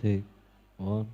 Take one.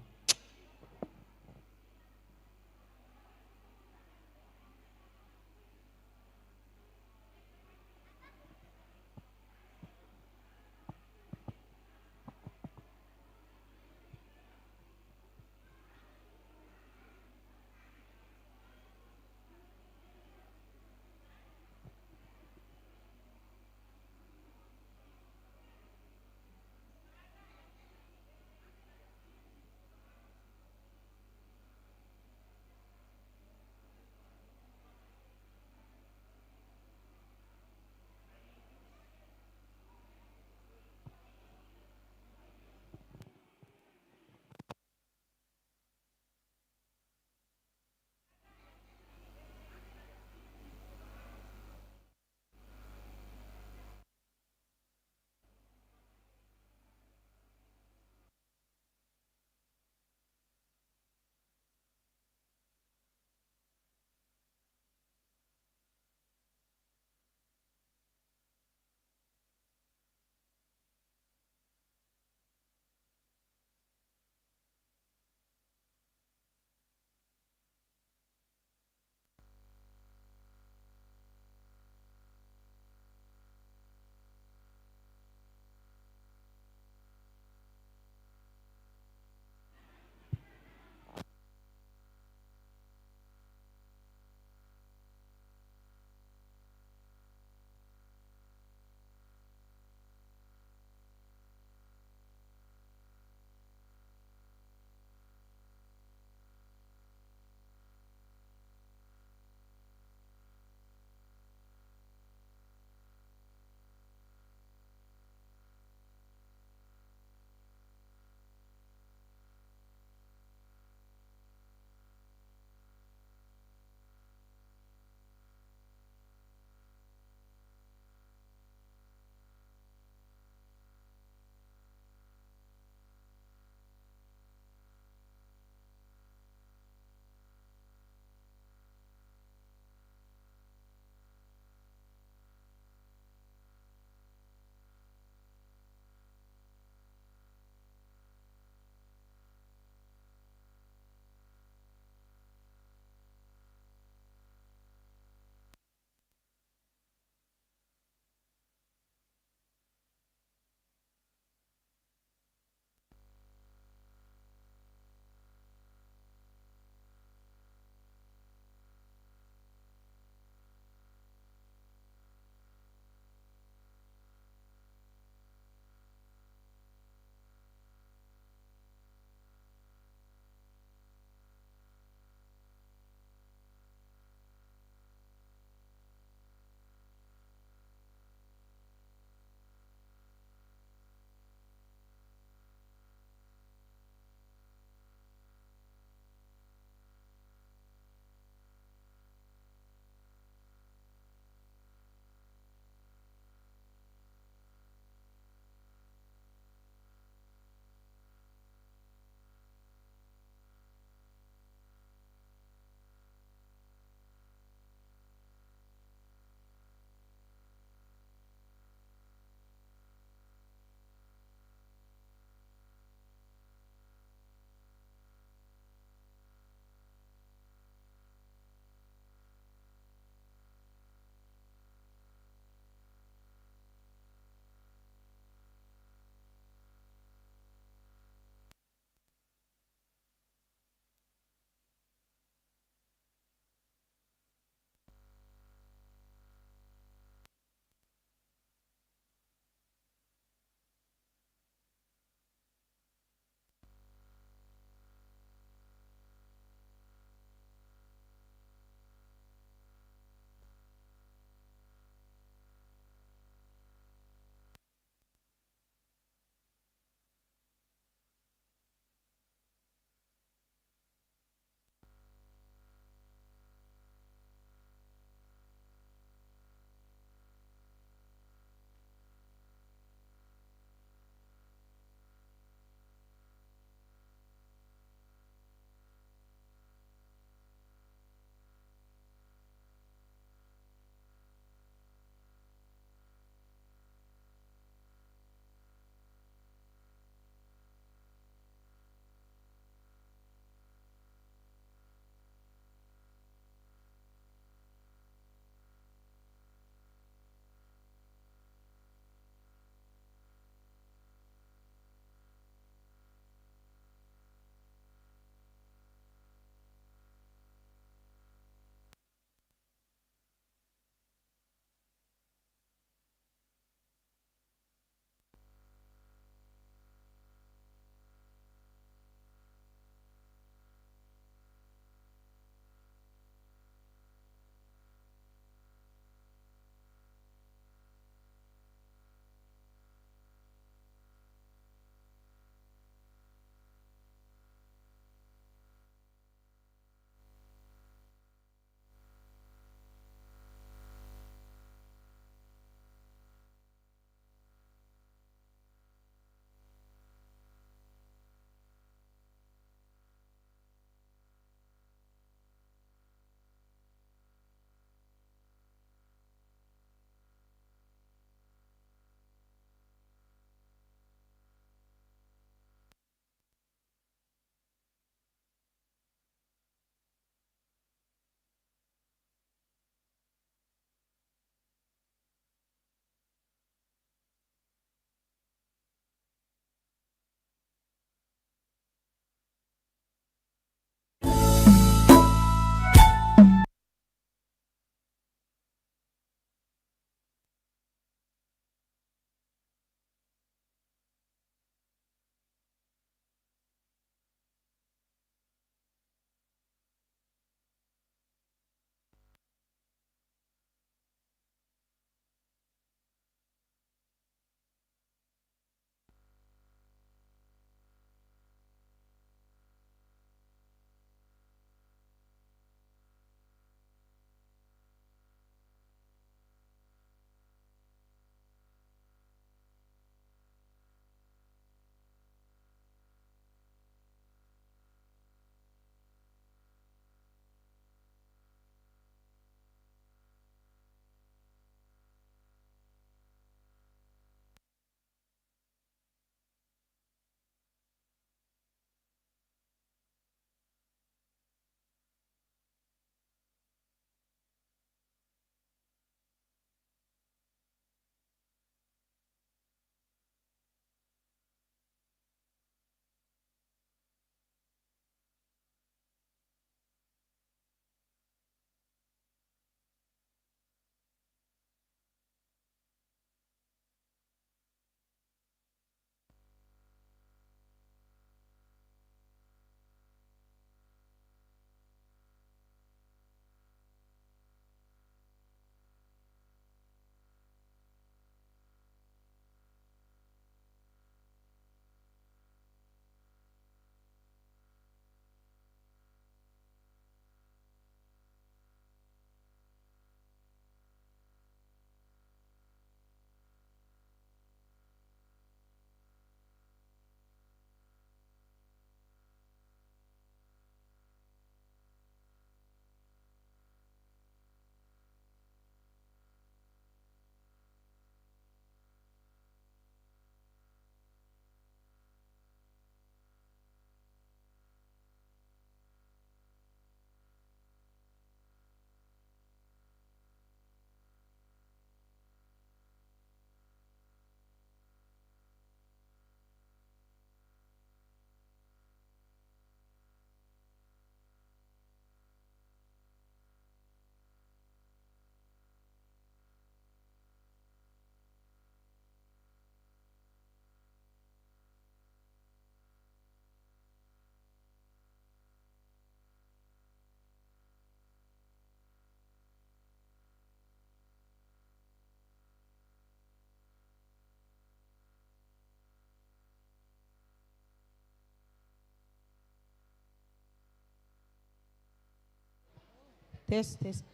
Tes, tes.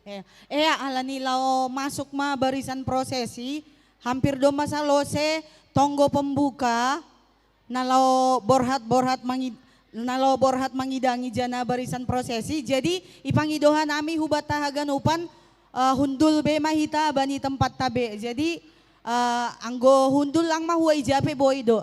Ala nila masuk ma barisan prosesi, hampir do masalose, tonggo pembuka, nalo borhat mangidangi jana barisan prosesi. Jadi ipangidohan ami hubat tahagan upan hundul be mahita bani tempat tabe. Jadi anggo hundul lang mahuai jape boy do.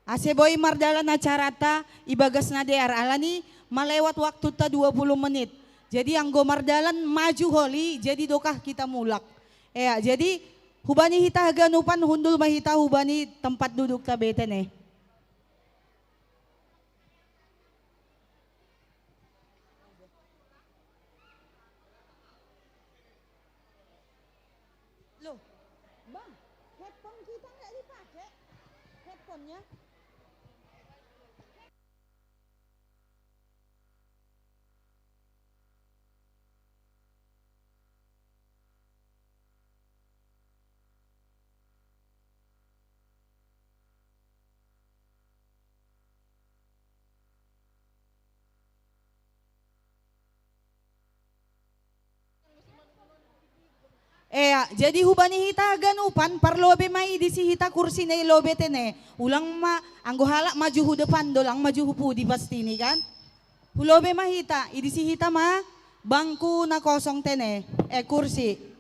Ase boy mardalan acarata ibagas nadear alani malewat waktu ta 20 menit. Jadi anggo mardalan maju holi jadi dokah kita mulak. Jadi hubani hita ganupan hundul mahita hubani tempat duduk ta beten. Loh, Bang, headphone kita nggak dipakai. Headphone-nya. Jadi hubani hita ganupan parlobe mai di si hita kursi na ilobe tene. Ulang anggo halak maju hu depan dolang maju hu pudi pasti ni kan. Hulobe mahita, idi si hita bangku na kosong tene, kursi.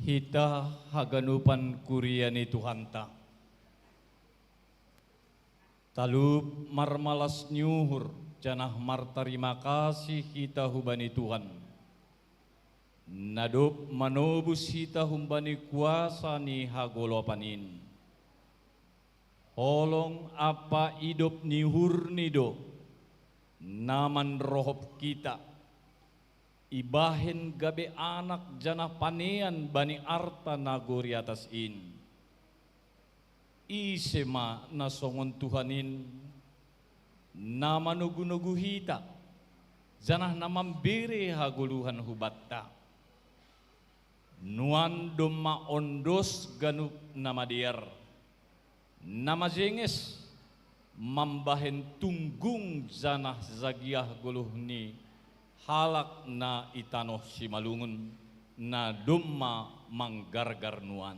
Hita haganupan kuriani Tuhanta. Talub marmalas nyuhur janah martarima kasih hita hubani Tuhan. Nadop manobus hita humbani kuasa ni hagolopanin. Holong apa idop ni hurnido naman rohop kita. Ibahin gabe anak janah panean bani arta nagori atas in. Isema nasongon Tuhanin nama nugu-nugu hita janah namambere haguluhan hubatta. Nuan doma ondos ganup nama diar. Nama jenges mambahen tunggung janah zagiah guluhni halak na itanoh simalungun na domma manggargar nuan.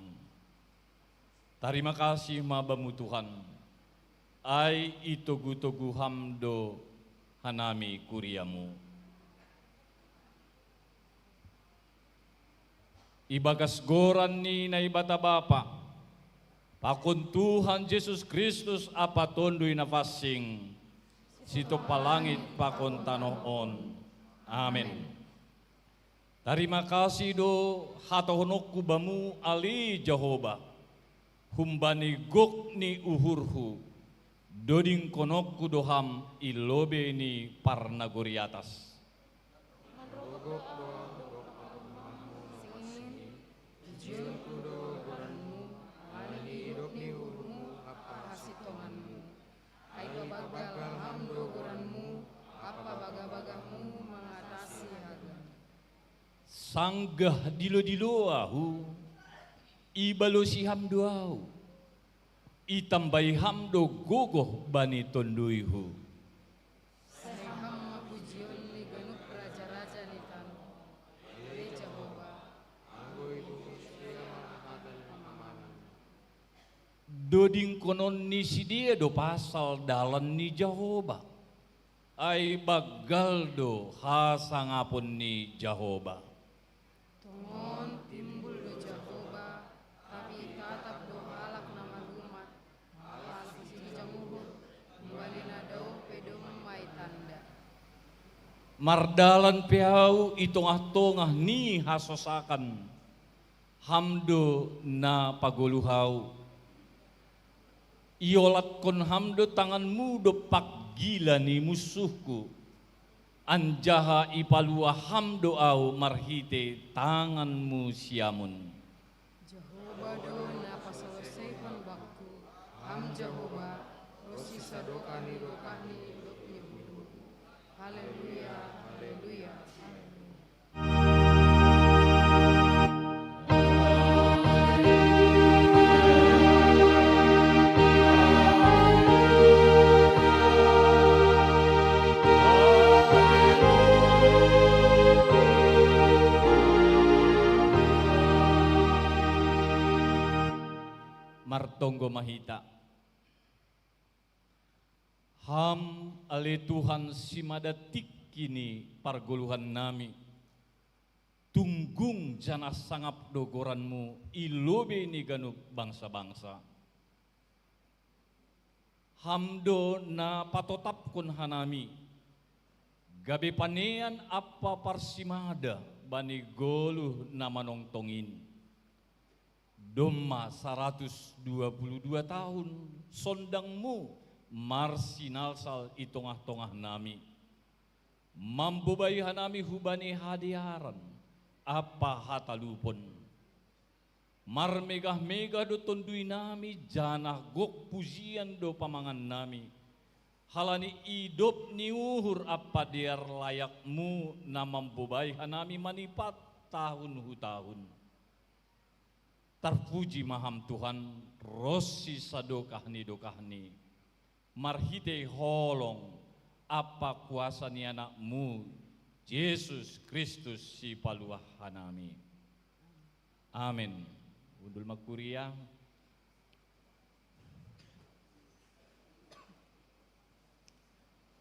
Terima kasih mabamu Tuhan. Ai itogu-togu hamdo hanami kuriamu. Ibagas goran ni na ibata Bapa. Pakun Tuhan Yesus Kristus apa tondui nafasing. Sito palangit pakun tanohon. Amin. Terima kasih do hatohonokku bamu ali Jehovah. Humbani gok ni uhurhu. Doding konokku doham ilobe ni parnagori atas. Sanggah dilo-dilo ahu, ibalo si hamdo ahu, itambay hamdo gogoh bani tonduihu. Seham mapujion ni ganup raja-raja ni tanu, Ele Jehovah, Doding konon ni si dia do pasal dalan ni Jehovah, ay bagal do hasangapon ni Jehovah. Tungon timbul do Jehovah, tapi tatap do halak nama lumat, halak si jamuhur, kembali nadau pedo mai tanda. Mardalan piau itongah-tongah ni hasosakan, hamdo na paguluhau. Iolat kon hamdo tanganmu do paggila ni musuhku. Anjaha ipalua hamdo au marhite tanganmu siamun. Jehovah do na paselesaikan bakku, ham Jehovah, rosi sadokani dokani dokni budu. Haleluya, haleluya, haleluya. Martonggo mahita. Ham ale Tuhan simadatik kini parguluhan nami. Tunggung janah sangap dogoranmu ilobe ni ganup bangsa-bangsa. Hamdo na patotap kun hanami. Gabe panean apa parsimada bani goluh na manongtongin. Domma 122 tahun sondangmu marsinalsal itongah-tongah nami. Mambubai hanami hubani hadiaran apa hatalupon. Marmegah-megah do tondui nami janah gok pujian do pamangan nami. Halani idop ni uhur apa diar layakmu na mambubai hanami manipat tahun hu tahun. Terpuji maham Tuhan, rosi sadokahni dokahni, marhite holong apa kuasa ni anakmu, Yesus Kristus si paluah hanami. Amin. Undul makuria.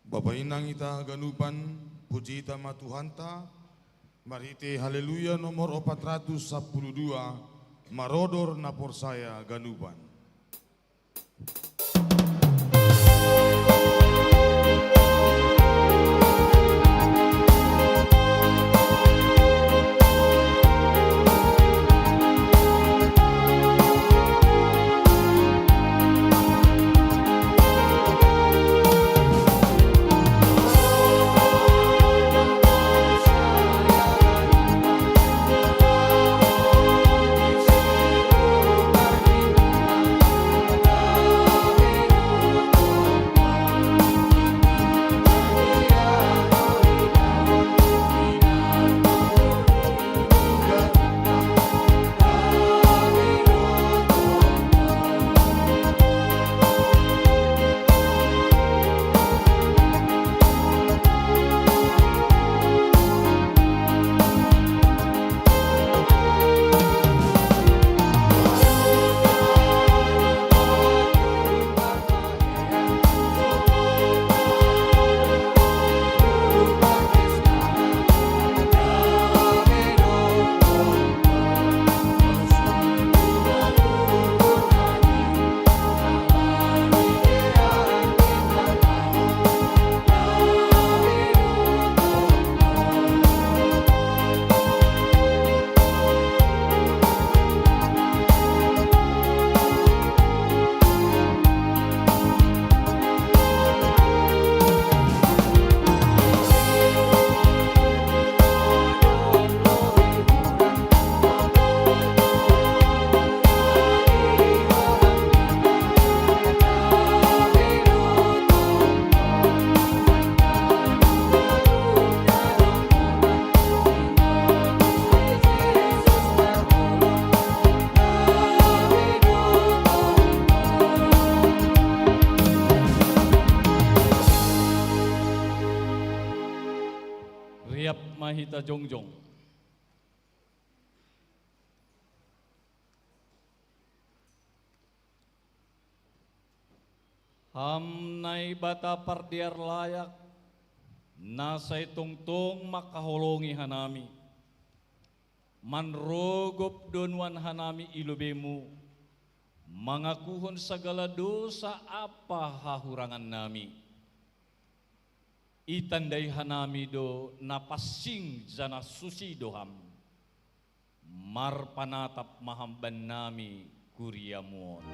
Bapa inang ita ganupan, puji tama Tuhanta, Marite haleluya nomor 412, Marodor napor saya Ganuban. Riap mahita jongjong. Hamnai bata pardiar layak, nasay tungtung makaholongi hanami. Manrogop donwan hanami ilubemu, mangakuhon segala dosa apa hahurangan nami. Itandai hanami do napasing jana susi doham, marpanatap mahamban nami kuriamuon.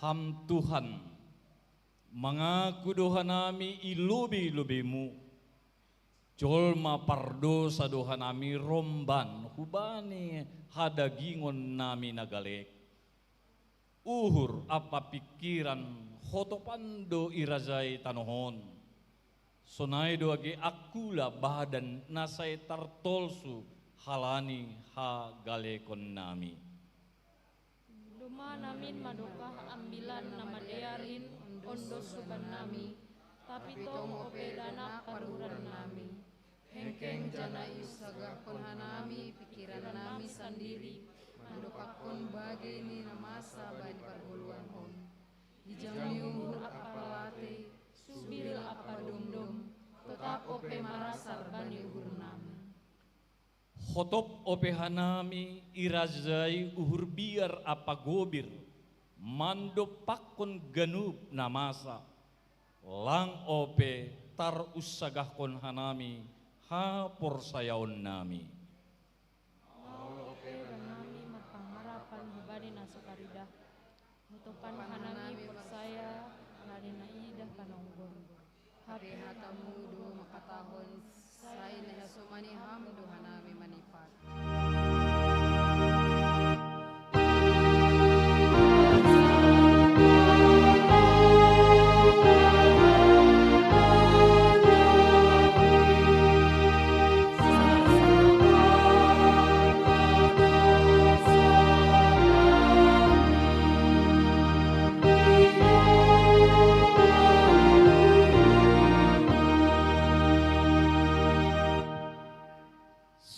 Ham Tuhan, mga kuduhan nami ilubi-lubimu, jolma pardo sa doha nami romban, hubani hadagingon nami nagalek. Uhur apa pikiran, hotopando irazay tanohon. Sonay do agi akula badan nasay tartolsu halani ha galekon nami. Duma namin madukah ambilan nama dearin ondo suban nami, tapi tong opedana paruran nami. Hengkeng jana isagakon hanami pikiran nami sendiri, mandukakon bagi ni namasa bani parguluan hon. Dijamiuhur apa late, subil apa dumdum, tetap ope marasar bani uhur nami. Hotop opehanami irazai uhur biar apa gobir, mando pakon ganub namasa, lang ope tar usagahkon hanami ha porsayaon nami. Mau ope nami mapangarapan hubani nasukaridah, hutupan hanami persaya lalina idah kanonggor. Hari hatamu do makatahon, say na sumani ham do hanami manipat.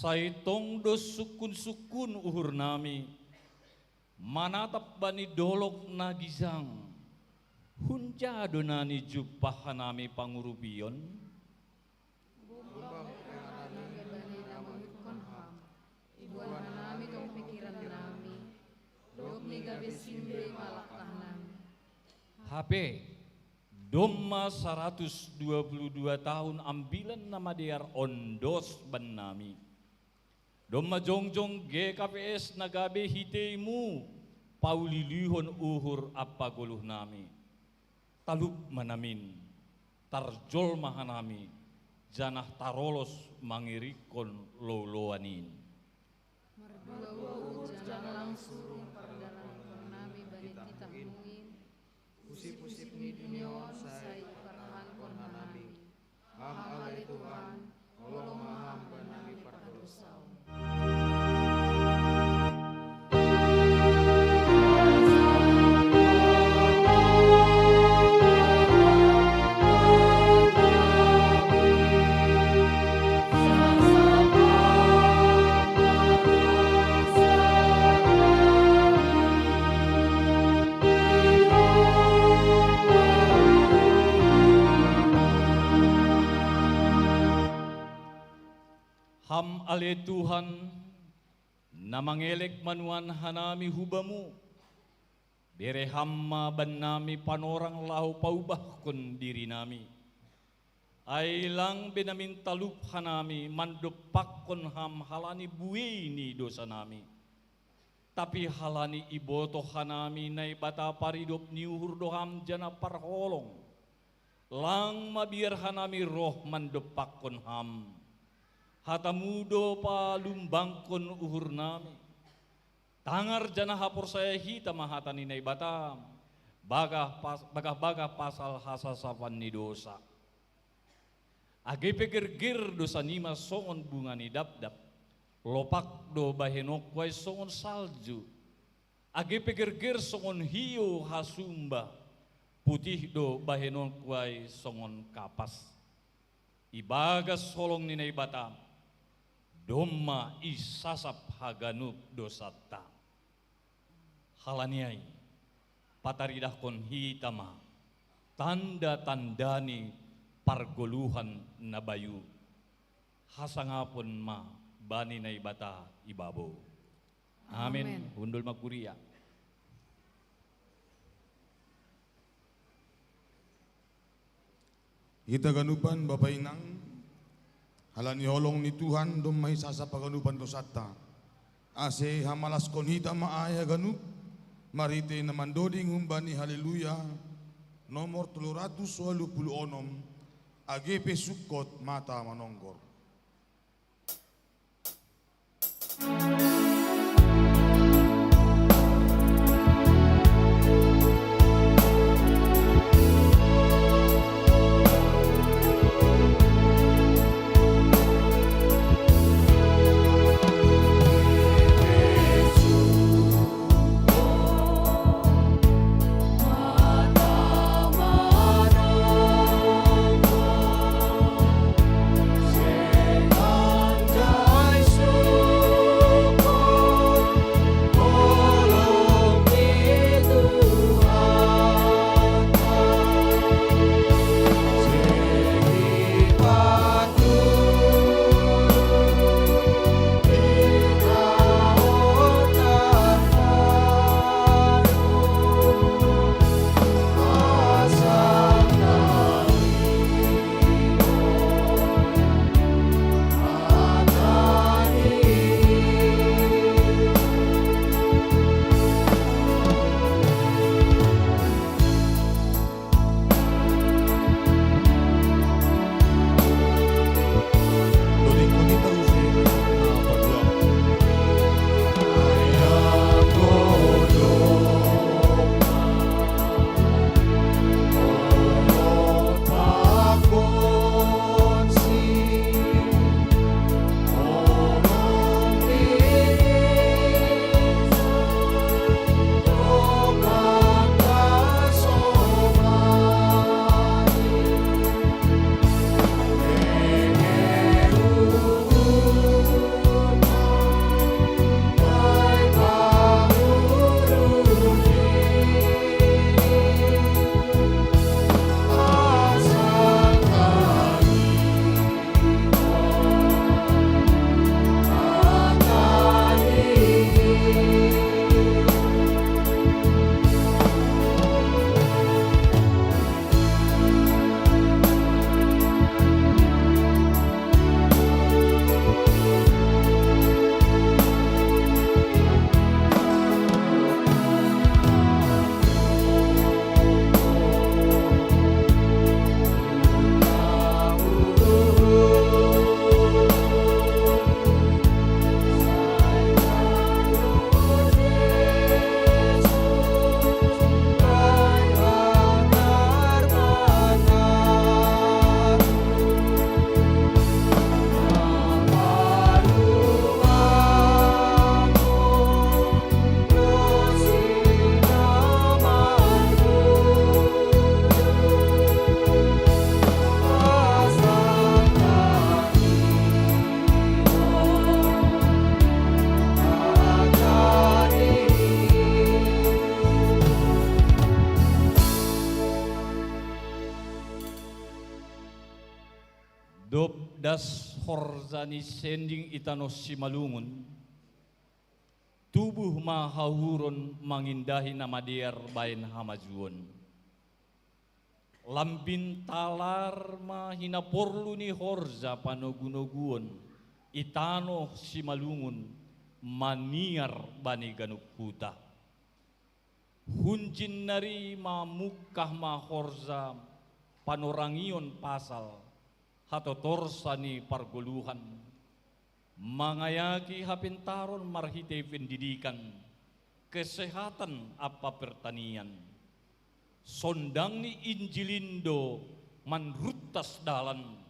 saitong do sukun-sukun uhur nami, manatap bani dolok nagisang, hunja donani jupah nami pangurubion, nami bani namang kon ham, ibuan nami tong pikiran nami, dok ni gabe simbe malakah nami. HP Doma 122 tahun ambilan nama diar ondos ban nami. Doma jongjong GKPS nagabe hiteimu paulilihon uhur apa guluh nami. Talup manamin tarjol mahanami janah tarolos mangirikon loloanin. Merdua jangan langsung perjalanan nami bani titah muin, pusip-pusip ni dunia sai parahan kon nami. Ham alai Tuhan, tolong hamba nami pardosau. Ham ale Tuhan na mangelek manuan hanami hubamu, bere hamma ban nami panorang lahu paubah kon diri nami. Ailang benamin talup hanami mandopak kon ham halani buini dosa nami. Tapi halani iboto hanami nai bata paridop niuhur doham jana parholong. Lang mabiar hanami roh mandopak kon ham. Hatamudo pa lumbangkon uhur nami. Tangar jana hapor saya hita mahatani nai batam. Bagah pasal hasasapan ni dosa. Age pegergir dosa nima songon bunga ni dapdap. Lopak do bahenok wai songon salju. Age pegergir songon hiyo hasumba. Putih do bahenok wai songon kapas. Ibagas solong ni nai batam. Doma isasap haganup dosata. Halaniai pataridah kon hitama tanda-tandani pargoluhan na bayu. Hasangapon ma bani na ibata ibabo. Amen. Hundul magkuria. Kita ganupan Bapak Inang, halani holong ni Tuhan dom may sasa paganupan dosata. Ase hamalas kon hita maaya ganup, marite na mandoding humbani haleluya, nomor 386, agepe sukot mata manonggor. Senang jai das horzani sending itanos simalungun, tubuh mahahuron mangindahi nama diar bain hamajuon. Lambin talar mahina porlu ni horza panogunoguon, itano simalungun maniar bani ganup huta. Hunjin nari mamukah mahorza panorangion pasal hato torsani pargoluhan mangayaki hapintaron marhite pendidikan kesehatan apa pertanian sondang ni injilindo manrutas dalan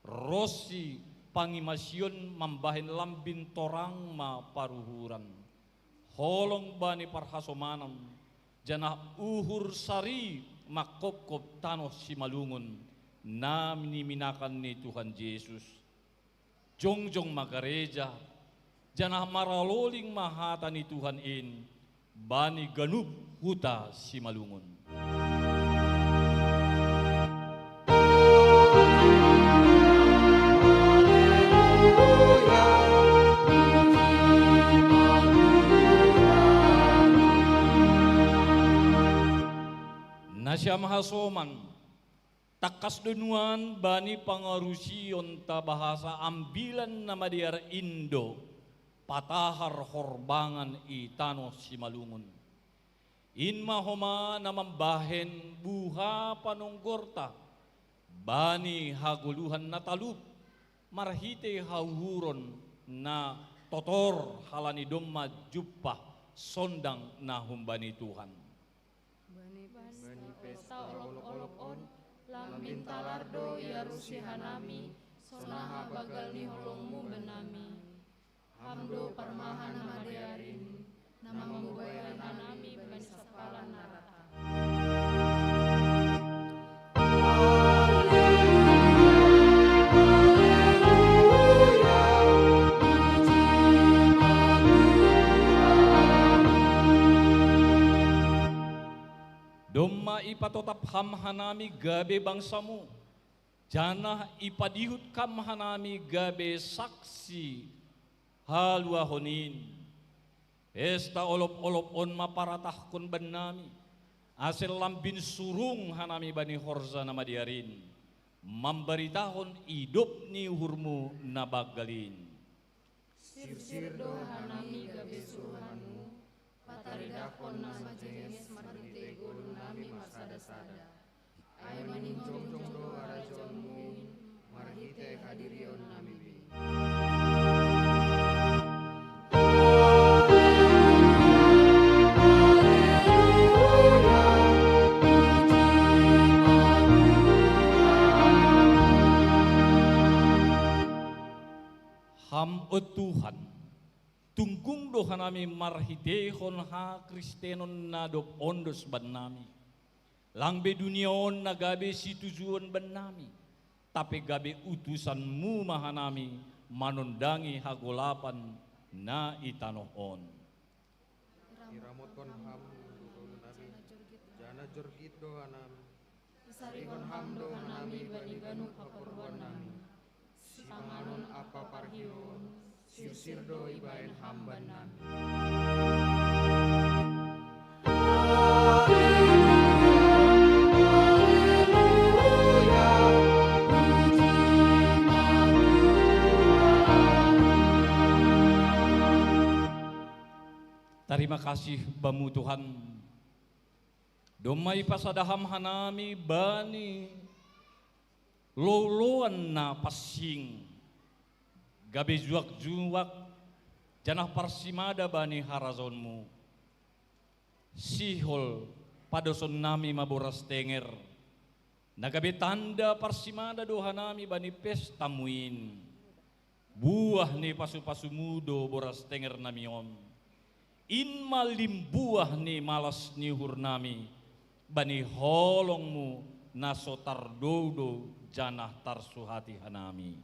rosi pangimasyon mambahin lambin torang ma paruhuran holong bani parhasomanam janah uhur sari makop-kop tanoh simalungun nami minakan ni Tuhan Yesus jongjong magareja janah maraloling mahata ni Tuhan in bani ganup huta simalungun. Nasya mahasoman takas dunuan bani pangarusion ta bahasa ambilan nama diar Indo patahar horbangan itano simalungun in mahoma namambahen buha panonggorta bani haguluhan na talup marhite hauhuron na totor halani domma juppa sondang na humbani Tuhan. Pesta olok-olok-on, lambin talardo yarusi hanami, sonaha bagal ni holongmu benami. Hamdo parmahan madearin, nama membuayan hanami bani sapalan narata. Domma ipatotap hamhanami gabe bangsamu, janah ipadihut kamhanami gabe saksi haluahonin. Pesta olop-olop on maparatahkon benami, asel lambin surung hanami bani horza nama diarin, memberitahon hidup ni uhurmu nabagalin. Sir-sirdo hanami gabe suruhanmu, pataridakon nama jenis marhite golu nami masada-sada. Ay maningjong do arajonmu, marhite hadirion nami bi. Ham Tuhan, tunggung doha nami marhitehon ha kristenon nadop ondos ban nami. Langbe duniaon na gabe situjuan ban nami, tapi gabe utusanmu mahanami manundangi hagolapan na itanoon. Iramotkan ham dulu nabi, jana jorgit doa nami, sarikon ham doa nami bani ganuk haperwan nami. Panganon apa parhiun, sir-sir do ibain hamban nami. Terima kasih bamu Tuhan. Domai pasadaham hanami bani loloan na pasing gabe juak-juak janah parsimada bani harazonmu sihol padoson nami maboras tenger nagabe tanda parsimada doha nami bani pesta muin buah ni pasu-pasu mudo boras tenger namion in malim buah ni malas ni hurnami bani holongmu nasotar dodo janah tarsuhati hanami.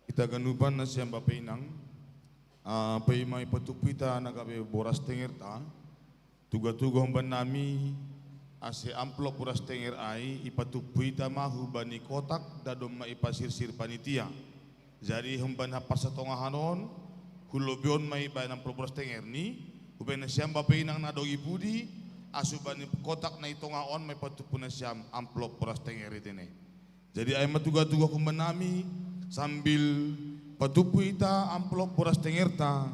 Kita ganuban na siyang bapinang, pay may patupita na kabe boras tenger ta, tuga-tuga humban nami, ase amplop puras tenger ai ipatupui tamahu bani kotak dadom ma ipasirsir panitia. Jadi humban hapar satongahanon hulobion mai bayan amplop puras tenger ni uben siam bapeinang nadogi pudi asu bani kotak na itongaon mai patupuna siam amplop puras tenger itene. Jadi ai matuga-tuga kumbenami sambil patupui ta amplop puras tenger ta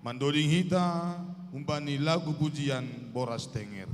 mandoding hita umbani lagu pujian boras tenger.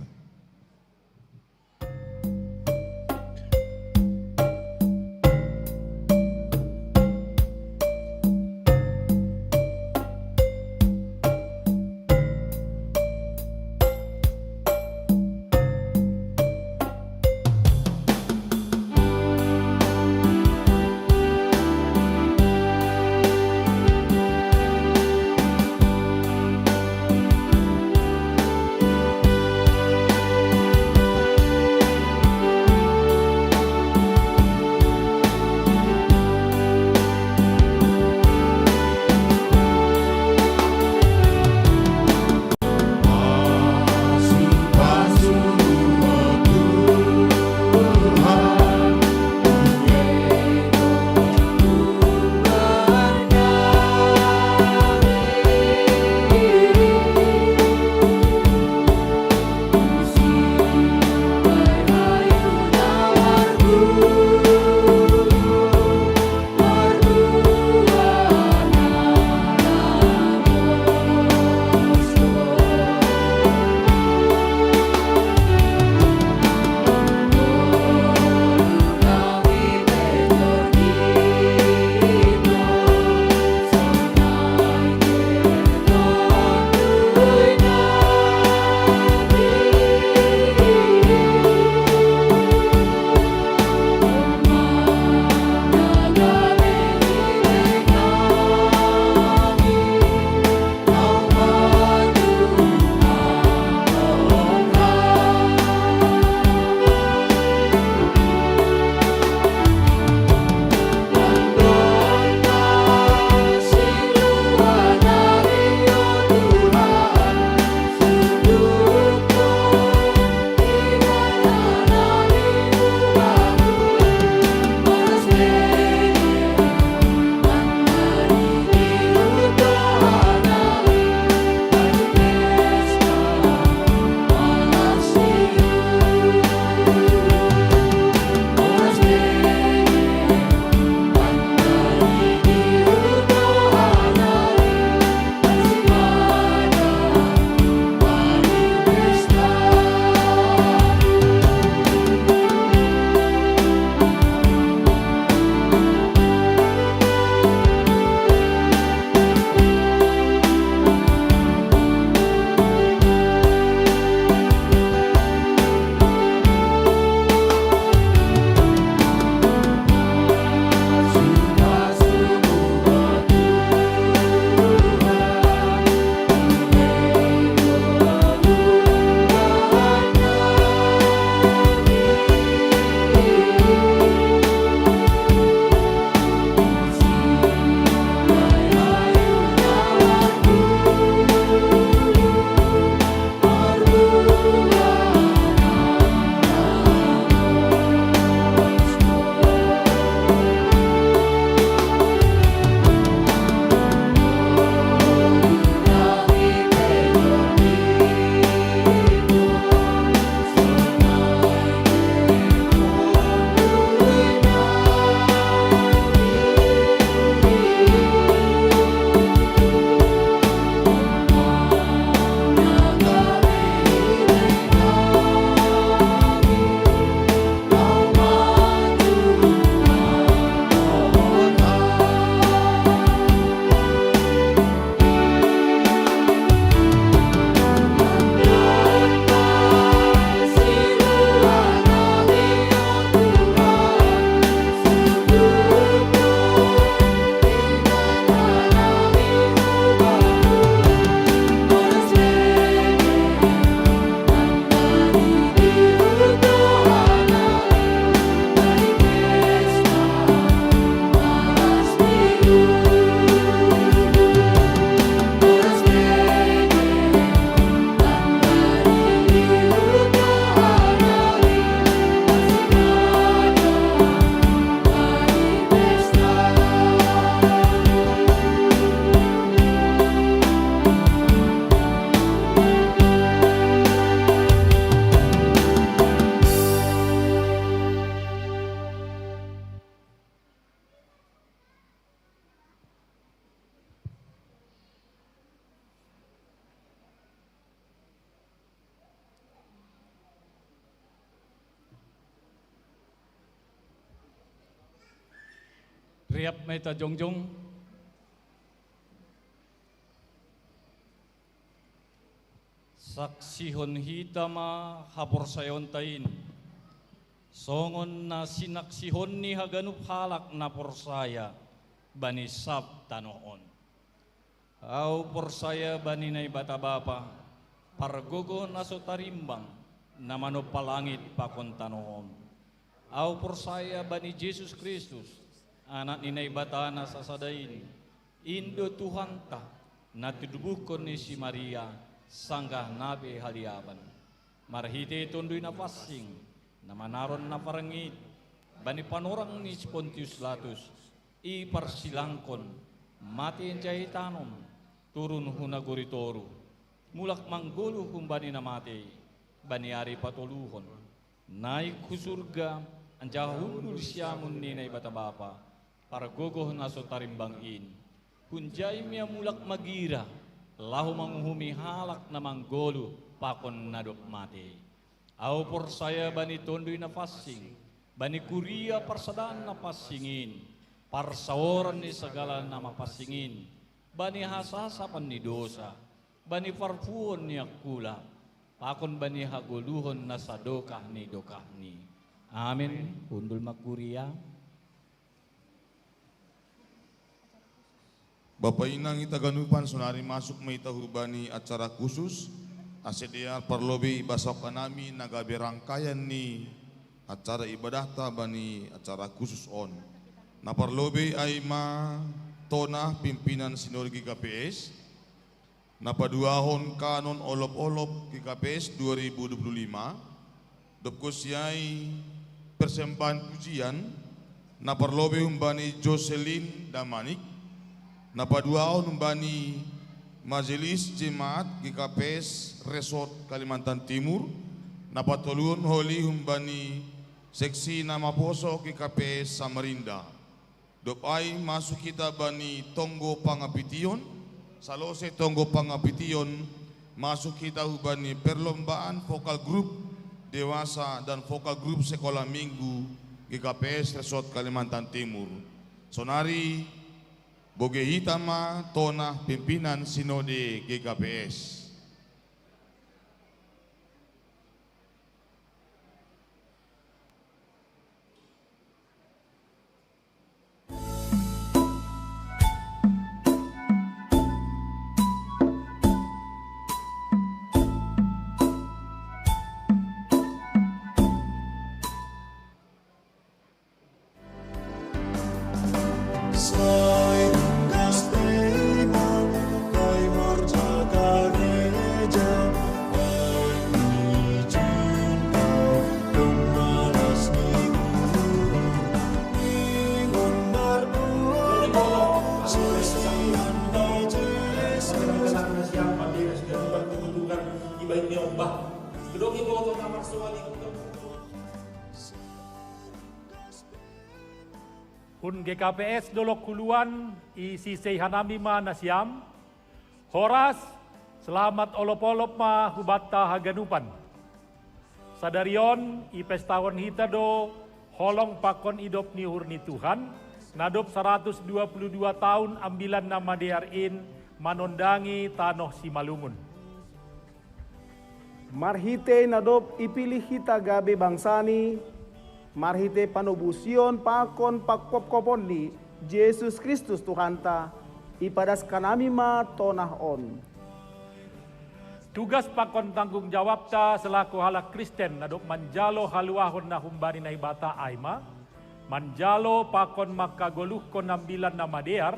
Riap meta jongjong. Saksihon hitama hapor sayon tain. Songon na sinaksihon ni haganup halak na porsaya bani sab tanoon. Au porsaya bani nay bata bapa pargogo naso tarimbang na manopalangit pakon tanoon. Au porsaya bani Jesus Kristus anak ni nay bata na sasadain. Indo Tuhan ta na tudubukon ni si Maria sanggah nabi haliaban. Marhite tunduy na passing na manaron na parangit bani panorang ni Pontius Latus iparsilangkon mati enjay tanom turun hunaguritoru mulak manggulu humbani na mati bani ari patuluhon naik kusurga anjahulul siamun ni nay batabapa para gogoh na so tarimbangin hunjay miya mulak magira lahu manguhumi halak na manggulu pakon nadok mati. Au porsaya bani tondoy na passing, bani kuria parsadaan na passingin, parsaoran ni segala nama passingin, bani hasasapan ni dosa, bani parpuon ni akula, pakon bani haguluhon na sadokah ni dokah ni. Amin. Undul makuria. Bapak Inang itaganupan sunari masuk may tahubani acara khusus asedia parlobi basok kanami nagabi rangkaian ni acara ibadah ta bani acara khusus on. Na parlobi ay ma tona pimpinan sinod GKPS. Na paduahon kanon olop-olop GKPS 2025. Dopkos yay persembahan pujian na parlobi humbani Jocelyn Damanik. Na paduahon humbani Majelis Jemaat GKPS Resort Kalimantan Timur. Napatulun holi humbani seksi nama poso GKPS Samarinda. Dopay masuk kita bani tonggo pangapition. Salose tonggo pangapition masuk kita hubani perlombaan vokal grup dewasa dan vokal grup sekolah minggu GKPS Resort Kalimantan Timur. Sonari Boge hitama tona pimpinan sinode GKPS. Hun GKPS dolok kuluan isi hanami ma nasiam. Horas selamat olop-olop ma hubata haganupan. Sadarion i pestawan hita do holong pakon idop ni hurni Tuhan. Nadop 122 tahun ambilan nama diarin manondangi tanoh Simalungun. Marhite nadop ipilih hita gabe bangsani. Marhite panubusion pakon pakpop-kopon ni Yesus Kristus Tuhanta ipadas kanami ma tonah on. Tugas pakon tanggung jawab ta selaku halak Kristen nadok manjalo haluahon na humbani na ibata aima, manjalo pakon makagoluh kon nambilan nama dear,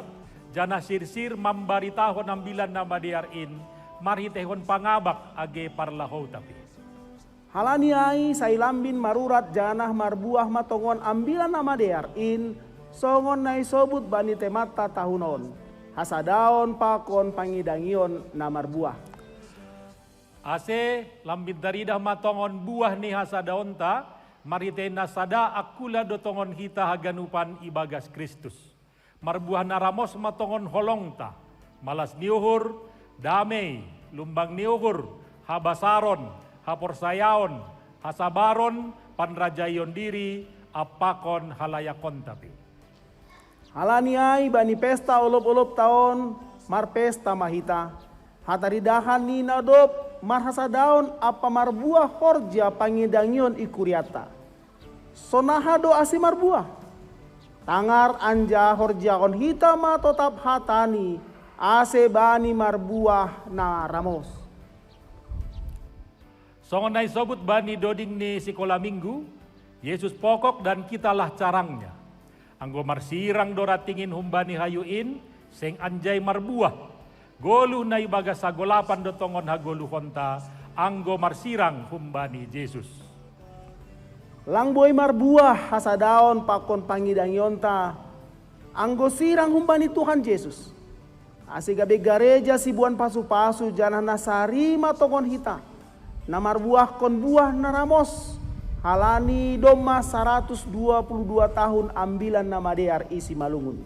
jana sirsir mambaritahon nambilan nama dear in, marhitehon pangabak age parlahou tapi. Halani ai sailambin marurat janah marbuah matongon ambilan nama dear in songon nai sobut bani temata tahunon hasadaon pakon pangidangion namar buah. Ase lambin daridah matongon buah ni hasadaon ta marite nasada akula dotongon hita haganupan ibagas Kristus. Marbuah naramos matongon holong ta malas niuhur damai lumbang niuhur habasaron haporsayaon, hasabaron, panrajayon diri, apakon halayakon tapi. Halaniai bani pesta olop-olop tahun mar pesta mahita. Hataridahan ni nadop mar hasadaon apa mar buah horja pangidangion ikuriata. Sonaha do asi mar buah. Tangar anja horja on hitama tetap hatani ase bani mar buah na ramos. Songonai sobut bani doding ni sekolah minggu, Yesus pokok dan kitalah carangnya. Anggo marsirang dora tingin humbani hayuin, seng anjay marbuah. Goluh na ibaga sagolapan dotongon hagoluh honta, anggo marsirang humbani Yesus. Langboy marbuah hasadaon pakon pangidangyonta, anggo sirang humbani Tuhan Yesus. Asigabe gareja sibuan pasu-pasu janah nasarima tongon hita. Namar buah kon buah naramos. Halani doma 122 tahun ambilan nama dear isi malungun.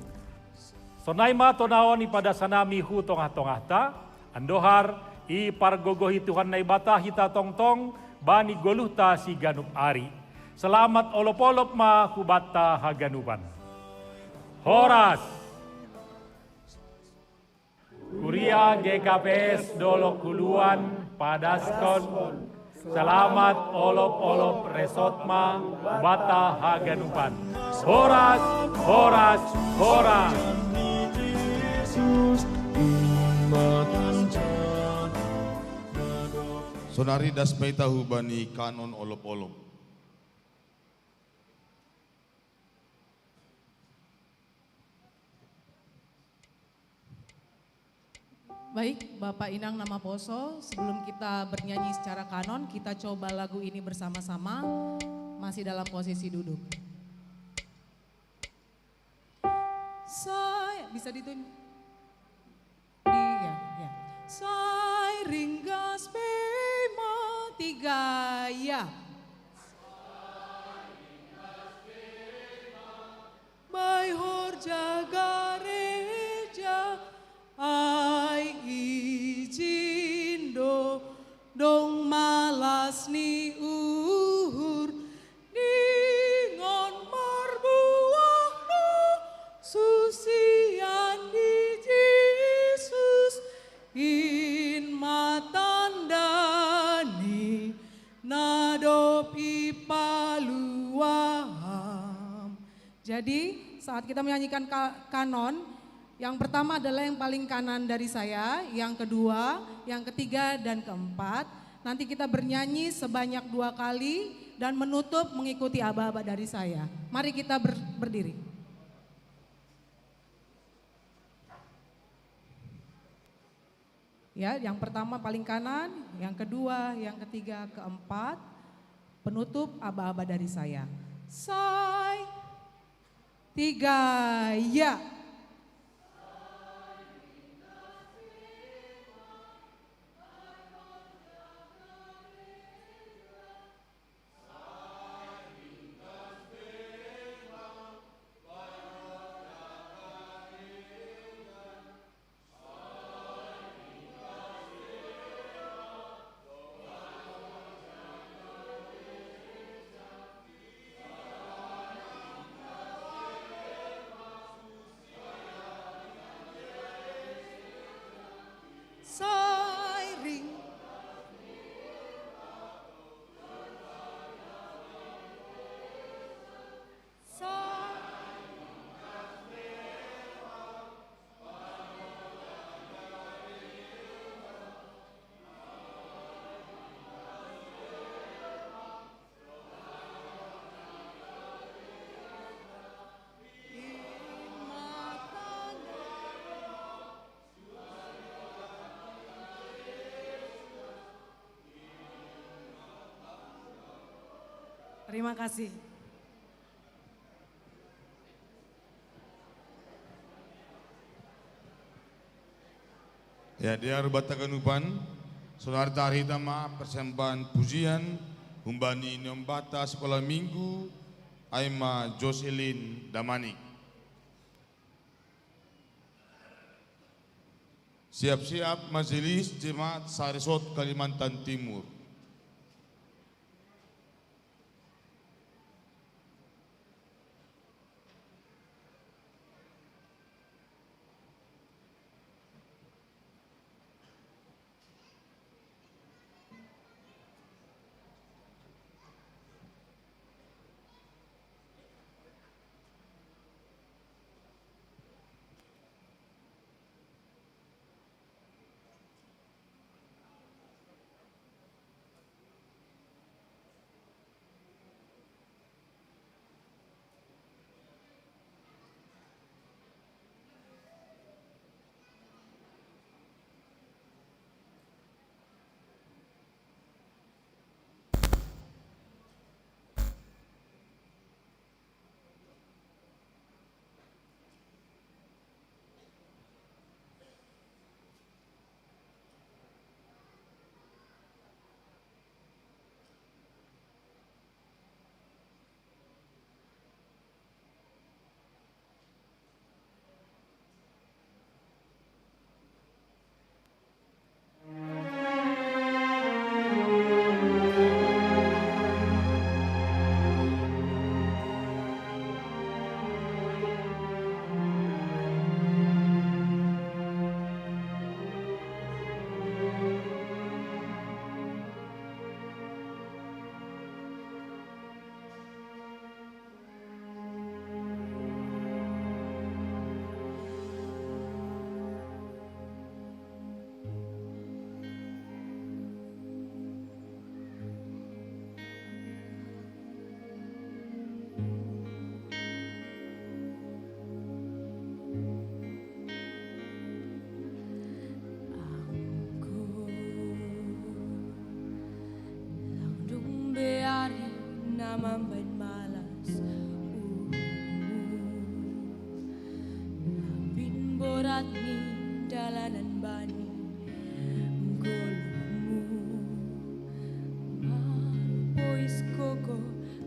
Sonai ma tonaoni pada sanami hu tongah-tongah ta, andohar i pargogohi Tuhan nai bata hita tong-tong bani goluh ta si ganup ari. Selamat olop-olop ma kubata haganupan. Horas. Kuria GKPS Dolok Huluan Padaskon. Selamat olop-olop resotma bata haganupan. Horas, horas, horas. Sonari das may tahu bani kanon olop-olop. Baik, Bapak Inang Nama Poso, sebelum kita bernyanyi secara kanon, kita coba lagu ini bersama-sama, masih dalam posisi duduk. Saya, bisa ditunjuk? Ya. Saya ringgas bema tiga ya. Bayhor jaga reja, ai izin dong malas ni uhur ningon marbuah no susian di Yesus in matandani nadop ipaluaham. Jadi saat kita menyanyikan kanon, yang pertama adalah yang paling kanan dari saya, yang kedua, yang ketiga, dan keempat. Nanti kita bernyanyi sebanyak 2 kali dan menutup mengikuti aba-aba dari saya. Mari kita berdiri. Ya, yang pertama paling kanan, yang kedua, yang ketiga, keempat. Penutup aba-aba dari saya. Say, 3, ya. Terima kasih. Ya, dia rubata kanupan, sonar tari tama persembahan pujian, humbani nyombata sekolah minggu, Aima Jocelyn Damanik. Siap-siap majelis jemaat Saresot Kalimantan Timur. namambain malas Binborat ni dalanan bani Golmu Mapois koko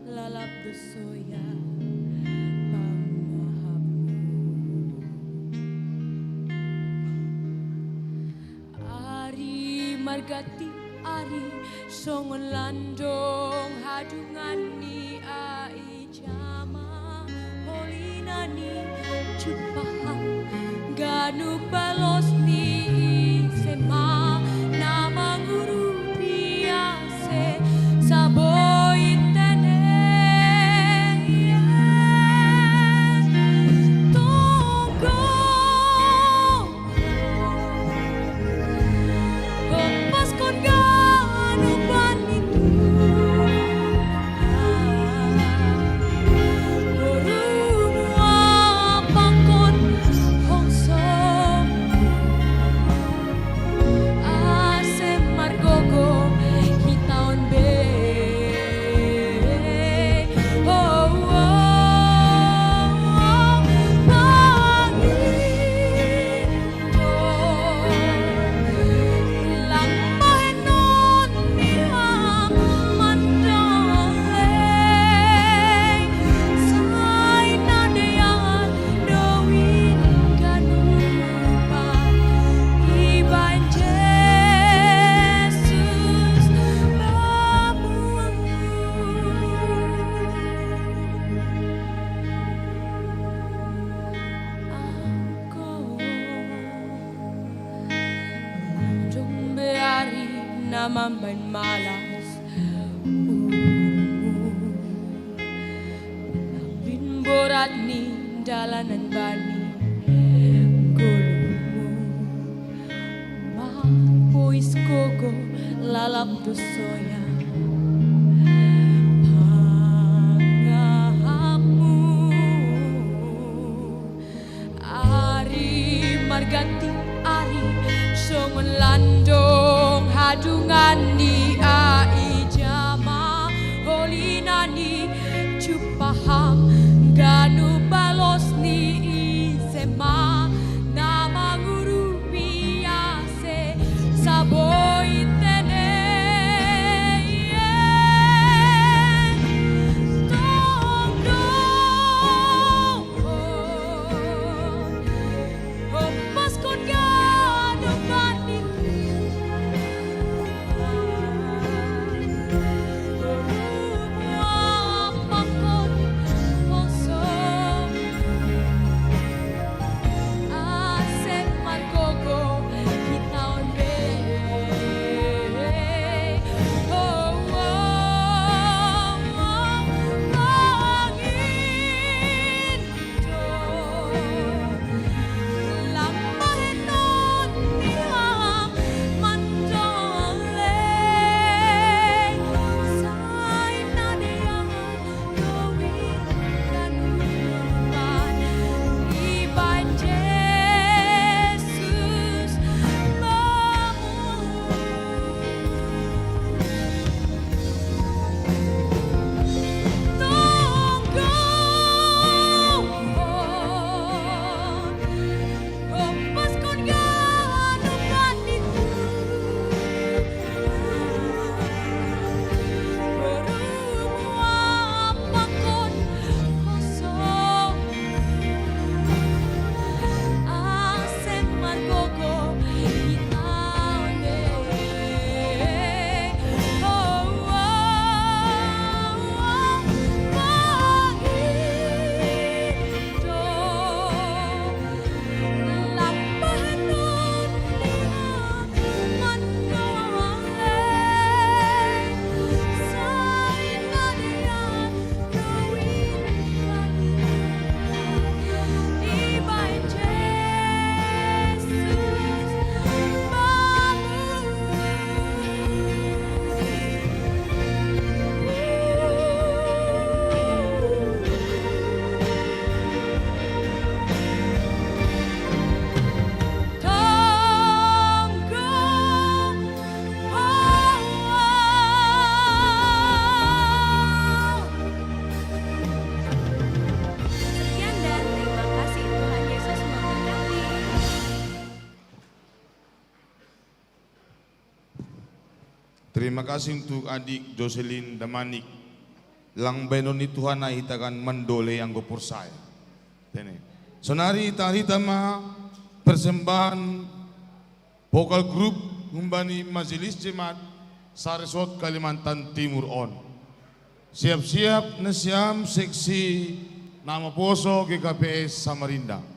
lalap dosoya Margati ari songon landong hadungan ni ai jama holinani cupaham ganu balos ni sema nama guru biase saboy tene namambain malas Binborat ni dalanan bani Golmu Mapois koko lalap dosoya Pangahamu Ari margati ari songon landong hadungan ni ai jama holinani cupaham ganu balos ni sema nama guru biase saboy tene Terima kasih untuk adik Jocelyn Damanik. Lang benon ni Tuhan na hitakan mendole yang gopursay. Sonari tahitama persembahan vokal group ngumbani Majelis Jemaat Saresot Kalimantan Timur on. Siap-siap na siyam seksi nama poso GKPS Samarinda.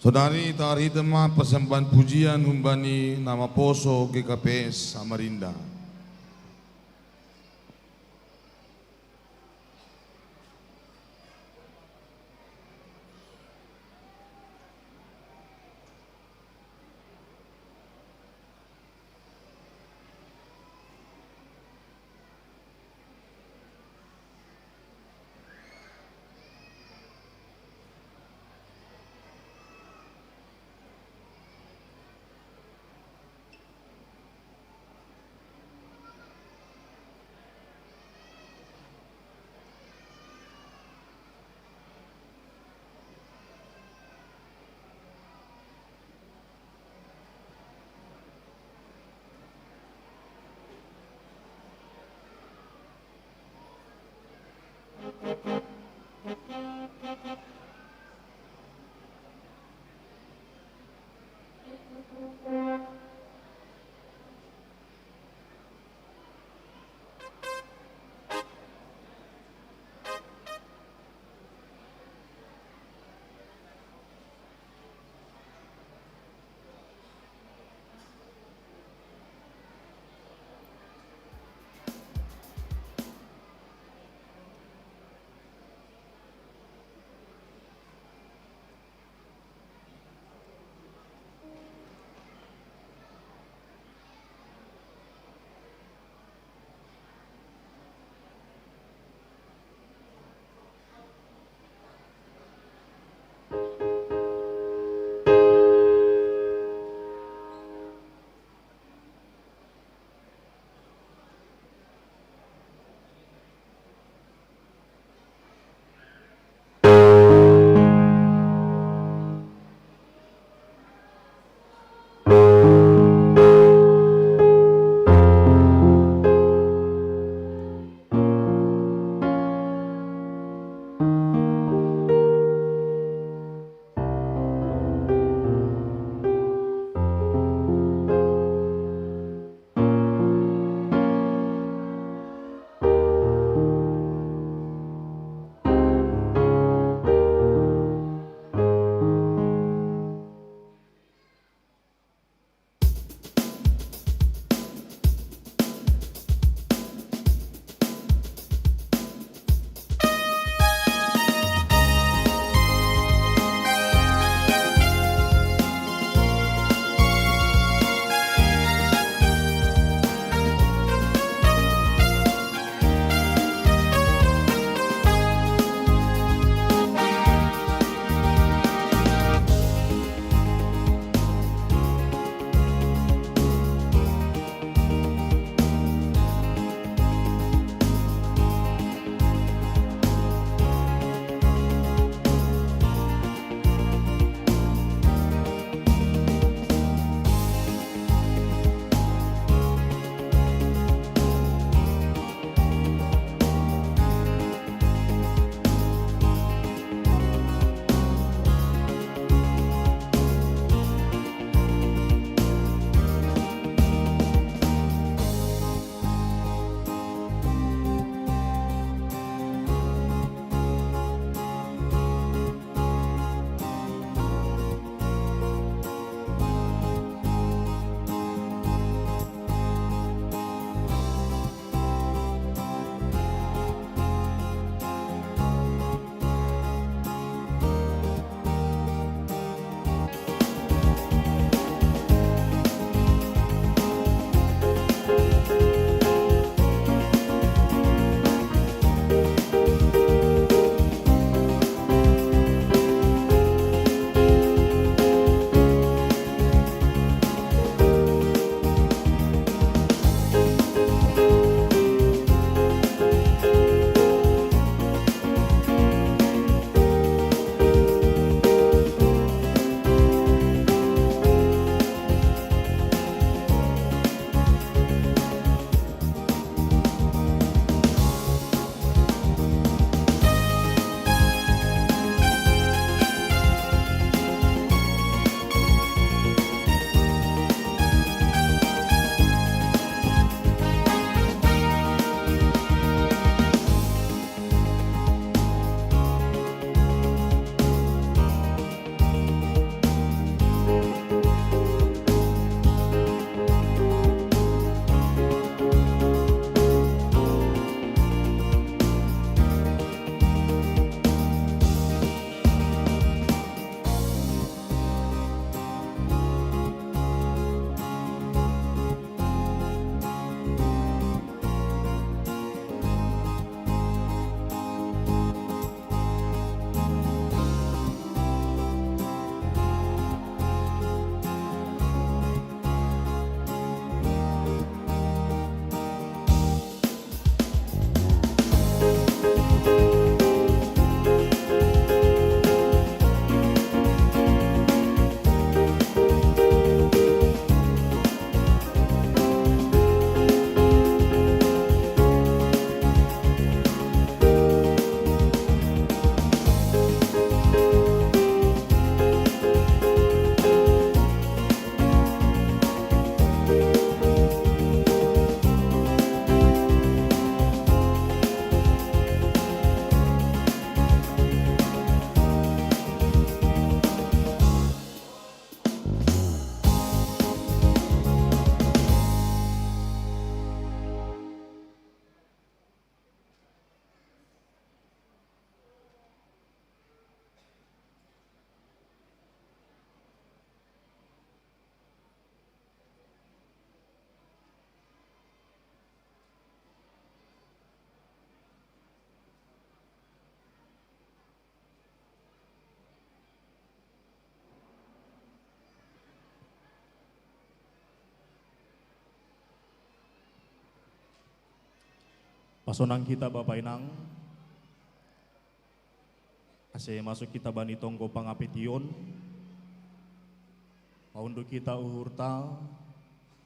Saudari tari tema persembahan pujian humbani nama Poso GKPS Samarinda. Pasonang kita Bapak Inang, ase masuk kita bani tonggo pangapetion, paundo kita uhurta,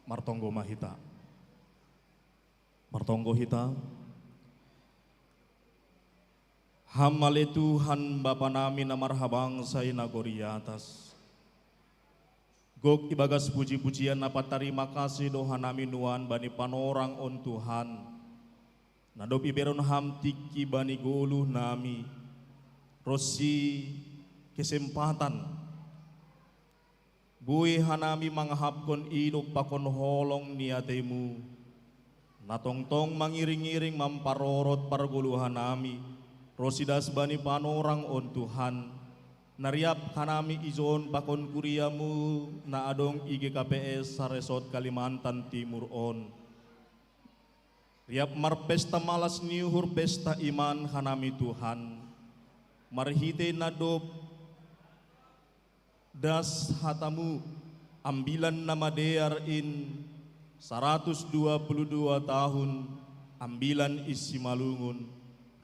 martonggo mahita. Martonggo hita, hamale Tuhan Bapa nami na marhabang sa inagori atas. Gok ibagas puji-pujian na terima kasih doha nami nuan bani panorang on Tuhan. Nadop iberon ham tiki bani goluh nami rosi kesempatan buih hanami manghapkon ilok pakon holong niatemu natongtong mangiring-iring mamparorot parguluhan nami rosidas bani panorang on Tuhan nariap hanami izon pakon kuriamu na adong IGKPS sa resort Kalimantan Timur on. Riap marpesta malas niuhur pesta iman hanami Tuhan. Marhite nadop das hatamu ambilan nama dear in 122 tahun ambilan isi malungun.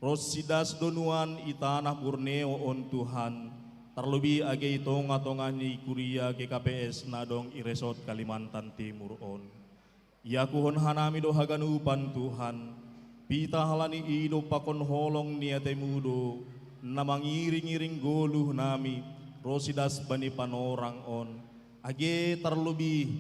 Rosidas donuan itanah Borneo on Tuhan. Terlebih age tonga-tonga ni kuria GKPS nadong iresot Kalimantan Timur on. Yakuhon hanami do haganupan Tuhan, pita halani ido pakon holong niate mudo, na mangiring-iring goluh nami, rosidas bani panorang on. Age terlebih,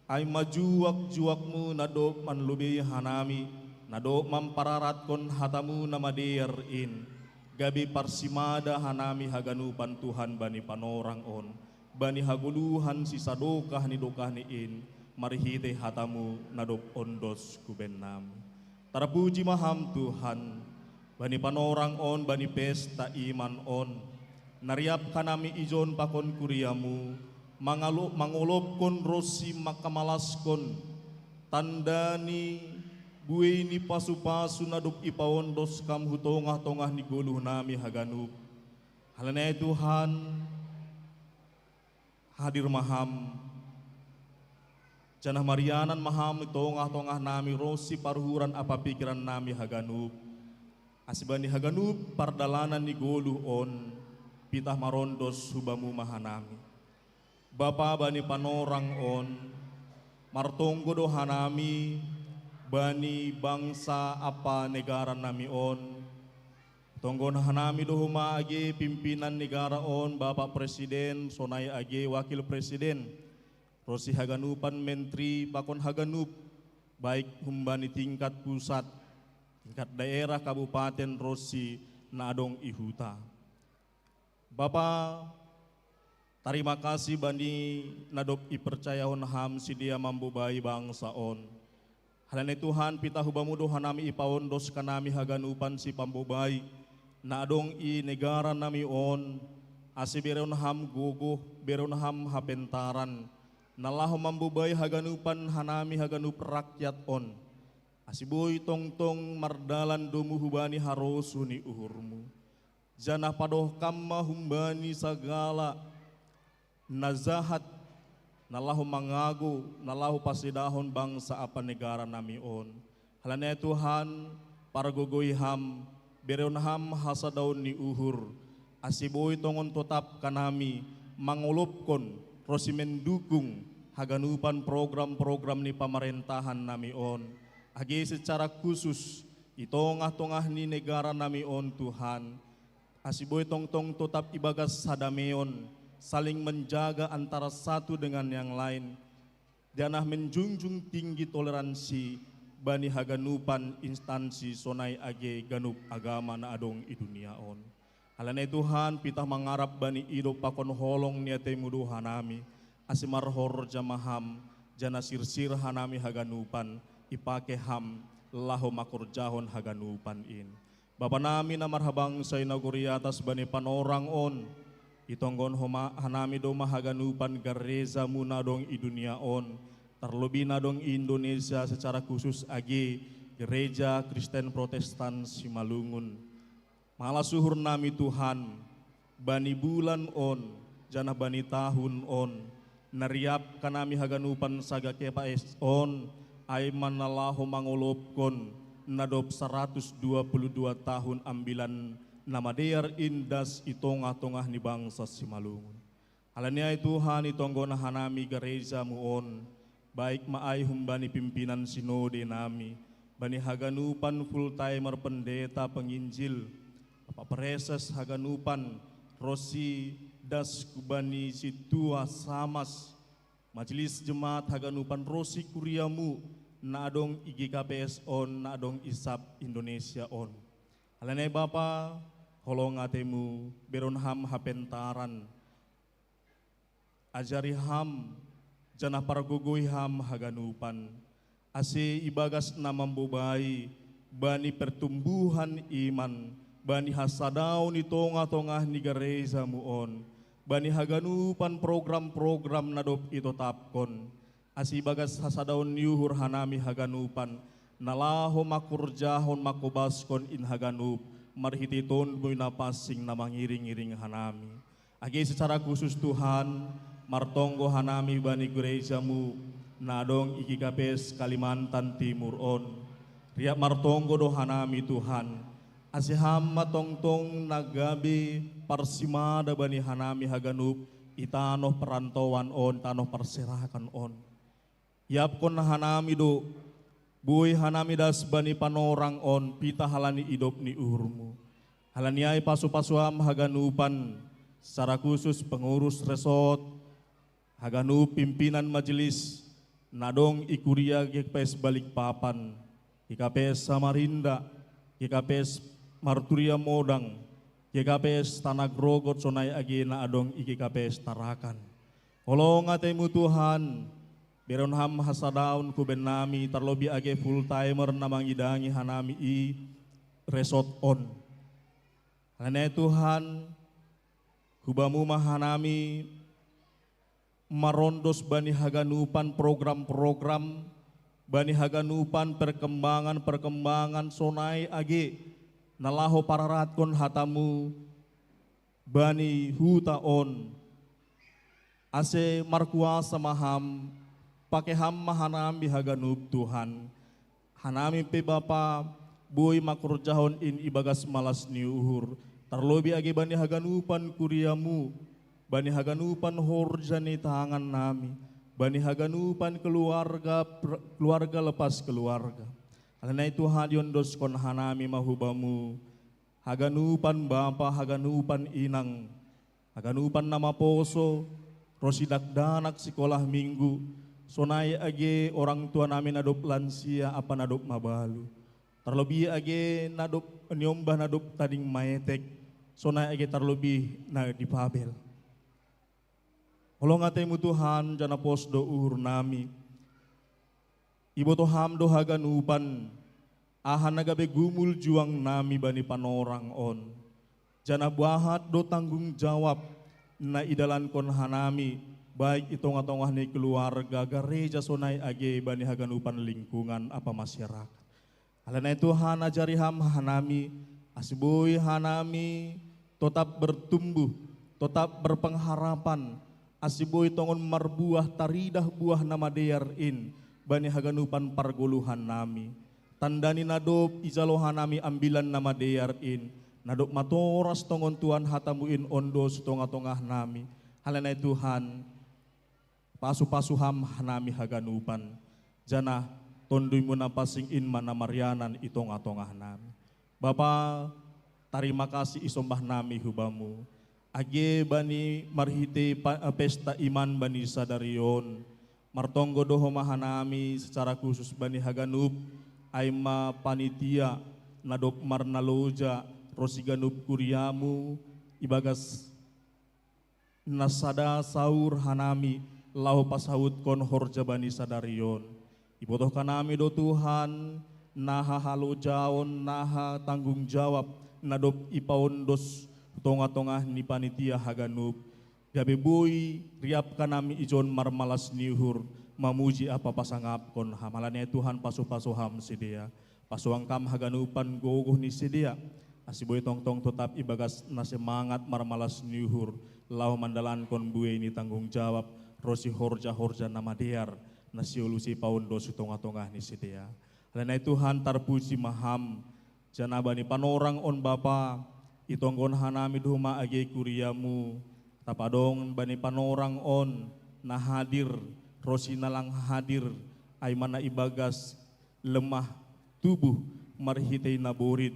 ay majuak-juakmu nado manlubi hanami, nado mampararat kon hatamu nama dear in, gabi parsimada hanami haganupan Tuhan bani panorang on, bani haguluhan si sadokah ni dokah ni in, marihite hatamu nadop ondos kuben nami. Tarapuji maham Tuhan, bani panorang on, bani pesta iman on, nariap kanami ijon pakon kuriamu, mangolop kon rosi makamalaskon, tandani bueni pasu-pasu nadop ipaondos kam hutongah-tongah ni guluh nami haganup. Halanay Tuhan, hadir maham, Janah Marianan maham tongah-tongah nami rosi parhuran apa pikiran nami haganup. Asibani haganup pardalanan ni goluh on, pitah marondos hubamu mahanami. Bapa bani panorang on, martonggo do hanami, bani bangsa apa negara nami on. Tonggon hanami do huma age pimpinan negara on, Bapak Presiden, sonai age Wakil Presiden. Rosi haganupan menteri pakon haganup baik humbani tingkat pusat, tingkat daerah, kabupaten rosi nadong ihuta. Bapa, terima kasih bani nadop ipercayahon ham si dia mambubai bangsa on. Halane Tuhan pita hubamudo hanami ipaondos kanami haganupan si pambubai nadong i negara nami on. Asi beron ham guguh, beron ham hapentaran. Nalahu mambubai haganupan hanami haganup rakyat on. Asiboy tongtong mardalan domu hubani harosuni uhurmu. Janah padoh kamma humbani sagala nazahat nalahu mangagu nalahu pasidahon bangsa apa negara nami on. Halane Tuhan paragogoy ham bereon ham hasadaun ni uhur. Asiboy tongon tetap kanami mangulupkon rosi mendukung haganupan program-program ni pemerintahan nami on. Agi secara khusus itongah-tongah ni negara nami on Tuhan. Asiboy tongtong tetap ibagas sadameon, saling menjaga antara satu dengan yang lain. Janah menjunjung tinggi toleransi bani haganupan instansi sonai age ganup agama na adong i dunia on. Halanay Tuhan pitah mangarap bani ido pakon holong niate mudu hanami. Asimarhor jamaham jana sirsir hanami haganupan ipake ham lahu makurjahon haganupan in. Bapa nami na marhabang sa inaguri atas bani panorang on. Itonggon hanami do mahaganupan gareza muna dong i dunia on. Terlebih na dong Indonesia secara khusus agi gereja Kristen Protestan Simalungun. Malasuhur nami Tuhan bani bulan on jana bani tahun on. Nariap kanami haganupan saga KPS on ay manalahu mangulopkon nadop 122 tahun ambilan nama dear indas itongah-tongah ni bangsa Simalungun. Alania Tuhan itonggona hanami gereja muon, baik maay humbani pimpinan sinode nami, bani haganupan full timer pendeta penginjil, Bapak Preses haganupan Rosi das kubani situa samas, majelis jemaat haganupan Rosi kuriamu, naadong IGKPS on, naadong ISAP Indonesia on. Alania Bapa, holong atemu, beron ham hapentaran, ajari ham, janah pargugui ham haganupan, ase ibagas namambubai, bani pertumbuhan iman, bani hasadau ni tonga-tongah ni gereja muon, bani haganupan program-program nadop ito tapkon, ase ibagas hasadaun yuhur hanami haganupan, nalaho makurjahon makubaskon in haganup, marhititon buy napasing na mangiring-iring hanami. Agi secara khusus Tuhan, martonggo hanami bani gerejamu, nadong IGKPS Kalimantan Timur on. Riap martonggo do hanami Tuhan, asiham matongtong nagabi parsimada bani hanami haganup, itanoh perantauan on, tanoh perserakan on. Yap kon hanami do, buy hanami das bani panorang on, pita halani idop ni uhurmu. Halaniai pasu-pasuam haganupan, secara khusus pengurus resort, haganu pimpinan majelis, nadong ikuria GKPS Balikpapan, GKPS Samarinda, GKPS Marturia Modang, GKPS Tanah Grogot sonai agi naadong GKPS Tarakan. Holong atemu Tuhan, beron ham hasadaun kuben nami terlobi age full timer namang idangi hanami i resort on. Hanya Tuhan, hubamu mahanami marondos bani haganupan program-program, bani haganupan perkembangan-perkembangan sonai age nalaho pararatkon hatamu bani huta on, ase markuasa maham pakai ham mahanami haganup Tuhan, hanami pe Bapa boy makurjahon in ibagas malas ni uhur, terlobi age bani haganupan kuriamu, bani haganupan horjani tangan nami, bani haganupan keluarga lepas keluarga. Karena itu hadion dos kon hanami mahubamu, haganupan Bapa, haganupan inang, haganupan nama poso, rosidak danak sekolah minggu, sonai age orang tua nami nadop lansia apa nadop mabalu, terlebih age nadop nyombah nadop tading maetek, sonai age terlebih na di Babel. Holong atemu Tuhan jana pos do uhur nami, ibu toham do haganupan, ahan nagabe gumul juang nami bani panorang on, jana bahat do tanggung jawab na idalan kon hanami, baik itong-atongah ni keluarga gereja sonai age bani haganupan lingkungan apa masyarakat. Alana Tuhan ajari ham hanami, asiboy hanami tetap bertumbuh, tetap berpengharapan, asiboy tongon marbuah taridah buah nama dearin bani haganupan pargoluhan nami, tandani nadop ijalohan nami ambilan nama dearin, nadop matoras tongon Tuhan hatamuin ondo setongah-tongah nami. Halana Tuhan pasu-pasuham hanami haganupan, jana tondui munapasing in mana marianan itong-atongah nami. Bapa, terima kasih isombah nami hubamu, age bani marhite pesta iman bani sadarion, martonggo doho mahanami secara khusus bani haganup, aima panitia, nadop marnaloja, rosiganup kuriamu, ibagas nasada saur hanami, lau pasahut kon horja bani sadarion. Ibutuhkan nami do Tuhan, naha halo jaon, naha tanggung jawab, nadop ipaondos tonga-tongah ni panitia haganup, gabe boy riap kanami ijon marmalas niuhur, mamuji apa pasangap kon hamalannya Tuhan pasu-pasuham sedia, pasuang kam haganupan gogoh ni sedia, asiboy tong-tong tetap ibagas na semangat marmalas niuhur, lau mandalan kon buwe ini tanggung jawab, rosi horja-horja nama dear, na siolusi paundo tonga-tongah ni sedia. Karena Tuhan terpuji maham, jana bani panorang on Bapa, itonggon hanami duma age kuriamu, tapadong bani panorang on na hadir, rosina lang hadir, ay mana ibagas lemah tubuh marhitay naburit.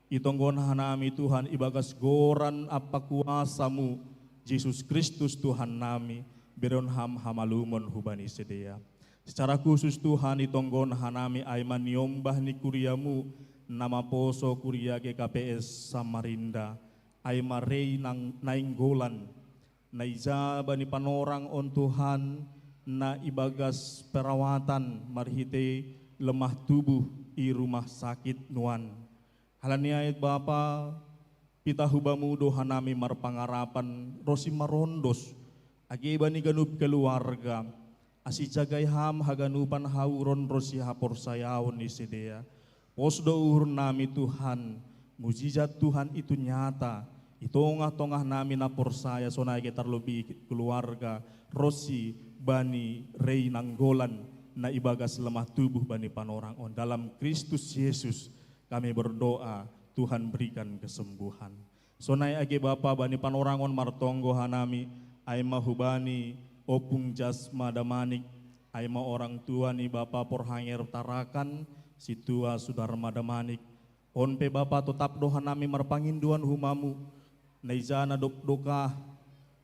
Itonggon hanami Tuhan ibagas goran apa kuasamu, Yesus Kristus Tuhan nami, beron ham hamalumon hubani sedia. Secara khusus Tuhan itonggon hanami aiman niombah ni kuriamu, nama poso kuria GKPS Samarinda, aima rei nainggolan, naiza bani panorang on Tuhan, na ibagas perawatan marhite lemah tubuh i rumah sakit nuan. Halaniait Bapa, pita hubamu dohanami marpangarapan rosi marondos, agi bani ganup keluarga, asi jagay ham haganupan hauron rosi hapor sayaon ni sedea. Posdo uhur nami Tuhan, mujizat Tuhan itu nyata, itongah-tongah nami napor saya sonai kita lebih keluarga, rosi bani rei nanggolan na ibagas lemah tubuh bani panorang on. Dalam Kristus Yesus kami berdoa, Tuhan berikan kesembuhan. Sonai age Bapa bani panorangon martonggo hanami, aima hubani opung jasma damanik, aima orang tua ni Bapa porhanger tarakan, si tua sudarma damanik. Onpe Bapa tetap doa nami marpanginduan humamu, naizana doka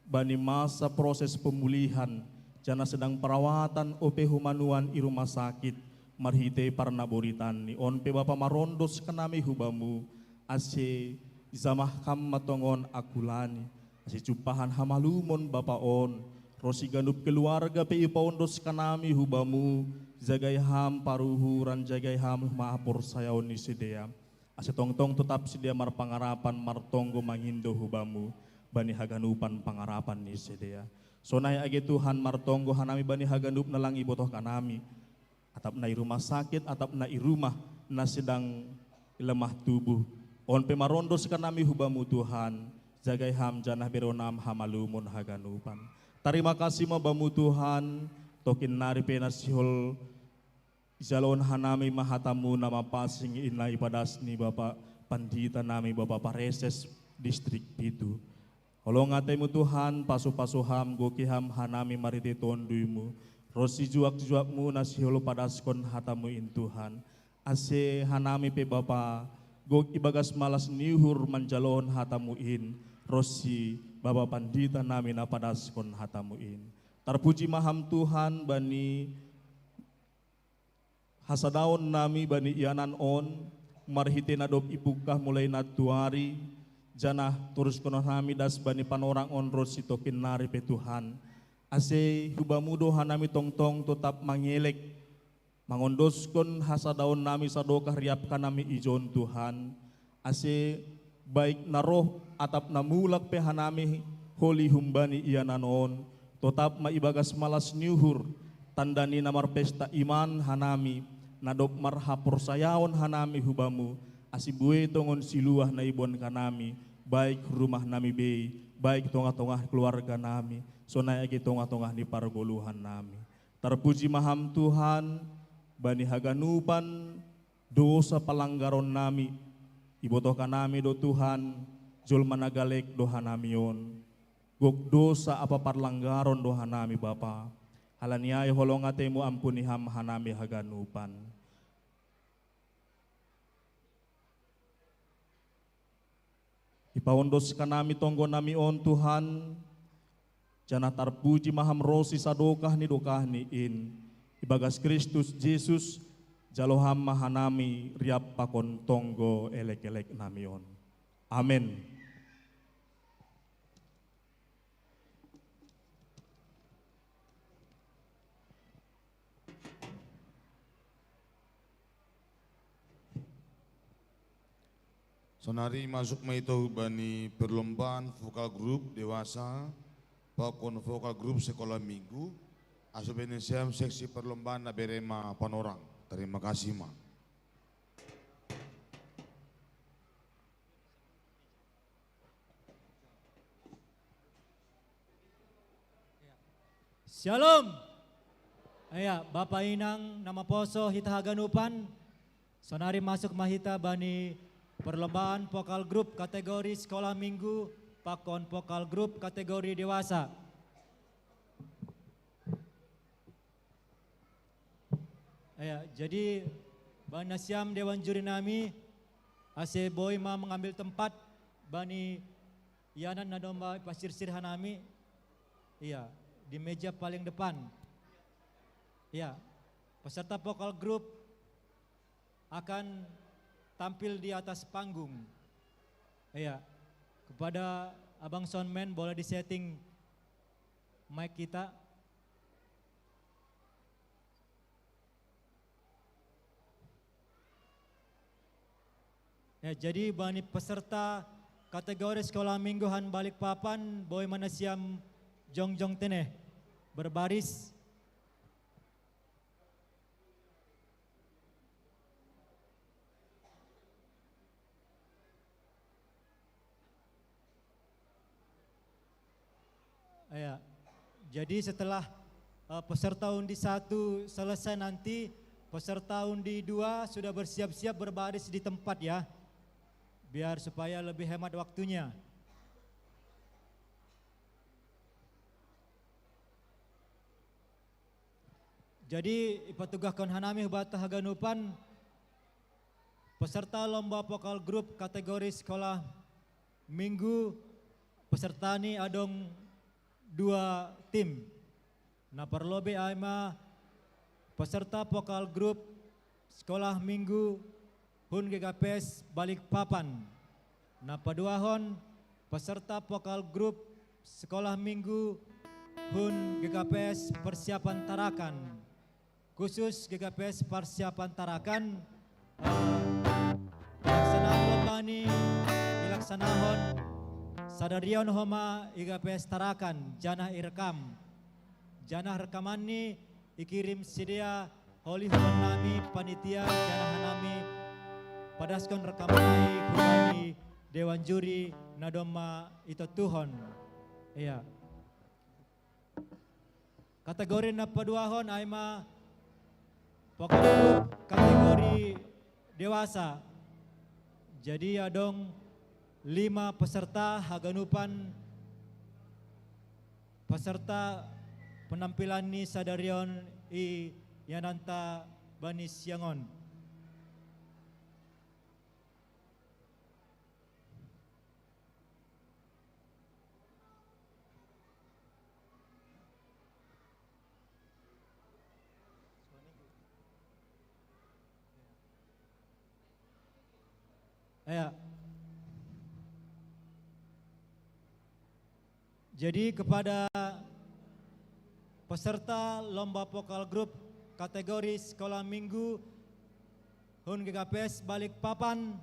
bani masa proses pemulihan, jana sedang perawatan ope humanuan i rumah sakit, marhite parna boritan ni onpe Bapa marondos kanami hubamu, ase zamah kam matongon akulani, ase cupahan hamalumon Bapa on, rosi ganup keluarga pe ipaondos kanami hubamu, jagai ham paruhuran jagai ham maapor sayaon ni sedea, ase tongtong tetap sedia marpangarapan martonggo mangindo hubamu, bani haganupan pangarapan ni sedea. Sonai age Tuhan martonggo hanami bani haganup na lang ibotoh kanami, atap na rumah sakit, atap na rumah na sedang lemah tubuh. On pemarondos kanami hubamu Tuhan, jagai ham janah beronam hamalumon haganupan. Terima kasih mabamu Tuhan, tokin nari penasihol jalon hanami mahatamu nama pasing inai padasni Bapak pandita nami Bapak Pareses distrik Pitu. Holong atemu Tuhan, pasu-pasuham, gokiham, hanami marite tonduimu, rosi juak-juakmu nasiholo padaskon hatamu in Tuhan. Ase hanami pe Bapa, gok ibagas malas nihur manjalon hatamu in, rosi Bapa pandita nami na padaskon hatamu in. Terpuji maham Tuhan bani hasadaon nami bani ianan on, marhite nadop ipukah mulai natuari, jana turus kono nami das bani panorang on rosi tokin nari pe Tuhan. Ase hubamu doha nami tongtong tetap mangelek, mangondoskon hasadaon nami sadokah riapkan nami ijon Tuhan. Ase baik naroh atap namulak pe hanami holi humbani iananon, tetap maibagas malas nyuhur, tandani namar pesta iman hanami, nadop marhapor sayaon hanami hubamu, asibue tongon siluah na ibon kanami, baik rumah nami be, baik tongah-tongah keluarga nami, sonai age tongah-tongah ni pargoluhan nami. Terpuji maham Tuhan, bani haganupan dosa palanggaron nami, ibotohkan nami do Tuhan, jol managalek doha nami on, gok dosa apa parlanggaron doha nami Bapa, halaniay holong atemu ampuni ham hanami haganupan. Ipaondos kanami tonggo nami on Tuhan, jana terpuji maham rosi sadokah ni dokah ni in, ibagas Kristus Yesus, jaloham mahanami riap pakon tonggo elek-elek nami on. Amin. Sonari masuk maito bani perlombaan vokal grup dewasa, pakon vokal grup sekolah minggu, asubenesiam seksi perlombaan naberema panorang. Terima kasih ma. Shalom. Aya, Bapak Inang nama poso hita haganupan, Sonari masuk mahita bani perlombaan vokal grup kategori sekolah minggu, pakon vokal grup kategori dewasa. Ya, jadi Bani Nasiam Dewan Juri nami Ase Boy ma mengambil tempat Bani Yanan Nadomba Pasir Sirhanami. Iya, di meja paling depan. Iya, peserta vokal grup akan tampil di atas panggung. Iya, kepada Abang Soundman boleh disetting mic kita. Ya, jadi bani peserta kategori sekolah mingguan Balikpapan Boy Manasiam Jongjong Teneh berbaris. Ya, jadi setelah peserta undi 1 selesai nanti peserta undi 2 sudah bersiap-siap berbaris di tempat ya. Biar supaya lebih hemat waktunya. Jadi ipatugahkan hanami hubata haganupan peserta lomba vokal grup kategori sekolah minggu peserta ni adong 2 tim. Nah perlobe aima peserta vokal grup sekolah minggu Hun GKPS Balikpapan. Nah paduahon peserta vokal grup sekolah minggu Hun GKPS Persiapan Tarakan. Khusus GKPS Persiapan Tarakan pelaksanaan lomba ini dilaksanahon sadarion homa GKPS Tarakan janah irekam. Janah rekaman ini ikirim sedia holi human nami panitia janah nami padaskon rekaman kubani Dewan Juri Nadoma itu Tuhon. Iya. Kategori na paduahon aima vokal grup kategori dewasa. Jadi adong 5 peserta haganupan peserta penampilan ni sadarion i yananta bani siangon. Ya. Jadi kepada peserta lomba vokal grup kategori sekolah minggu Hun GKPS Balikpapan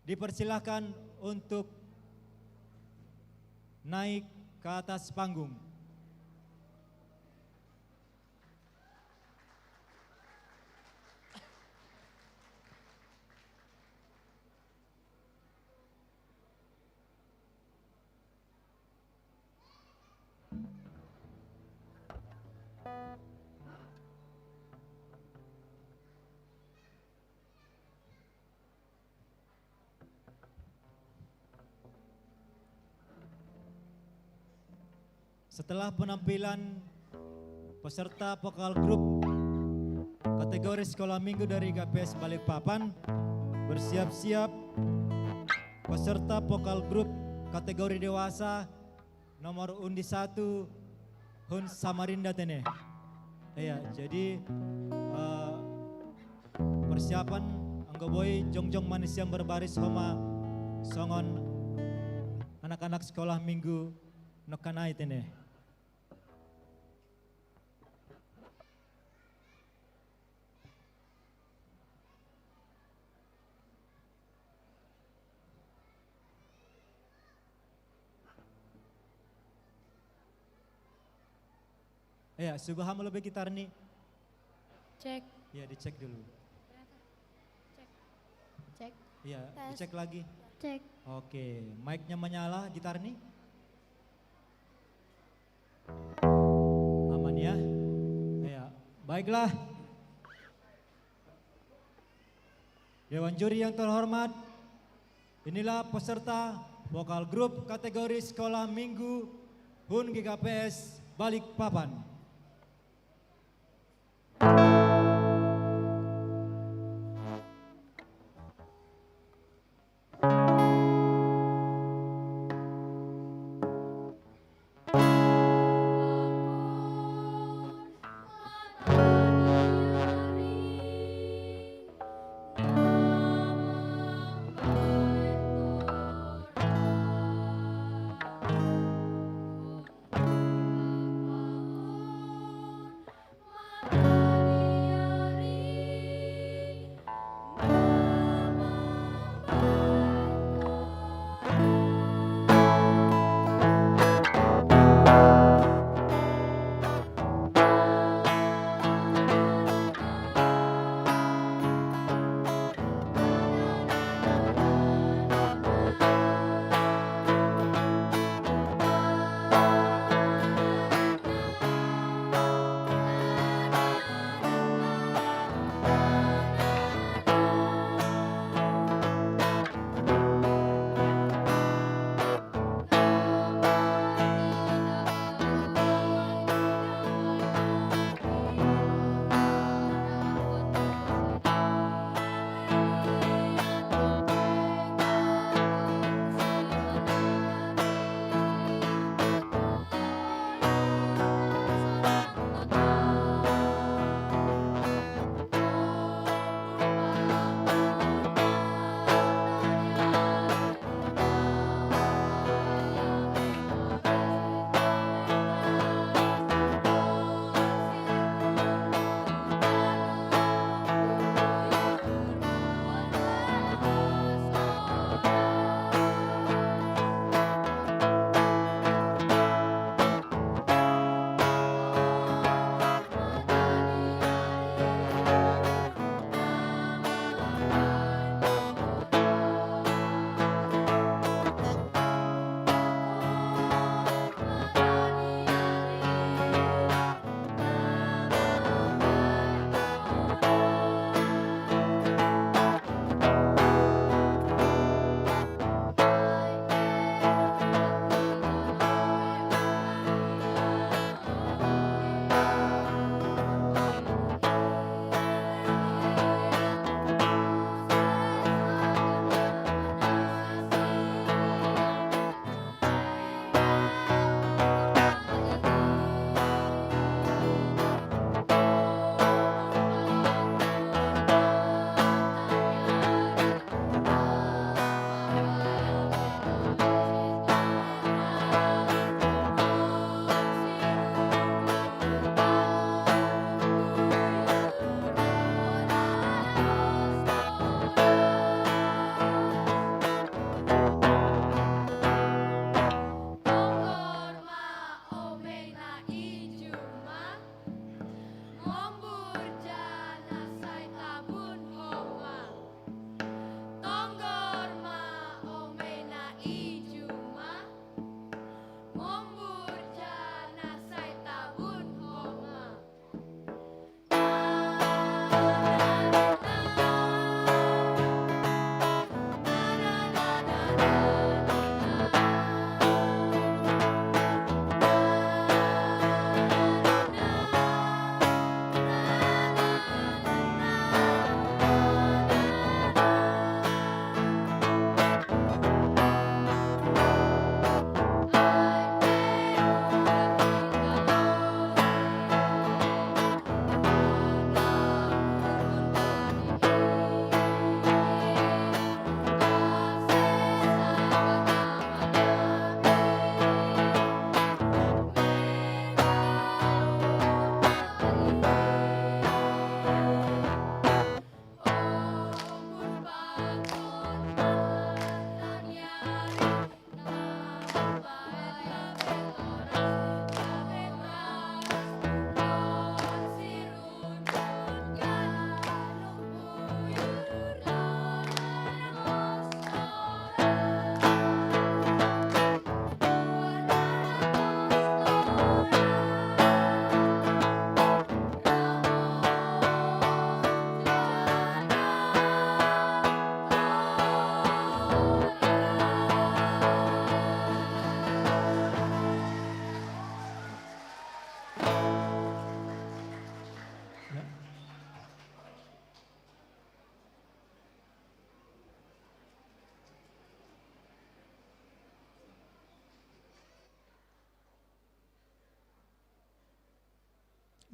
dipersilahkan untuk naik ke atas panggung. Setelah penampilan peserta vokal grup kategori sekolah minggu dari GKPS Balikpapan, bersiap-siap peserta vokal grup kategori dewasa nomor undi 1 Hun Samarinda Teneh. Iya, jadi persiapan anggoboy jongjong manis yang berbaris homa songon anak-anak sekolah minggu nokanai Teneh. Ya, subaham lebih gitar nih. Cek. Ya, dicek dulu. Cek. Cek. Iya, Tes. dicek lagi. Cek. Oke, mic-nya menyala, gitar nih. Aman ya? Ya, baiklah. Dewan juri yang terhormat, inilah peserta vokal grup kategori sekolah minggu HUN GKPS Balikpapan.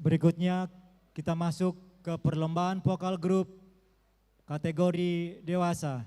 Berikutnya kita masuk ke perlombaan vokal grup kategori dewasa.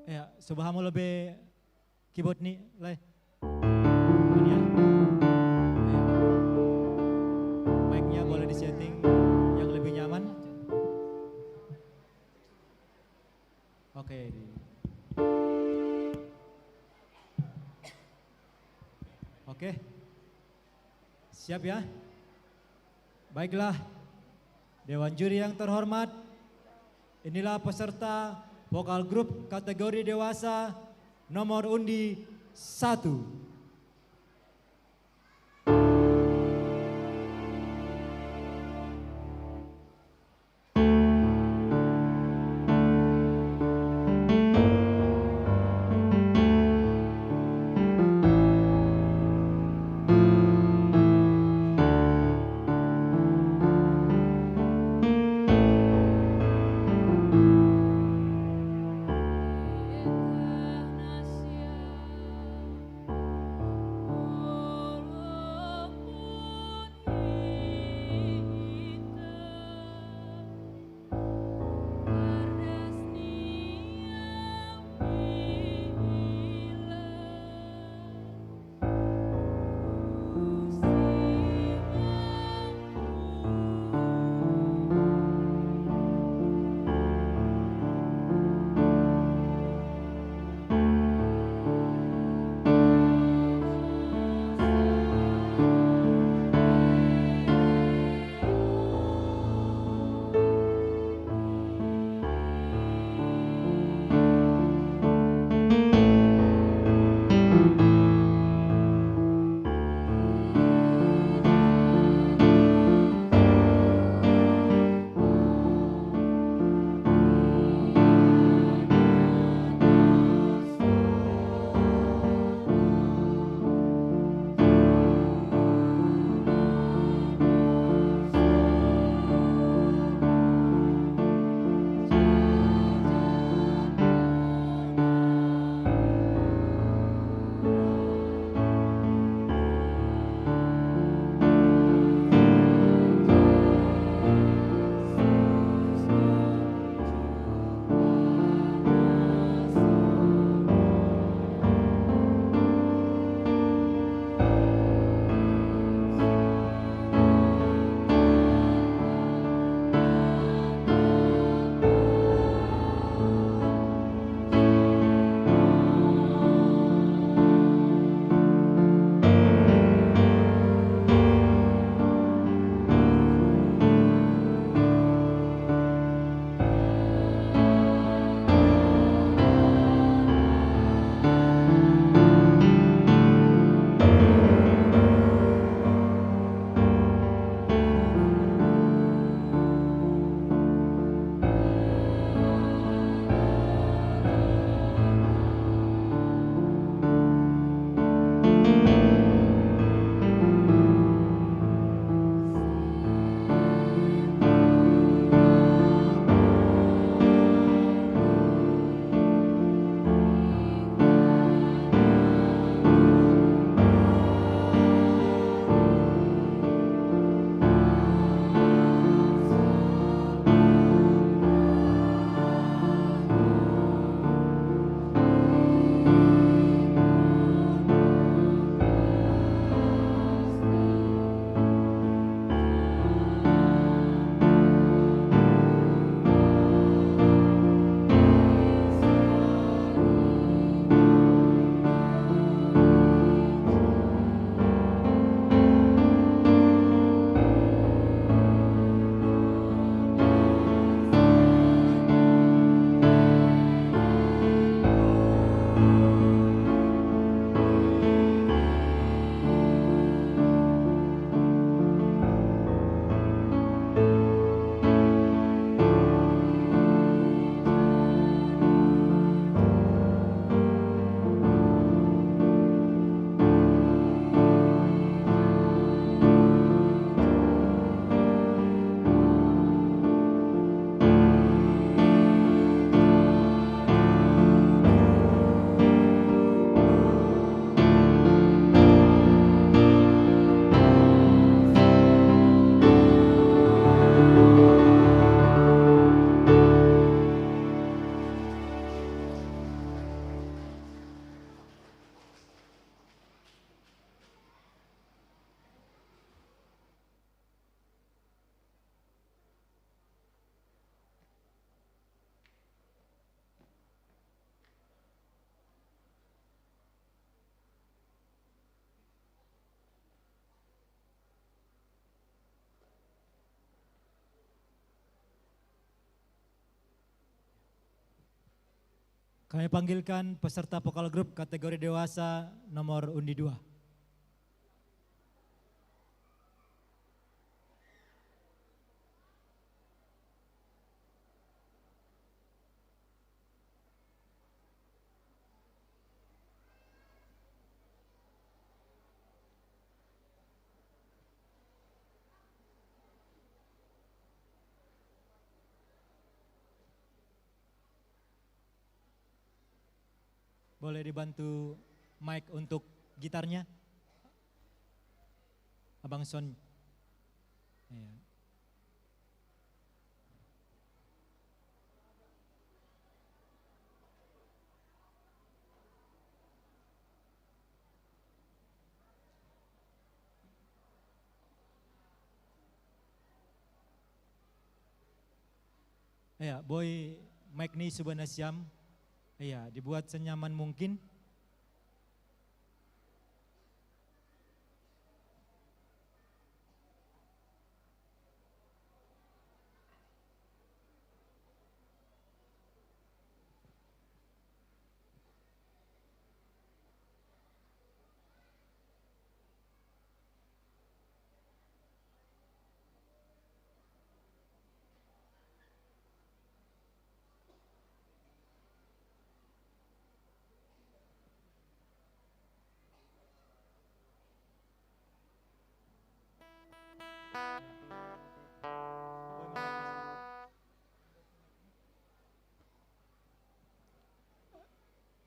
Ya, subhanallah lebih keyboard nih, leh. Ini ya. Ya. Mic-nya boleh disetting yang lebih nyaman. Oke. Oke. Siap ya? Baiklah. Dewan juri yang terhormat, inilah peserta vokal grup kategori dewasa nomor undi 1. Kami panggilkan peserta vokal grup kategori dewasa nomor undi 2. Boleh dibantu mic untuk gitarnya? Abang Son. Iya. Iya, Boy mic ni Subanasyam. Iya, dibuat senyaman mungkin.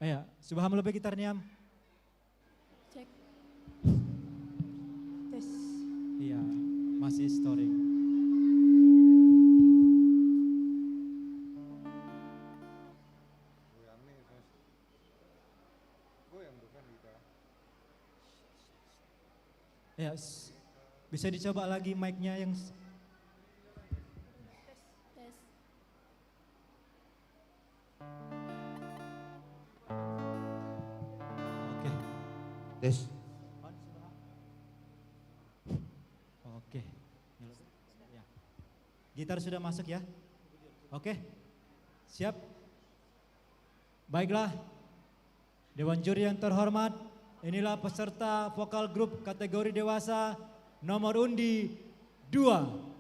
Iya, subham lebih gitarnya. Cek. Tes. Iya, masih storing. Ya, bisa dicoba lagi mic-nya yang Tes. oke. Tes. Oke. Ya. Gitar sudah masuk ya? Oke. Siap? Baiklah. Dewan juri yang terhormat, inilah peserta vokal grup kategori dewasa nomor undi 2.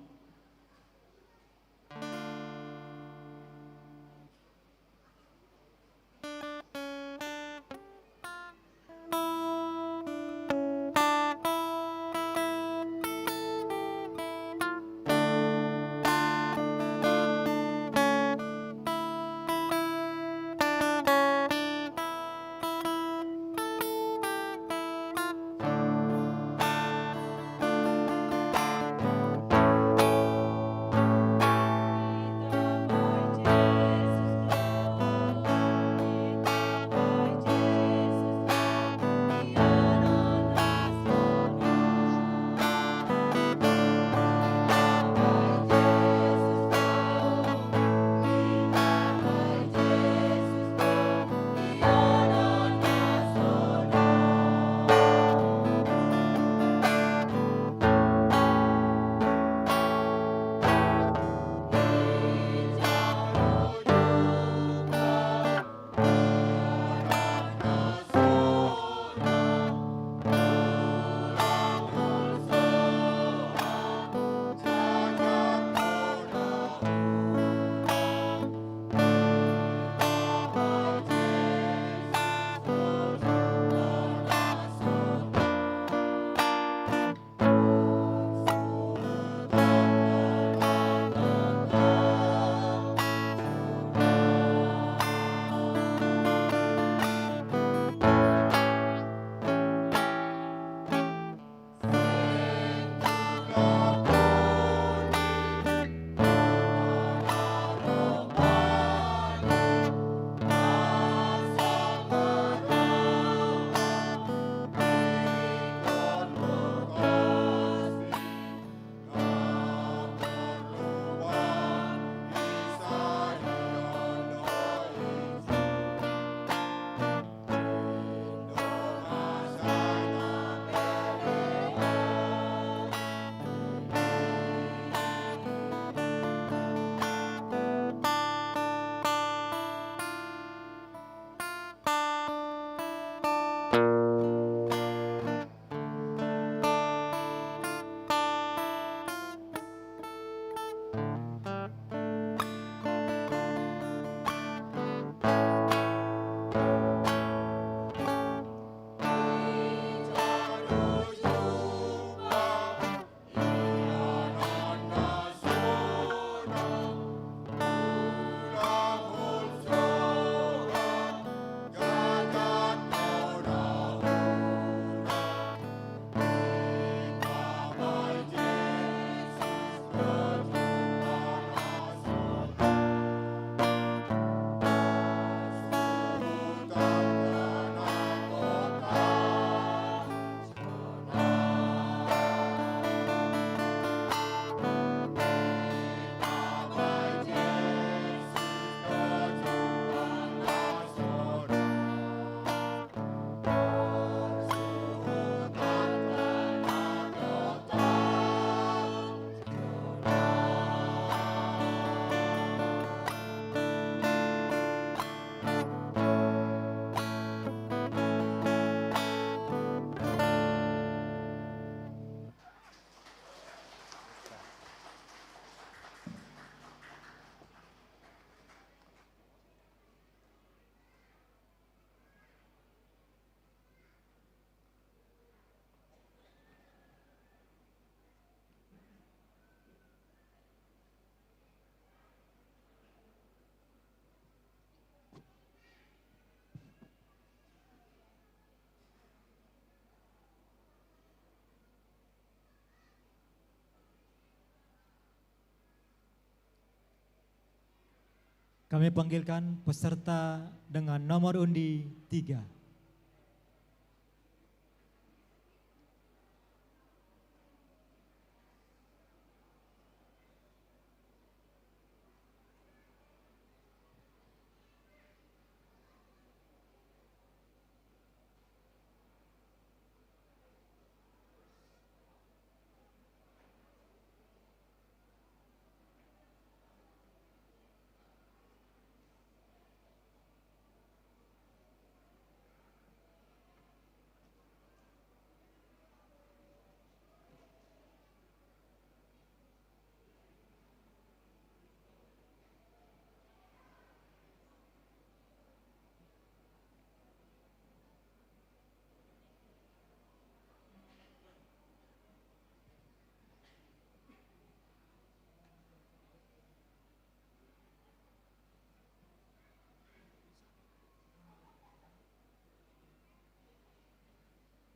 Kami panggilkan peserta dengan nomor undi 3.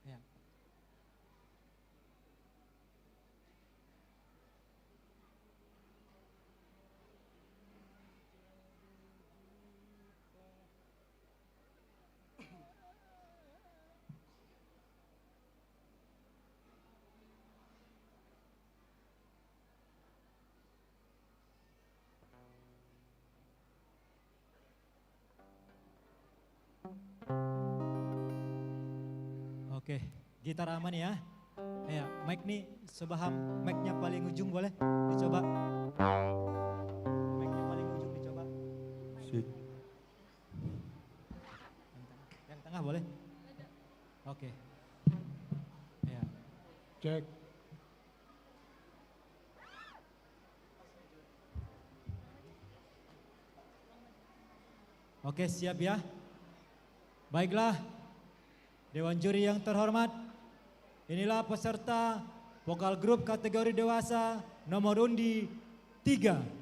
Ya. Oke, gitar aman ya. Ya, mic nih sebaham mic-nya paling ujung boleh dicoba. Mic-nya paling ujung dicoba. Yang tengah boleh? Oke. Ya. Cek. Oke, siap ya. Baiklah, Dewan Juri yang terhormat, inilah peserta vokal grup kategori dewasa nomor undi 3.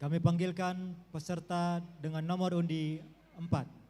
Kami panggilkan peserta dengan nomor undi 4.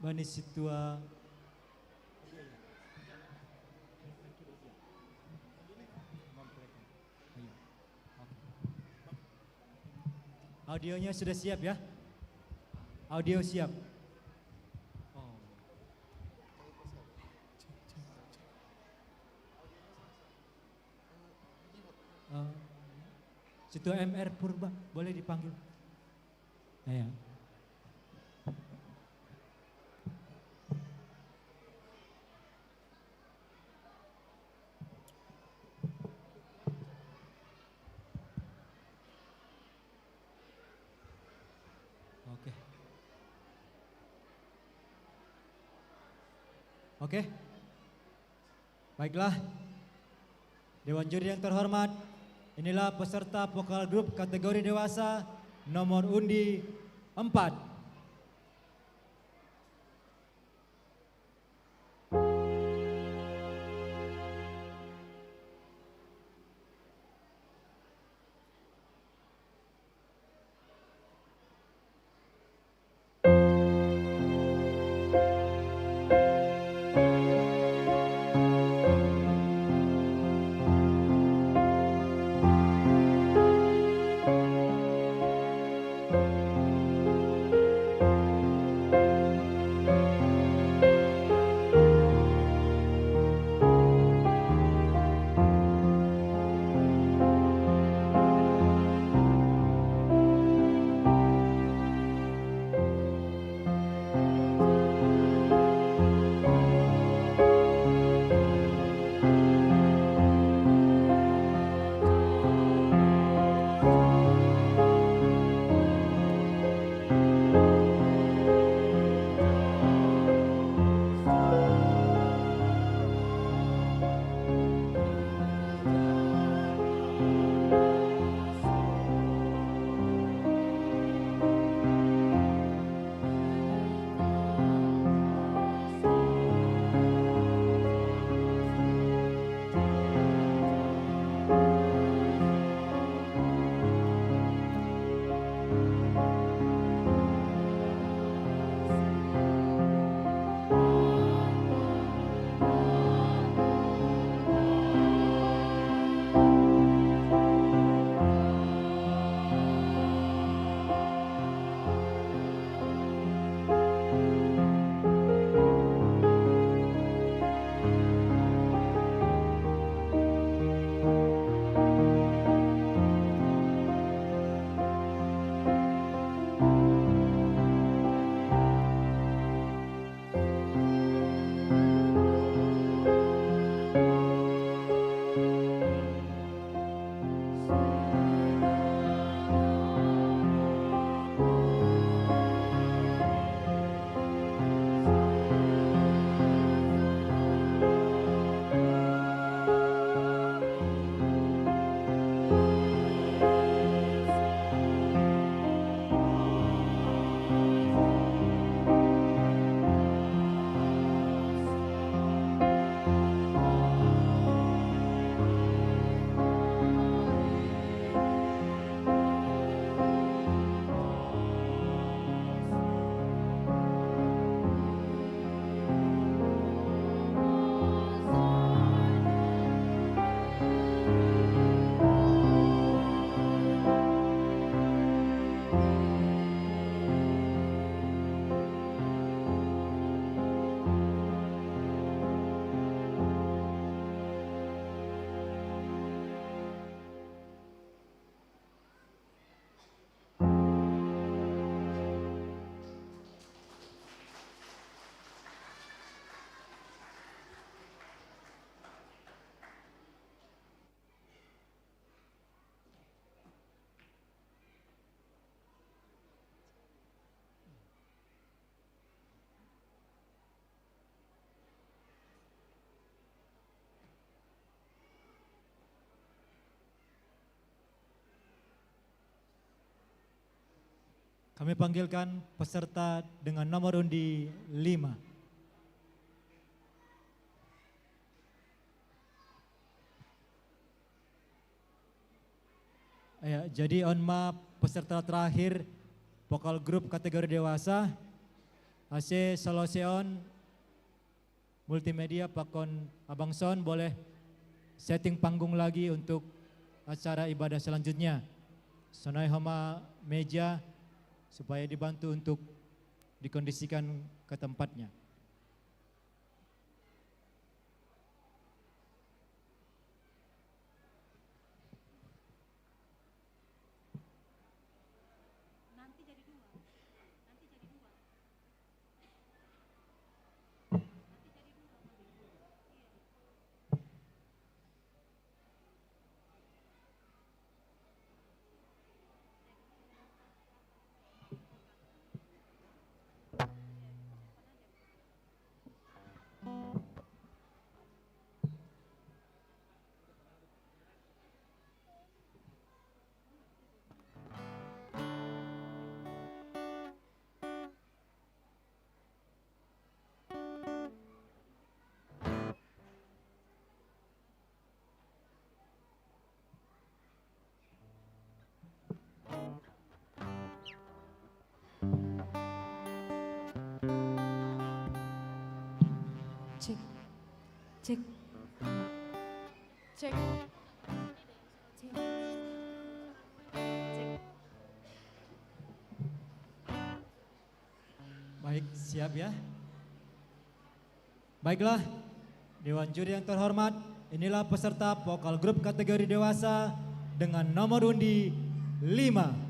Bani Situa audionya sudah siap ya? Audio siap. Situa MR Purba boleh dipanggil. Ya. Oke. Baiklah. Dewan juri yang terhormat, inilah peserta vokal grup kategori dewasa nomor undi 4. Kami panggilkan peserta dengan nomor undi 5. Ya, jadi onma peserta terakhir vokal grup kategori dewasa AC Soloseon Multimedia Pakon Abang Son boleh setting panggung lagi untuk acara ibadah selanjutnya. Sonai homa meja supaya dibantu untuk dikondisikan ke tempatnya. Cek. Cek. Cek. Cek. Baik, siap ya. Baiklah, Dewan Juri yang terhormat, inilah peserta vokal grup kategori dewasa dengan nomor undi 5.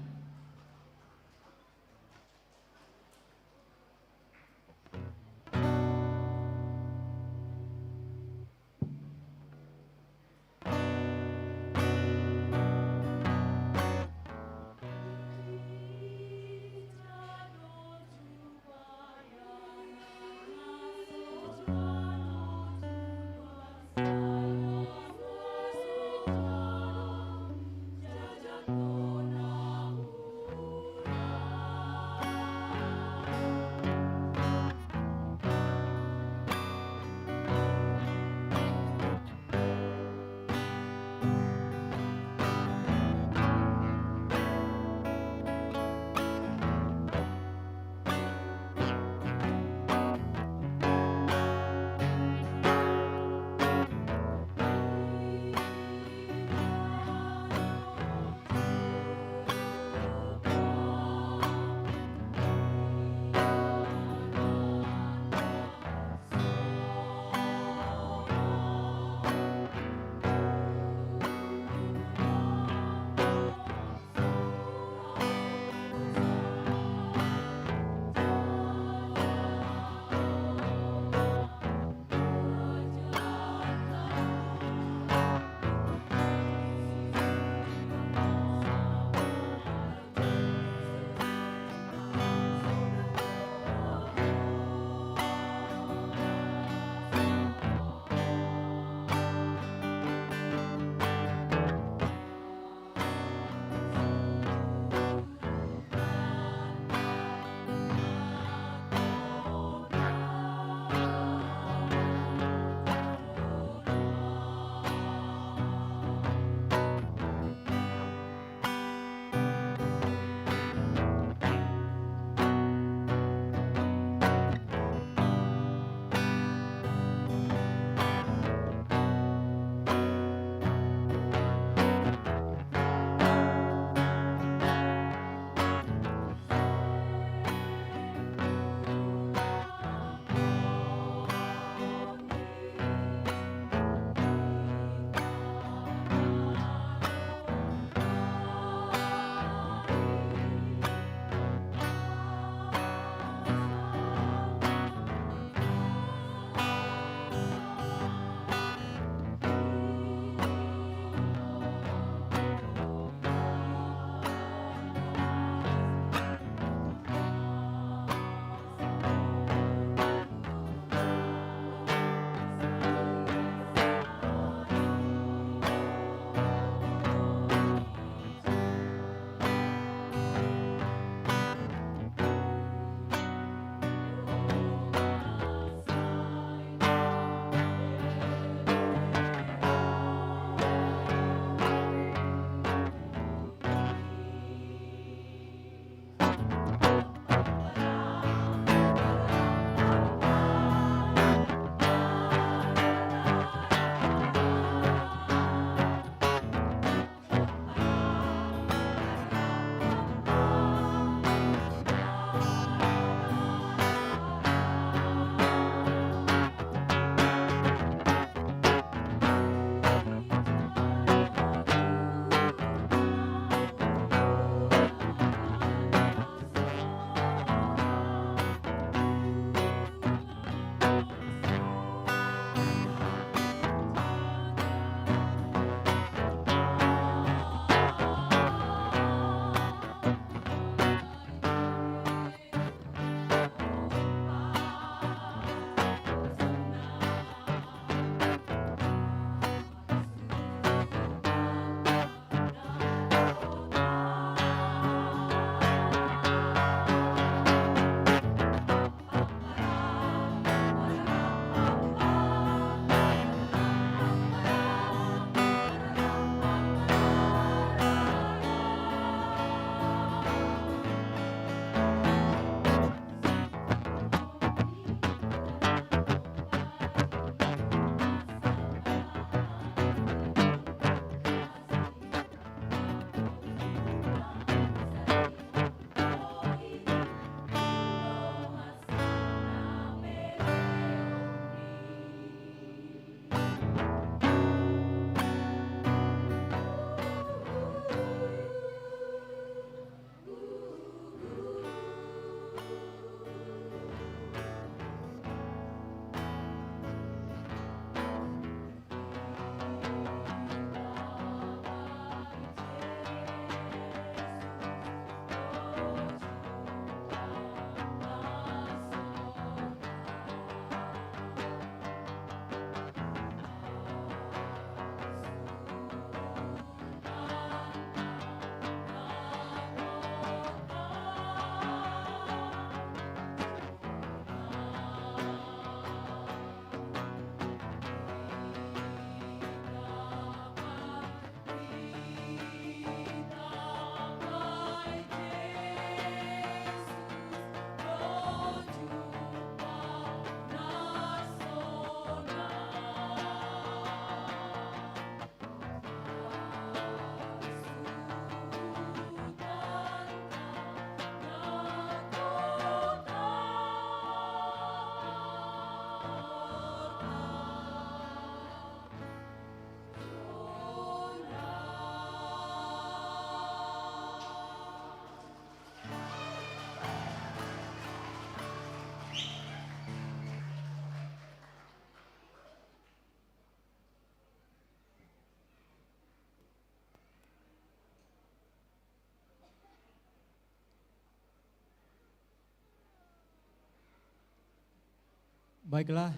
Baiklah,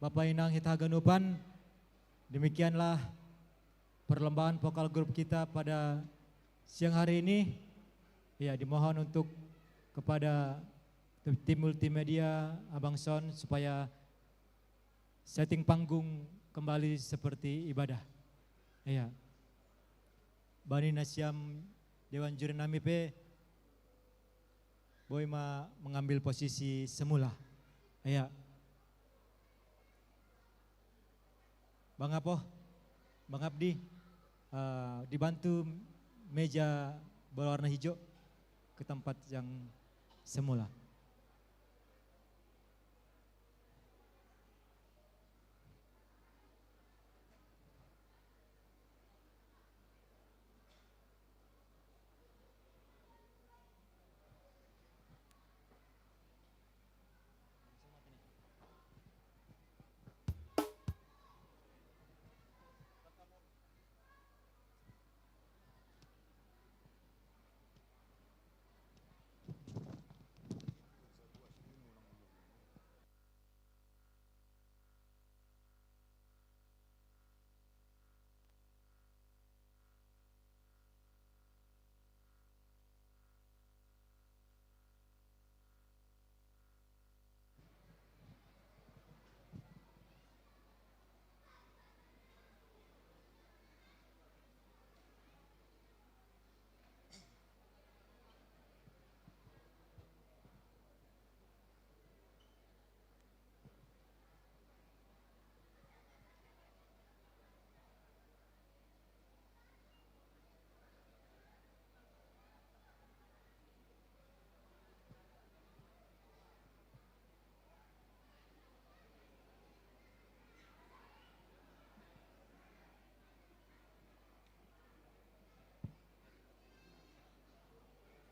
Bapak Inang Hita Ganupan, demikianlah perlombaan vokal grup kita pada siang hari ini. Ya, dimohon untuk kepada tim multimedia Abang Son supaya setting panggung kembali seperti ibadah. Ya. Bani Nasyam Dewan Juri Nami P, Boy mengambil posisi semula. Ya. Bang Apoh, Bang Abdi, dibantu meja berwarna hijau ke tempat yang semula.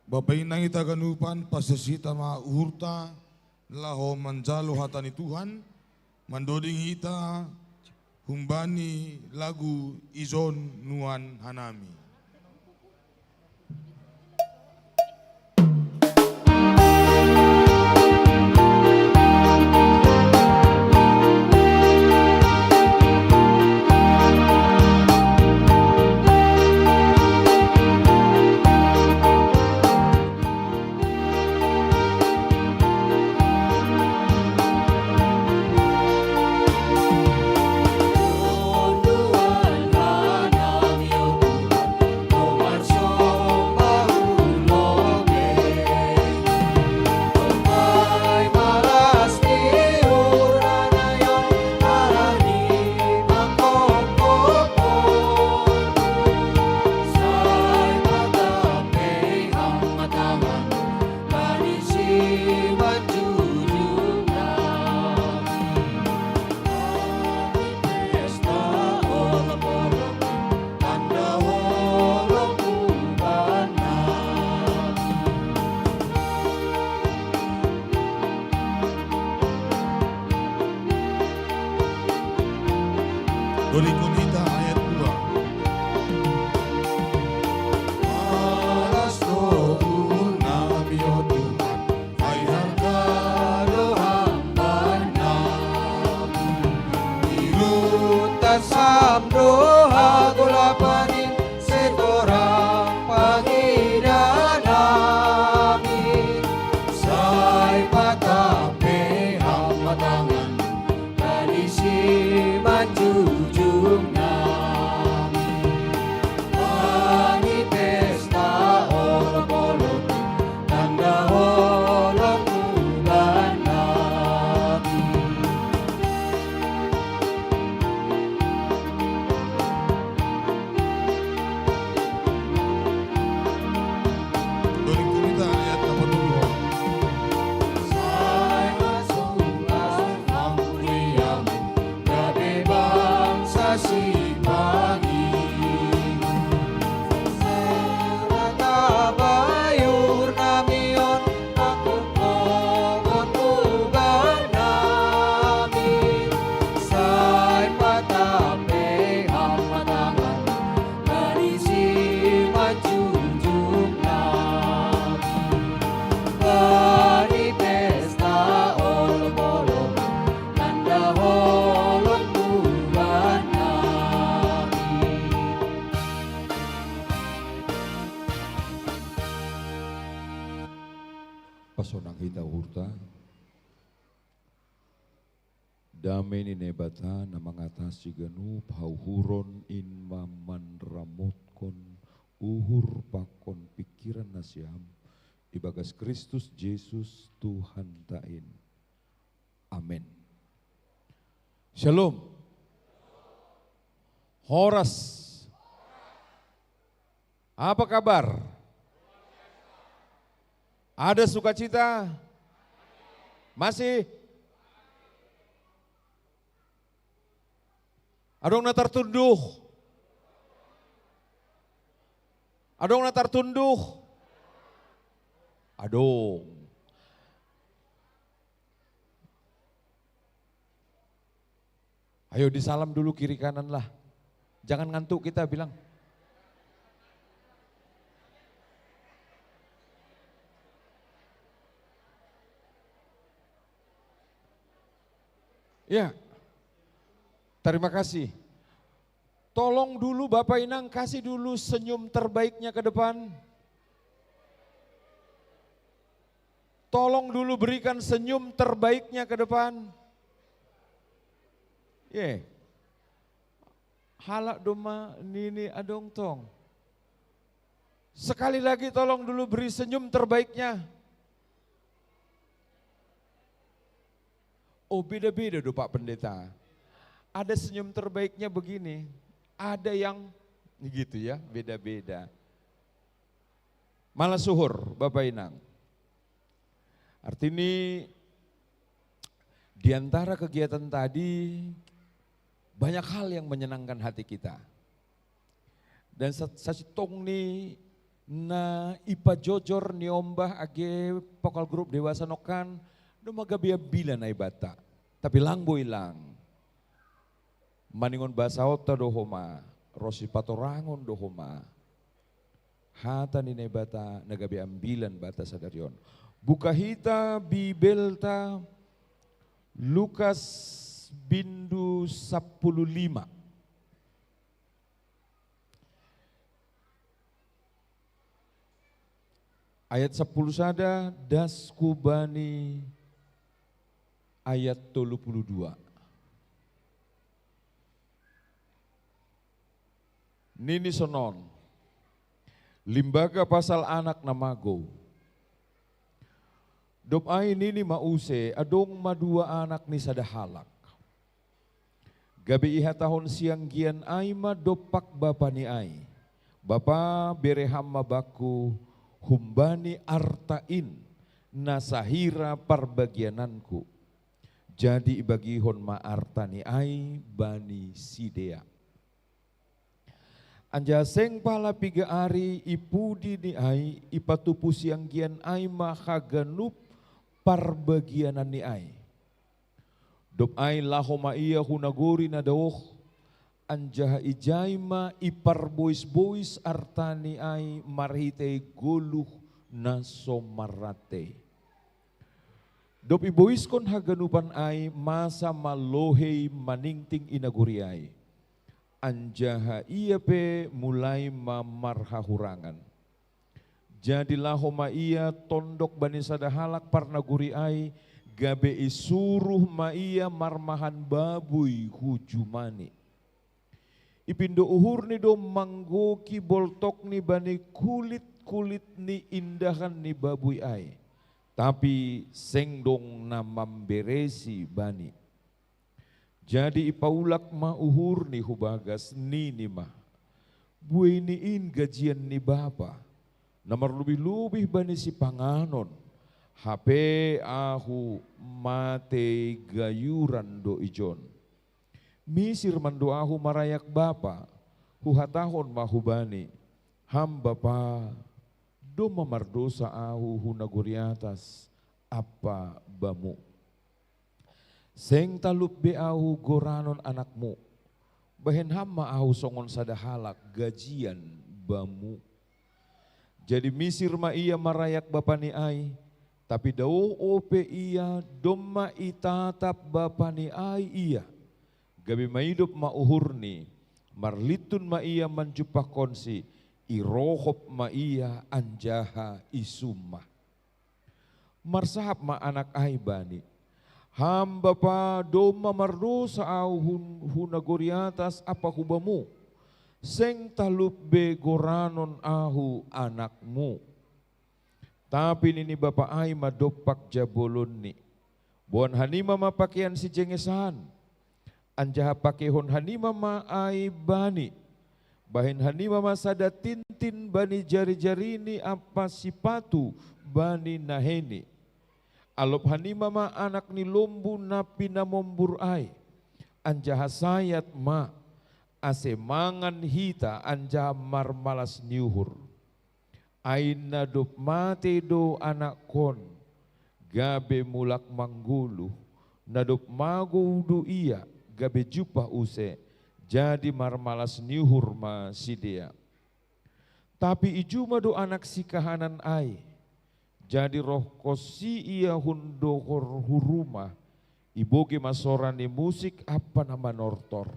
Bapak Inang Hita Ganupan pasesita uhurta laho manjalo hatani Tuhan mandoding hita humbani lagu izon nuan hanami. Nuan hanami o Tuhan sonang hita hurta. Damai ni nebata na mengatasi genu pauhuron in maman ramotkon uhur pakon pikiran nasiam ibagas Kristus Yesus Tuhan tain. Amin. Shalom. Horas. Apa kabar? Ada sukacita? Masih? Adong natar tunduh. Adong natar tunduh. Adong. Ayo disalam dulu kiri kanan lah. Jangan ngantuk kita bilang. Ya. Terima kasih. Tolong dulu Bapak Inang kasih dulu senyum terbaiknya ke depan. Tolong dulu berikan senyum terbaiknya ke depan. Ye. Halak doma nini adong tong. Sekali lagi tolong dulu beri senyum terbaiknya. Oh beda-beda do Pak Pendeta. Ada senyum terbaiknya begini, ada yang gitu ya, beda-beda. Malah suhur Bapak Inang. Artinya di antara kegiatan tadi banyak hal yang menyenangkan hati kita. Dan sasitong ni na ipa jojor ni ombah age pokal grup dewasa nokan dumaga biya na ibata. Tapi langbo ilang. Maningon bahasa ota dohoma, rosi patorangon dohoma. Hata ni nebata nagabi ambilan bata sadarion. Buka hita bibelta Lukas bindu 15. Ayat 10 sada das kubani ayat 32. Nini sonon, limbaga pasal anak namago. Dop ay nini mause, adong madua anak ni sadahalak. Gabi iha tahun siang gian ay madopak bapa ni ay. Bapa bereham mabaku humbani artain nasahira parbagiananku. Jadi ibagihon ma artani ay bani sidea. Anjaseng pala piga ari ipudi ni ai ipatupu siang gian ai mahaganup parbagianan ni ai. Dop ai lahoma iya hunaguri na daoh anjaha ijaima iparbois-bois artani ai marhite guluh na somarate. Dop ibois kon haganupan ai masa malohei maningting inaguri ai. Anjaha ia pe mulai mamarhahurangan. Jadilah homa ia tondok bani sadahalak parnaguri ai gabe isuruh ma ia marmahan babui hujumani. Ipindo uhur ni do manggoki boltok ni bani kulit ni indahan ni babui ai. Tapi sengdong na mamberesi bani. Jadi ipaulak ma uhur ni hubagas ni ma. Buiniin gajian ni bapa. Namar lubih-lubih bani si panganon. Hape ahu mate gayuran do ijon. Misir mando ahu marayak bapa. Huhatahon mahubani. Ham bapa do mamardosa ahu hunaguriatas apa bamu. Seng talup be ahu goranon anakmu. Bahen hama ahu songon sadahalak gajian bamu. Jadi misir ma iya marayak bapa ni ai. Tapi dao ope iya domma itatap bapa ni ai iya. Gabi maidup ma uhur ni. Marlitun ma iya manjupah konsi. Irohop ma iya anjaha isumma. marsahap ma anak ai bani. Hamba pa doma mardosa au hunagoriatas apa hubamu. Seng talup be goranon ahu anakmu. Tapi nini bapa ai madopak jabolon ni. Buan hanima mapakian si jengesan. Anjaha pakehon hanima ma ai bani. Bahin hanima ma sada tintin bani jari-jari ni apa sipatu bani naheni. Alop hanima ma anak ni lombu na pinamombur ai. Anjaha sayat ma ase mangan hita anja marmalas niuhur. Aina dop mate do anak kon. Gabe mulak manggulu. Nadop mago do iya. Gabe jupah use. Jadi marmalas niuhur ma sidea. Tapi ijuma do anak si kahanan ai. Jadi roh kosi ia hundo huruma. Iboge masorani musik apa nama nortor.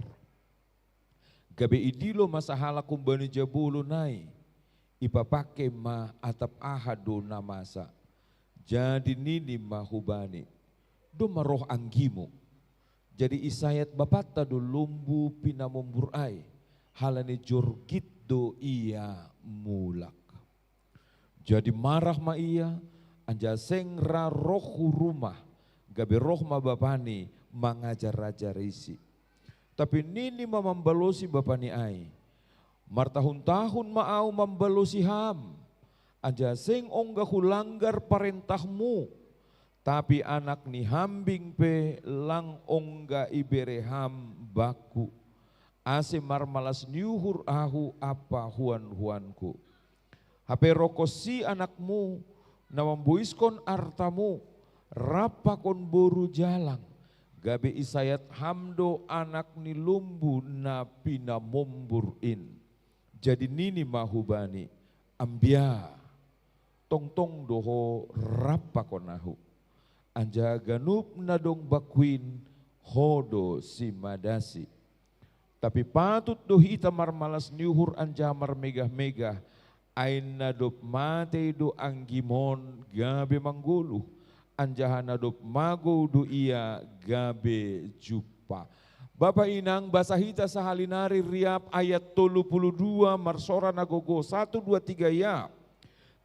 Gabe idilo masahala kumbani jabulu nai. Ipapake ma atap ahado namasa. Jadi nini mahubani. Do maroh anggimu. Jadi isayat bapata do lumbu pinamombur ai. Halane jorgit do ia mulak. Jadi marah ma iya, anja sengra roh rumah, gabe roh ma bapani mangajar raja risi. Tapi nini ma membalosi bapani ai, martahun-tahun ma au membalosi ham, anja seng ongga hulanggar parentahmu, tapi anak ni hambing pe lang ongga ibere ham baku, ase marmalas niuhur ahu apa huan-huanku. Hape rokosi anakmu, na membuiskon artamu, rapakon boru jalang, gabe isayat hamdo anak ni lumbu na pinamomburin. Jadi nini mahubani, ambia, tong-tong doho rapakon ahu. Anja ganup nadong bakwin, hodo si madasi. Tapi patut dohita marmalas niuhur anja marmegah-megah, aina dop mate do anggimon gabe manggulu. Anjahana dop mago do ia gabe jupa. Bapak inang basahita sahalinari riap ayat 32 marsora nagogo 1, 2, 3 ya.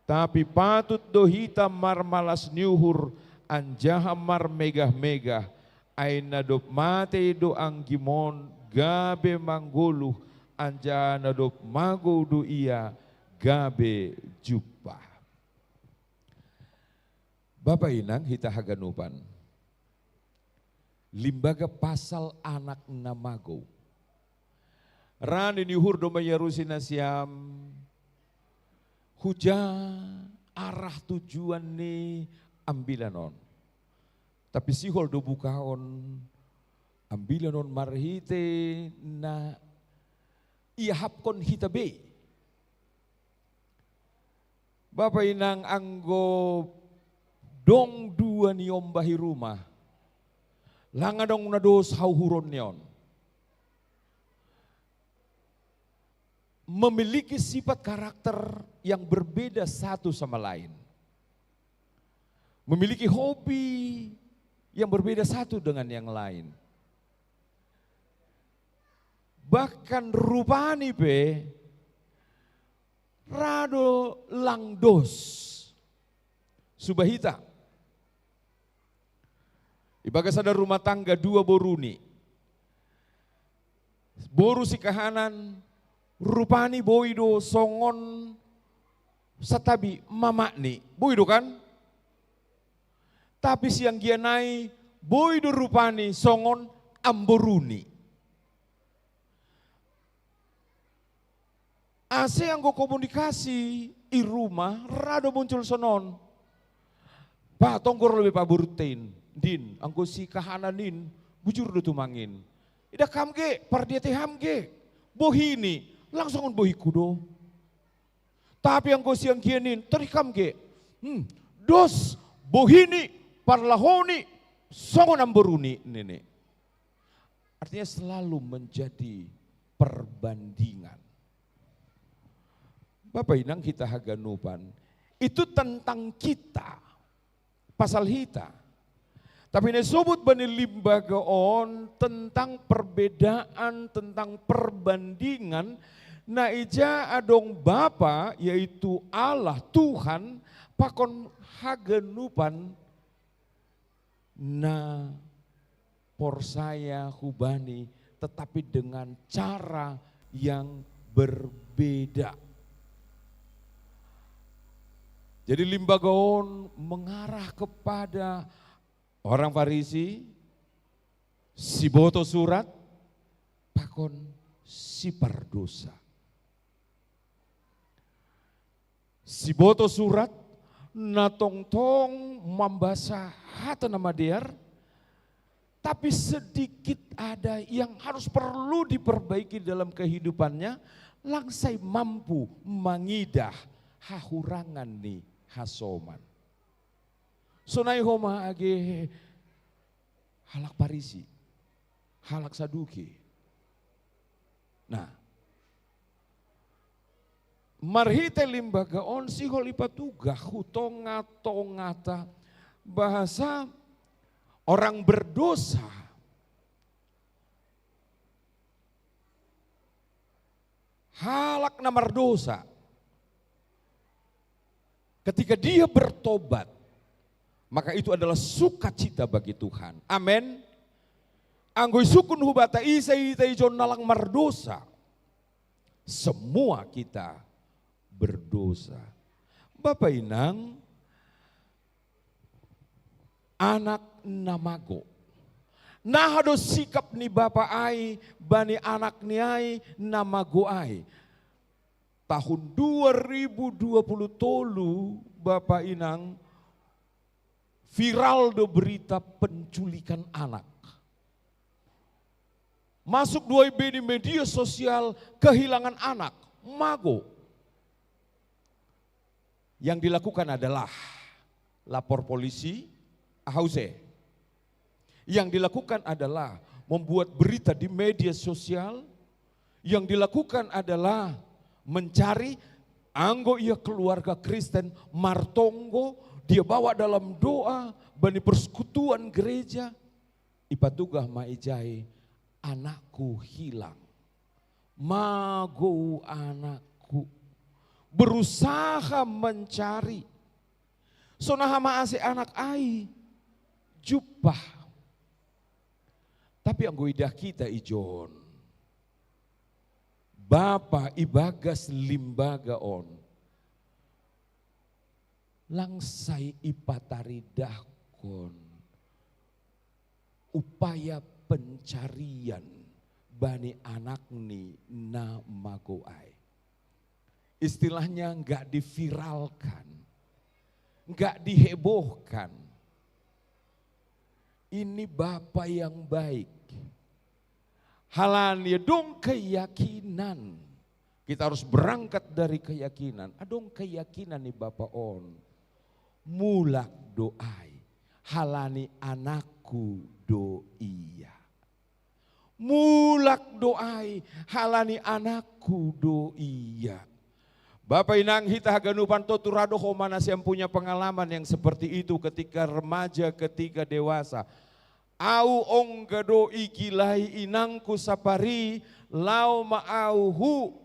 Tapi patut dohita marmalas niuhur anjaha mar megah-megah. Aina dop mate do anggimon gabe manggulu. Anjahana dop mago do ia gabe jupa. Bapak inang hita haganupan. Limbaga pasal anak namago. Rani nihur do mayarusin siam. Hujan arah tujuan ni ambilanon. Tapi sihol do bukaon ambilanon marhite na iahapkon hitabe. Bapak inang anggo dong dua niom bahi rumah. Langa dong nados hauhuron nion. Memiliki sifat karakter yang berbeda satu sama lain. Memiliki hobi yang berbeda satu dengan yang lain. Bahkan rupani be rado langdos subahita. Ibagas ada rumah tangga 2 boruni. Boru si kahanan rupani boido songon satabi mamakni. Boido kan? Tapi siang gianai boido rupani songon amboruni. Ase anggo komunikasi i rumah rado muncul sonon. Pak tonggor lebih pak burutin. Din, anggo si kahananin bujur do tumangin. Ida kamge, pardiate hamge. Bohini, langsung on bohi kudo. Tapi anggo si anggianin terikamge. Dos, bohini, parlahoni, songon amboruni nene. Artinya selalu menjadi perbandingan. Bapak inang kita haganupan, itu tentang kita. pasal hita. Tapi ini sebut bani limbaga on tentang perbedaan, tentang perbandingan. Na ija adong Bapa yaitu Allah Tuhan pakon haganupan na porsaya hubani tetapi dengan cara yang berbeda. Jadi limbagaon mengarah kepada orang Farisi, si boto surat, pakon si pardosa. Si boto surat, na tong-tong membasa hata nama diar, tapi sedikit ada yang harus perlu diperbaiki dalam kehidupannya, langsai mampu mengidah hahurangan nih hasoman. Sonai homa age halak Parisi, halak Saduki. Nah, marhite limbaga on si holipatuga hutonga-tongata bahasa orang berdosa. Halak namar dosa. Ketika dia bertobat, maka itu adalah sukacita bagi Tuhan. Amin. Anggoi sukun hubata isa ita ijon nalang mardosa. Semua kita berdosa. Bapak Inang, anak namago. Nah ada sikap ni Bapak ai, bani anak ni ai, namago ai. Tahun 2020 tolu Bapak Inang, viral do berita penculikan anak. Masuk 2B di media sosial, kehilangan anak, mago. Yang dilakukan adalah lapor polisi, ahause. Yang dilakukan adalah membuat berita di media sosial. Yang dilakukan adalah mencari anggo ia keluarga Kristen martonggo, dia bawa dalam doa, bani persekutuan gereja. Ipatugah maijai, anakku hilang. Mago anakku. Berusaha mencari. Sonaha maase anak ai, jupah. Tapi anggo idah kita ijon. Bapa ibagas limbaga on. Langsai ipatari dahkon. Upaya pencarian bani anak ni na magoai. Istilahnya enggak diviralkan. Enggak dihebohkan. Ini Bapa yang baik. Halanya dong keyakinan. Kita harus berangkat dari keyakinan. Adong keyakinan nih Bapa on. Mulak doai. Halani anakku doiya. Mulak doai. Halani anakku doiya. Bapak Inang hita haganupan toturado homanas yang punya pengalaman yang seperti itu ketika remaja, ketika dewasa. Au onggado igilai inangku sapari lau ma'auhu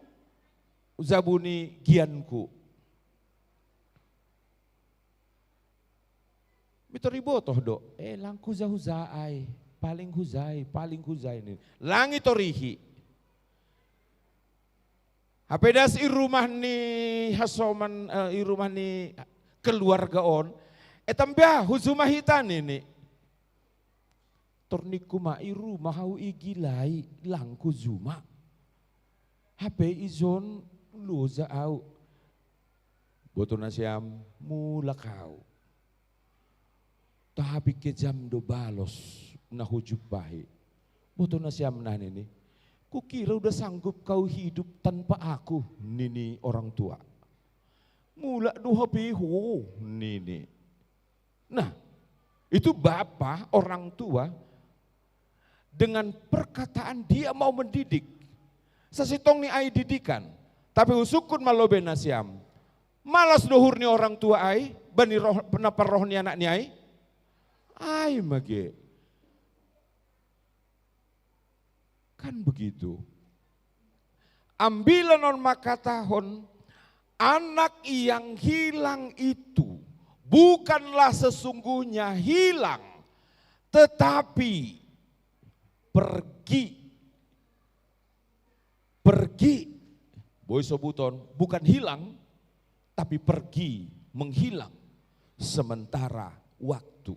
zabuni gianku. Mitoribotoh do, langku zahuzaai, paling huzai ini. Langit torihi. Hapedas irumah ni hasoman irumah ni keluarga on. Etambia huzumahitan ini. Torniku ma iru mahau igilai langku zuma. Hape izon luza au. Boto nasyam mulakau. Tapi kejam do balos na hujub bahi. Boto nasyam nan ini. Kukira udah sanggup kau hidup tanpa aku, nini orang tua. Mula doha beho, nini. Nah, itu bapak orang tua dengan perkataan dia mau mendidik. Sesitong ni ai didikan, tapi usukun malobe nasyam. Malas dohur ni orang tua ai, bani roh penapa roh ni anak ni ai. Ai mage. Kan begitu. Ambilan on makatahon, anak yang hilang itu bukanlah sesungguhnya hilang, tetapi pergi. Boy sobuton, bukan hilang, tapi pergi, menghilang sementara waktu.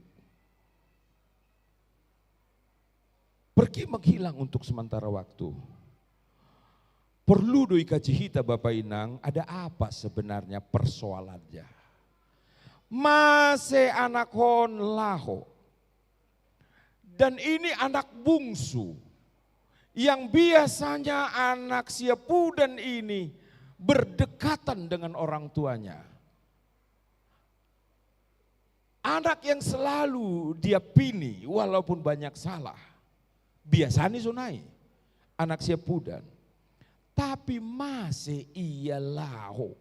Pergi menghilang untuk sementara waktu. Perlu doi kaji hita Bapak Inang, ada apa sebenarnya persoalannya? Mase anak hon laho. Dan ini anak bungsu. Yang biasanya anak siapudan ini berdekatan dengan orang tuanya. Anak yang selalu dia pilih walaupun banyak salah. Biasanya sunai anak siapudan. Tapi masih ia laho.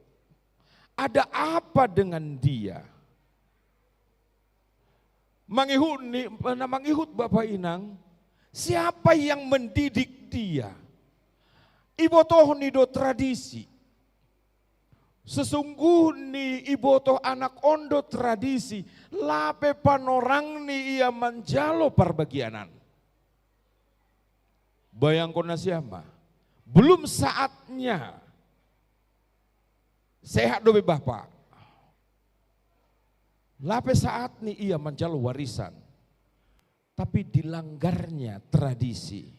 Ada apa dengan dia? Mangihut Bapak Inang, siapa yang mendidik dia? Ibotoh nido tradisi. Sesungguhnya ibotoh anak ondo tradisi. Lape panorang ni ia menjalo parbagianan. Bayangkona siapa? Belum saatnya. Sehat dobe Bapak. Lape saat ni ia menjalo warisan. Tapi dilanggarnya tradisi.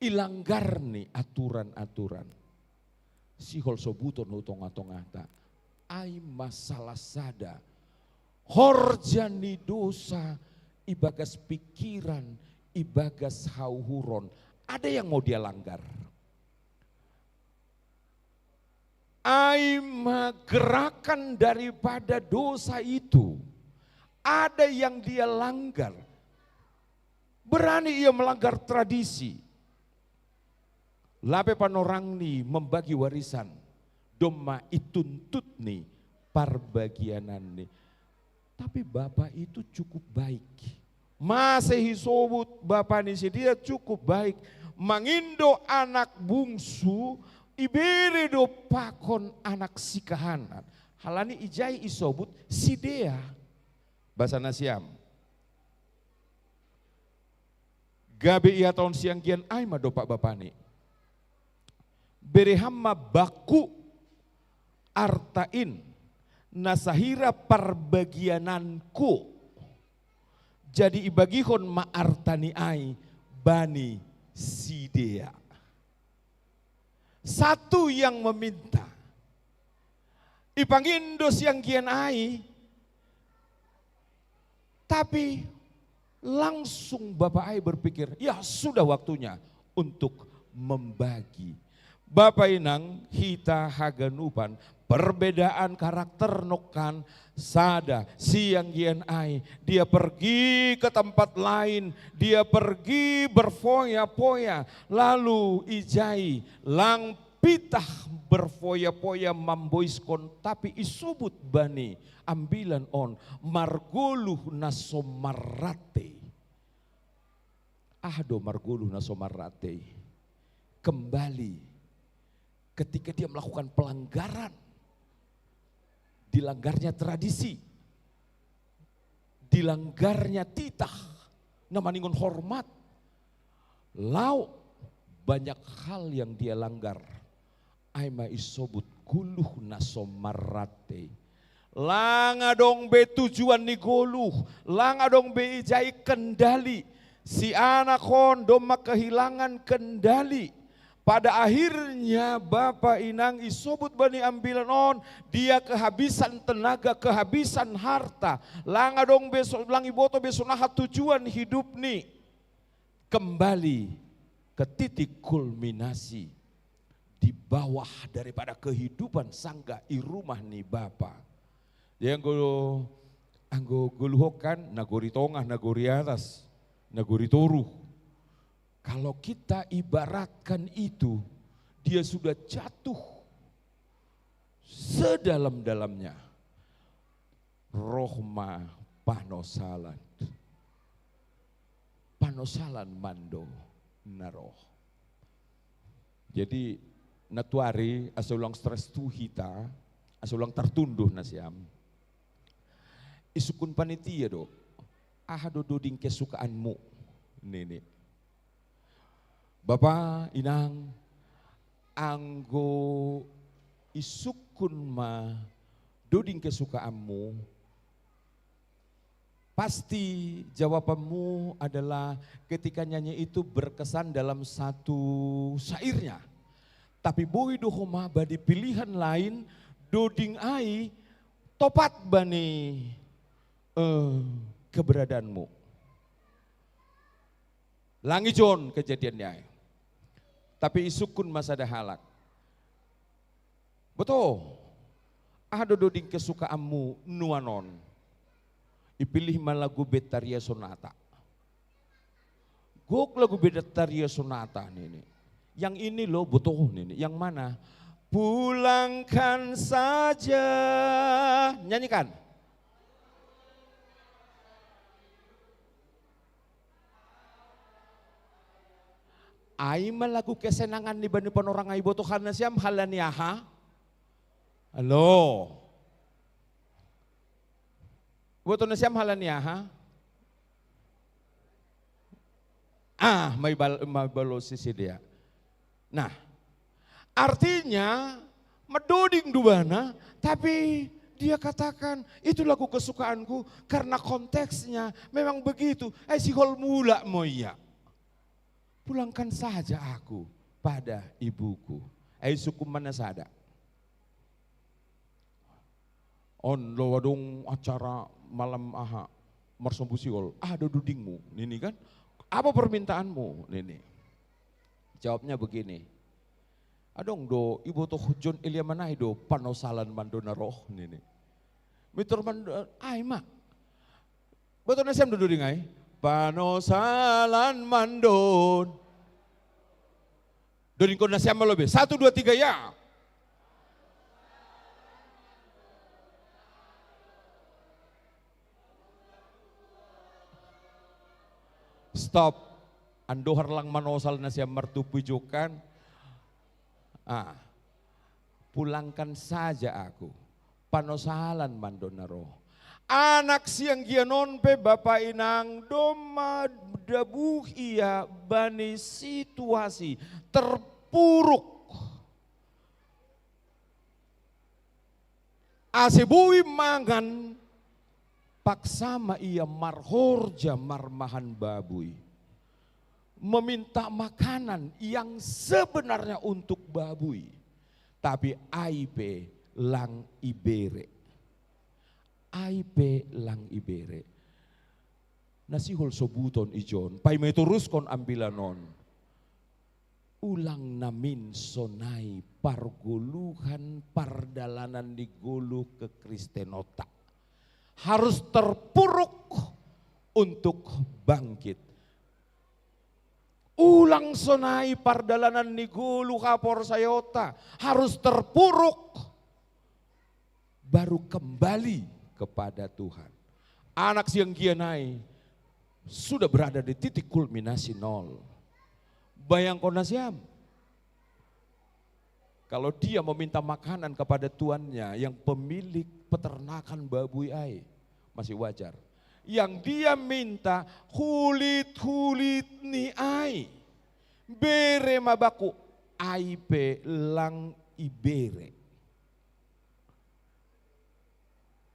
Ilanggar nih aturan-aturan. Sihol sobuton utong-atong-ata. Ai masalah sada. Horjani dosa. Ibagas pikiran. Ibagas hauhuron. Ada yang mau dia langgar. Ai gerakan daripada dosa itu. Ada yang dia langgar. Berani ia melanggar tradisi. Lape panorang ni membagi warisan. Doma ituntut nih parbagianan nih. Tapi Bapak itu cukup baik. Masih sobut Bapak ni dia cukup baik. Mangindo anak bungsu. Iberi do pakon anak sikahanan. Halani ijai isobut sidea. Bahasa Nasiam. Gabe ia tahun siang kian aima do Pak Bapani. Berehamma baku artain nasahira parbagiananku. Jadi ibagihon ma artani ai bani sidea. Satu yang meminta. Ipangindo siang kian ai. Tapi langsung Bapak ai berpikir, ya sudah waktunya untuk membagi. Bapak Inang hita haganupan perbedaan karakter nokan sada siang gian ai. Dia pergi ke tempat lain, dia pergi berfoya-foya, lalu ijai lang pitah berfoya-foya mamboiskon, tapi isubut bani ambilan on marguluh nasomarate. Ahdo marguluh nasomarate. Kembali ketika dia melakukan pelanggaran, dilanggarnya tradisi, dilanggarnya titah, namaningon hormat, lau banyak hal yang dia langgar. Aima isobut guluh nasomarate. Langa dong be tujuan ni goluh, langa dong be ijai kendali. Si anak hondoma kehilangan kendali. Pada akhirnya Bapak Inang isobut bani ambilan on, dia kehabisan tenaga, kehabisan harta. Langa dong besok langi boto besonaha tujuan hidup nih. Kembali ke titik kulminasi di bawah daripada kehidupan sangga i rumah nih Bapak. Yang anggo guluhokan nagori tongah, nagori atas, nagori toruh. Kalau kita ibaratkan itu, dia sudah jatuh sedalam-dalamnya. rohma panosalan. Panosalan mando naroh. Jadi natuari asulang stres tu hita, asulang tertunduh nasiam. Isukun panitia do, ahado doding kesukaanmu, nene. Bapak, inang, anggo isukun ma doding kesukaanmu, pasti jawabanmu adalah ketika nyanyi itu berkesan dalam satu syairnya. Tapi boi dohoma badi pilihan lain doding ai topat bani keberadaanmu. Langijon kejadiannya. Tapi isukun masa dahalak. Betul. Ada doding kesukaanmu nuanon. Ipilih lagu Betaria Sonata. Gok lagu Betaria Sonata nih. Yang ini loh betul nih. Yang mana? Pulangkan saja. Nyanyikan. Ai lagu kesenangan di bani orang ai boto karena siam halaniaha. Halo. Boto na siam halaniaha. May balo si dia. Nah, artinya medoding duana, tapi dia katakan itu lagu kesukaanku karena konteksnya memang begitu. Si hol mula moya. Pulangkan saja aku pada ibuku. Suku mana sada. On lo wadong acara malam aha marsombusiol. Ada dudingmu, ini kan? Apa permintaanmu, ini? Jawabnya begini. Adong do ibu toh John Elia manai do panosalan mandona roh ini. Mitur mando ai mak. Betul nasiam do dingai. Panosalan mandon. Doding kon nasiam malobe. 1 2 3 ya. Stop. Andohar lang manosal na siya martupujukan. Pulangkan saja aku. Panosalan mandonaro. Anak siang gianon pe bapak inang doma dabuh iya bani situasi terpuruk. Asebui mangan paksama ia marhorja marmahan babui. Meminta makanan yang sebenarnya untuk babui. Tapi aipe lang ibere. Aipe lang ibere. Nasihol sobuton ijon. Pai meturuskon ambilanon. Ulang namin sonai parguluhan pardalanan digulu ke Kristenota. Harus terpuruk untuk bangkit. Ulang sonai pardalanan ni gulu kapor sayota harus terpuruk baru kembali kepada Tuhan. Anak siang gianai sudah berada di titik kulminasi 0. Bayangkan nasiam. Kalau dia meminta makanan kepada tuannya yang pemilik peternakan babuy ai masih wajar. Yang dia minta hulit ni ai. Bere mabaku aipe lang ibere.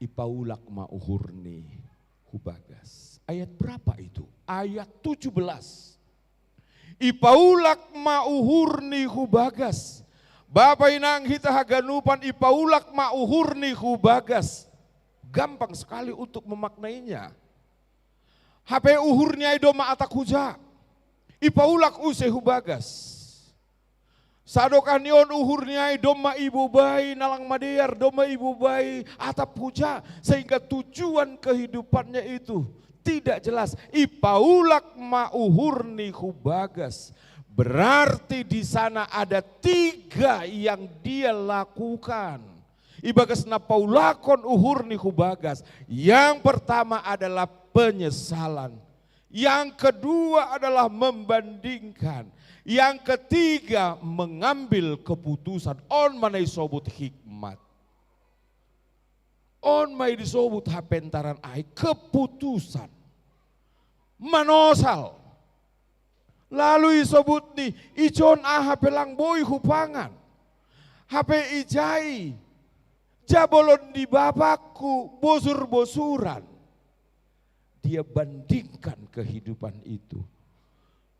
Ipaulak mauhurni hubagas. Ayat berapa itu? Ayat 17. Ipaulak mauhurni hubagas. Bapak inang hita haganupan ipaulak mauhurni hubagas. Gampang sekali untuk memaknainya. HP uhurnya idoma atak huja. Ipaulak use hubagas. Sadokan yon uhurnya idoma ibu bayi nalang madear. Doma ibu bayi atap huja. Sehingga tujuan kehidupannya itu tidak jelas. Ipaulak mauhurni hubagas. Berarti di sana ada 3 yang dia lakukan. Ibagas na paulakon uhur ni hubagas. Yang pertama adalah penyesalan. Yang kedua adalah membandingkan. Yang ketiga mengambil keputusan. On manay sobut hikmat. On may disobut hapentaran ay keputusan. Manosal. Lalu isobut ni ijon hape lang boy hupangan. Hape ijai. Jabolon di bapakku bosur-bosuran. Dia bandingkan kehidupan itu.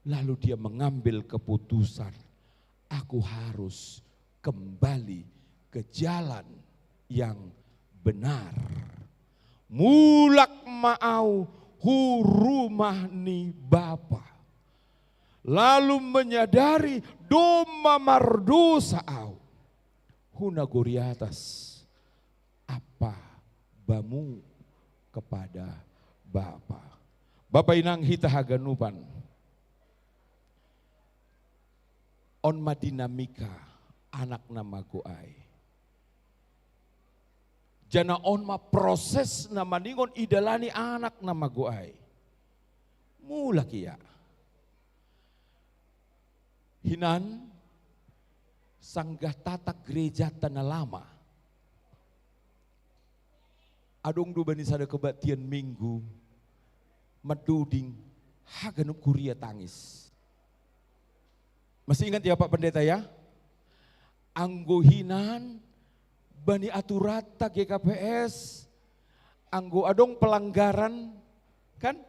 Lalu dia mengambil keputusan. Aku harus kembali ke jalan yang benar. Mulak maau hurumah ni Bapa. Lalu menyadari doma mardosa au. Huna goriatas apa bamu kepada Bapa. Bapa inang hita haganupan. On madinamika anak nama goai. Jana on ma proses nama ningon idalani anak nama goai. Mula kia. Hinan sanggah tata gereja tanah lama. Adong du bani sada kebatian minggu. Meduding haganup kuria tangis. Masih ingat ya Pak Pendeta ya? Anggo hinan bani aturata GKPS, anggo adong pelanggaran kan?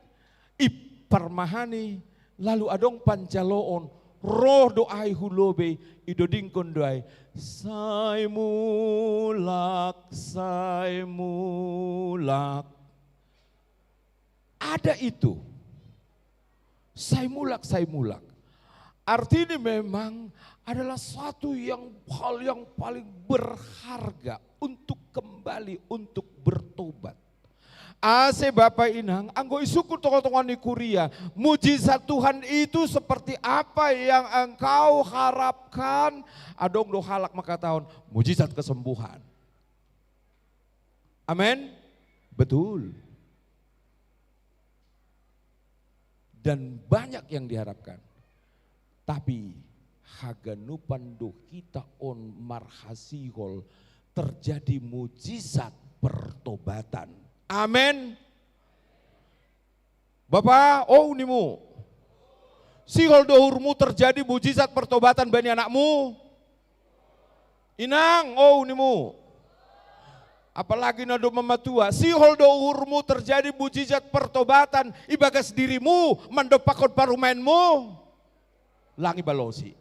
Iparmahani, lalu adong pancaloon, roh doai hulobe idodingkon doai. Sai mulak. Ada itu. Sai mulak. Artinya memang adalah hal yang paling berharga untuk kembali, untuk bertobat. Ase Bapak Inang, anggo isuku toko-tokoan di kuria, mujizat Tuhan itu seperti apa yang engkau harapkan? Adong do halak maka tahun, mujizat kesembuhan. Amin? Betul. Dan banyak yang diharapkan. Tapi haganupan do kita on marhasihol terjadi mujizat pertobatan. Amin. Bapak, nimu. Sihol dohurmu terjadi mujizat pertobatan bani anakmu. Inang, nimu. Apalagi nado mamatua, sihol dohurmu terjadi mujizat pertobatan ibagas dirimu mendopakon parumenmu. Langi balosi.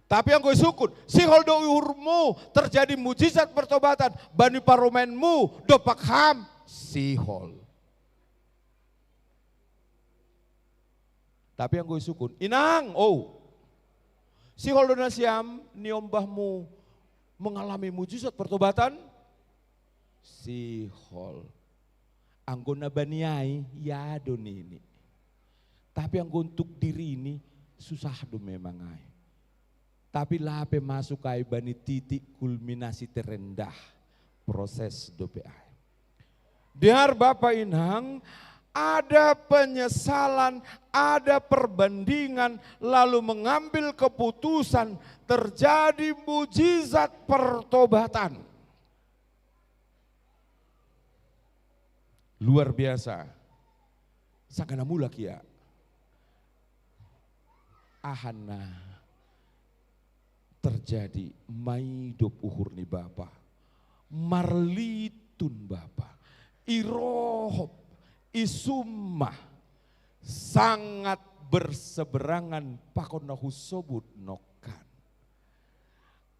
Tapi yang gue sukun, sihol dohurmu terjadi mujizat pertobatan bani parumenmu dopak ham sihol. Tapi yang gue sukun, inang, sihol donasiam niombahmu mengalami mujizat pertobatan, sihol. Anggona baniai ya ini. Tapi yang untuk diri ini susah do memang ay. Tapi lape masuk ay bani titik kulminasi terendah proses dope ay. Diar Bapak Inang, ada penyesalan, ada perbandingan, lalu mengambil keputusan, terjadi mujizat pertobatan. Luar biasa. Sakana mulak ya. Ahana terjadi maidop uhur ni Bapa. Marlitun Bapa. Irohop. Isumah. Sangat berseberangan pakon nahu sobut nokan.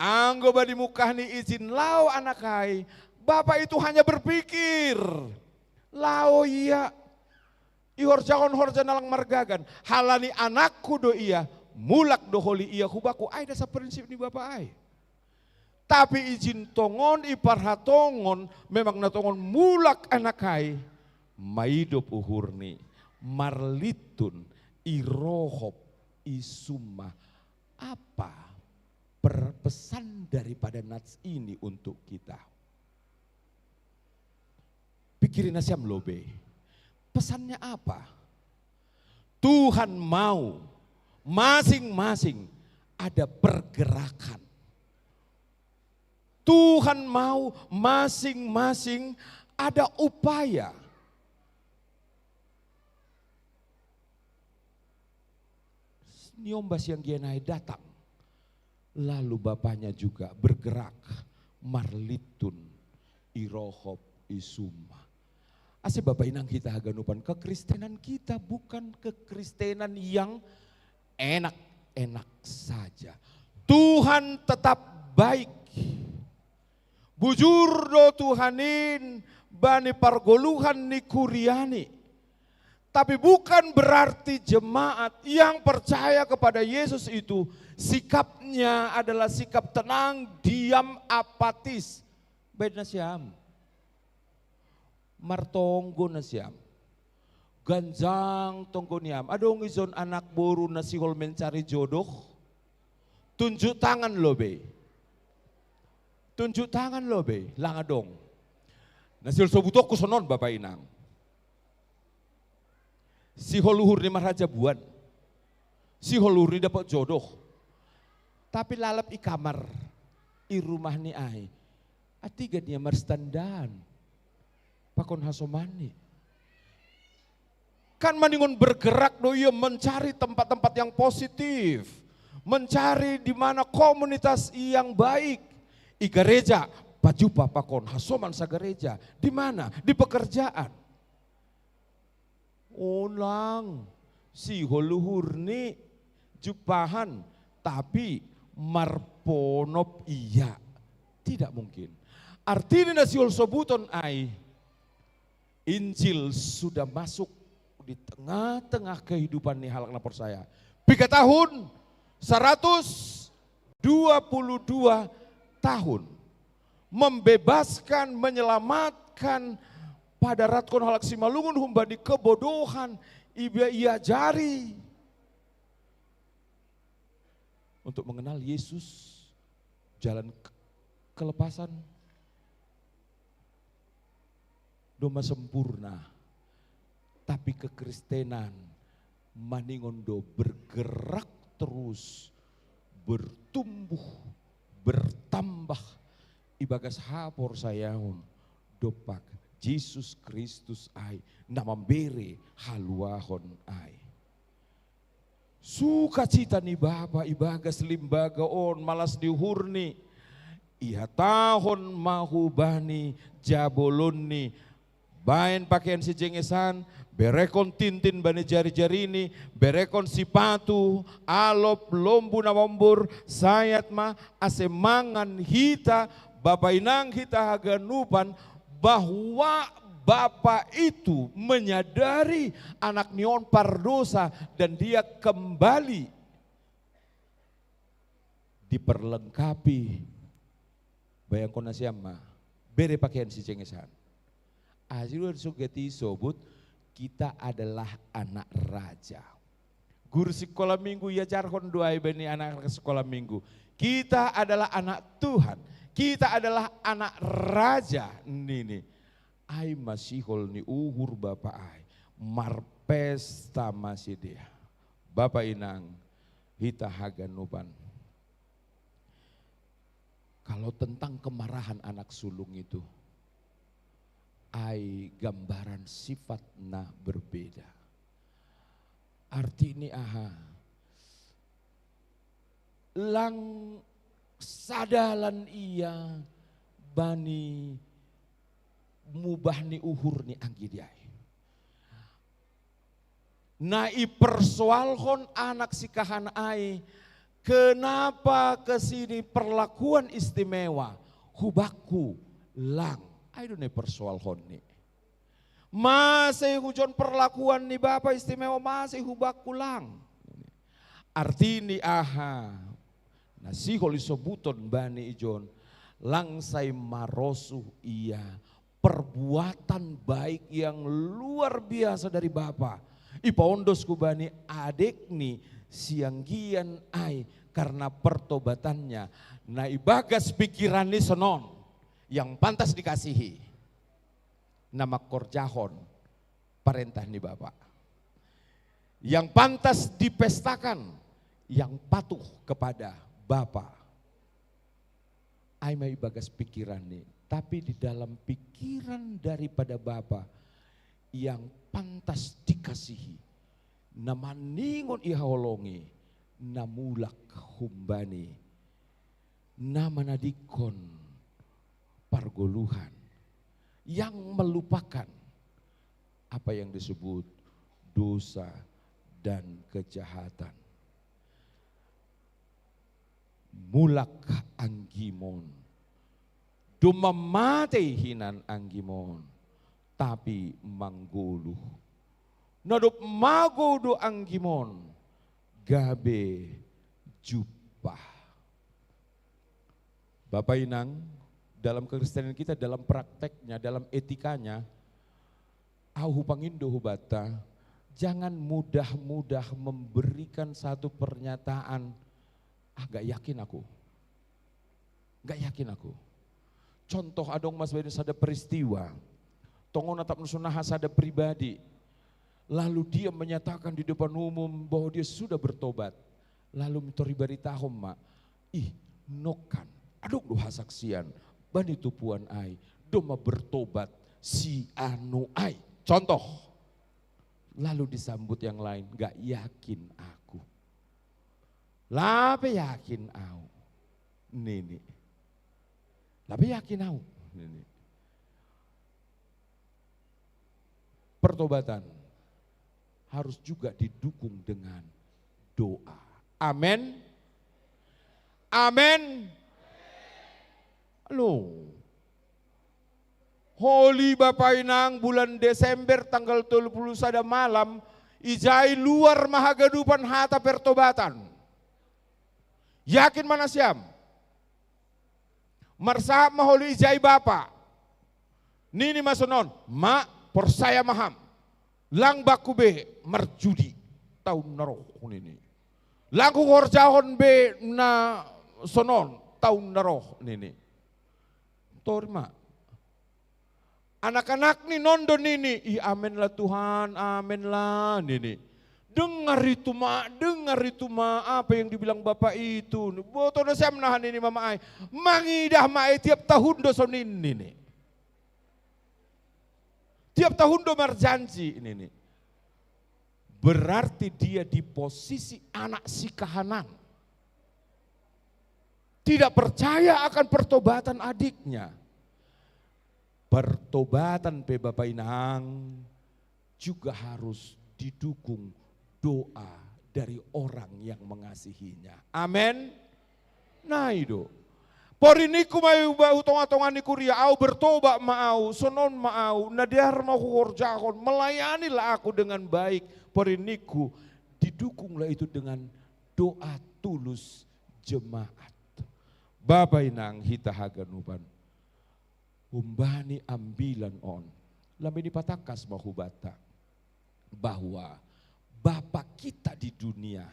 Anggo badi mukah ni izin lau anak hai. Bapak itu hanya berpikir. Lau iya. Ihor jangon horja nalang margagan. Halani anakku do iya. Mulak do holi iya hubaku. Ay dasa prinsip ni Bapak ay. Tapi izin tongon iparhatongon. Memang natongon mulak anak ay. Maidop uhurni. Marlitun. Irohop. Isumma. Apa pesan daripada nats ini untuk kita. Pikirin asyam lobe. Pesannya apa? Tuhan mau masing-masing ada pergerakan. Tuhan mau masing-masing ada upaya. Niombas yang gianai datang. Lalu bapaknya juga bergerak. Marlitun, irohop, isuma. Ase bapak inang kita haganupan. Kekristenan kita bukan kekristenan yang enak-enak saja. Tuhan tetap baik. Bujur do Tuhanin bani pargoluhan ni kuriani. Tapi bukan berarti jemaat yang percaya kepada Yesus itu sikapnya adalah sikap tenang, diam, apatis. Baik nasyam. Martonggo nasyam. Ganjang tonggo niam. Adong izon anak boru na sihol mencari jodoh. Tunjuk tangan lo be. Tunjuk tangan lo be. Langadong. Nasil sobutok kusonon bapak inang. Si holuhur ni marhaja buan. Si holuhur ni dapat jodoh. Tapi lalap i kamar. I rumah ni ay. Atiga niya marstandan. Pakon hasomani. Kan maningon bergerak do iya mencari tempat-tempat yang positif. Mencari di mana komunitas yang baik. I gereja. Pajupa pakon hasoman sa gereja. Di mana? Di pekerjaan. Ulang si holuhur ni jupahan tapi marponop iya. Tidak mungkin. Artinya nasi sobuton ai Injil sudah masuk di tengah-tengah kehidupan nih halak lapor saya. 3 tahun 122 tahun membebaskan, menyelamatkan pada ratkon halak simalungun humba di kebodohan ia jari untuk mengenal Yesus, jalan kelepasan, doma sempurna. Tapi kekristenan maningondo bergerak terus, bertumbuh, bertambah. Ibagas hapor sayahun dopak Yesus Kristus ai namambere haluahon ai. Sukacita ni Bapa ibagas limbaga on malas dihurni. Iha tahun mahubani jaboloni. Bain pakaian si jengesan, berekon tintin bani jari-jari ini, berekon sipatu, alop, lombu namambur, sayat ma, asemangan hita, Bapa inang hita haganupan, bahwa Bapa itu menyadari anak nion pardosa dan dia kembali diperlengkapi. Bayangkan nasyama, bere pakaian si cengesan. Azirul sugeti sobut, kita adalah anak raja. Guru sekolah minggu ya jarhon doai bani anak sekolah minggu. Kita adalah anak Tuhan. Kita adalah anak raja. Ini ai masihol ni uhur Bapak ai. Marpesta masih dia. Bapak inang hita haganupan. Kalau tentang kemarahan anak sulung itu, ai gambaran sifatnya berbeda. Arti ini lang sadalan iya bani mubah ni uhur ni anggi diai. Nai persoalhon anak sikahan ai, kenapa kesini perlakuan istimewa hubakku lang. Ayo nih persoalhon nih. Masih hujan perlakuan nih Bapak istimewa masih hubakku lang. Arti ini nasi holi sobuton bani ijon langsai marosuh iya perbuatan baik yang luar biasa dari Bapa. Ipaondos ku bani adek ni sianggian ai karena pertobatannya. Nah ibagas pikiran ni sonon yang pantas dikasihi. Nama korjahon perintah ni Bapak. Yang pantas dipestakan, yang patuh kepada Bapak. Ai mai ibagas pikiran ni, tapi di dalam pikiran daripada Bapa yang pantas dikasihi, namaningon ihaolongi, namulak humbani, namanadikon pargoluhan, yang melupakan apa yang disebut dosa dan kejahatan. Mulak anggimon, dumamate hinan anggimon, tapi mangguluh. Nadup magodo anggimon, gabe jupah. Bapak Inang, dalam kekristenan kita, dalam prakteknya, dalam etikanya, au pangindo hubata, jangan mudah-mudah memberikan satu pernyataan, gak yakin aku. Gak yakin aku. Contoh adong mas bayi sada peristiwa, tongon natap nusunah sada pribadi, lalu dia menyatakan di depan umum bahwa dia sudah bertobat. Lalu mitori baritahom mak, nokan, adong doha saksian, bani tupuan ai, doma bertobat si anu ai. Contoh, lalu disambut yang lain, gak yakin aku. Lape yakin au, nini. Lape yakin au, nini. Pertobatan harus juga didukung dengan doa. Amin. Amin. Loh. Holy Bapak Inang bulan Desember tanggal 31 malam, ijai luar mahagadupan hata pertobatan. Yakin mana siam? Marsahap maholi ijai Bapak. Nini masonon, mak persaya maham. Lang baku be marjudi tahun naroh nini. Langku korjahon be na sonon tahun naroh nini. Torma. Anak-anak ni nondon ini, amin lah Tuhan, amin lah nini. Dengar itu mak, apa yang dibilang Bapak itu. Boto na saya menahan ini mama ai. Mangidah mak tiap tahun doson ini. Tiap tahun do marjanji ini. Berarti dia di posisi anak si kahanan. Tidak percaya akan pertobatan adiknya. Pertobatan pe Bapak Inang juga harus didukung doa dari orang yang mengasihinya. Amin. Nah itu. Poriniku mau bau tonga-tongan ni kuria, au bertobat mau, sonon mau, nadiar mau korjakon, melayanilah aku dengan baik. Poriniku didukunglah itu dengan doa tulus jemaat. Bapak Inang hita haganupan, umbani ambilan on, lamini patakas mahubata, bahwa Bapa kita di dunia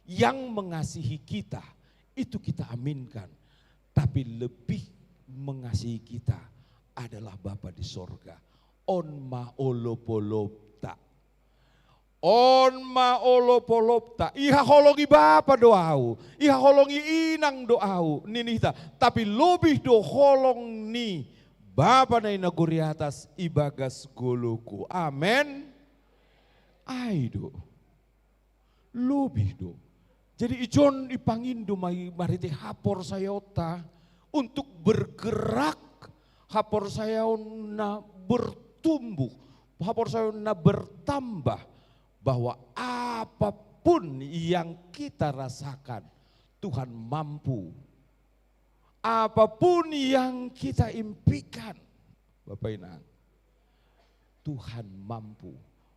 yang mengasihi kita, itu kita aminkan. Tapi lebih mengasihi kita adalah Bapa di sorga. On ma olopolopta. On ma olopolopta. Iha holongi Bapa doau. Iha holongi inang doau. Ninita. Tapi lebih do holong ni Bapa na inaguri atas ibagas guluku. Amen. Aido. Lebih do. Jadi ijon ipangindo mariti hapor sayota untuk bergerak, hapor sayona bertumbuh, hapor sayona bertambah, bahwa apapun yang kita rasakan Tuhan mampu. Apapun yang kita impikan, Bapak Inang, Tuhan mampu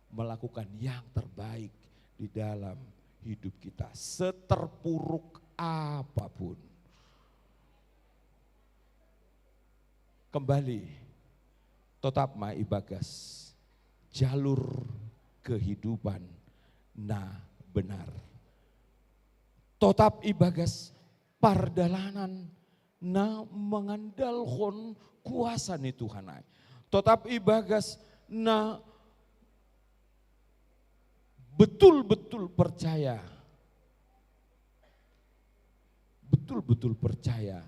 melakukan yang terbaik di dalam hidup kita, seterpuruk apapun. Kembali, tetap ma ibagas, jalur kehidupan na benar. Totap ibagas pardalanan na mengandalkan kuasa ni Tuhan ay. Totap ibagas na betul-betul percaya. Betul-betul percaya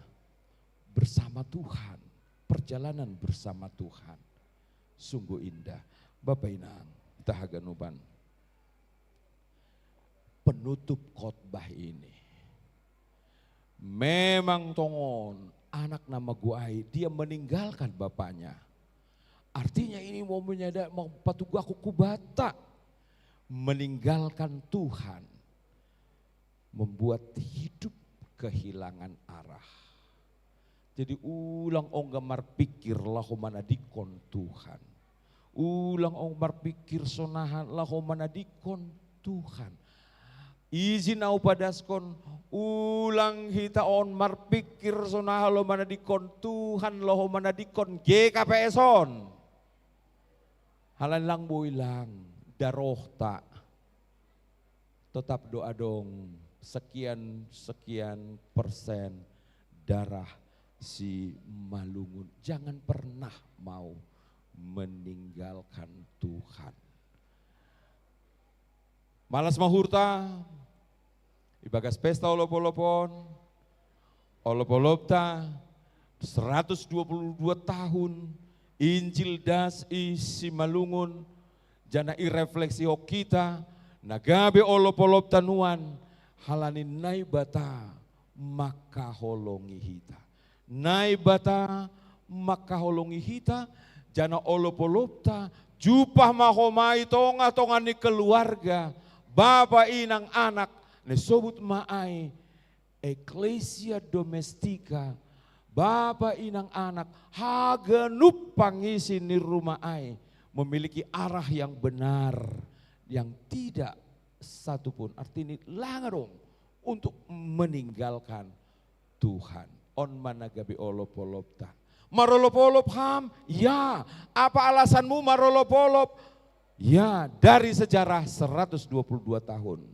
bersama Tuhan. Perjalanan bersama Tuhan. Sungguh indah. Bapak Inang, kita haganuban. Penutup khotbah ini. Memang tongon anak nama Guai, dia meninggalkan bapaknya. Artinya ini mau menyadar, mau patugu aku kubata. Meninggalkan Tuhan. Membuat hidup kehilangan arah. Jadi ulang onggamar pikir lahu mana dikon Tuhan. Ulang onggamar pikir sonahan lahu mana dikon Tuhan. Izin au padaskon ulang hita on marpikir sonaha lo mana dikon Tuhan lo mana dikon GKPS on. Halan lang boilang daroh tak. Tetap doa dong sekian persen darah si Malungun. Jangan pernah mau meninggalkan Tuhan. Malas mahurta, ibagas pesta olop-olopon, olop-olopta, 122 tahun, Injil das isi Malungun, jana irefleksi hok kita, nagabe olop-olop tanuan, halanin naibata maka holongi hita. Naibata maka holongi hita, jana olop-olopta, jupah mahomai tonga ni keluarga, Bapa inang anak, nesobut maai, eklesia domestika, Bapa inang anak, hagenup pangisi ni rumah ai, memiliki arah yang benar, yang tidak satupun, artinya langarong untuk meninggalkan Tuhan. On managabi olop-olopta. Marolop-olop ham, ya. Apa alasanmu marolop-olop? Ya, dari sejarah 122 tahun.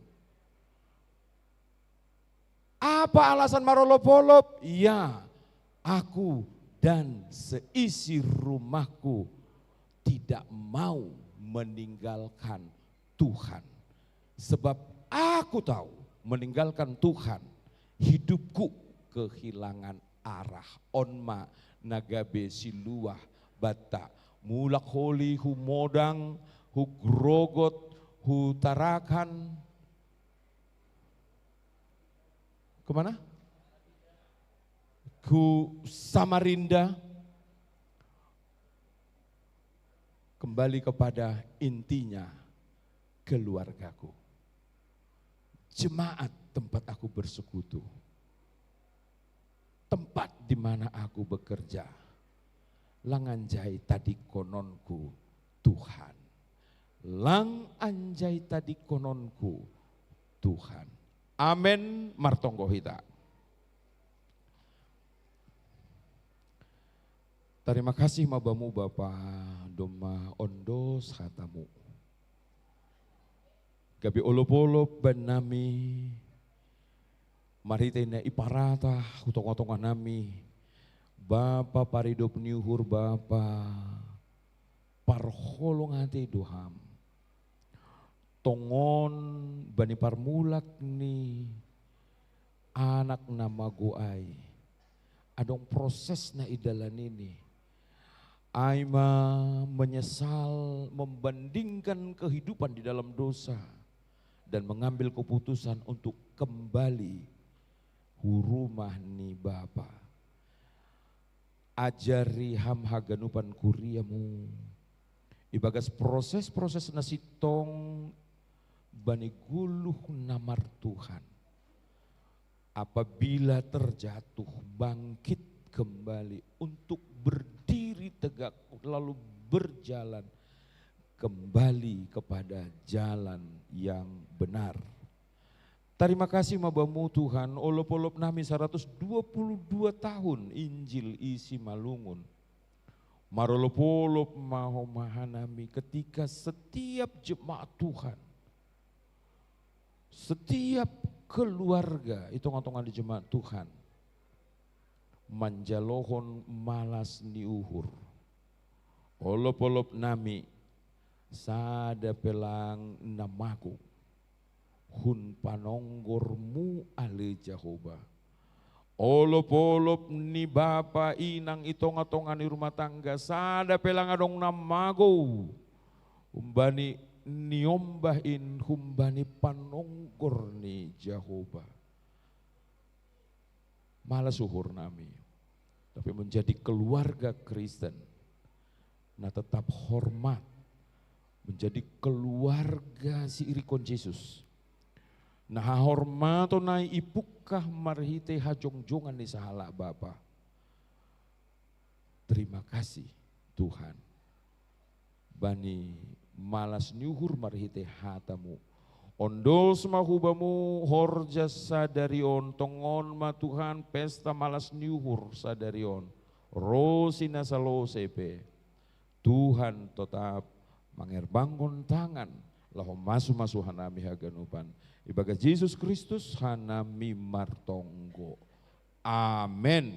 Apa alasan marolop-olop? Ya, aku dan seisi rumahku tidak mau meninggalkan Tuhan. Sebab aku tahu meninggalkan Tuhan, hidupku kehilangan arah. Onma nagabe siluah bata mulak holi humodang hu grogot, hu tarakan, kemana? Ku Samarinda, kembali kepada intinya keluargaku. Jemaat tempat aku bersekutu. Tempat di mana aku bekerja. Langanjai tadi kononku Tuhan. Lang anjay tadi kononku Tuhan. Amen martonggo hita. Terima kasih mabamu Bapa doma ondos hatamu. Gabi olop-olop benami maritena iparata hutong-hutongan nami. Bapa paridop niuhur Bapa parholong hati doham. Tongon bani parmulak ni anak nama Guai. Adong proses na idalan ini. Aima menyesal membandingkan kehidupan di dalam dosa. Dan mengambil keputusan untuk kembali hurumah ni Bapa. Ajari ham haganupan kuriamu. Ibagas proses-proses nasitong bani guluh namar Tuhan. Apabila terjatuh bangkit kembali untuk berdiri tegak lalu berjalan kembali kepada jalan yang benar. Terima kasih mabamu Tuhan, olop-olop nami 122 tahun Injil isi Malungun. Marolop-olop mahomahanami ketika setiap jemaat Tuhan, setiap keluarga itu ngotongan di jemaat Tuhan. Manjalohon malas ni uhur. Olop-olop nami sada pelang namaku. Hun panonggormu ale Jehovah. Olop-olop ni bapa inang itong-atongan di rumah tangga sada pelang adong namago. Humbani niombahin humbani panonggor ni Jehovah. Malah suhur nami. Tapi menjadi keluarga Kristen. Nah tetap hormat. Menjadi keluarga si irikon Yesus. Nah hormato nai ipukah marhite hajong-jongan ni sahala Bapa. Terima kasih Tuhan. Bani malas nyuhur marhite hatamu. Ondos mahubamu horja sadarion tongon ma Tuhan pesta malas nyuhur sadarion. Rosina salo sepe. Tuhan tetap mangerbangun tangan. Lahom masu hanami haganupan. Ibagas Yesus Kristus hanami martonggo. Amin.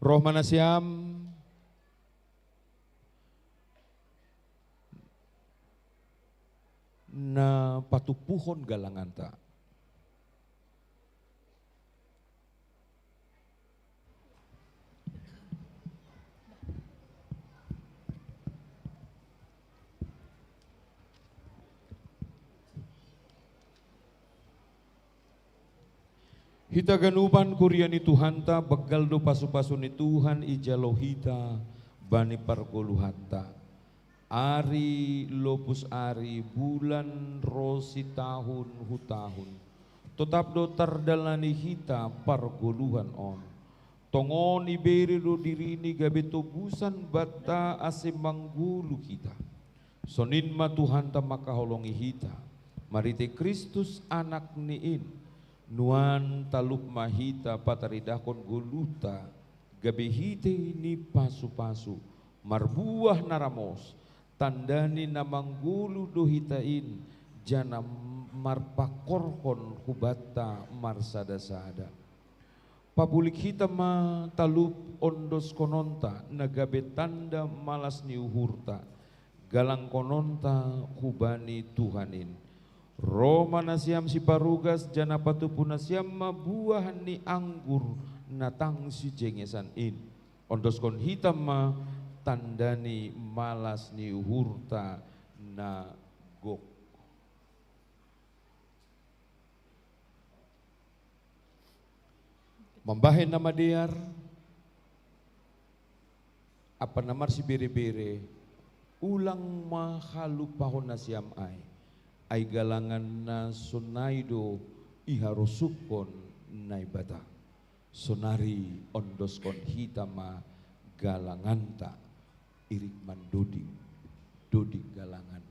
Roh manasiam na patupuhon galanganta. Hita ganupan kuriani Tuhan ta begal do pasu-pasu ni Tuhan ijalo hita bani pargoluhanta. Ari lopus ari bulan rosi tahun hutahun. Tetap do tardalani hita pargoluhan om. Tongon iberi do diri ini gabe tobusan bata ase manggulu kita. Sonin ma Tuhan ta makaholongi hita. Marite Kristus anak niin. Nuan taluk mahita pataridakon guluta gabehite ni pasu-pasu marbuah naramos tandani namanggulu dohitain jana marpakorkon hubata marsada-sada pabulik hita ma talup ondos kononta nagabe tanda malas ni uhurta galang kononta hubani Tuhanin. Roma nasiam si parugas jana patupu nasiam mabuah ni anggur natang si jengesan in. Ondos kon hitam ma tandani malas ni uhurta na gok. Membahen nama diar apa namar si bere-bere ulang mahalupahon nasiam ai galangan na sonaido iharusukon naibata sonari ondoskon hitama galanganta irik mandoding doding galangan.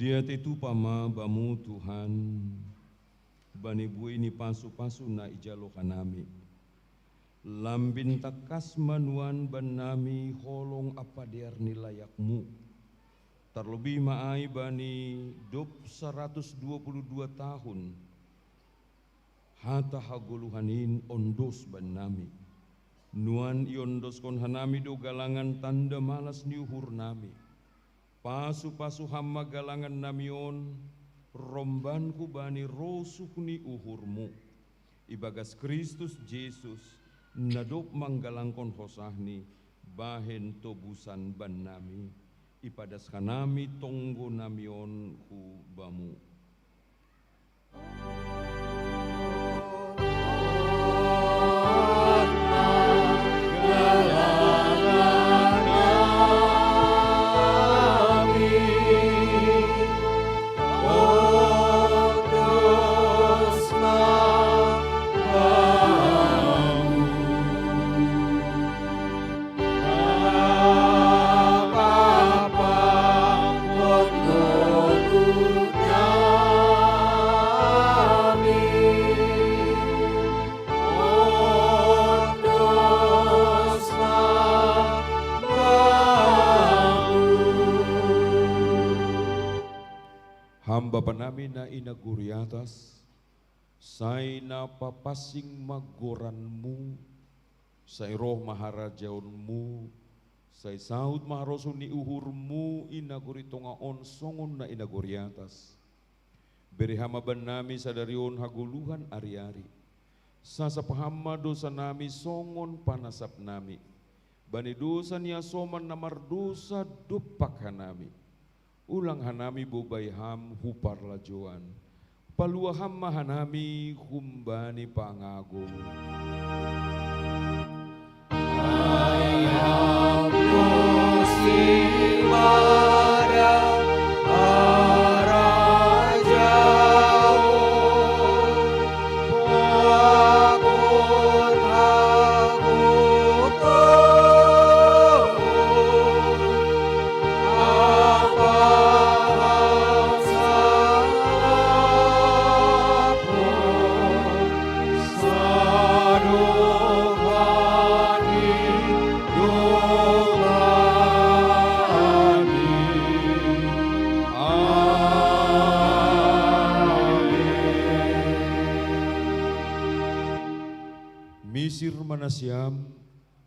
Dia itu pama bamu Tuhan, bani bu ini pasu-pasu na ijalo kanami. Lambin takas manuan banami holong apa diar nilayakmu. Terlebih maai bani dop 122 tahun. Hata haguluhanin ondos banami. Nuan iondos kon hanami do galangan tanda malas niuhur nami. Pasu-pasu hamma galangan namion, rombanku bani rosukni uhurmu. Ibagas Kristus Yesus, nadop manggalangkon hosahni, bahen tobusan ban nami. Ipadas kanami tonggo namion ku bamu. Hamba panami na inaguriatas, say napapasing magoranmu, say roh maharajaonmu, say sahut maharosun ni uhurmu, inagurito nga onsongon na inaguriatas. Beri hama banami sadarion haguluhan ari-ari, sasapahama dosa nami songon panasap nami, bani dosa niya soman na mardosa dupak hanami. Ulang hanami bubayham hupar lajuan, paluaham mahanami humbani pangago. Ayam musimada arajao, pakun hakuto. Misir manasiam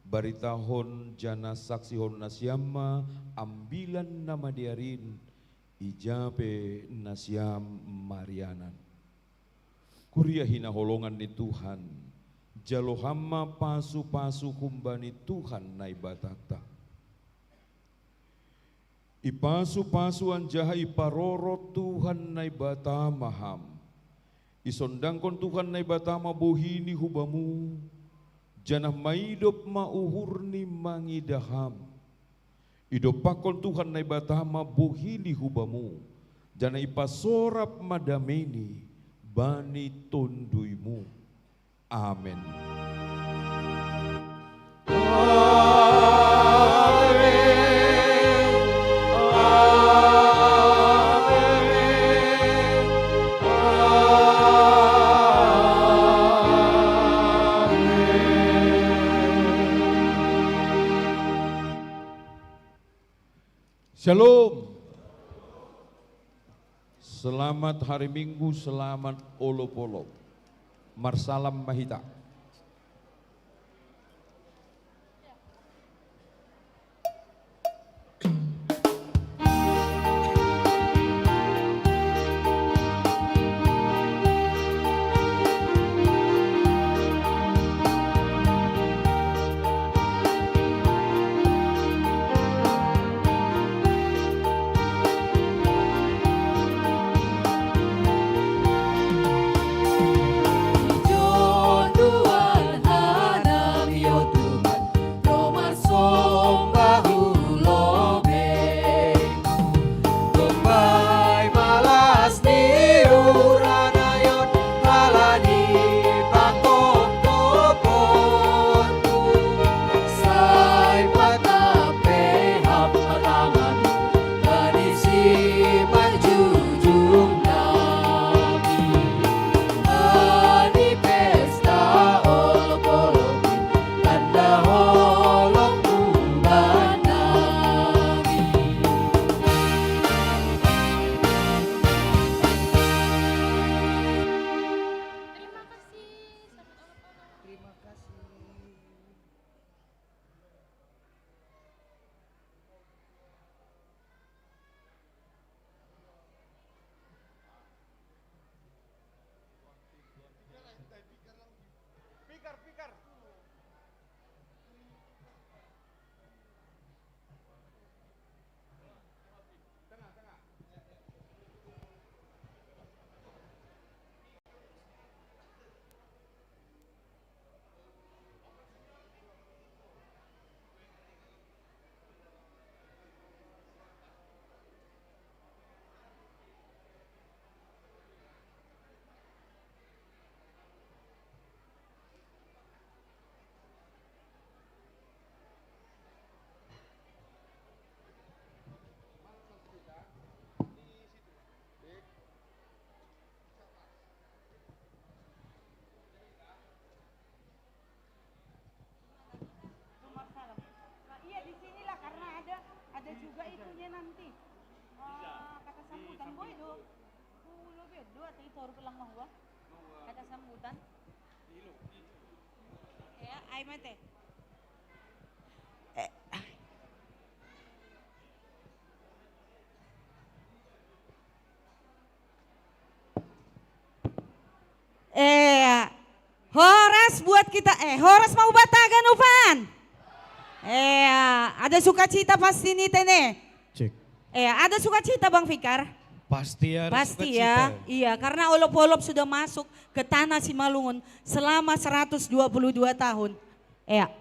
baritahon jana saksi hon nasyama ambilan nama diarin ijape nasyam marianan. Kuria hina holongan ni Tuhan, jalohama pasu-pasu kumbani Tuhan nai batata. Ipasu-pasu anjaha iparoro Tuhan nai batamaham. Isondangkon Tuhan nai batama bohini hubamu, janah maidop mauhurni mangidaham. Idopakon Tuhan nai batama bohini hubamu, janah ipasorap madameni bani tonduimu. Amin. Shalom. Selamat hari Minggu, selamat olop-olop. Marsalam Mahita. Kata sambutan. Ya, ay mate. Horas buat kita, Horas mau batagan Upan. Ada sukacita pasti nih Tene. Cek. Ada sukacita Bang Fikar? Pasti ya. Pasti ya, iya karena olop-olop sudah masuk ke tanah Simalungun selama 122 tahun. Iya.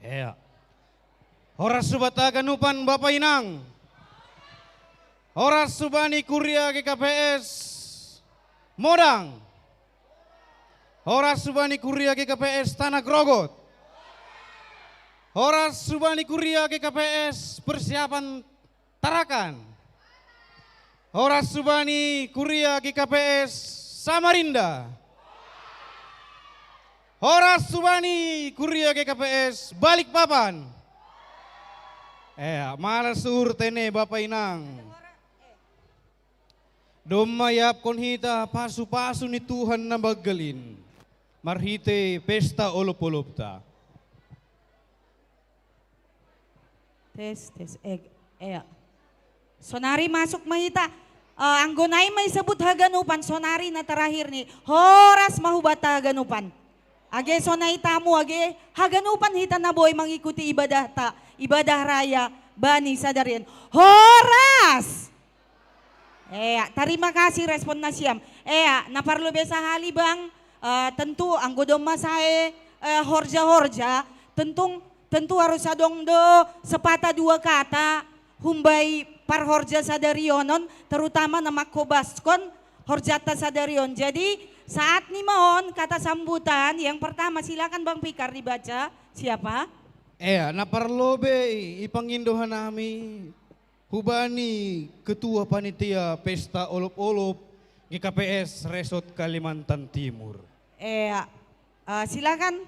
Ya. Horas subata ganupan Bapak Inang. Horas subani kuria GKPS Modang. Horas subani kuria GKPS Tanah Grogot. Horas subani kuria GKPS Persiapan Tarakan. Horas subani kuria GKPS Samarinda. Horas subani kuria GKPS Balikpapan. Malas urtene Bapak Inang. Domayap konhita pasu-pasu ni Tuhan na bagalin. Marhite pesta olop-olopta. Tes. Sonari masuk mahita. Anggonay may sabut haganupan. Sonari na terakhir nih. Horas mahubata haganupan. Age sonay tamu age haganupan hita na boy mengikuti ibadah ibadah raya Bani Sadarion. Horas! Terima kasih respon na siyam. Naparlo besa hali bang, tentu anggodom masahe horja-horja, tentu harus adong do sepatah dua kata humbai par horja sadarionon, terutama nama kobaskon horjata sadarion. Jadi saat nih mohon kata sambutan yang pertama silakan Bang Pikar dibaca. Siapa? Naparlobe ipangindohan nami hubani ketua panitia pesta olop-olop GKPS Resort Kalimantan Timur. Silakan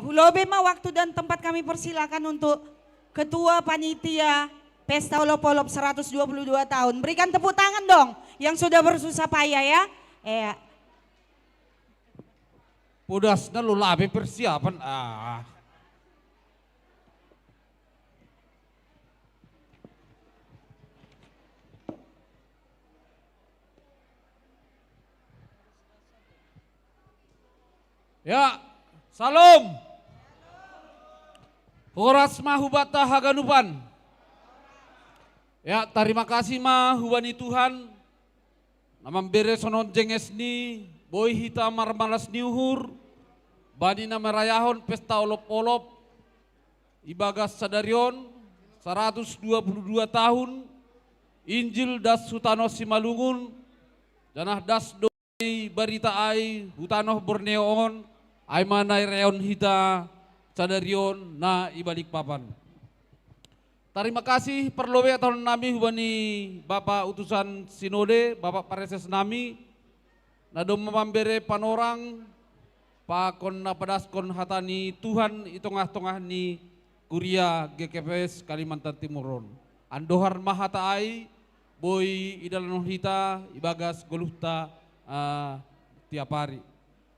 Hulobe mah waktu dan tempat kami persilakan untuk ketua panitia Pesta Olop-Olop 122 tahun. Berikan tepuk tangan dong yang sudah bersusah payah ya. Pudasna lu labe persiapan. Ya, salam. Horas mahubata haganupan. Ya, terima kasih mah huwani Tuhan. Namam bere sonon jenges ni, boy hita marmalas niuhur. Bani na merayahon pesta olop-olop. Ibagas Sadarion 122 tahun. Injil das Hutano Simalungun. Janah das doi barita ai Hutano Borneoon. Ay manay reon hita Sadarion na ibalik papan. Terima kasih perlobe tahun nami hubani Bapak utusan Sinode, Bapak Pareses nami, nadom memambere panorang, pakon napadaskon hatani Tuhan itongah-tongah ni kuria GKPS Kalimantan Timuron. Andohar mahataai, boy idalan hita, ibagas goluhta tiap hari.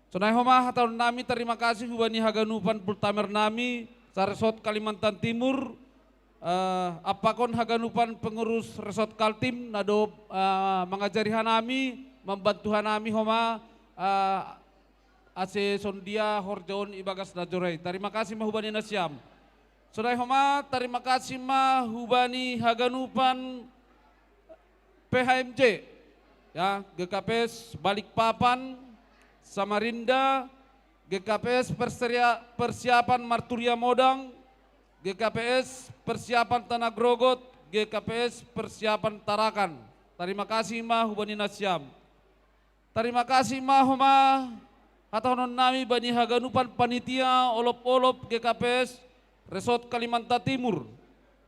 Sonai homah tahun nami terima kasih hubani haganupan pultamer nami, Saresot Kalimantan Timur, apakon haganupan pengurus Resort Kaltim nado mengajari hanami membantu hanami homa ase sondia horjon ibagas najorai. Terima kasih mahubani nasyam. Sodai homa terima kasih mahubani haganupan PHMJ ya GKPS Balikpapan Samarinda, GKPS Persiapan Marturia Modang, GKPS Persiapan Tanah Grogot, GKPS Persiapan Tarakan. Terima kasih mah hubani nasyam. Terima kasih mah homa hatahonon nami bani haganupan panitia olop-olop GKPS Resort Kalimantan Timur.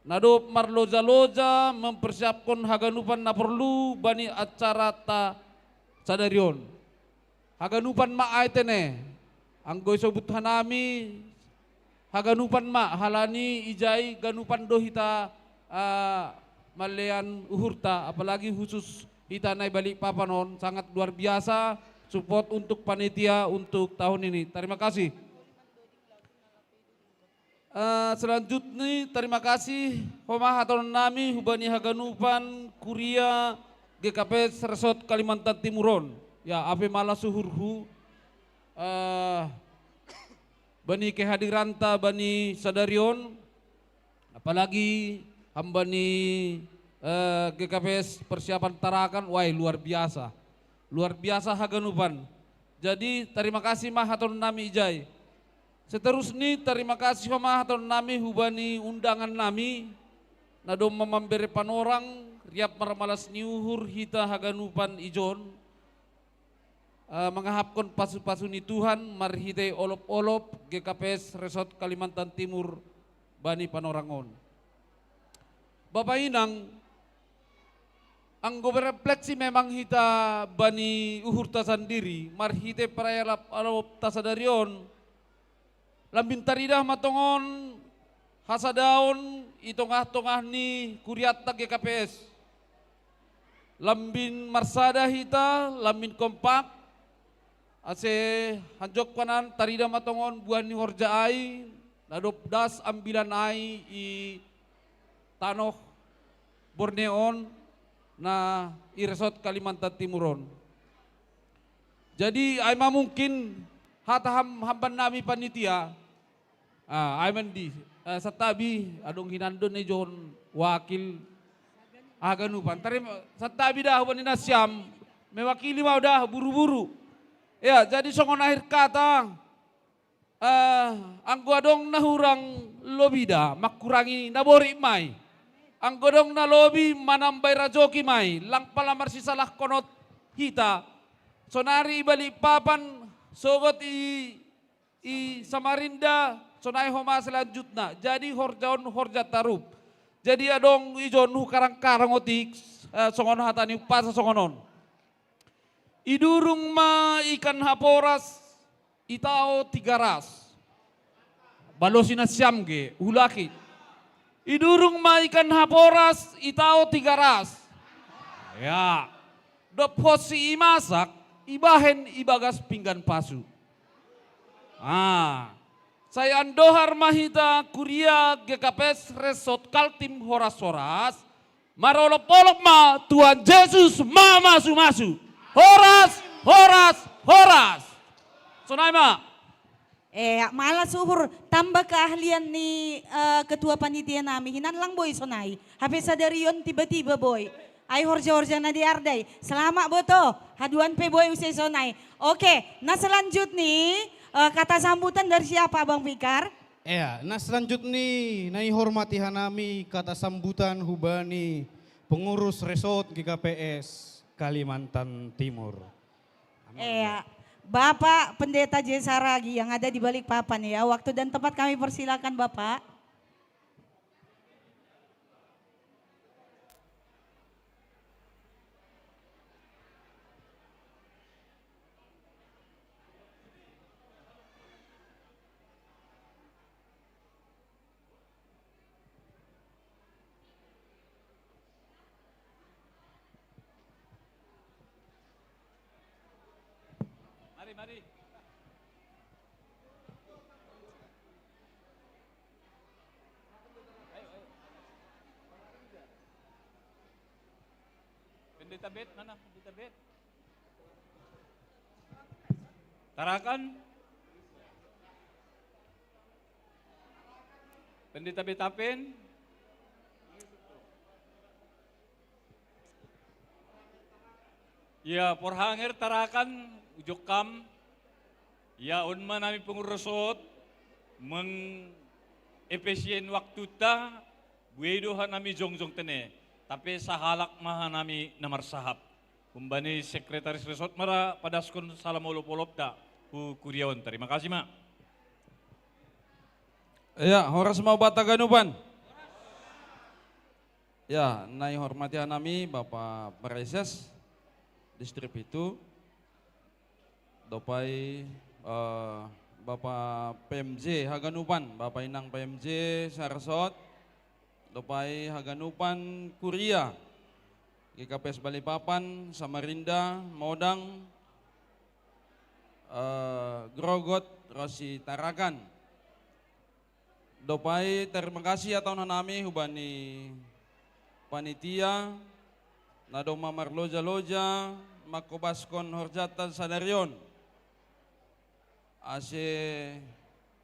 Nado marloja-loja mempersiapkan haganupan na perlu bani acara ta Sadarion. Haganupan ma aitene anggoy sobut hanami haganupan ma halani ijai ganupan do hita malean uhurta apalagi khusus hita naik balik papanon sangat luar biasa support untuk panitia untuk tahun ini. Terima kasih. Selanjutnya terima kasih homah atau nami hubani haganupan kuria GKPS Resort Kalimantan Timuron. Ya ape malah suhurhu bani kehadiranta bani Sadarion apalagi hambani GKPS persiapan tarakan, wah luar biasa haganupan. Jadi terima kasih mah hatur nami ijai. Seterusnya terima kasih mah hatur nami hubani undangan nami. Nadom memberi panorang riap marmalas niuhur hita haganupan ijon. Mengahapkan pasu-pasu ni Tuhan marhitai olop-olop GKPS Resort Kalimantan Timur Bani Panorangon. Bapak Inang, anggo berefleksi memang hita bani uhur ta sendiri, marhite parayalap alop tasadarion, lambin taridah matongon hasadaon itongah-tongah ni kuriatta GKPS. Lambin marsada hita, lambin kompak, ase hanjok kanan tarida matongon buah ni horja ai, nadop das ambilan ai i tanoh Borneon na iresot Kalimantan Timuron. Jadi ay mungkin hata hamban nami panitia, ay mandi satabi adong hinandon ni John wakil aganupan. Tari satabi dah huban nasyam mewakili mau dah buru-buru. Ya, jadi songon akhir kata, ang godong nahurang lobida, makurangi nabori mai. Ang godong na lobi manambay rajoki mai, lang palamar si salah konot hita. Sonari ibalik papan, sogot i Samarinda, sonai homa selanjutnya. Jadi horja tarup. Jadi adong ijon karang-karang otik, songon hatani pasa songonon. Idurung ma ikan haporas itao 300. Balosin na siyam ge hulaki. Idurung ma ikan haporas itao 300. Ya. Dopos si imasak ibahen ibagas pinggan pasu. Saya andohar mahita kuria GKPS Resort Kaltim horas-horas. Marolop-olop ma Tuhan Yesus ma masu-masu. Horas. Sonai ma. Malas uhur tambah keahlian ni ketua panitia nami. Hinan lang boy sonai. Habis sadarion tiba-tiba boy. Ay horja-horja na di ardai. Selamat boto. Haduan pe boy usai sonai. Oke, nah selanjutnya kata sambutan dari siapa Bang Fikar? Nah selanjutnya nai hormati hanami kata sambutan hubani pengurus resort GKPS Kalimantan Timur. Bapak Pendeta Jesaragi yang ada di balik papan ya. Waktu dan tempat kami persilakan Bapak. Mari. Pendeta Bet, mana Pendeta Bet? Tarakan. Pendeta Betapen. Ya, porhanger tarakan ujokam. Ya, unma nami pengurusot efisien waktu ta buedohan nami jongjong tene. Tapi sahalak maha nami namar sahab. Kumbani sekretaris resort mara padaskon salam olop-olop ta ku kuriawan. Terima kasih mak. Ya, horas mau bataganupan. Ya, nai hormati nami Bapak Preses distributu. Dopai Bapak PMJ Haganupan, Bapak Inang PMJ Sarsot, Dopai Haganupan Kuria, GKPS Balikpapan, Samarinda, Modang, Grogot, Rosi Tarakan. Dopai terima kasih atau nami hubani panitia, nadoma marloja-loja, makobaskon horjatan sadarion. Ase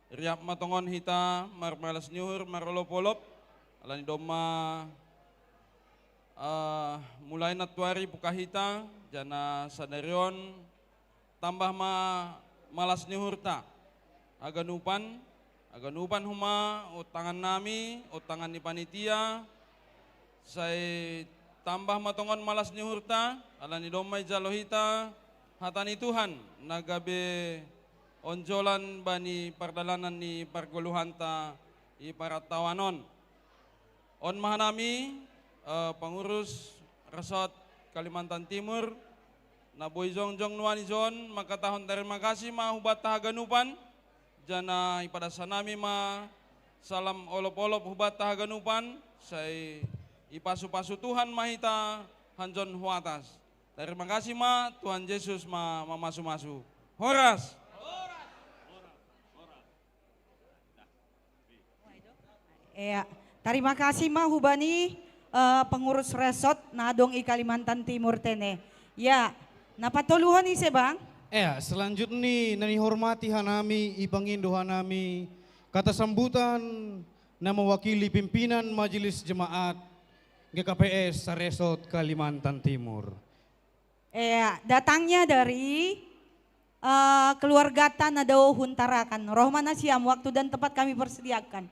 riap matongon hita marmalas nyuhur marolop-olop alani doma mulai natuari pukahita jana sadarion tambah malas nihurta aganupan huma utangan nami utangan ni panitia saya tambah matongon malas nihurta alani domai jalohita hatani Tuhan nagabe onjolan bani pardalanan ni pargoluhanta i paratawanon on mahanami pengurus Resort Kalimantan Timur na boy jongjong nuani zon maka tahun terima kasih ma hubat tahaganupan jana ipada sanami ma salam olop-olop hubat tahaganupan saya ipasu-pasu Tuhan mahita hanjon huatas. Terima kasih ma Tuhan Yesus ma masu-masu. Horas. Ya, terima kasih ma hubani pengurus resort nadong i Kalimantan Timur tene. Ya, napatuluhan ni sebang? Selanjutnya nani hormati hanami ipangindo hanami kata sambutan na mewakili pimpinan Majelis Jemaat GKPS Saresot Kalimantan Timur. Datangnya dari keluarga Tanado Huntarakan. Rohmana siam waktu dan tempat kami persediakan.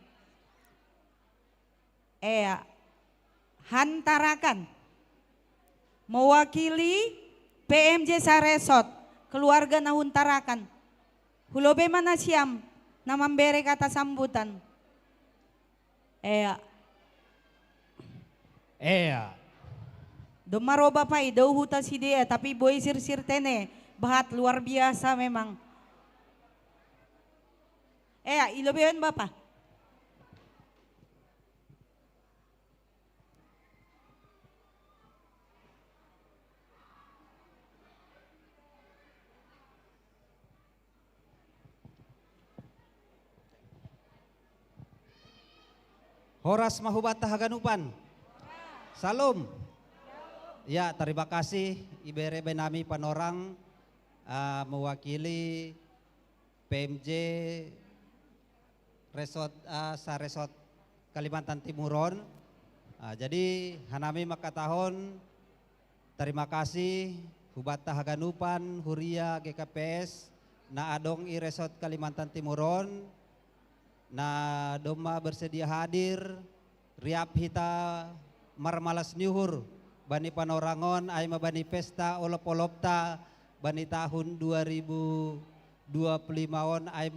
Hantarakan mewakili PMJ Saresot keluarga Nahuntarakan. Hulobe mana siam namambere kata sambutan. Domaroba pai dau huta si dia tapi boy sir tene bahat luar biasa memang. Ilobehan Bapak. Horas mahubat tahaganupan. Salam. Ya, terima kasih ibere benami panorang mewakili PMJ Resort Saresot Kalimantan Timuron. Jadi hanami maka tahun terima kasih hubat tahaganupan Huria GKPS na adong i Resort Kalimantan Timuron. Na doma bersedia hadir riap hita marmalas nyuhur bani panorangon ay mabani pesta olop-olopta bani tahun 2025 on ay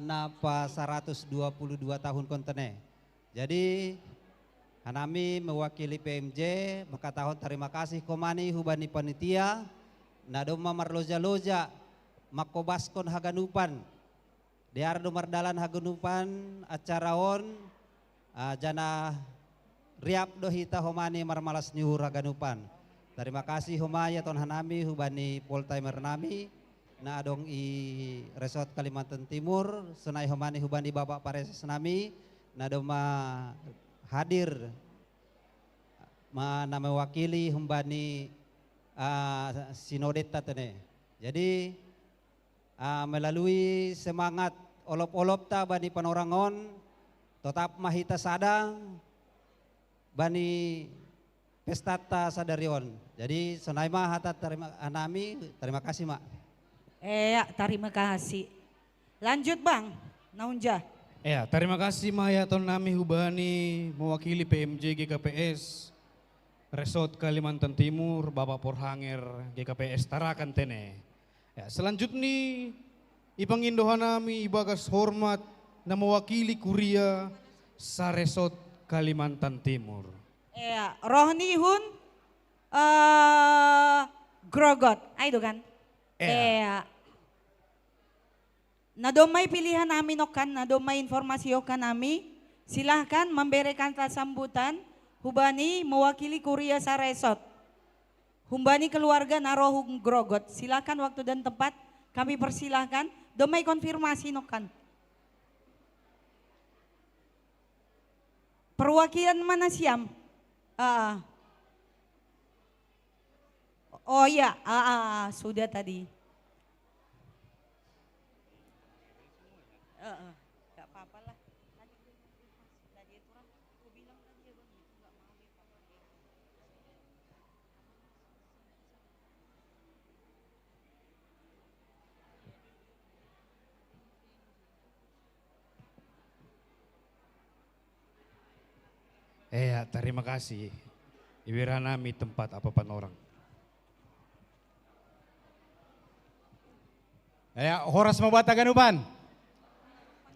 napa 122 tahun kontene. Jadi hanami mewakili PMJ maka tahun terima kasih komani hubani panitia na doma marloja-loja makobaskon haganupan Diardo mardalan hagunupan acaraon jana riap dohita homani marmalas nyuhur haganupan. Terima kasih homaya ton hanami hubani full timer nami na adong i Resort Kalimantan Timur senai homani hubani Bapak Pareses nami na doma hadir na mewakili humbani sinodeta tene. Jadi melalui semangat olop-olop ta bani panorangon tetap mahita sadang bani pestata sadarion. Jadi sonai mah hata terima kasih mak. Terima kasih. Lanjut Bang, naunja. Terima kasih Maya ton nami hubani mewakili PMJ GKPS Resort Kalimantan Timur Bapak Porhanger GKPS Tarakan tene. Selanjutnya ipangindohan nami ibagas hormat na mewakili Kuria Saresot Kalimantan Timur. Rohnihun Grogot, itu kan? Nadomay pilihan namin okan, nadomay informasi okan nami. Silahkan memberikan sambutan hubani mewakili Kuria Saresot. Humbani keluarga Narohung Grogot. Silakan waktu dan tempat kami persilahkan. Domai konfirmasi nokan. Perwakilan mana siam? Oh iya, sudah tadi. Gak apa-apa lah. Terima kasih. Ibira nami tempat apa pan orang. Horas mabata ganupan.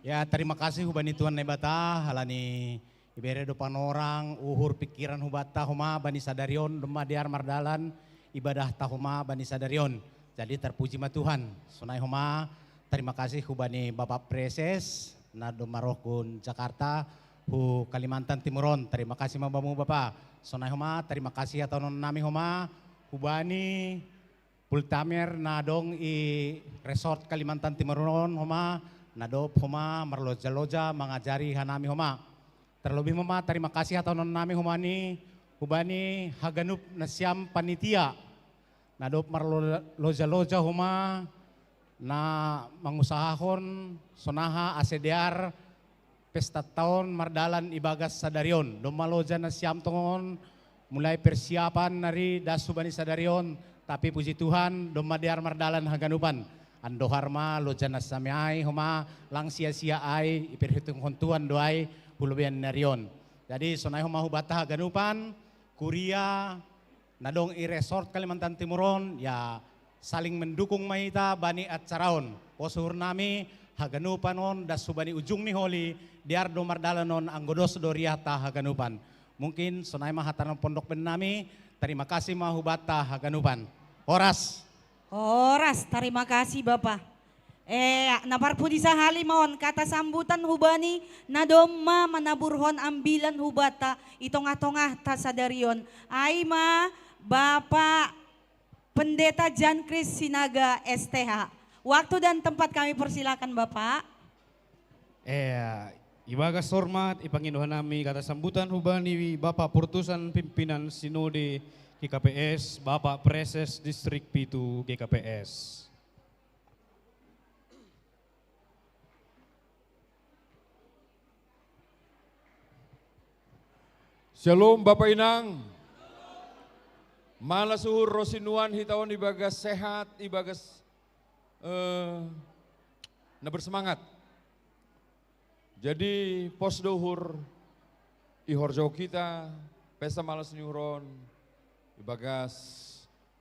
Ya, terima kasih hubani Tuhan nebata halani ibere depan orang uhur pikiran hubata huma bani sadarion dema diar mardalan ibadah tahuma bani sadarion. Jadi terpuji ma Tuhan. Sunai huma terima kasih hubani Bapak Preses na domarohkun Jakarta hu Kalimantan Timuron. Terima kasih mabamu Bapak. Sunai huma terima kasih atau nami huma hubani Pultamer na dong i resort Kalimantan Timuron homa nadop homa marloja-loja mengajari hanami homa. Terlebih homa terima kasih atau nami homa ni hubani haganup nasyam panitia nadop marloja-loja homa na mangusahahon sonaha asediar pesta tahun mardalan ibagas sadarion domaloja nasyam tongon mulai persiapan dari dasu bani sadarion. Tapi puji Tuhan domadiar mardalan haganupan ando harma loja nasamiai homa lang sia-sia ai iperhitung hontuan doai pulubian narion. Jadi sonai homa hubata haganupan kuria nadong i resort Kalimantan Timuron ya saling mendukung maita bani acaraon. Posuhur nami haganupan on dasubani ujung ni holi diar do mardalan on anggodos doriata haganupan. Mungkin sonai mahatanan pondok ben nami terima kasih mahubata haganupan. Horas. Terima kasih Bapak. Naparpudi sa halimon kata sambutan hubani nadoma manaburhon ambilan hubata itong-atongah ta sadarion. Ay ma Bapak Pendeta Jan Kris Sinaga STH. Waktu dan tempat kami persilakan Bapak. Ibagas hormat ipanginuhan nami kata sambutan hubani Bapak Putusan Pimpinan Sinode GKPS, Bapak Preses Distrik Pitu GKPS. Shalom Bapak Inang. Malasuhur rosinuan hitawon ibagas sehat, ibagas na bersemangat. Jadi pos dohur ihorjo kita pesta malas nyuron ibagas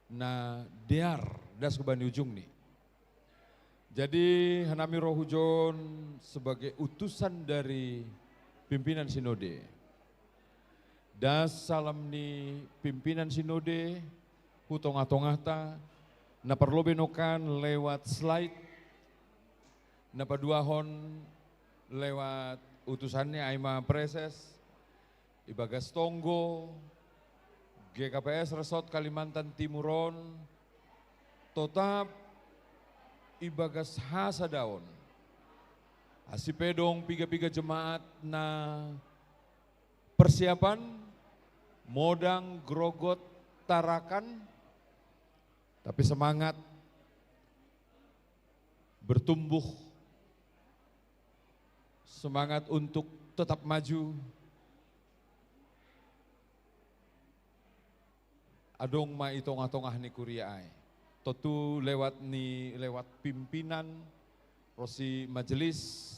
na dear das kubani ujung nih. Jadi hanami roh hujon sebagai utusan dari pimpinan sinode. Das salam ni pimpinan sinode hutong-atongata na perlu benokan lewat slide na paduahon lewat utusannya Aima Preses ibagas Tonggo GKPS Resort Kalimantan Timuron tetap ibagas hasadaon asipedong piga-piga jemaat na persiapan modang grogot tarakan tapi semangat bertumbuh semangat untuk tetap maju. Adong ma itong-atongah ni kuria ay. Totu lewat pimpinan rosi majelis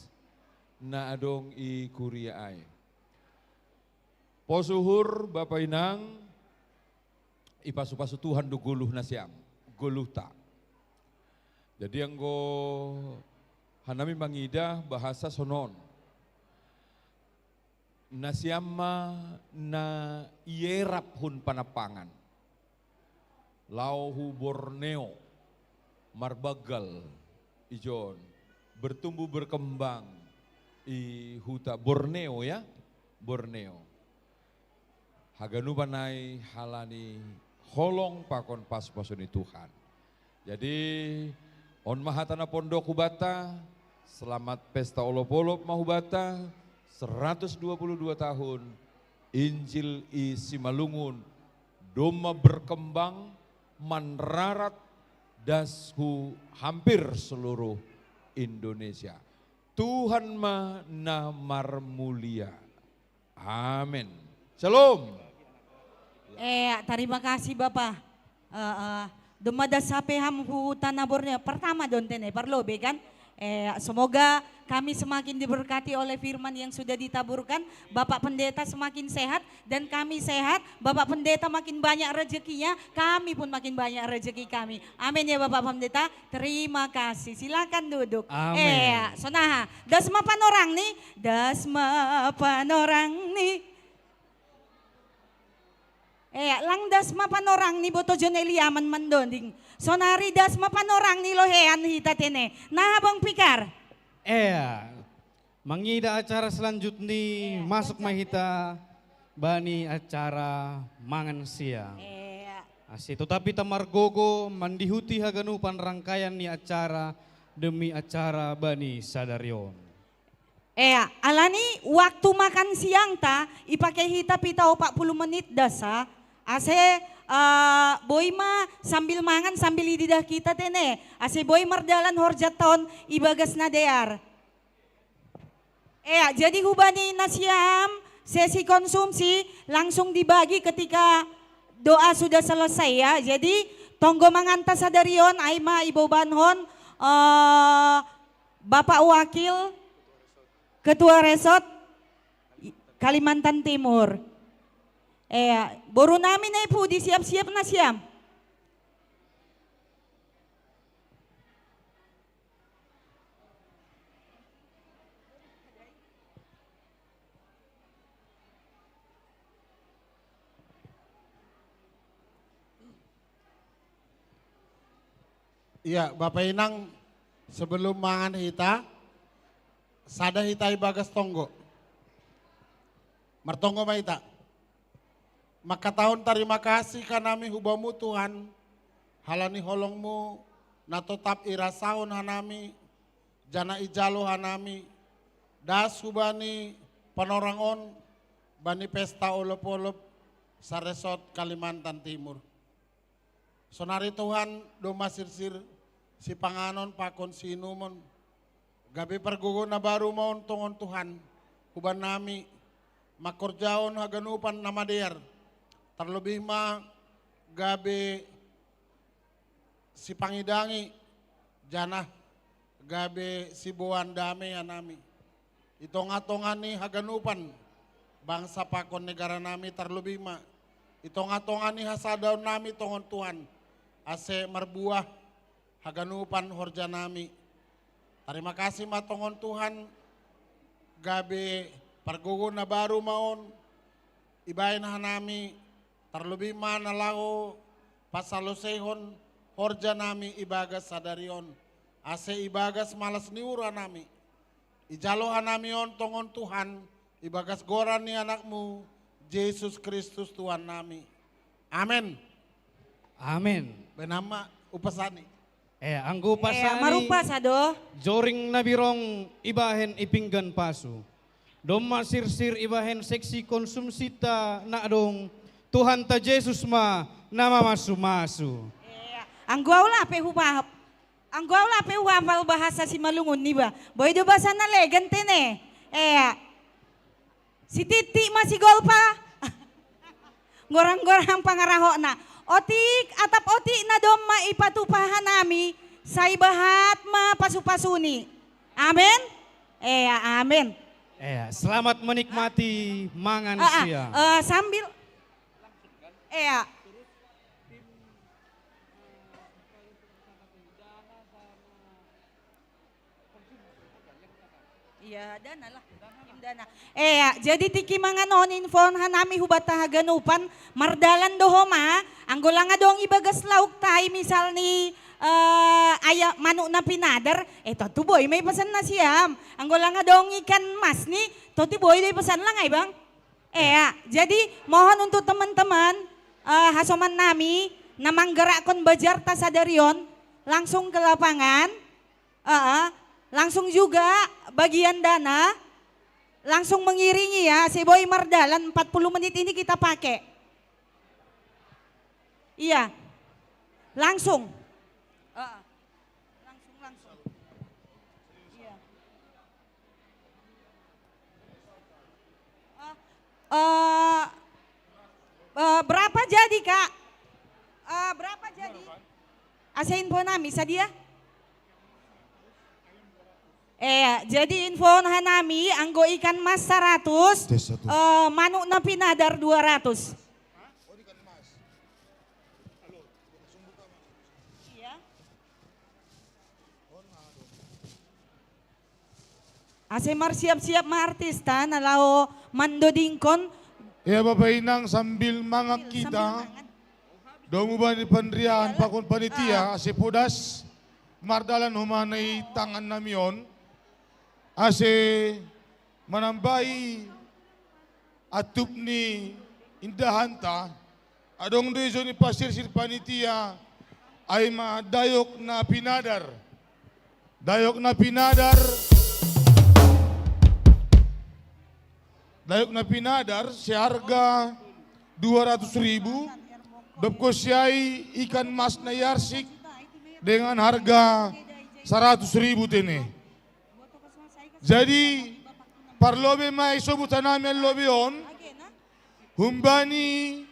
na adong i kuria ay. Posuhur Bapak Inang ipasu-pasu Tuhan do guluh nasyam, guluh ta. Jadi yang go hanami mangidah bahasa sonon. Nasyama na ierap hun panapangan. Lauhu Borneo, Marbagal, ijon, bertumbuh berkembang i huta Borneo ya, Borneo. Haganubanai halani holong pakon pas-pasuni Tuhan. Jadi on mahatana pondok hubata, selamat pesta olop-olop mahubata, 122 tahun, Injil i Simalungun, doma berkembang, manrarat dasku hampir seluruh Indonesia. Tuhan manamar mulia. Amin. Shalom. Terima kasih Bapak. Dumada sape ham hu tanabornya pertama don tene parlobe kan. Semoga kami semakin diberkati oleh firman yang sudah ditaburkan. Bapak Pendeta semakin sehat dan kami sehat. Bapak Pendeta makin banyak rezekinya, kami pun makin banyak rezeki kami. Amin ya Bapak Pendeta. Terima kasih. Silakan duduk. Amin. Sonaha, dasma panorang nih, dasma panorang nih. Lang dasma panorang ni boto jon Eliaman mandonding. Sonari dasma panorang ni lohean hitatene. Nah Bang Pikar. Mangida acara selanjutnya masuk mahita bani acara mangan siang. Asitu tapi tamargogo mandihuti haganupan rangkaian ni acara demi acara bani sadarion. Alani waktu makan siang ta ipakai hita pita 40 menit dasa. Boy ma sambil mangan sambil lidah kita tene. Boy mardalan horjat tahun ibagas na dear. Jadi hubani nasiam sesi konsumsi langsung dibagi ketika doa sudah selesai ya. Jadi tonggo manganta sadarion aima ibu banhon Bapak Wakil Ketua Resort Kalimantan Timur. Boru namin ay po di siap-siap na siyam. Iya, Bapak Inang sebelum mangan hita, sada hita ibagas tonggo. Martonggo maita. Maka tahun terima kasih kanami hubamu Tuhan, halani holongmu, na tetap irasaon hanami, jana ijalo hanami, das hubani panorangon, bani pesta olop-olop, sa resort Kalimantan Timur. Sonari Tuhan doma sirsir si panganon pakon sinumon. Gabi pergugo na baru maon tongon Tuhan. Huban nami makorjaon haganupan namadear. Terlebih ma gabi si pangidangi jana gabi si buan dame nami. Itong-atongan ni haganupan bangsa pakon negara nami terlebih ma. Itong-atongan ni hasadaw nami tongon Tuhan. Ase marbuah haganupan horja nami. Terima kasih matongon Tuhan gabi pergugo na baru maon ibayin hanami terlebih mana lao pasalosehon horja nami ibagas sadarion ase ibagas malas niura nami ijalo hanami on tongon Tuhan ibagas goran ni anakmu Yesus Kristus Tuhan nami. Amin. Amin. Benama upasani. Anggo pasani. Marupa sado. Joring nabirong ibahen ipinggan pasu. Doma sirsir ibahen seksi konsumsita na dong Tuhan ta Yesus ma nama masu-masu. Anggo aula pe hubahap. Anggo aula pe hubahal bahasa si malungun ni ba. Boy do bahasa na legan tene. Si Titi masih golpa. Gorang-gorang pangaraho na. Otik atap otik na doma ipatupahan nami sa ibahat ma pasu-pasuni. Amin? Amin. Selamat menikmati mangan siang. Sambil iya dana lah. Dana. Jadi tiki manganon infon hanami hubat tahaganupan mardalan dohoma anggula nga dong ibagas lauk tay misal ni aya manuk na pinadar tu boy may pesan na siyam anggula nga dong ikan mas ni ti boy day pesan lang ay bang jadi mohon untuk teman-teman hasoman nami na manggerakon bajar tasadarion langsung ke lapangan langsung juga bagian dana langsung mengiringi ya si Boy Mardalan 40 menit ini kita pakai. Iya. Langsung. Langsung. Iya. Berapa jadi Kak? Berapa jadi? Asain po nami sa dia? Jadi info hanami anggo ikan mas 100, manuk na pinadar 200. Asemar siap-siap ma artista nalao mando dingkon. Ya Bapak Inang sambil mangak kita, domu bani pendrian pakun panitia ase podas mardalan humanay tangan namion ase manambai atup ni indahanta adong deso ni pasir-sir panitia ay madayok na pinadar. Dayok na pinadar seharga 200.000. Dopko siyai ikan mas na yarsik dengan harga 100.000 tene. Jadi parlobe may sobutan namin lobeon humbani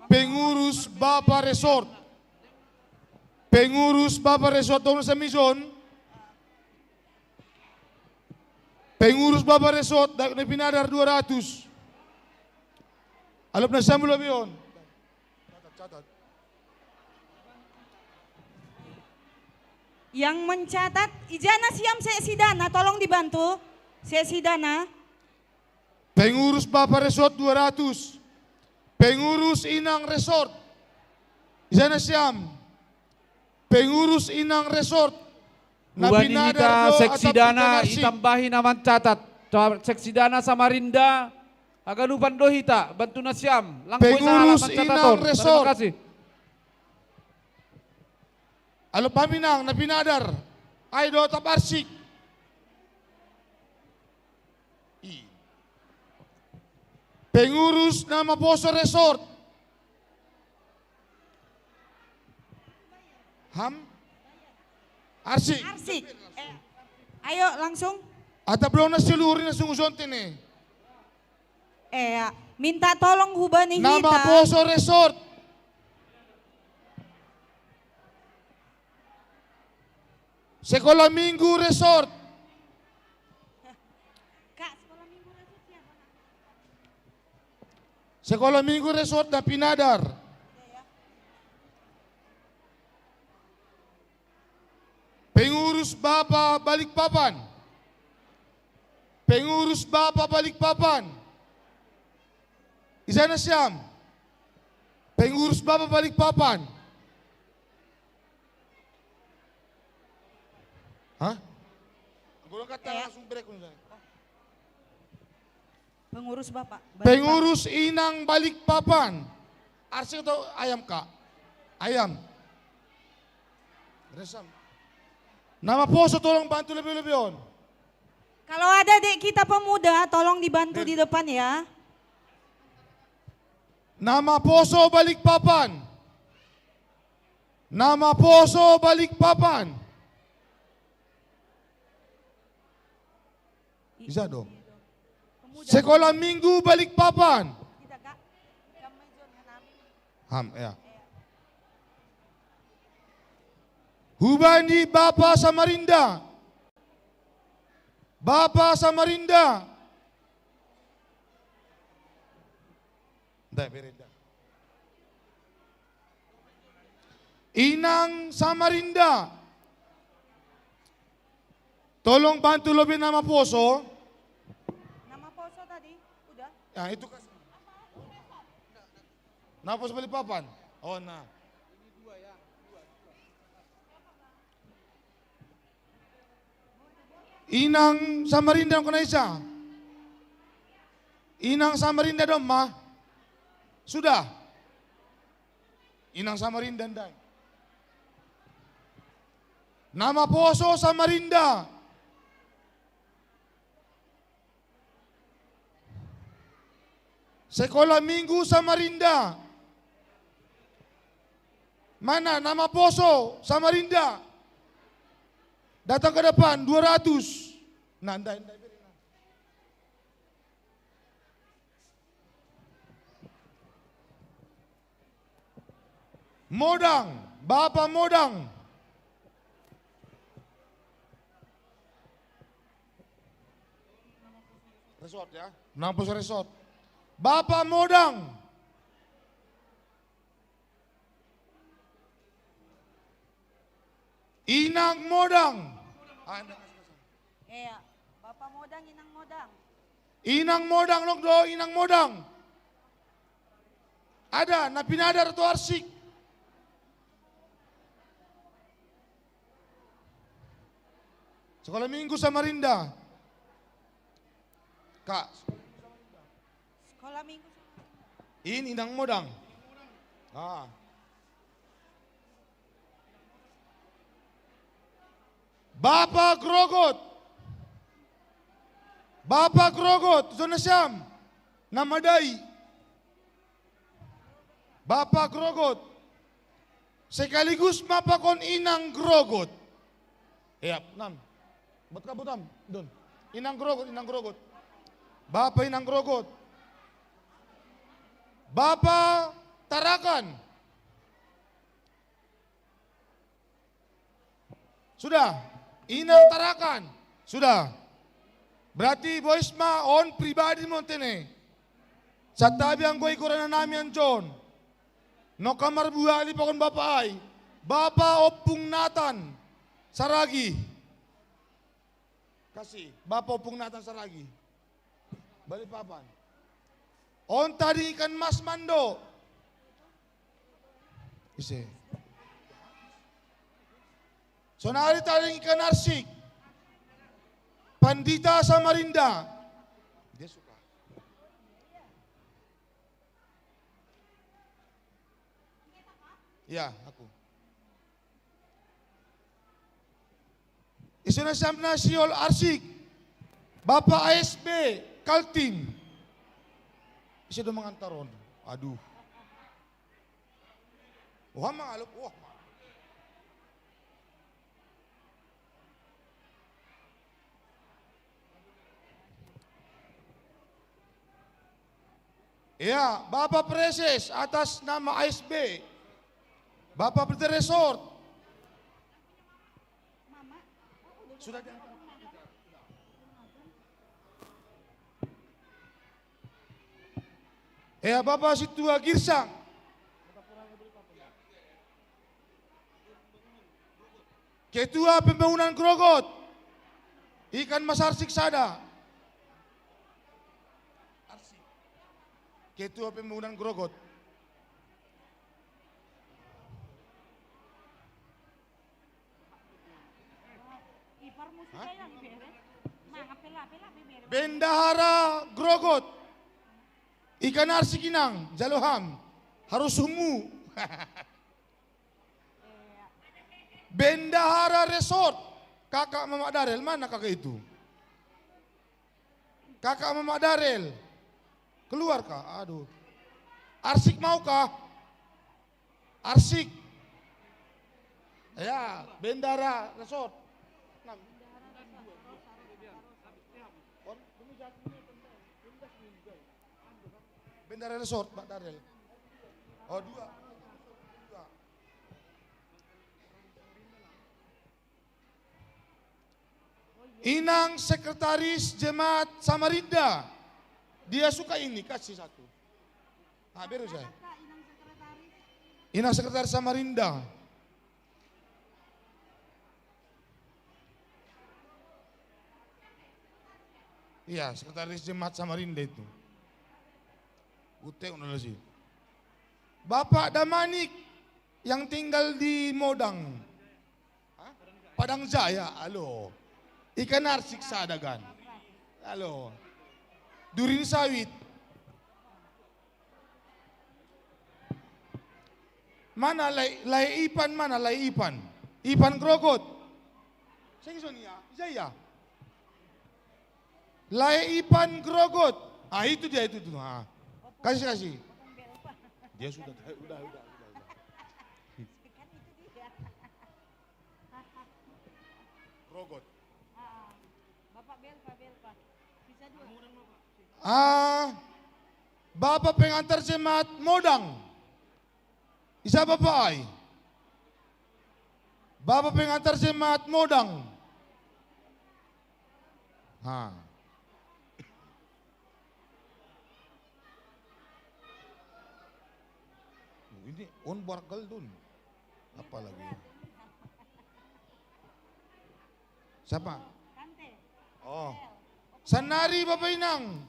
pengurus Bapa Resort. Pengurus Bapa Resort doon sa Mison. Pengurus Bapa Resort na pinadar 200. Alap na siya mo yun. Yang mencatat, ijana siam Sidana, tolong dibantu. Sidana. Pengurus Bapa Resort 200. Pengurus Inang Resort. Ijana siam. Pengurus Inang Resort. Bubanihita Seksidana itambahin naman catat. Seksidana Samarinda aganupan dohita bantu nasyam. Pengurus Inang Resort. Terima kasih. Alo paminang na pinadar. Ay do taparsik. Pengurus nama Poso Resort. Arsik. Ayo langsung. Atau belum na seluruh na sungusonte ne. Minta tolong hubani Nama kita. Poso Resort. Sekolah Minggu Resort. Sekolah Minggu Resort na pinadar. Pengurus Bapa Balikpapan. Pengurus Bapa Balikpapan. Isa na siyam. Pengurus Bapa Balikpapan. Hah? Gulong kata langsung break. Pengurus Bapak. Pengurus Inang Balikpapan. Arsik atau ayam kak? Ayam. Resam. Nama Poso tolong bantu lebih-lebih on. Kalau ada dek kita pemuda tolong dibantu di depan ya. Nama Poso Balikpapan. Nama Poso Balikpapan. Bisa dong. Sekolah Minggu Balikpapan. Ya. Hubani Bapa Samarinda. Bapa Samarinda. Inang Samarinda. Tolong bantu lebih nama Poso. Nama Poso tadi, udah. Ya itu kan. Nama Poso Balikpapan. Oh nah. Inang Samarinda ang kunaisa. Inang Samarinda dong ma. Sudah. Inang Samarinda dan. Nama Poso Samarinda. Sekolah Minggu Samarinda. Mana nama Poso Samarinda? Datang ke depan 200. Nanda. Modang, Bapak Modang. Resort ya. Nampus resort. Bapak Modang. Inang Modang. Iya, Bapak Modang, Inang Modang. Inang Modang dong do, Inang Modang. Ada, Napinadar atau Arsik. Sekolah Minggu Samarinda. Kak. Sekolah Minggu. Ini Inang Modang. Ah. Bapak Grogot. Bapak Grogot, Zona Syam. Namadai. Bapak Grogot. Sekaligus mapakon Inang Grogot. Ya, 6. Ba't ka butam? Doon. Inang Grogot, Inang Grogot. Bapak Inang Grogot. Bapak Tarakan. Sudah. Inang Tarakan. Sudah. Berarti boys ma on pribadi mo tene. Sa tabi ang goy kurana namin John. No kamar buhali pa kon bapak ay. Bapa opung natan. Saragi. Kasih. Bapa opung natan saragi. Balik papan. On tadi ikan mas mando. Ise. Sonari tadi ikan arsik. Pandita Samarinda. Dia suka. Ya, aku. Isuna Samna Siol Arsik. Bapak ASB Kaltim. Isa do mangantaron. Aduh. Wah mangalop, wah. Ya, Bapak Preses atas nama ASB. Bapak PT Resort. Sudah diangkat. Ya, Bapak Situa Girsang. Ketua Pembangunan Grogot. Ikan Mas Arsik Sada. Ketua Pembangunan Grogot. Bendahara Grogot. Ikan Arsikinang, Jaloham. Harus humu. Bendahara Resort. Kakak Mamak Darel, mana kakak itu? Kakak Mamak Darel. Keluar kah? Aduh. Arsik mau kah? Arsik. Ya, Bendara Resort. Bendara Resort, Pak Darel. Oh, 2. Inang Sekretaris Jemaat Samarinda. Dia suka ini, kasih 1. Nah, beres saya. Inang Sekretaris Samarinda. Iya, Sekretaris Jemaat Samarinda itu. Uteng udah sih. Bapak Damanik yang tinggal di Modang. Padang Jaya, halo. Ikan arsik sadagan. Halo. Durin sawit. Mana lay ipan mana lay ipan? Ipan Grogot. Saya Sonia, saya. Lay ipan Grogot. Ah itu dia itu tuh. Ah. Kasih. Dia sudah. Grogot. Bapak Belpa. Bisa 2. Bapak pengantar jemaat Modang. Isa Bapak ay. Bapak pengantar jemaat Modang. Ini on barkel dun. Apa lagi? Siapa? Oh. Sanari Bapak Inang.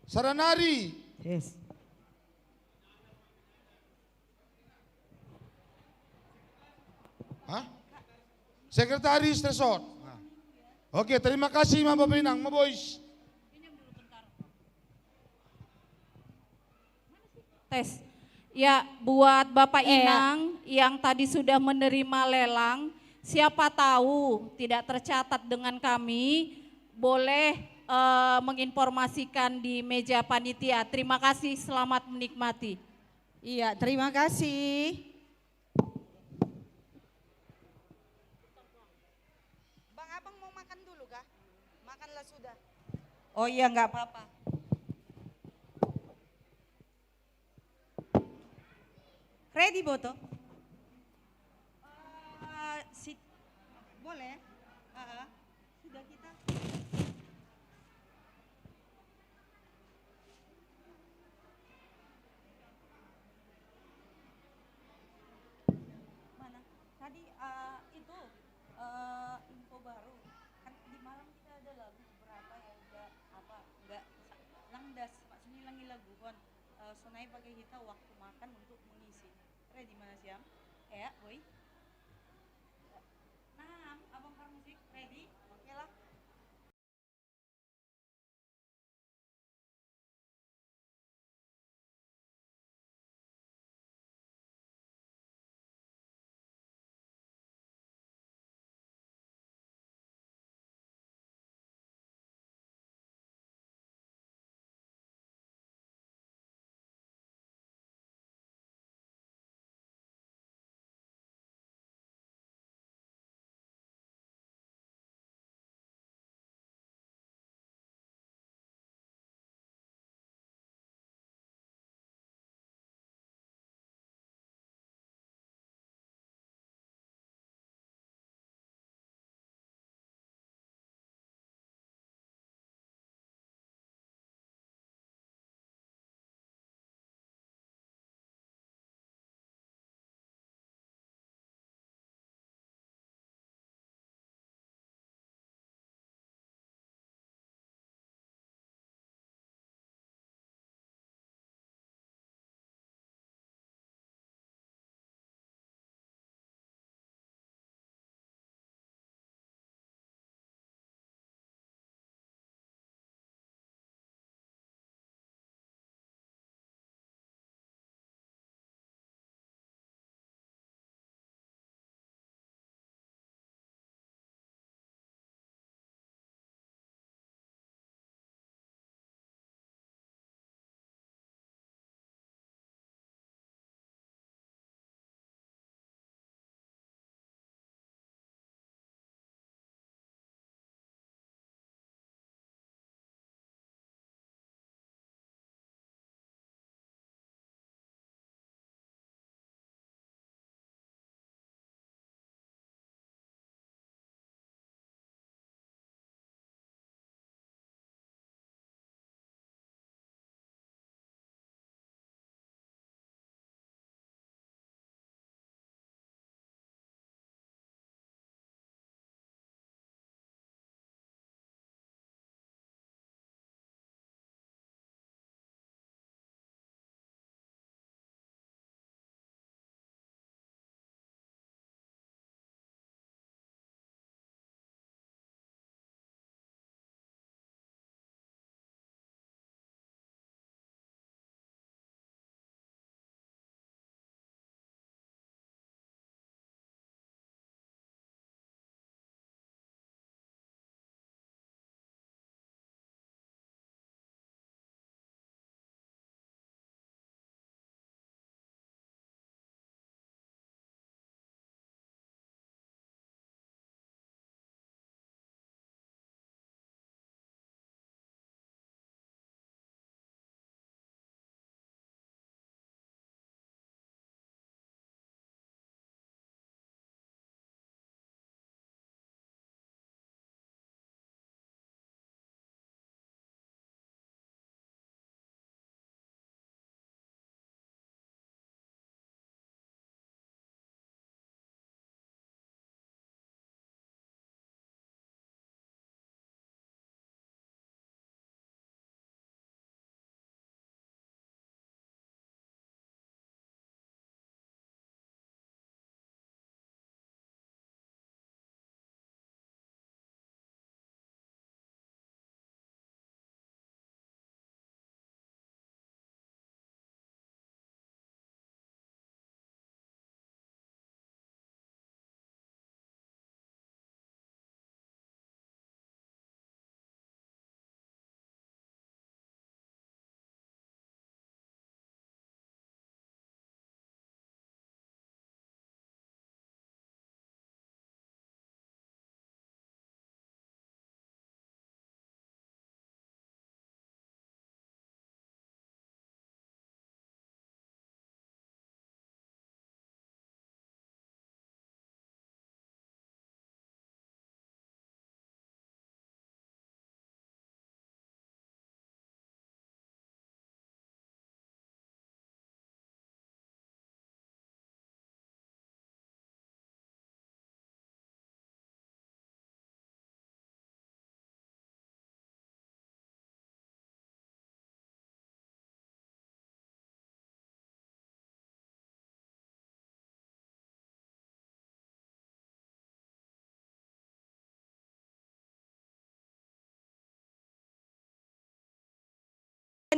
Saranari. Yes. Hah? Sekretaris Resort. Nah. Oke, terima kasih Ma Bapak Inang, Ma Boys. Tes. Ya, buat Bapak Inang yang tadi sudah menerima lelang, siapa tahu tidak tercatat dengan kami, boleh menginformasikan di meja panitia. Terima kasih, selamat menikmati. Iya, terima kasih. Bang Abang mau makan dulu kah? Makanlah sudah. Oh iya, nggak apa-apa. Ready, Boto? Boleh? Sudah kita. Mana? Tadi itu info baru. Kan di malam kita ada lagu berapa ya? Enggak langdas. Pak Suni langi lagu kon. Sonai pakai kita waktu makan untuk mengisi. Ready mana siam? Ya, boy.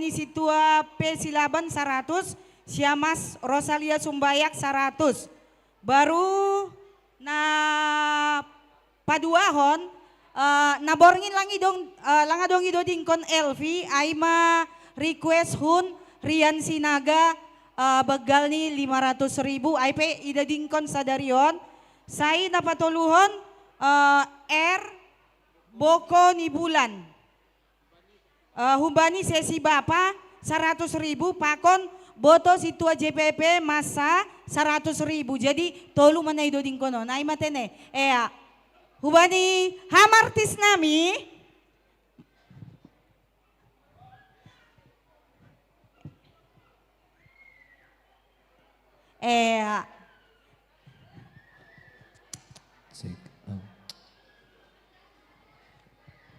Situa P. Silaban 100, Siamas Rosalia Sumbayak 100. Baru na paduahon naborngin langa dong ido dingkon Elvi Aima request hun Rian Sinaga begal ni 500.000 IP ida dingkon sadarion. Saya napatuluhon R Boko ni bulan. Humbani sesi Bapa 100.000 pakon boto situa JPP masa 100.000. Jadi tolu mana ido dingkono. Nai matene. Hubani hamartis nami.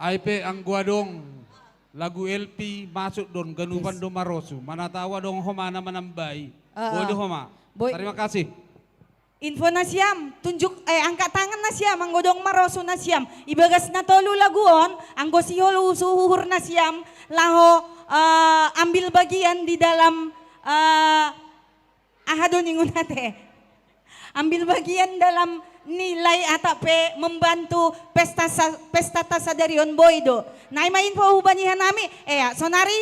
IP ang guadong lagu LP masuk don ganupan do marosu. Manatawa dong homa na manambay. Bodo homa. Terima kasih. Info na siyam, tunjuk angkat tangan na siyam, ang godong maroso na siyam. Ibagas na tolu laguon, ang gosihol usuhur na siyam, laho ambil bagian di dalam ahadon ingun nate. Ambil bagian dalam nilai atape membantu pesta tasadarion boydo. Naima info hubanihan nami, sonari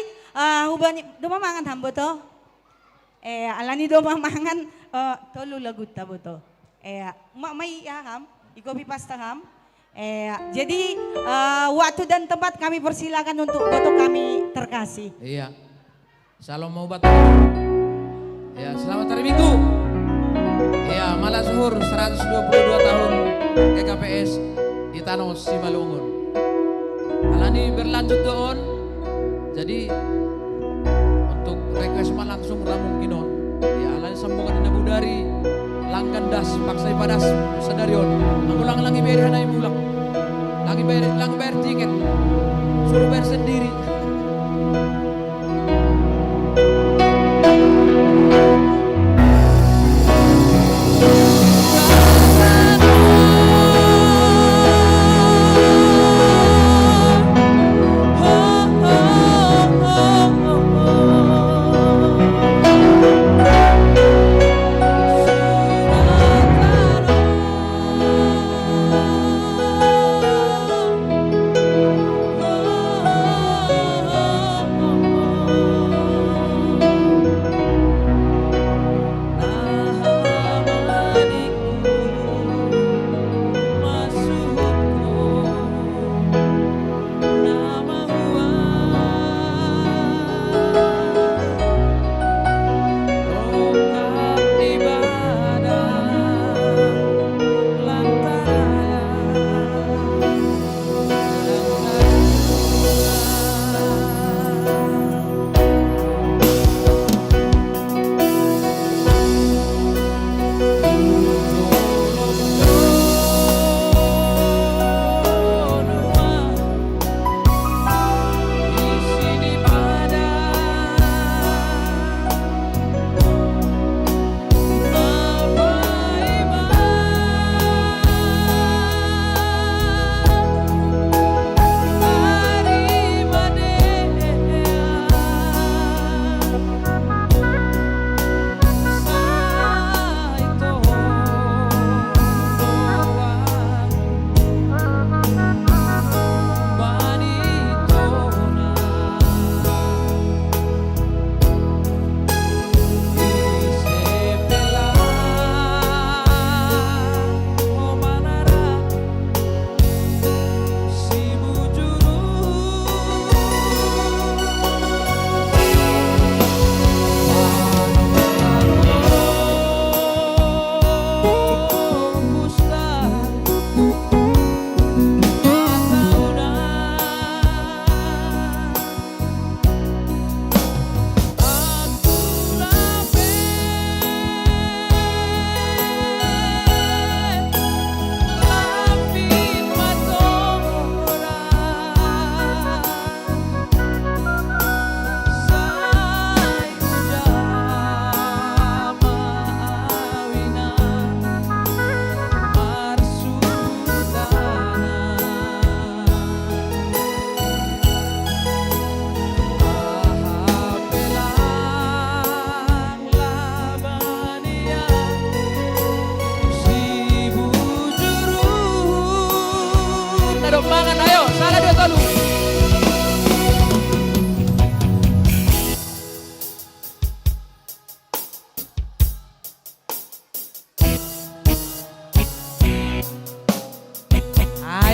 hubani dumamangan hambo to. Alani dumamangan tolu lagu tabo to. May ham, ikopi pasta ham. Jadi waktu dan tempat kami persilakan untuk foto kami terkasih. Iya. Salam mau batu. Ya, selamat hari Minggu. Ya, malam zuhur 122 tahun GKPS di Tanos Simalungun. Alani berlanjut doon. Jadi untuk request mah langsung ramung kinon. Ya, alani sambungan dina budari langgan das paksai padas sadarion. Angulang lagi bayar hanai mulak. Lagi bayar tiket. Suruh bayar sendiri. Oh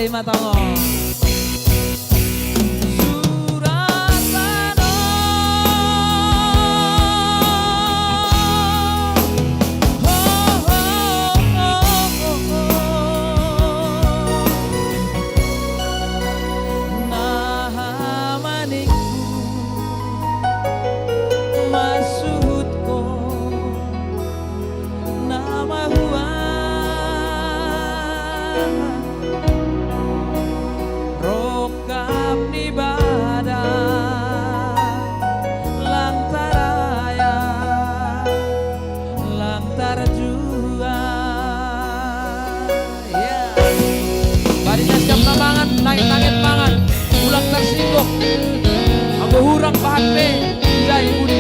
Bayi Matongo. Nangit-nangit mangan, ulang tersinggung. Aku hurang bahan pe, jai budi.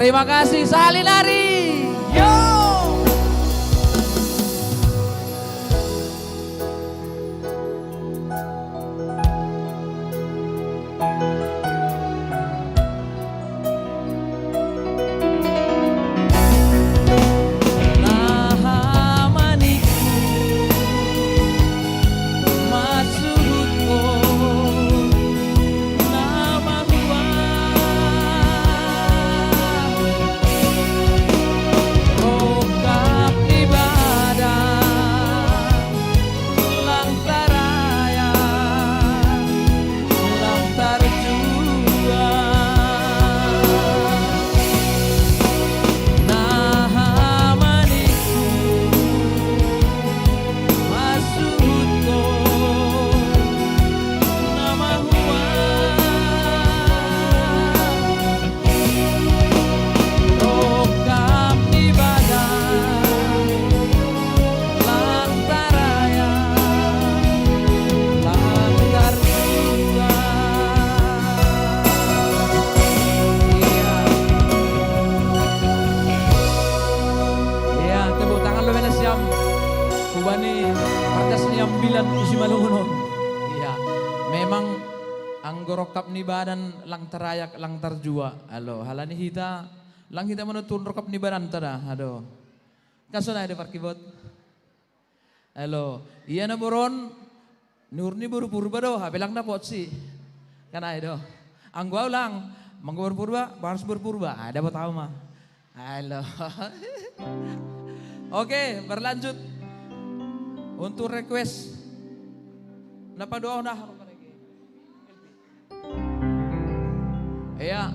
Terima kasih Salinari. Yo. Rokap ni badan lang tarayak lang tarjua. Alo, halani hita lang hita menutun rokap ni badan tada. Ado. Kaso na ada parkibot. Alo, iya na boron nur ni buru purba do, habelang na potsi. Kana do. Ang gua lang manggur purba, harus berpurba. Ada apa tahu mah. Halo. Oke, berlanjut. Untuk request. Napa doa nah? Ya,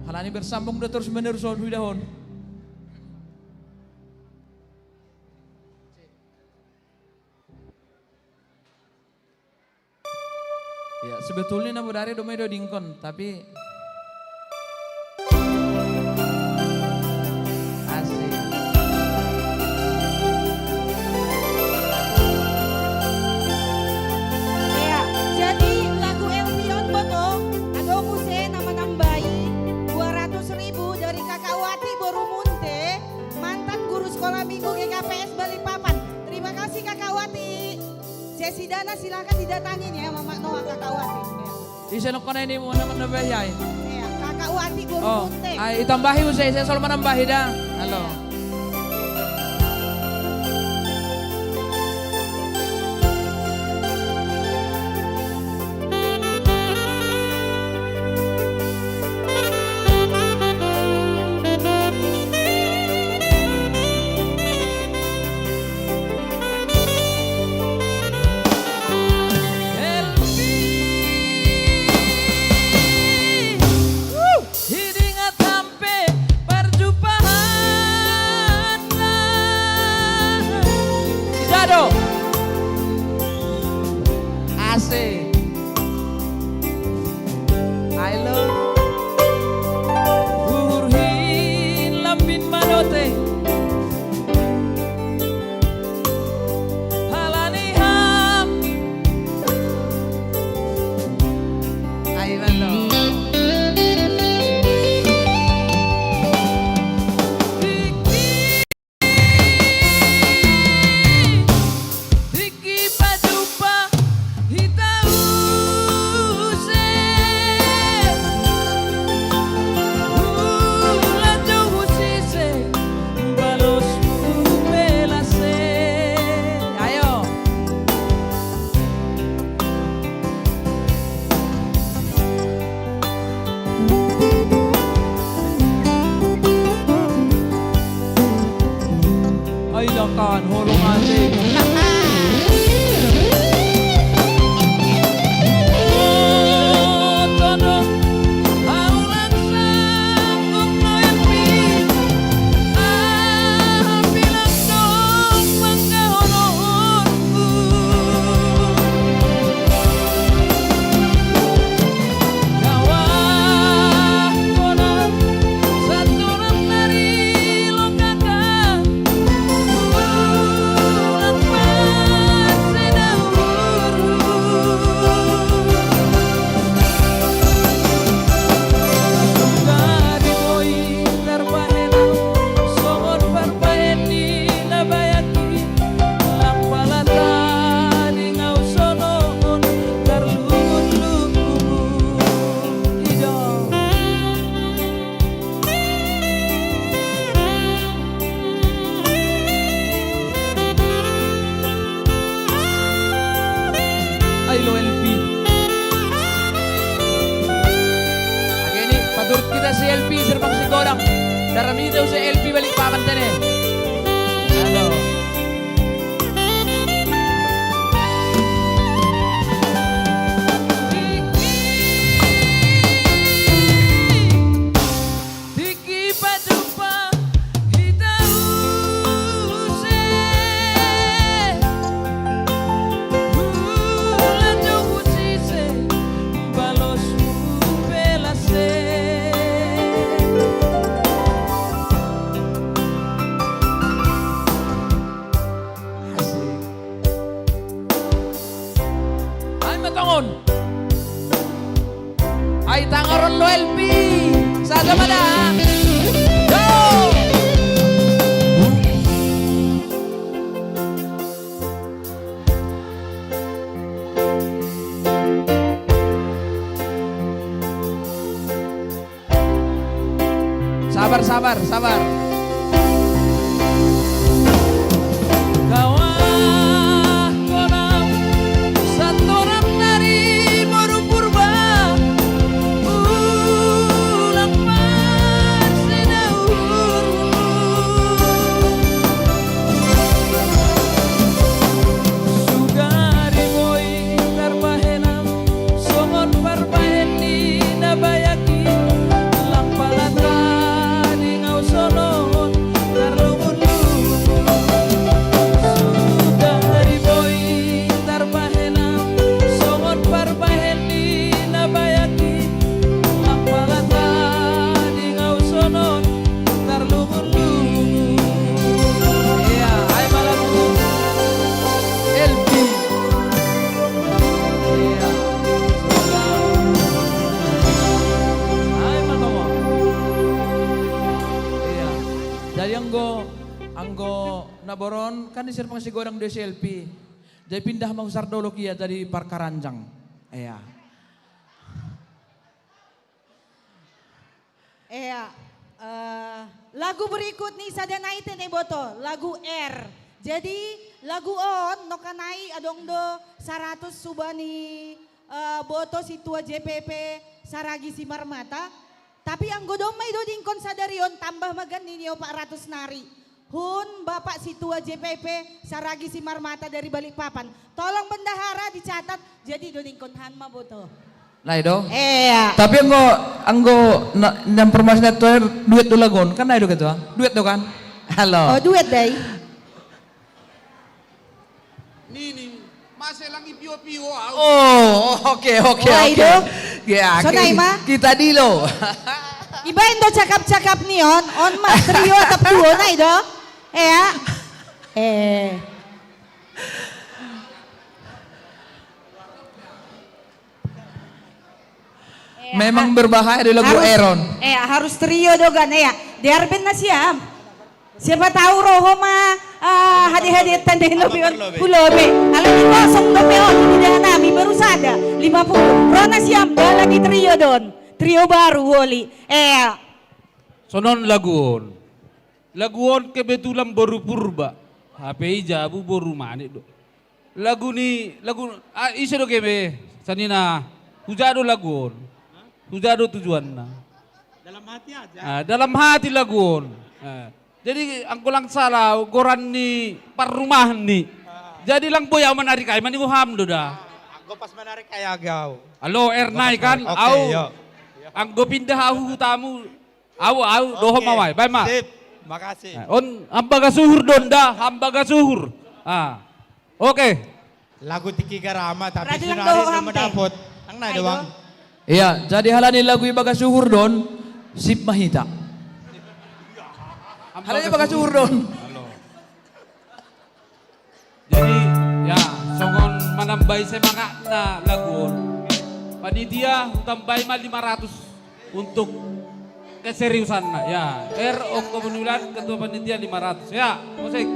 halani bersambung udah terus menerus dahon. Ya, sebetulnya namu dari domedo dingkon, tapi asik. Ya, jadi lagu Elvion Boto, ada muse nama nambahi 200.000 dari Kakak Wati Borumunte, mantan guru sekolah minggu GKPS Balikpapan. Terima kasih Kakak Wati. Desi Dana silakan didatangin ya Mama Noah Kakak Wati. Isenok ko na ini mo naman nabahiyay. Ya, Kakak Wati Oh, Burunte. ay itambahi mo saya selalu menambahi dah. Halo. Hidingat sampai perjumpaan. Jado. Asik. I love Hurhin lambin manote. Halaniham. I love. Riki padupa hitause Ulajo husise balos pelase. Ayo. Ay lakan holong ate. Ay lo LP. Ageni paturut kita si LP serbang si gorang. Darami daw si LP balik pamantan eh. Halo. Tiki padupa hitause. Ulajo husise balos pelase. Ay matangon. Ay tangaron lo LP. Sada mana? Go! Sabar, sabar, sabar. Kawah konam satoran dari baru purba. Ulang pasinahur. Sugari boy terbahenam songon parbaheni nabayaki lang palata di ngausonon tarlungun-lungun. Sugari boy terbahenam songon parbaheni nabayaki lang palata di ngausonon tarlungun-lungun. Iya, ay malamu LP. Iya. Ay matawa. Iya. Jadi anggo naboron kan disir pang sigurang do si LP. Jadi pindah mau sardolo kia jadi parkaranjang. Iya. Iya. Lagu berikut nih sada naite nih boto, lagu R. Jadi lagu on nokanai adong do 100 subani boto situa JPP Saragi Simarmata. Tapi ang godomay do dingkon sadarion tambah magan ninyo 400 nari. Hun Bapak situa JPP Saragi Simarmata dari Balikpapan. Tolong bendahara dicatat jadi do dingkon hanma boto. Nah itu. Iya. Tapi anggo nang informasi itu duit do lagon kan itu gitu. Duit tuh kan. Halo. Oh duit deh. Nini, masih lagi pio-pio. Oh, oke. Ya, so Naima, kita dilo. Iba indo cakap-cakap nih on mas trio atap duo na ido. Memang berbahaya di lagu Eron. Harus trio dogan Diarben na siya. Siapa tahu roho mah hadi-hadi tanda lobion pulobe. Alam ni kosong dopeon di nami baru sada 50. Rona siam lagi trio don. Trio baru woli. Sonon laguon. Laguon kebetulan baru purba. HP jabu baru mani do. Lagu isa do kebe sanina hujado laguon. Hujado tujuan na. Dalam hati aja. Dalam hati laguon. Jadi ang kulang salah goran ni parumahan ni. Jadi lang boy menarik ay mani muham do da. Aku pas menarik kayak gau. Halo Ernai kan au. Ang go pindah tamu. Au doho mawai. Bye ma. Sip. Makasih. On hambaga suhur don da, hambaga suhur. Oke. Lagu Tiki Garama tapi Radyo lang sunari daw, na hamte. madapot. Ang nadawang. Iya, jadi halani lagu ibaga suhur don sip mahita. Halani ibaga suhur don. Jadi ya songon manambay semangat na lagun. Panitia tambay mal 500 untuk keseriusan na. Ya, Om Komunilan Ketua Panitia 500. Ya, musik.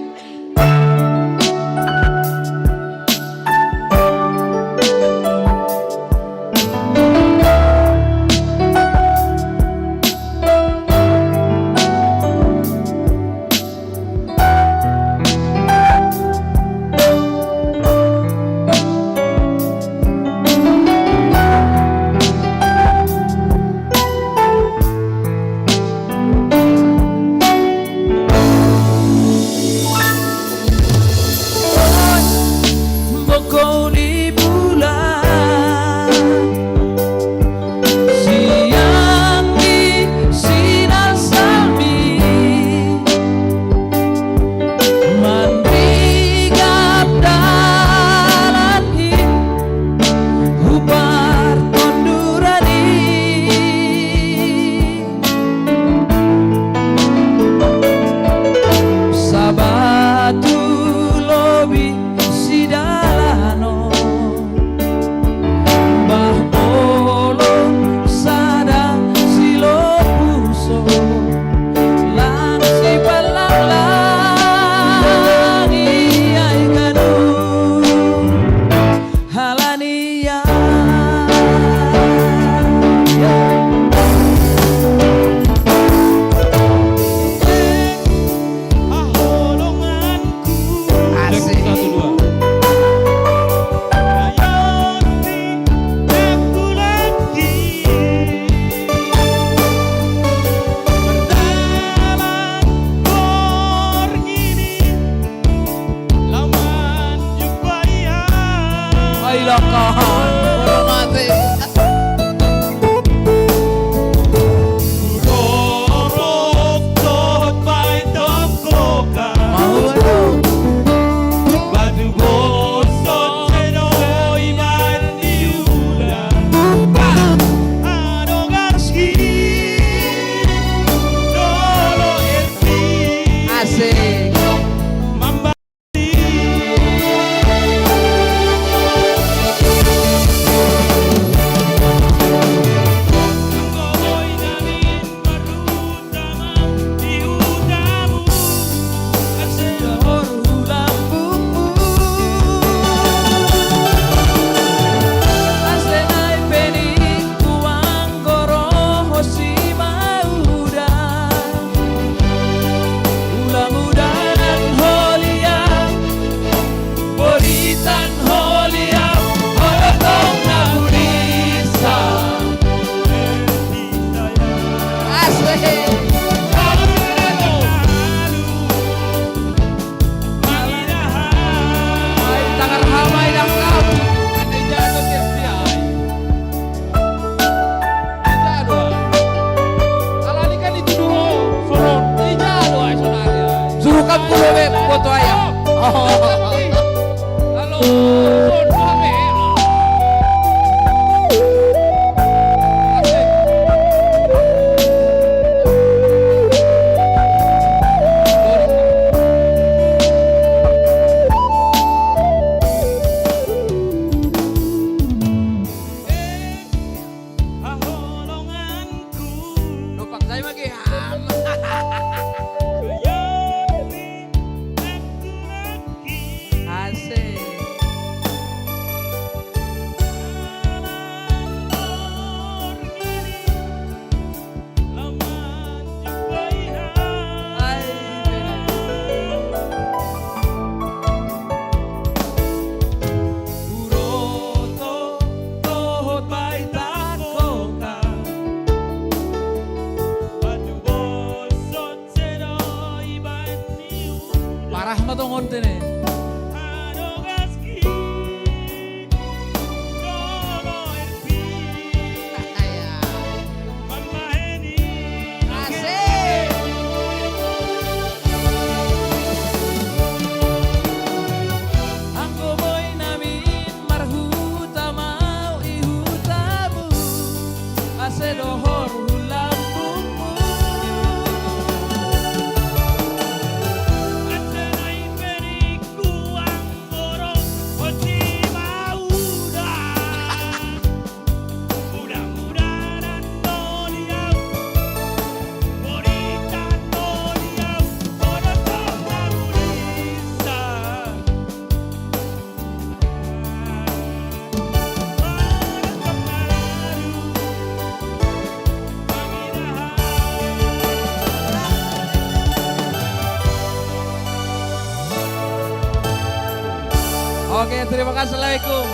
terima kasih. Assalamualaikum.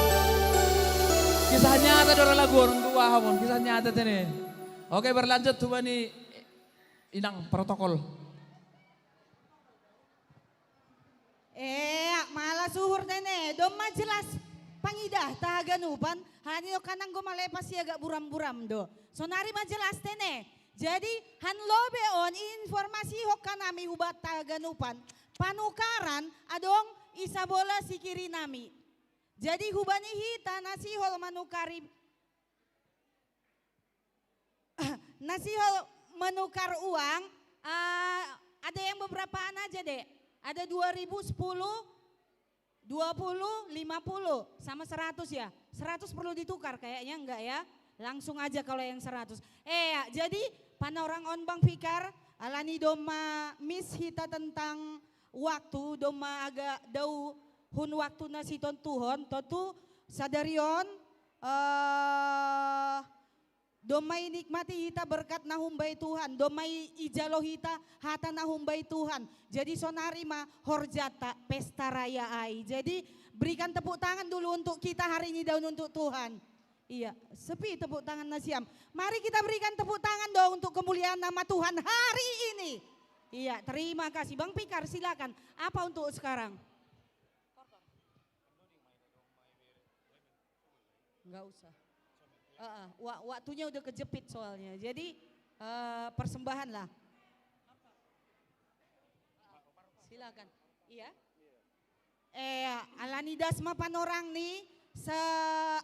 Kisah nyata dari lagu orang tua hamon, kisah nyata ini. Oke, berlanjut coba nih inang protokol. Malah suhur nene, doma jelas pangidah tahaganupan, hanyo kanang go malepas ya agak buram-buram do. Sonari mah jelas nene. Jadi han lobe on informasi hok kanami hubat tahaganupan, panukaran adong isa bola sikiri nami. Jadi hubani hita nasihol manukari nasihol menukar uang, ada yang beberapa aja deh. Ada 2010, 20, 50, sama 100 ya. 100 perlu ditukar kayaknya enggak ya. Langsung aja kalau yang 100. Jadi panorang on Bang Fikar, alani doma miss hita tentang waktu, doma agak dau hun waktu nasi tontuhon, totu sadarion, domai nikmati hita berkat nahumbai Tuhan, domai ijalo hita hata nahumbai Tuhan. Jadi sonari mah horjata pesta raya ai. Jadi berikan tepuk tangan dulu untuk kita hari ini daun untuk Tuhan. Iya, sepi tepuk tangan nasiam. Mari kita berikan tepuk tangan dong untuk kemuliaan nama Tuhan hari ini. Iya, terima kasih. Bang Fikar silakan. Apa untuk sekarang? Enggak usah. Waktunya udah kejepit soalnya. Jadi persembahan lah. Silakan. Iya. Alani dasma panorang nih.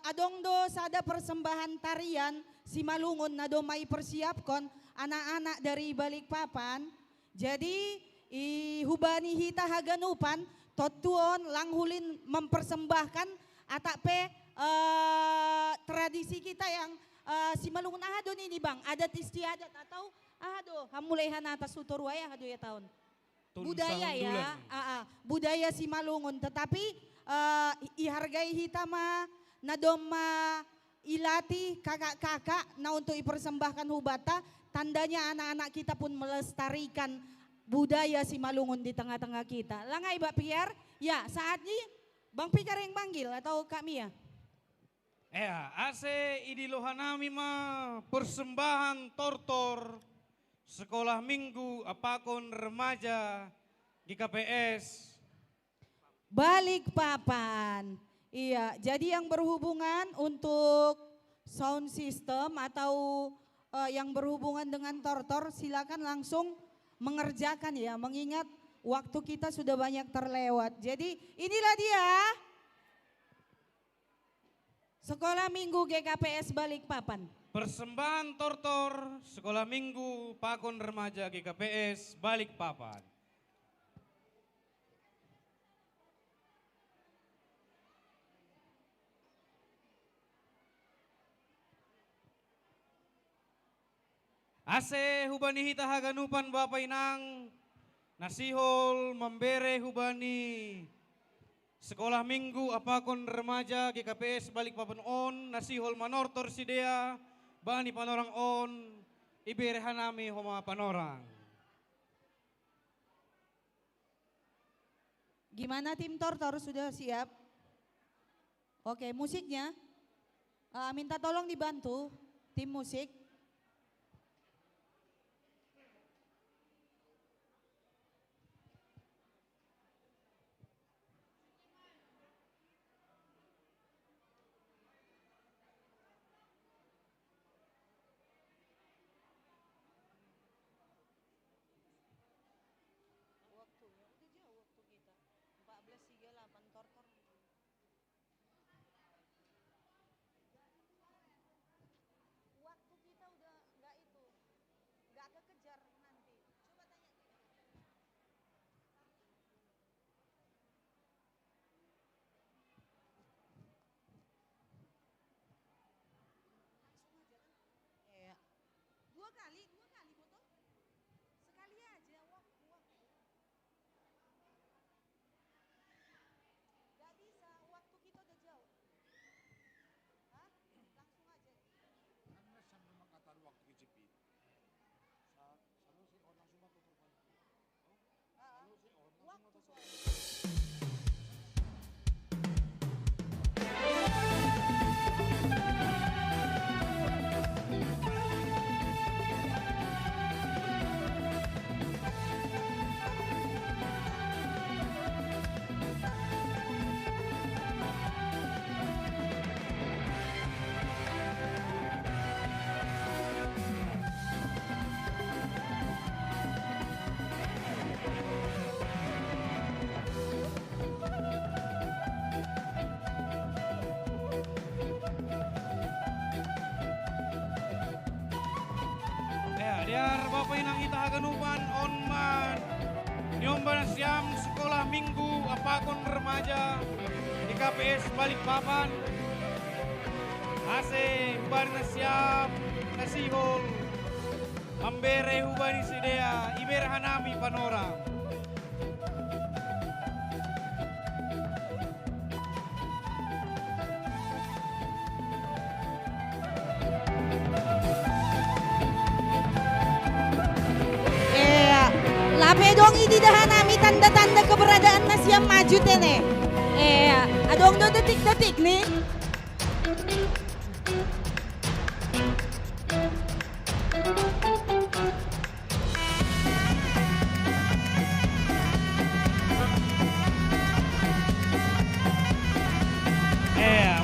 Adong do sada persembahan tarian si Malungun na do mai persiapkon anak-anak dari Balikpapan. Jadi hubani hita haganupan totuon langhulin mempersembahkan atape tradisi kita yang si Malungun ahadon ini Bang, adat istiadat atau ahado hamulehan atas tuturwaya hado ya tahun. Budaya ya, budaya si Malungun, tetapi ihargai hitama nadoma ilati kakak-kakak na untuk dipersembahkan hubata, tandanya anak-anak kita pun melestarikan budaya si Malungun di tengah-tengah kita. Langai Mbak Piar, ya saatnya Bang Fikar yang panggil atau Kak Mia? Ase idilohanami mah persembahan tortor sekolah minggu apakon remaja di KPS Balikpapan. Iya, jadi yang berhubungan untuk sound system atau yang berhubungan dengan tortor silakan langsung mengerjakan ya, mengingat waktu kita sudah banyak terlewat. Jadi inilah dia Sekolah Minggu GKPS Balikpapan. Persembahan tortor Sekolah Minggu Pakon Remaja GKPS Balikpapan. Ase hubani hita haganupan Bapak Inang nasihol membere hubani Sekolah Minggu apakon remaja GKPS Balikpapan on nasihol manortor sidea bani panorang on ibere hanami homa panorang. Gimana tim tortor sudah siap? Oke, musiknya minta tolong dibantu tim musik. Waktu kita Biar Bapak Inang kita haganupan onman. Nyomban siam sekolah minggu apakon remaja di KPS Balikpapan. Ase hubani siam nasihol. Ambere hubani sidea iber hanami panora. Lape dong ini dah nami tanda-tanda keberadaan nasi yang maju tene. Adong do detik-detik nih.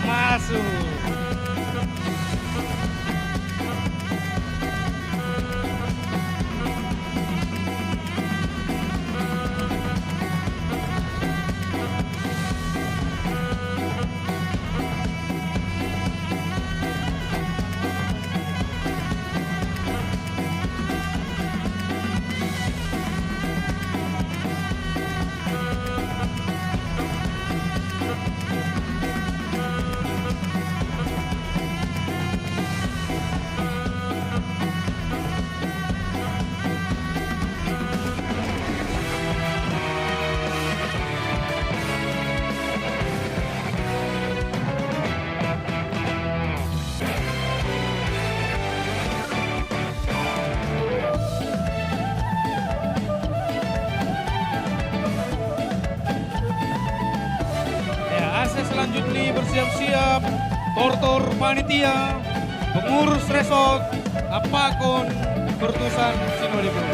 Masuk. Selanjutnya bersiap-siap tortor panitia pengurus resort apakon bertusan sinodipun.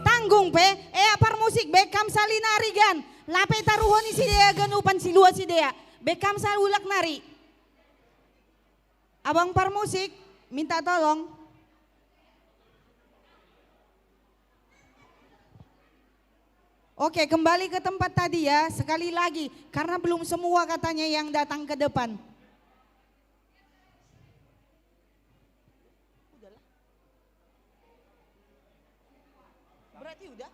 Tanggung pe, apar musik bekam salinari gan, lape taruhoni si dea ganupan si lua si dea, bekam salulak nari. Abang par musik, minta tolong. Oke, kembali ke tempat tadi ya, sekali lagi, karena belum semua katanya yang datang ke depan. Berarti udah?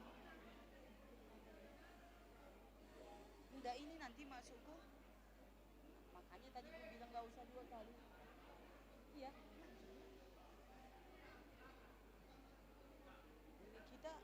Enggak, ini nanti masukku. Makanya tadi aku bilang gak usah 2 kali. Iya. Kita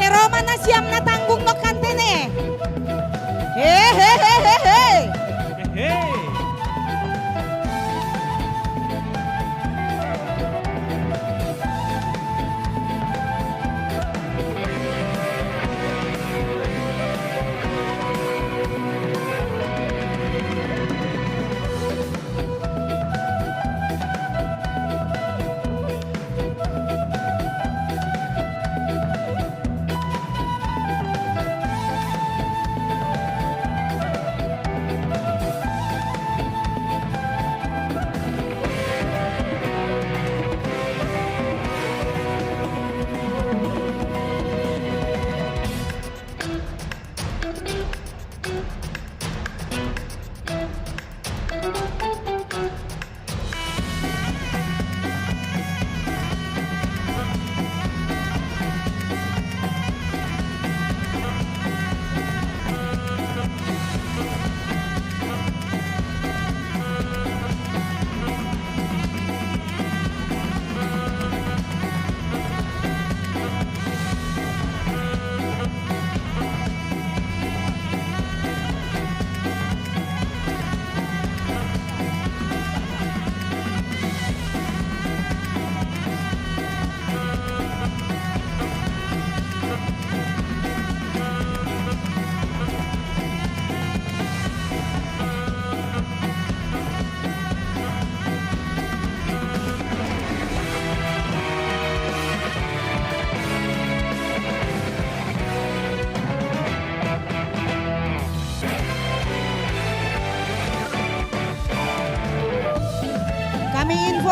Roma na siyam na tanggung no kantene.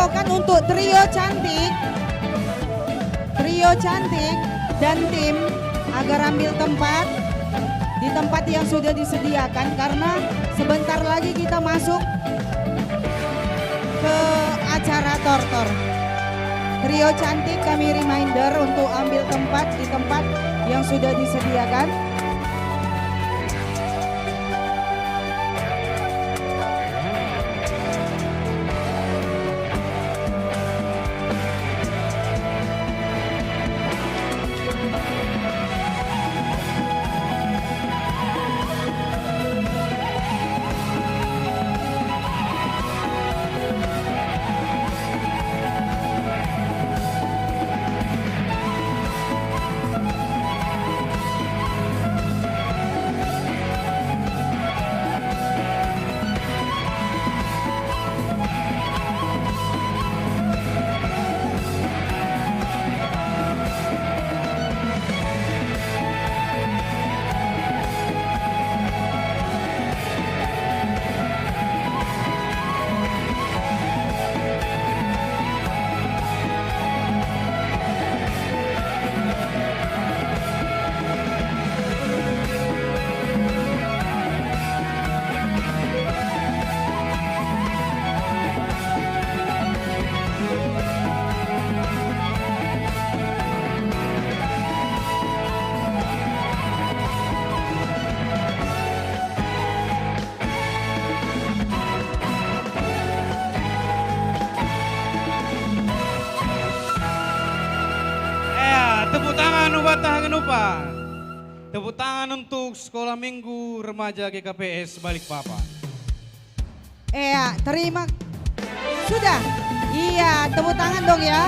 mohon untuk trio cantik dan tim agar ambil tempat di tempat yang sudah disediakan karena sebentar lagi kita masuk ke acara tortor. Trio cantik kami reminder untuk ambil tempat di tempat yang sudah disediakan. Tepuk tangan Ubata Hagenupan. Tepuk tangan untuk Sekolah Minggu Remaja GKPS Balikpapan. Terima. Sudah? Iya, tepuk tangan dong ya.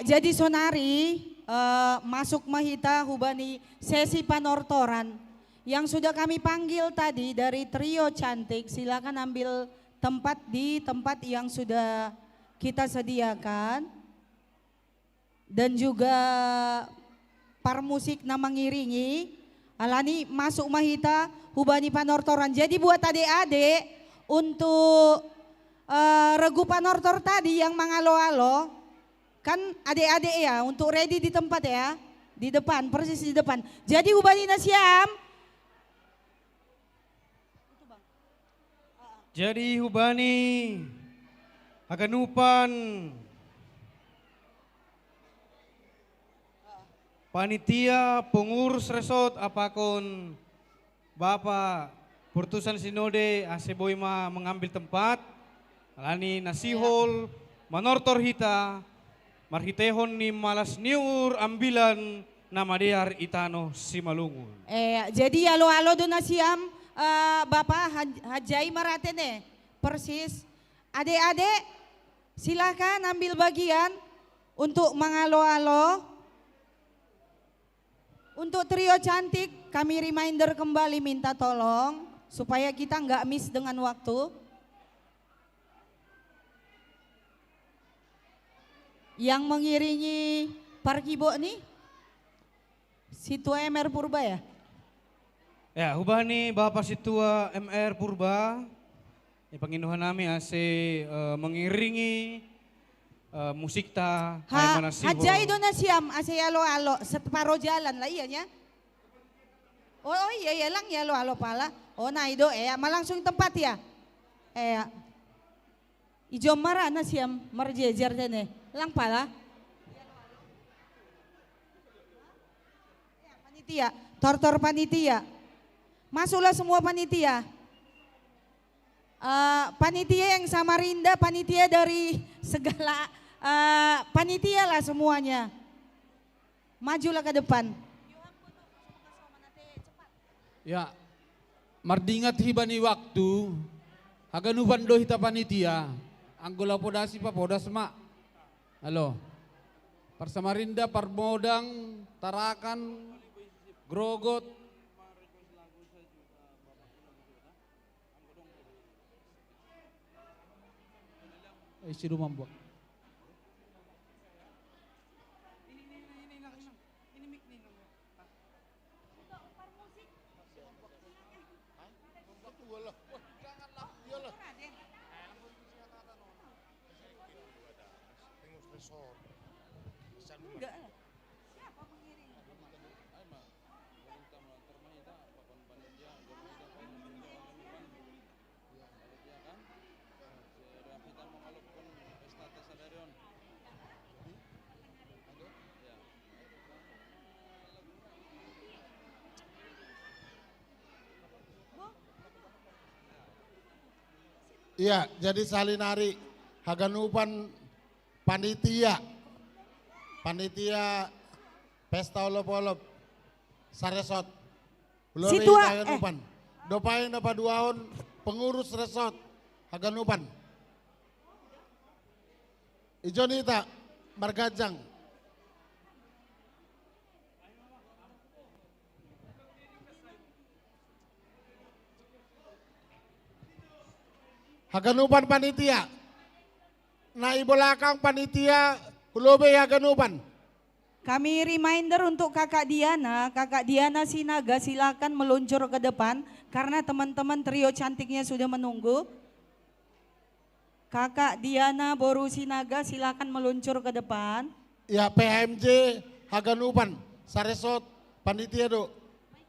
Jadi Sonari masuk Mahita Hubani sesi panortoran. Yang sudah kami panggil tadi dari trio cantik, silakan ambil tempat di tempat yang sudah kita sediakan. Dan juga par musik nama ngiringi. Alani masuk Mahita Hubani panortoran. Jadi buat adik-adik untuk regu panortor tadi yang mangalo-alo, kan adik-adik ya untuk ready di tempat ya, di depan, persis di depan. Jadi Hubani Nasiam. Jadi Hubani Hagenupan panitia pengurus resort apakun Bapak Putusan Sinode AC Boima mengambil tempat alani nasihol manortor hita marhitehon ni malas niur ambilan nama dear itano Simalungun. Jadi alo-alo donasiam Bapak Hajai Maratene persis. Adik-adik silakan ambil bagian untuk mengalo-alo. Untuk trio cantik kami reminder kembali minta tolong supaya kita nggak miss dengan waktu. Yang mengiringi Parkibo nih Situa MR Purba ya? Ya, Hubani Bapak Situa MR Purba, penginuhan nami ase mengiringi musik ta Hajai donasiam ase alo-alo separo jalan lah iya nya. Oh iya lang ya alo-alo pala. Oh nah itu malangsung tempat ya. Ijo marana siam marjejer dene. Lang pala. Panitia, tortor panitia. Masuklah semua panitia. Panitia yang Samarinda, panitia dari segala panitia lah semuanya. Majulah ke depan. Ya, mardingat hibani waktu, Hagenupan do hita panitia, anggola podasi pa podas mak. Halo, Parsamarinda, Parmodang, Tarakan, Grogot, isi rumah buat. Enggak. Iya, jadi salinari haganupan panitia pesta olop-olop saresot. Belum haganupan. Dopain dapat 2 tahun pengurus resort haganupan. Ijonita Margajang. Haganupan panitia. Na ibolakang panitia hulobe haganupan. Kami reminder untuk Kakak Diana Sinaga silakan meluncur ke depan karena teman-teman trio cantiknya sudah menunggu. Kakak Diana Boru Sinaga silakan meluncur ke depan. Ya PMJ haganupan saresot panitia do.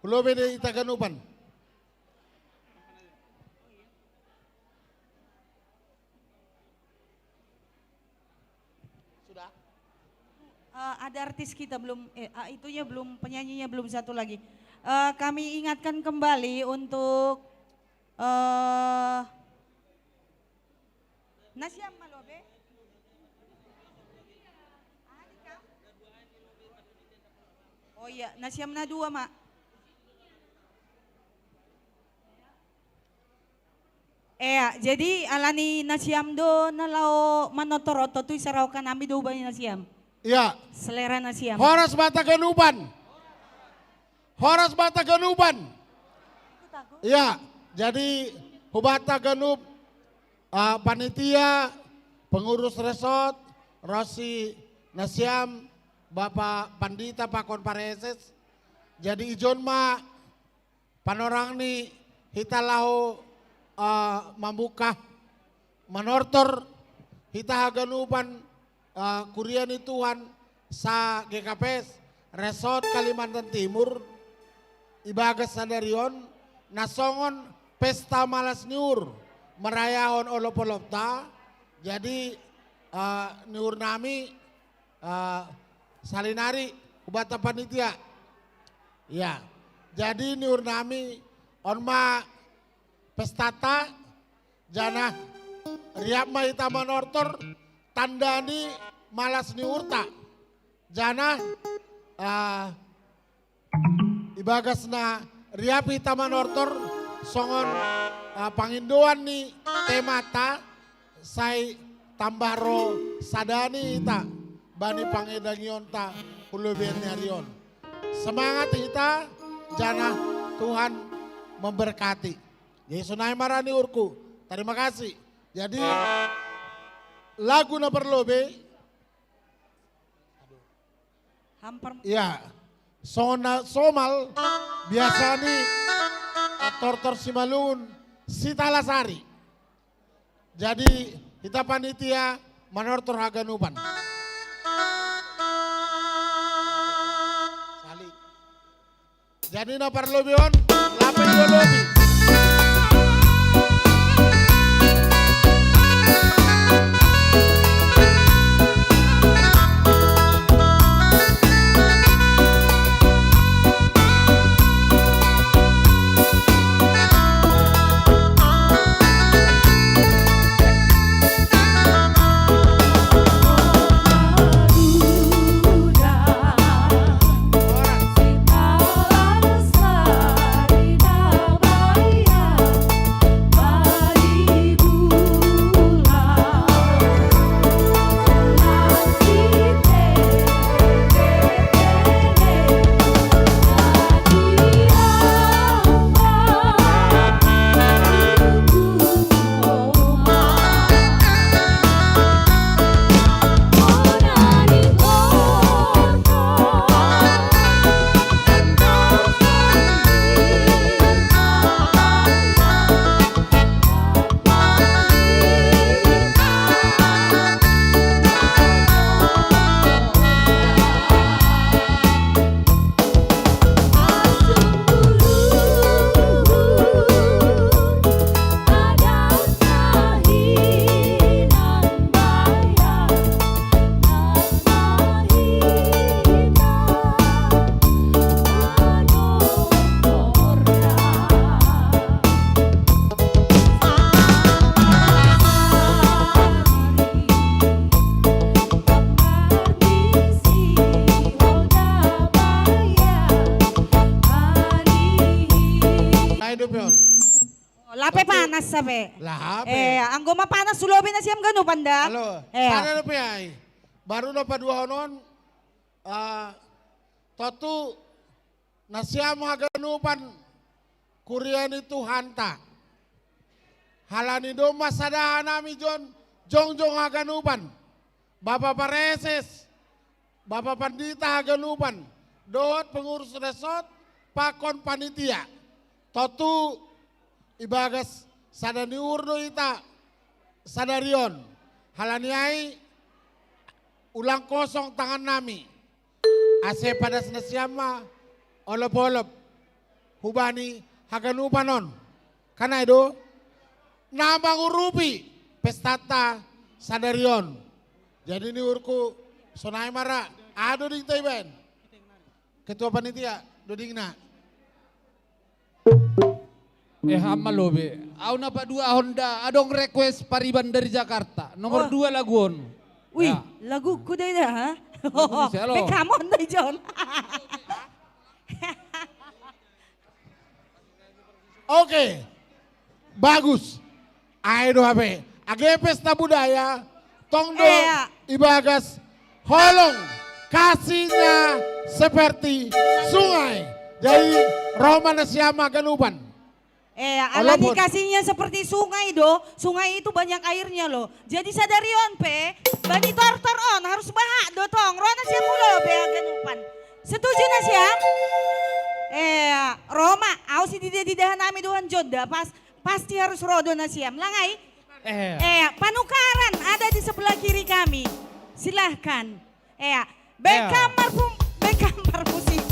Hulobe de itaganupan. Ada artis kita belum, itunya belum, penyanyinya belum satu lagi. Kami ingatkan kembali untuk Nasyam Malobe. Oh iya, Nasyam na 2 mak. Jadi alani Nasyam do nalao manotoroto tu isaraw ka nami do ba ni Nasyam? Iya. Selera Nasyam. Horas Bataganupan. Horas Bataganupan. Iya, jadi Hubata Ganup panitia, pengurus resort, Rosi Nasyam, Bapak Pandita Pakon Pareses. Jadi ijon ma panorang ni hitalahu membuka menortor hita haganupan kurian Tuhan sa GKPS Resort Kalimantan Timur ibagas sadarion nasongon pesta malas niur merayahon olop-olopta jadi niur nami salinari kubata panitia ya jadi niur nami onma pestata jana riap ma ita manortor tandani malas ni urta jana ibagas na riapi taman ortor songon pangindoan ni temata say tambaro sadani ita bani pangedangion ta hulubian nyarion semangat ita jana Tuhan memberkati Yesus naik marani urku terima kasih jadi lagu na perlobe ya sona somal biasa nih tortor Simalungun Sitalasari jadi kita panitia manortor haganupan jadi na perlobeon lapen dolobi Sari sape. Lah, Anggo mapanas sulobi na siyam gano panda. Halo, sana na piyay. Baru na padua honon, totu na siya mga ganupan, kurian itu hanta. Halani do masadahan namin jongjong haganupan. Bapak Pareses, Bapak Pandita haganupan. Doot pengurus resort, pakon panitia. Totu ibagas sadani urdo ita sadarion. Halaniai ulang kosong tangan nami. Ase pada senasiama olop-olop. Hubani haganupanon. Kana itu nambang urupi pestata sadarion. Jadi ini urku sonai mara ado ding taiben. Ketua panitia doding na. Hamalobe. Au na pa dua Honda, adong request pariban dari Jakarta. Nomor 2 laguon. Wih, lagu ku dai dah ha. Selo. Bekamon dai John. Oke. Bagus. Ayo HP. Age pesta budaya tongdo ibagas holong kasihnya seperti sungai. Jadi Romana Siama Ganupan. Alani kasihnya seperti sungai do. Sungai itu banyak airnya loh. Jadi sadarion pe, bani tortor on harus bahak do tong. Rona siya mulo be Ganupan. Setuju na siya? Roma, au si didahan nami dohan joda pasti harus rodo na siam. Langay? Panukaran ada di sebelah kiri kami. Silahkan. Bekamar musik.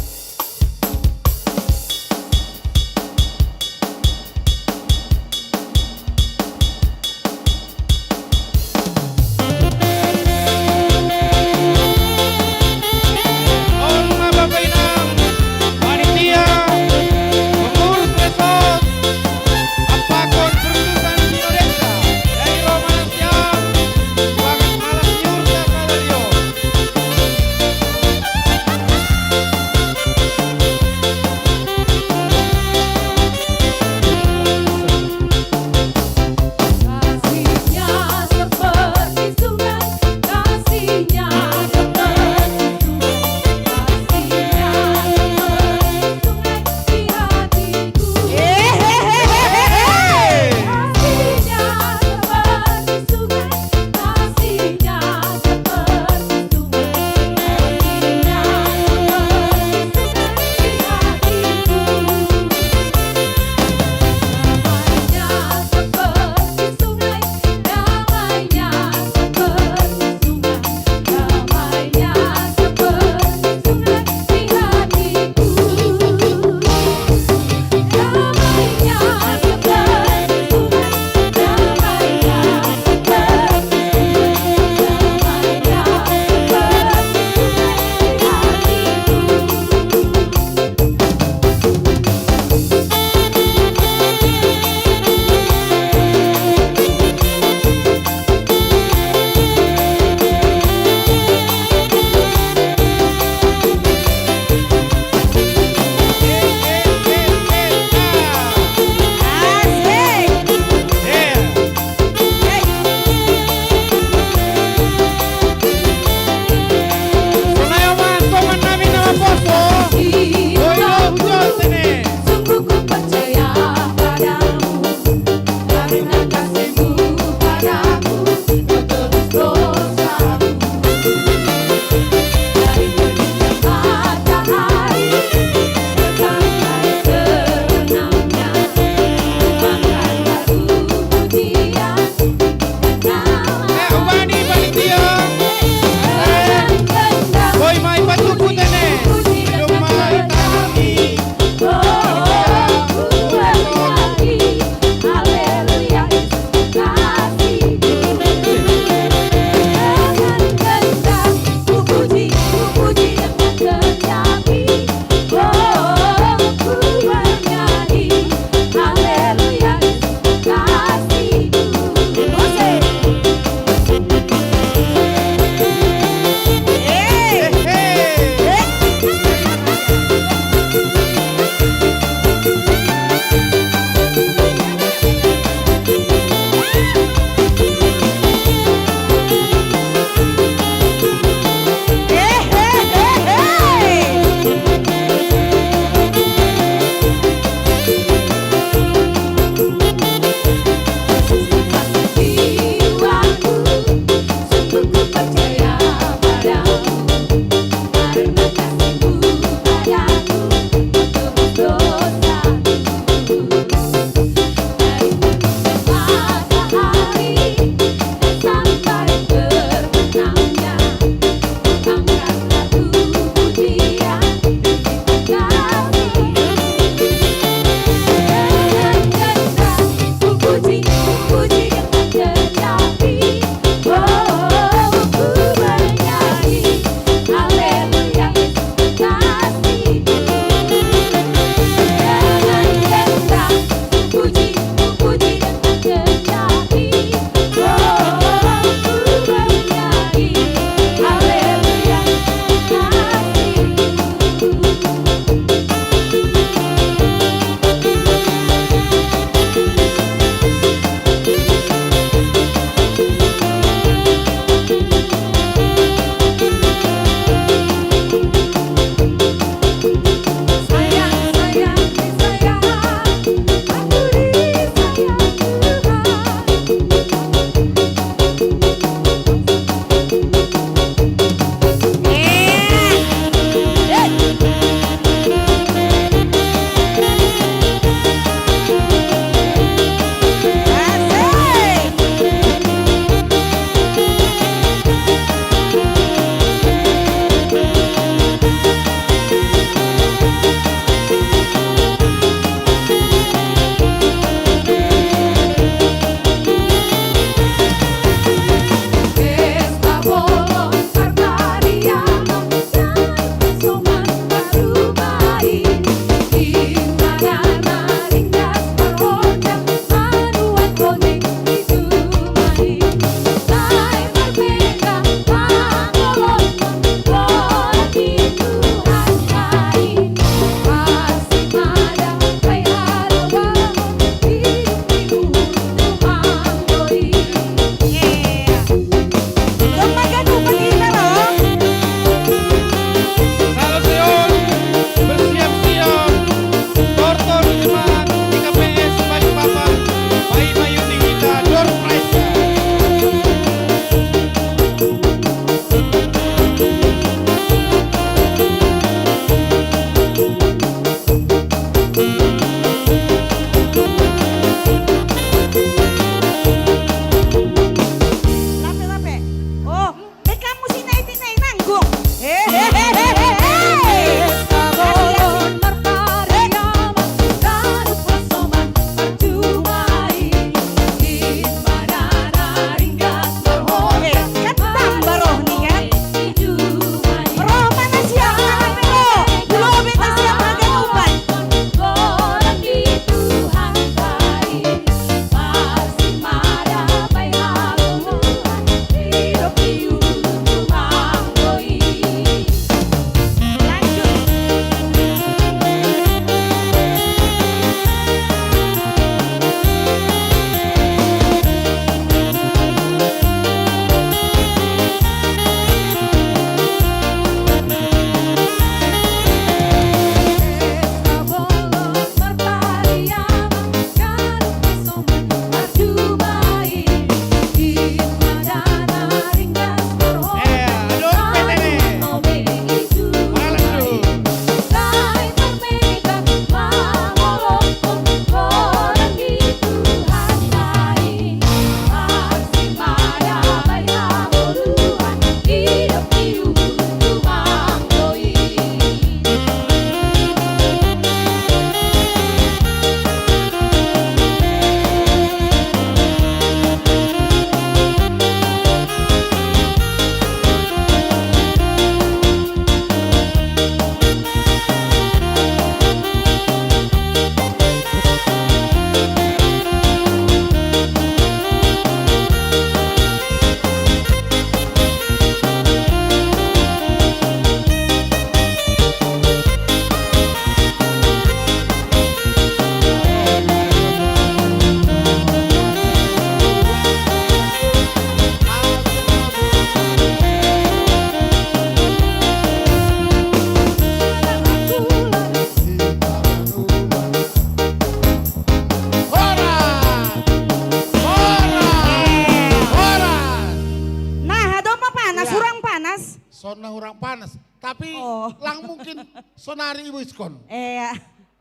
panas? Sona orang panas. Tapi lang mungkin sonari ibu iskon.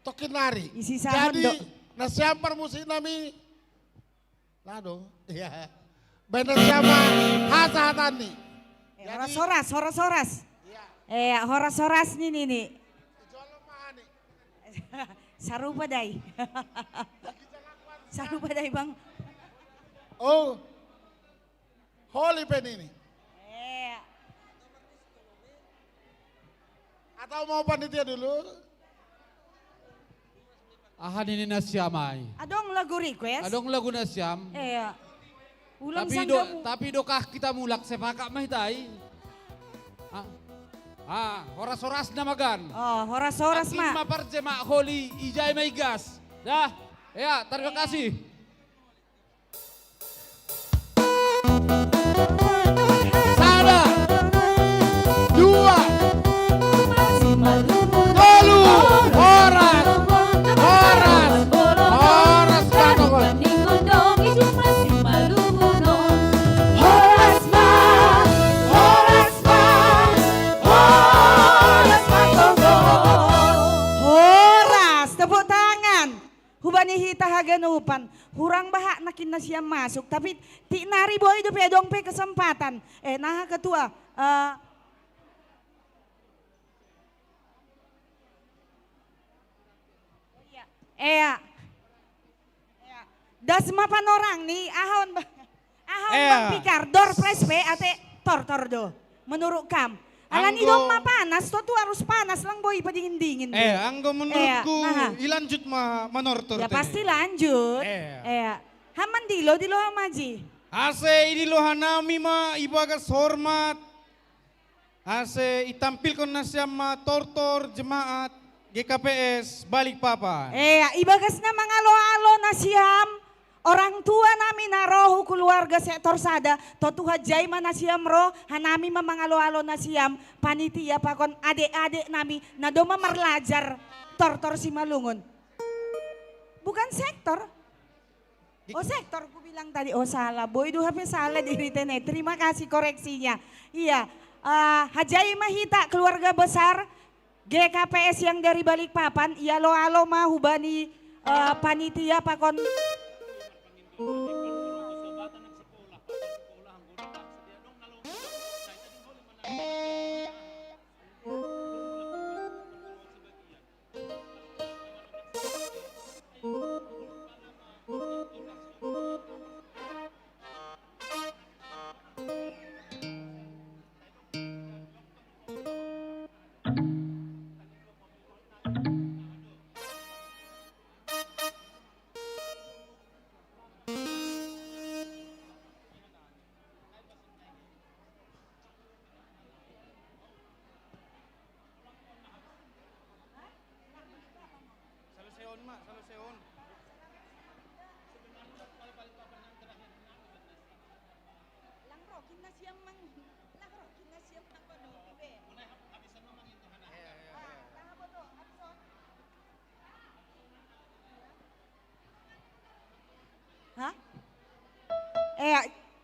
Tokin nari. Isi sahon Jadi do. nasiampar musik nami. Lado. Iya. Bener siapa hasa-hatani. Horas-horas. Horas-horas nih. Sarupa day. Sarupa day bang. Oh, holy pen ini. Atau mau panitia dulu? Ahan ini nasiamai. Adong lagu request? Adong lagu nasiam. Ulang tapi dokah kita mulak sepakak mahitai. Horas-horas namagan. Oh, horas-horas mah. Akin maparjema holi ijay maigas. Dah, ya terima kasih. Sada, dua, tolu, horas patokon. Horas, tepuk tangan. Hubani hita haganupan. Hurang bahak nakin na siya masuk. Tapi ti nari boy do pedong pe kesempatan. Nah ketua. Das mapan orang nih ahon bang pikar dor pres pe ate tor do. Menurut kam. Alan idong panas, tu harus panas lang boy pa dingin-dingin. Anggo menurutku ilanjut manortor. Ya pasti lanjut. Haman dilo maji. Ase idilo hanami ma ibagas hormat. Ase itampilkan nasyam ma tortor jemaat GKPS Balikpapan. Ibagas na mga alo-alo na siyam. Orang tua nami narohu keluarga sektor sada. Totuha jay mana siam roh. Hanami mamangalo-alo na siam. Panitia pakon adik-adik nami. Na doma marlajar. Tor si Malungun. Bukan sektor. Sektor ku bilang tadi. Salah. Boy duha pe salah diri tene. Terima kasih koreksinya. Iya. Hajay mahita keluarga besar. GKPS yang dari Balikpapan. Iya lo-alo mah hubani panitia pakon.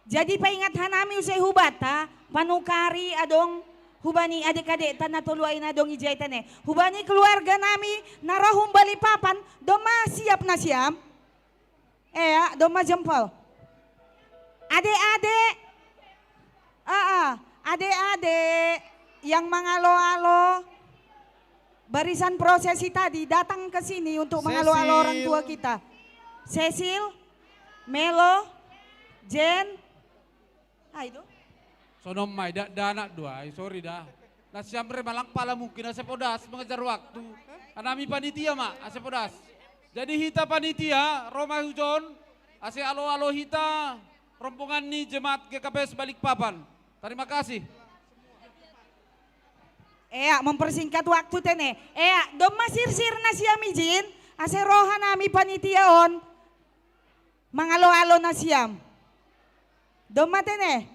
Jadi paingat hanami usai hubata, panukari adong hubani adik-adik tanah tuluain adong ijay tane. Hubani keluarga nami narahum Balikpapan, doma siap na siam. Doma jempol. Adik-adik, adik-adik yang mangalo-alo barisan prosesi tadi datang ke sini untuk mangalo-alo orang tua kita. Cecil, Melo, Jen, itu. Sonom mai anak dua, sorry dah. Nasiamre malang pala mungkin ase podas mengejar waktu. Anami panitia mak, ase podas. Jadi hita panitia, Roma Hujon, ase alo-alo hita, rombongan ni jemaat GKPS Balikpapan. Terima kasih. Mempersingkat waktu tene. Doma sir-sir na siya mijin, ase roha nami panitia on. Mangalo-alo na siyam. Doma tene.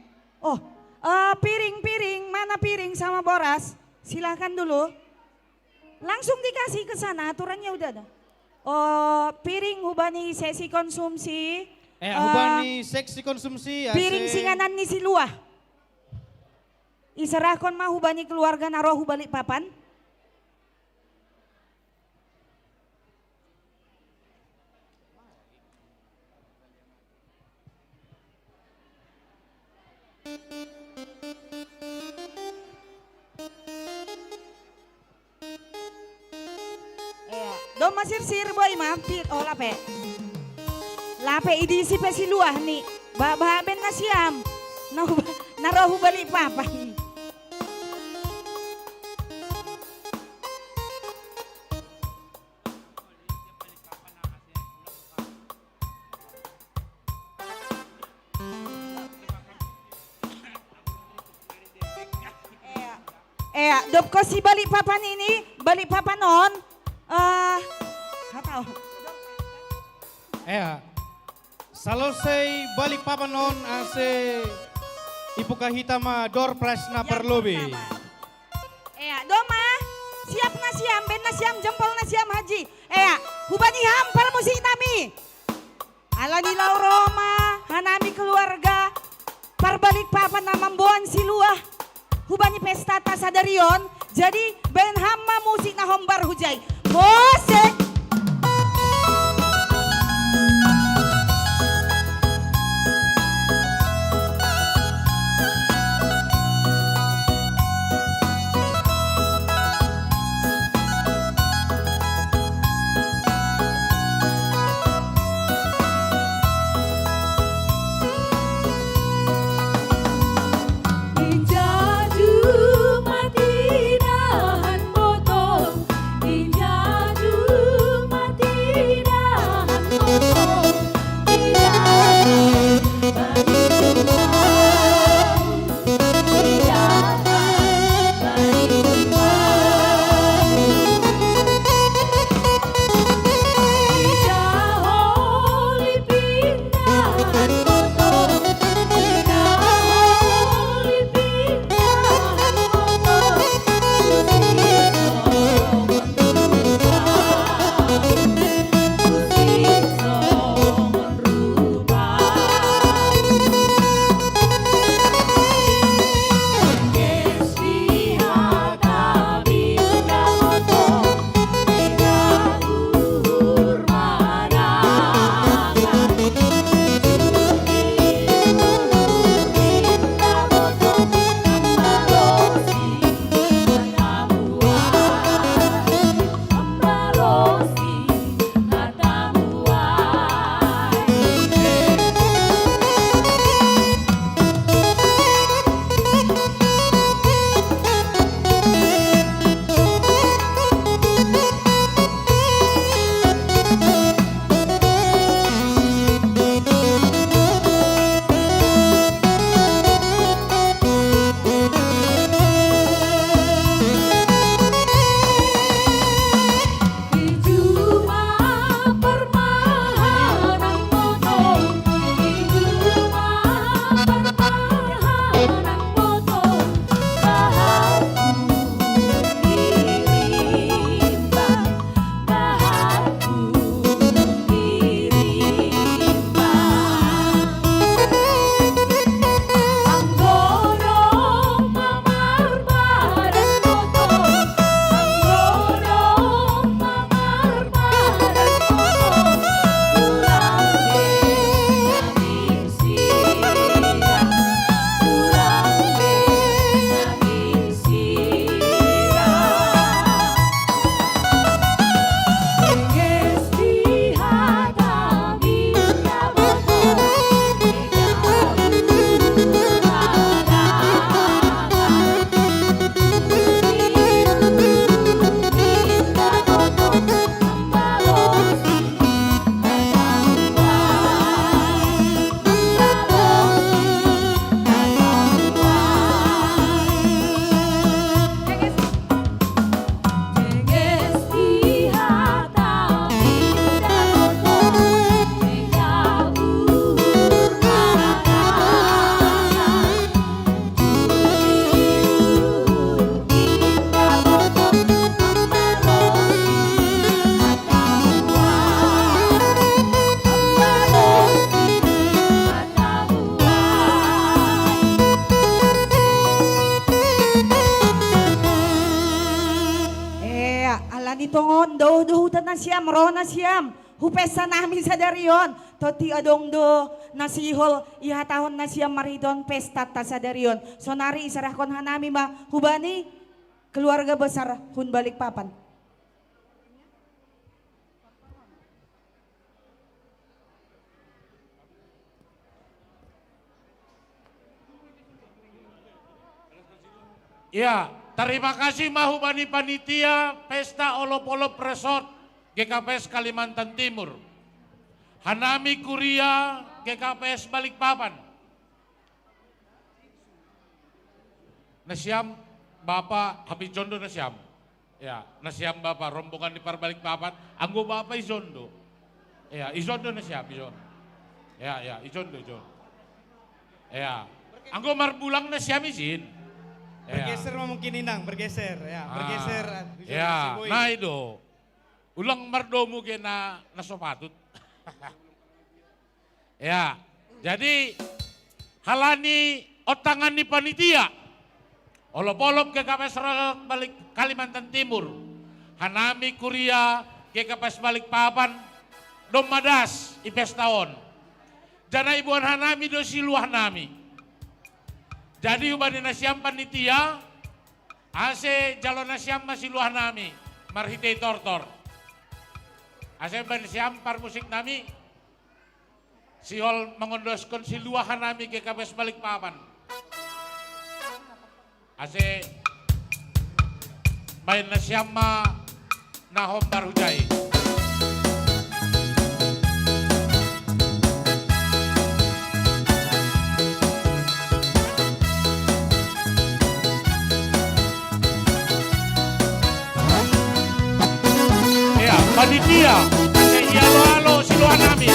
Piring-piring, mana piring sama boras? Silakan dulu. Langsung dikasih ke sana, aturannya udah ada. Piring hubani sesi konsumsi. Hubani seksi konsumsi. Piring singanan ni si luah. Isarahkon mah hubani keluarga narohu balik papan. Dom masir boy mampir oh lape. Lape idisi pe si luah ni. Baben na siam. Narohu balik papan. Dop ko si balik papan ini, balik papan non. Hatao. Selesai balik papan non ase ipukahita ma door prize na perlobe. Doma, siap na siam, ben na siam, jempol na siam haji. Hubani hampar musik nami. Alani lau Roma, hanami keluarga, parbalik papan na mambuan si luah. Hubani pesta tasadarion, jadi ben hamma musik na hombar hujay. Musik! Injadu tongon doh na siyam, ro na siyam. Hupesa namin sa darion. Toti adong do nasihol ihatahon na siyam maridon pesta ta sa darion. So nari isarahkon hanami ma hubani keluarga besar hun Balikpapan. Ya, terima kasih mahubani panitia Pesta Olop-Olop Resort GKPS Kalimantan Timur. Hanami Kuria GKPS Balikpapan. Nasiam Bapak Habib Jondo nasiam. Ya, nasiam Bapak rombongan di Balikpapan. Anggo Bapak Izondo. Ya, Izondo nasiam Izondo. Ya, Izondo. Ya, anggo marbulang nasiam izin. Bergeser mungkin Inang, bergeser ya, bergeser. Ya, nah itu. Ulang mardomu kena nasopatut. Ya, jadi halani otangan di panitia. Olop-olop GKPS Balik Kalimantan Timur. Hanami Kuria GKPS Balikpapan. Domadas ipes tahun. Jana ibuan hanami do siluah nami. Jadi ubani nasiam panitia, ase jalon nasiam masih luah nami, marhite tortor. Ase ubani nasiam par musik nami, sihol mengondoskan si luahan nami ke KPS Balikpapan. Ase main nasiam ma nahom barhujai. Panitia, iya lo siluan nami.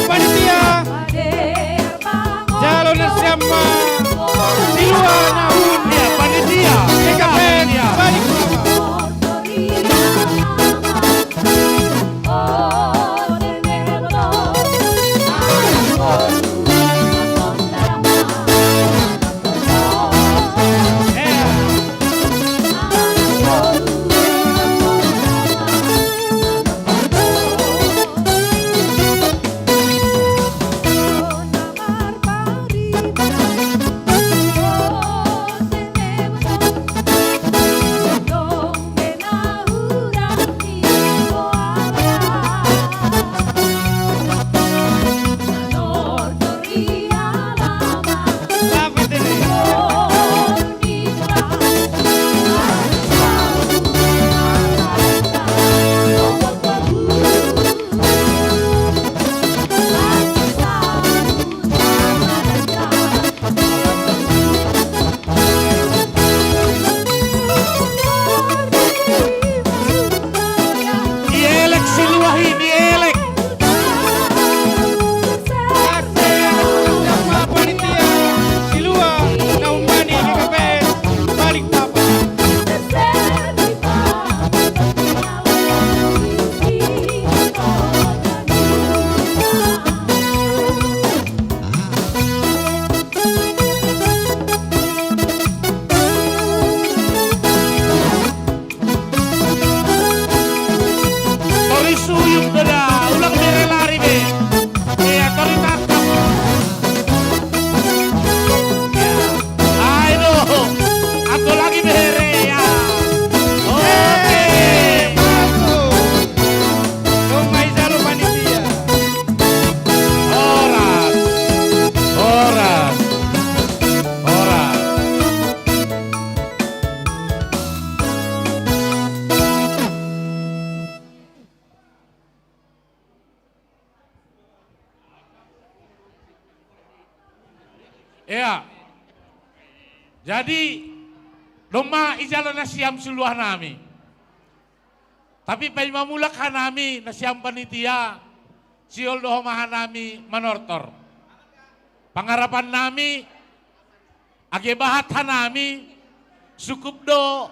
Panitia, jalur siapa? Siluan nami. Ya panitia, GKPS Ya, jadi doma ijala nasiam suluah nami. Tapi pai mamulak hanami nasiam panitia, siol dohoma hanami manortor. Pangarapan nami, age bahat hanami, sukup do,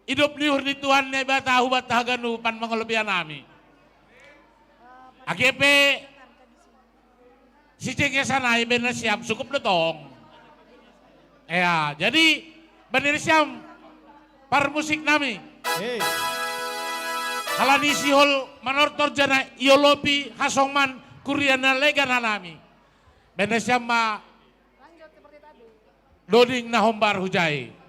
hidup liur di Tuhan ne batahu batahaganu pan mangolobian nami. AGP si cengesan ay ben na siyam cukup na tong. Ya, jadi bener siyam par musik nami. Halani sihol manortor jana iolopi hasongman kuriana lega nami. Bener siyam ma doding na hombar hujai.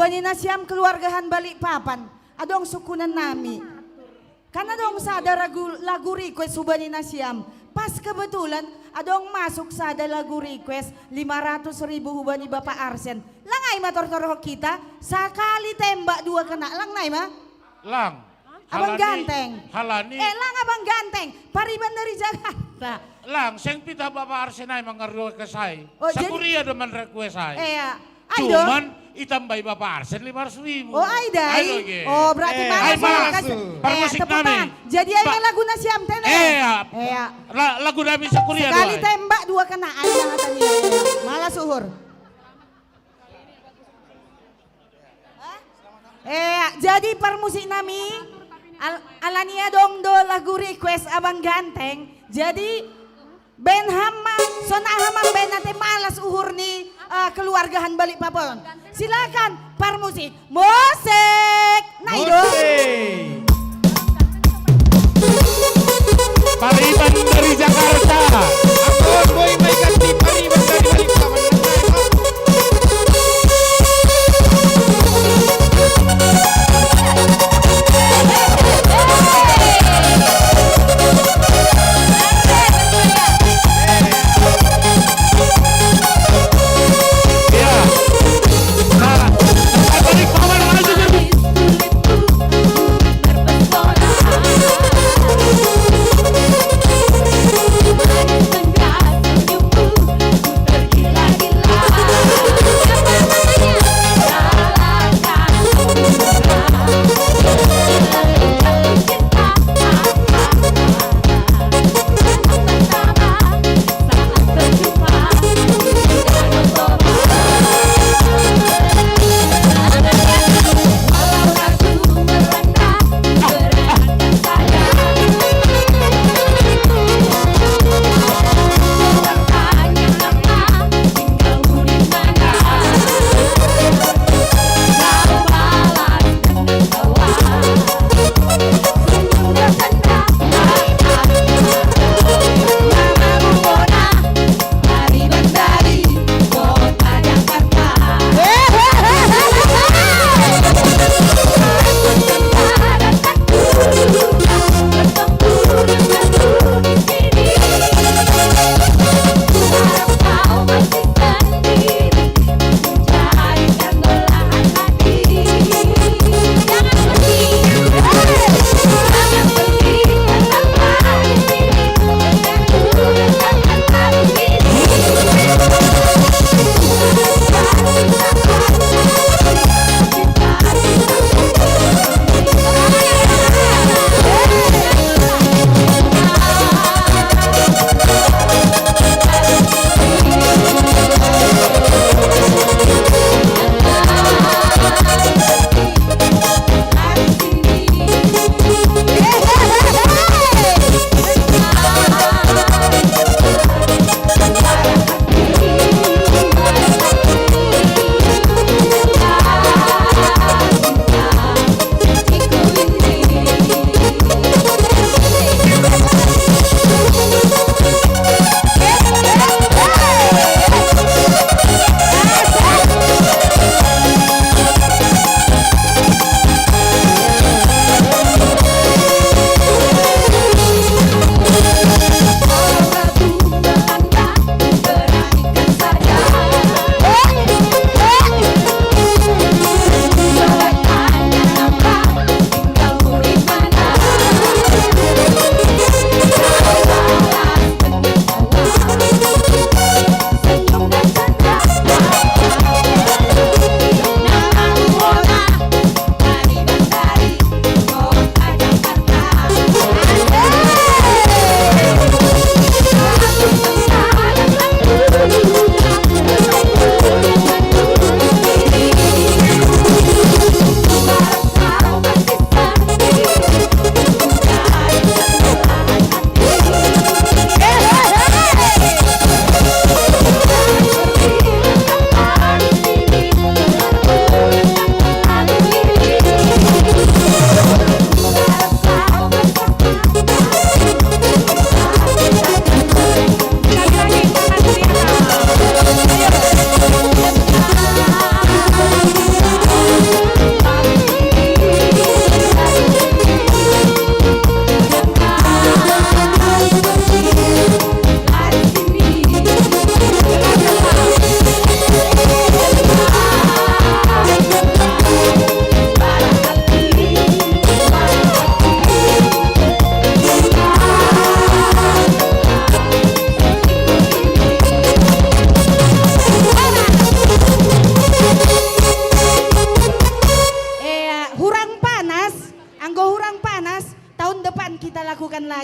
hubani nasiam keluargahan Balikpapan, adong sukunan nami. Karena dong sada lagu request hubani nasiam. Pas kebetulan adong masuk sada lagu request 500.000 hubani Bapak Arsen. Langay mator-toroh kita, sekali tembak 2 kena. Lang nay ma? Lang. Abang ganteng. Halani. Lang abang ganteng. Pariban dari Jakarta. Lang, sing pita Bapak Arsen ay mga request ay. Oh, Sa jadi- Korea naman request ay. Cuman itambay Bapak Arsen 500.000. Oh Aida. Oh berarti mana Permusik namin. Jadi ay lagu na siyam tene. Lagu namin sa Korea Sekali doy. tembak 2 kena. Aida nga tani. Malas suhur. Jadi permusik nami alania dong do lagu request abang ganteng. Jadi Ben Hamam, sona Hamam Ben nate malas uhur ni keluargahan Balikpapan. Silakan permusik. Musik. Nai dong. Pariban dari Jakarta. Akon boy may ganti pariban dari Balikpapan. Manis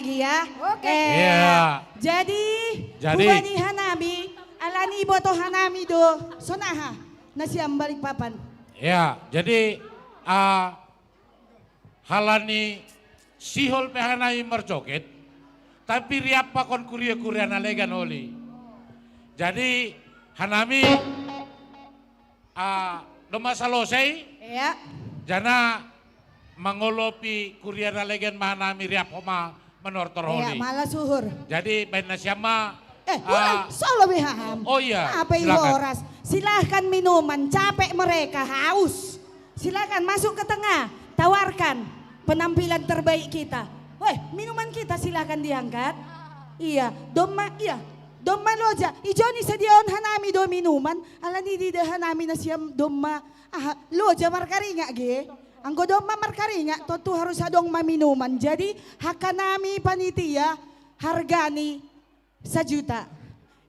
lagi ya. Oke. Iya. Jadi Jadi. hubani hanami, alani boto hanami do, sonaha, nasiam balik papan. Ya, jadi halani sihol pehanai mercoket, tapi riap pakon kuria nalegan oli. Jadi hanami doma salosei, ya. jana mangolopi kuria nalegan mahanami riap homa menortor Ya, oli. malah suhur. Jadi ben nasiama Solo beham. Oh iya, Apa itu silakan. horas? Silahkan minuman, capek mereka, haus. Silahkan masuk ke tengah, tawarkan penampilan terbaik kita. Woi, minuman kita silahkan diangkat. Iya, domma loja. Ijoni sediaon hanami do minuman. Alani di hanami na siyam domma. Loja markaringa ge. Anggo domma markaringa, totu harus adong minuman. Jadi hakanami panitia hargani 1 juta.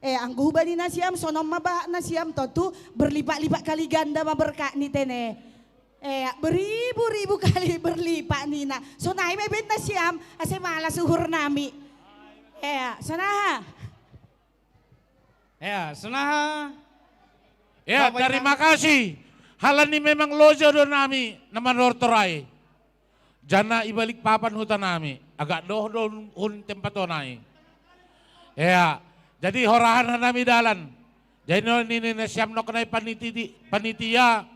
Ang guhubani na siyam, sonom mabaha na siyam, totu berlipat-lipat kali ganda maberkak ni tene. Beribu-ribu kali berlipat ni na. So nahi mebet na siyam, ase malas suhur nami. Sonaha. Sonaha. Ya, terima kasih. Halan ini memang loja do nami naman ortorai. Jana ibalik papan hutan nami. Agak doh hun tempat onai. Ya, jadi horahan nami dalan. Jadi ini siam no kenai panitia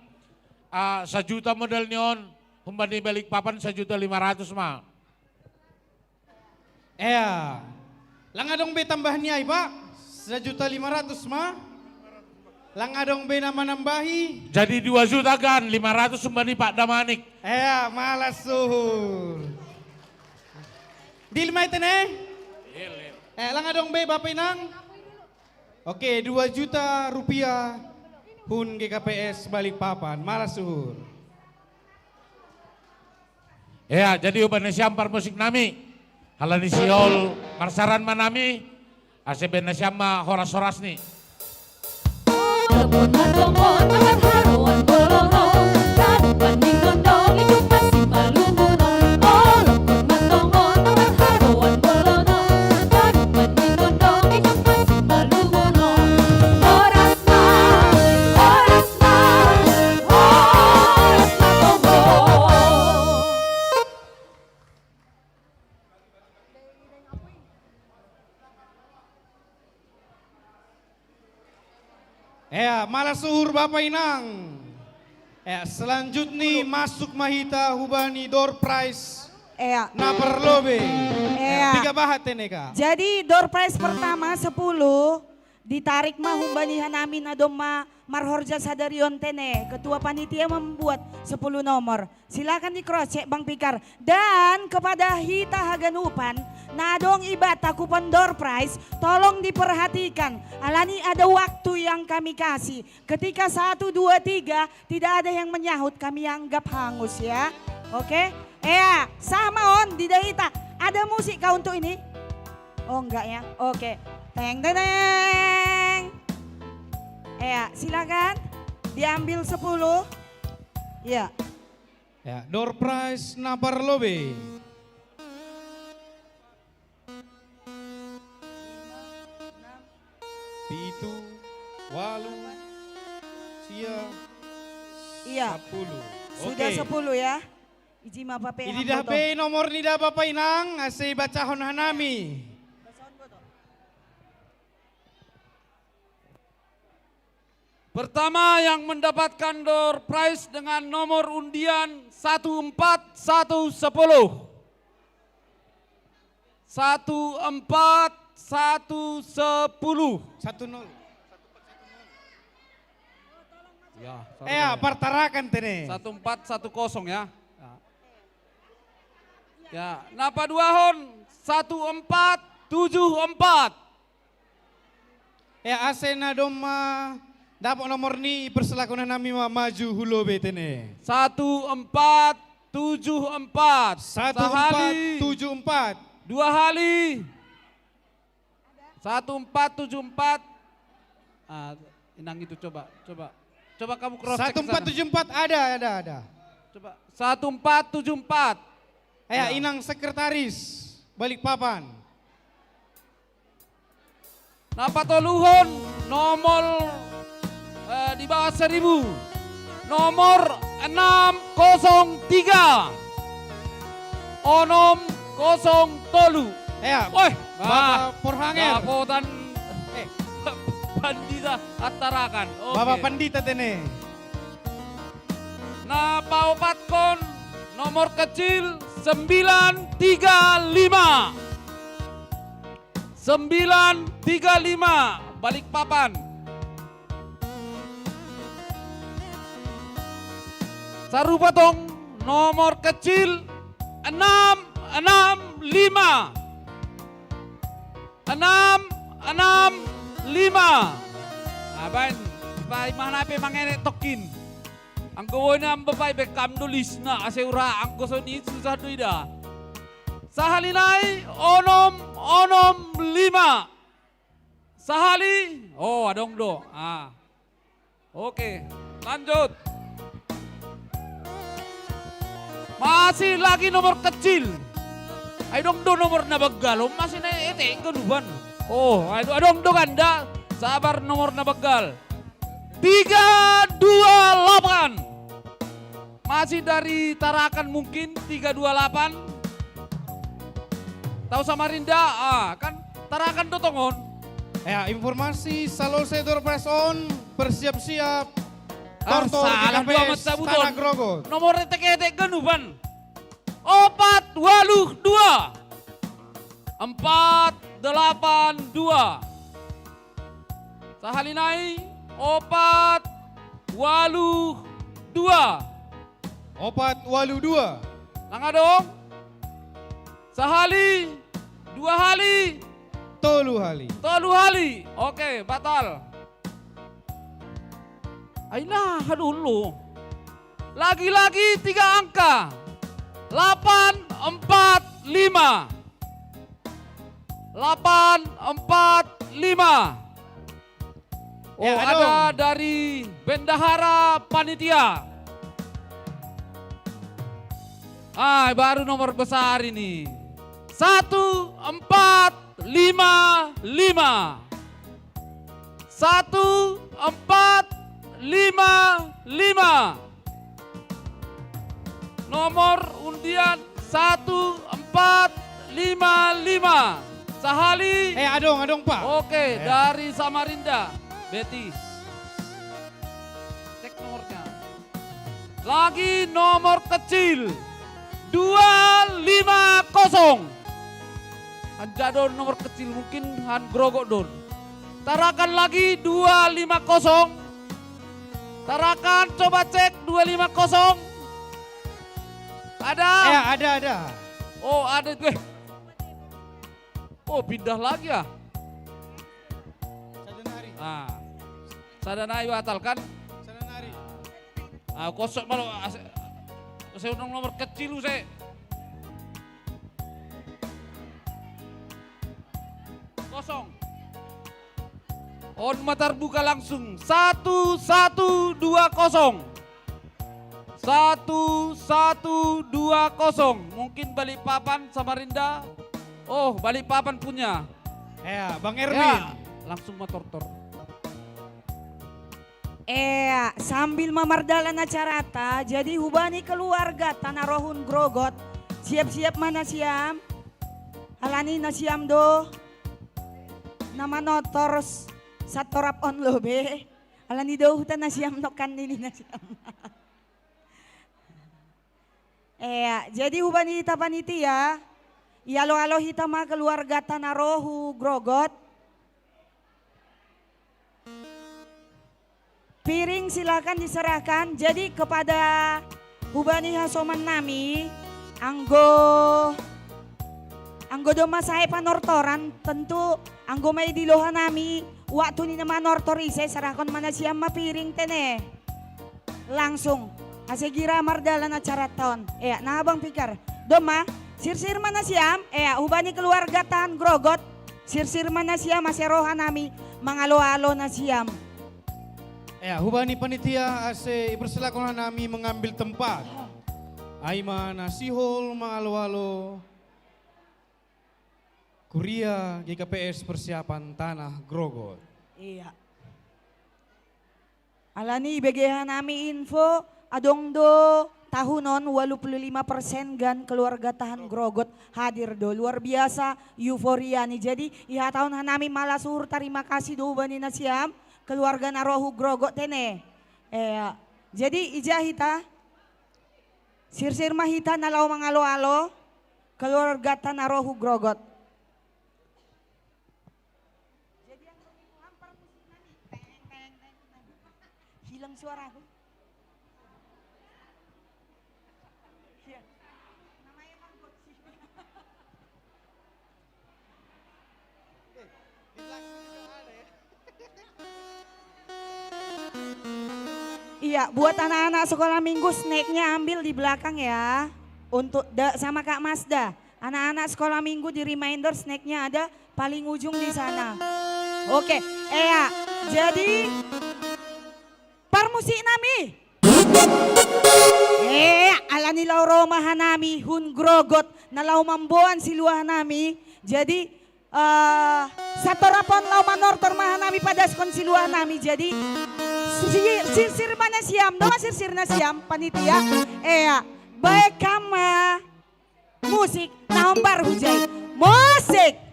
1 juta modal nion. Humbani balik papan 1.500.000 mah. Langadong be tambah niay pak 1.500.000 mah. Langadong be nama nambahi. Jadi 2 juta kan 500 sumbani Pak Damanik. Malas suhur. Dilmay tene? Langadong be Bapak Inang. Oke, 2 juta rupiah hun GKPS Balikpapan, malas suhur. Ya, jadi uban siampar musik nami. Halani siol marsaran manami. Ase ben siama horas-horas nih. Malas suhur Bapak Inang. Selanjutnya masuk mahita hubani door prize. Na perlobe. 3 bahat teneka. Jadi door prize pertama 10 ditarik mah humbani hanami na doma marhorja sadarion tene. Ketua panitia membuat 10 nomor. Silakan di cross check Bang Pikar. Dan kepada Hita Haganupan, nadong ibata kupon door prize, tolong diperhatikan. Alani ada waktu yang kami kasih. Ketika 1, 2, 3 tidak ada yang menyahut, kami anggap hangus ya. Oke? Sama on di Dahita. Ada musik kah untuk ini? Oh enggak ya? Oke. Teng teng teng. Silakan diambil 10. Ya. Door prize na perlobe. Pitu, walu, sia, 10. Sudah 10 ya. Iji mapape. Ini dah pe nomor ni dah Bapak Inang, asih bacahon hanami. Pertama yang mendapatkan door prize dengan nomor undian 14110. 14110. 10. Ya, partarakan tene. 1410 ya. Ya, napa duahon 1474. Asena doma dapat nomor ni perselakonan nami maju hulobe tene. 1474. 1474. 2 kali. 1474. Inang itu coba kamu cross check. 1474 ada. Coba 1474. Inang sekretaris Balikpapan. Napatoluhon nomor di bawah 1000. Nomor 603. Onom 03. Ya, Bapak Porhanger. Dapotan Pandita Atarakan. Oke. Bapak Pandita tene. Nah, paopatkon nomor kecil 935. 935 Balikpapan. Sarupatong nomor kecil 665. 665. Aban, pa mana pe mangene tokin. Ang gawin na ang babae bekam nulis na kasi ura ang gusto ni susah duida. Sahalinay onom 5. Sahali. Oh, adong do. Oke, lanjut. Masih lagi nomor kecil. Ay dong do nomor na baggal. Masih na ete ganuban. Oh, adong do ganda. Sabar nomor na baggal. 328. Masih dari Tarakan mungkin 328. Tahu Samarinda? Kan Tarakan Dotongon. Ya, informasi Salose Dorpreson bersiap-siap. Tortor salah dua KPS mata buton. Tanah Grogot. Nomor retek-retek genuban. 482. 482. Sahalinai 482. 482. Langga dong. Sahali. 2 hali. Tolu hali. Tolu hali. Oke, batal. Ayolah dulu. Lagi-lagi 3 angka. 845. 845. Oh, Ya, ada dari Bendahara Panitia. Baru nomor besar ini. 1455. 1455. Nomor undian 1455. Sahali. Adong Pak. Oke, dari Samarinda. Betis. Cek nomornya. Lagi nomor kecil. 250. Anjadon nomor kecil mungkin Han Grogok don. Tarakan lagi 250. Tarakan coba cek 250. Ada? Ada. Oh, ada gue. Oh, pindah lagi ya. Sadanari batal kan? Sadanari. Kosong malu. Saya undang nomor kecil saya. Kosong. On matar buka langsung. 1120. 1120. Mungkin Balikpapan Samarinda. Oh, Balikpapan punya. Bang Erwin. Langsung motor-tor. Sambil memardalan acara ta, jadi hubani keluarga Tanah Rohun Grogot. Siap-siap mana siam? Alani na siam do. Nama notors satorap on lo be. Alani do hutan na siam nokan nili na siam. Jadi hubani hita panitia. Ialo-alo hita ma keluarga Tanah Rohu Grogot. Piring silakan diserahkan. Jadi kepada hubani hasoman nami, anggo doma saya panortoran, tentu anggo may dilohan nami, waktu ni naman nortor ise serahkan mana siam ma piring tene. Langsung, asigira mardalan acara tahun. Nah abang pikir, doma sir-sir mana siam, hubani keluarga Tan Grogot, sir-sir mana siam maserohan nami, mangalo-alo na siam. Hubani panitia ase ipersilakan nami mengambil tempat. Aima nasihol mangalo-alo. Kuria GKPS persiapan tanah Grogot. Iya. Alani BGH nami info adong do tahunon 85% gan keluarga tahan Grogot hadir do. Luar biasa euforia nih. Jadi iha tahun hanami malasur terima kasih do bani nasiam keluarga narohu Grogot tene. Jadi ijah hita sir-sir mahita nalaw mangalo-alo keluarga tanarohu Grogot. Hilang suara aku. Iya, buat anak-anak sekolah minggu snacknya ambil di belakang ya. Untuk sama Kak Masda. Anak-anak sekolah minggu di reminder snacknya ada paling ujung di sana. Oke, jadi parmusik nami. Alani lau romahan nami hun Grogot nalau mamboan siluah nami. Jadi satorapon lau manortor mahanami pada skon siluah nami. Jadi sir-sir mana siam, doa sir-sir na siam panitia. Baik kama musik naombar hujai. Musik.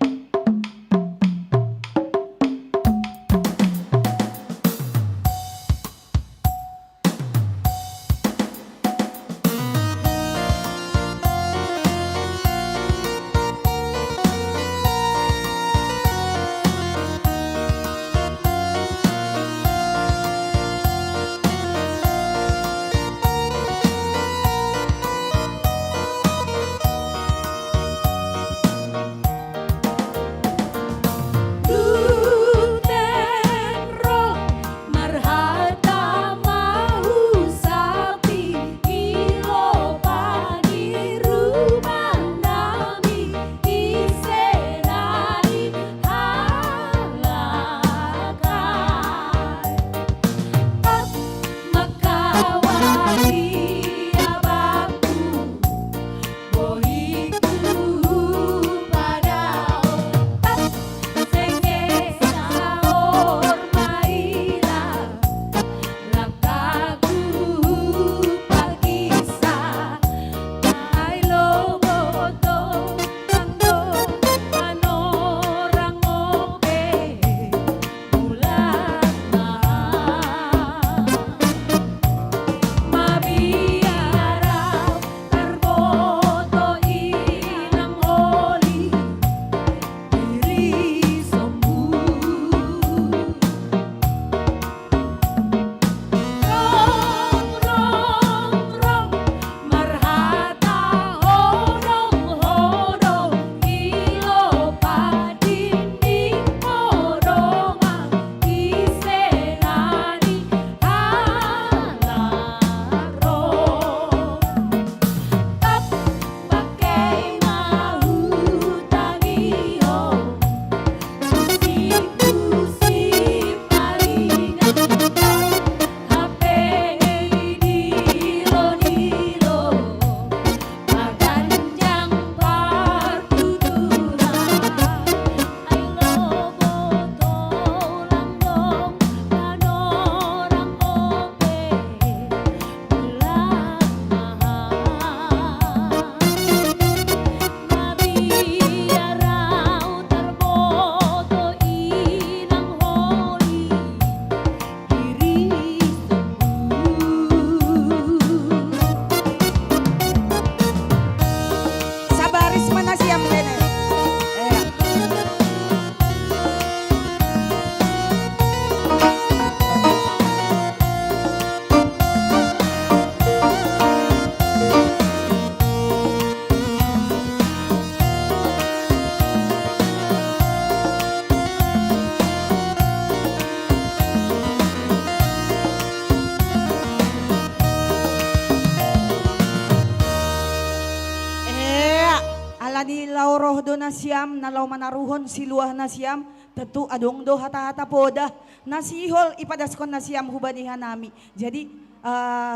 roh do nasiam nalau manaruhon siluah nasiam tentu adong do hata-hata poda nasihol ipadaskon nasiam hubani hanami. Jadi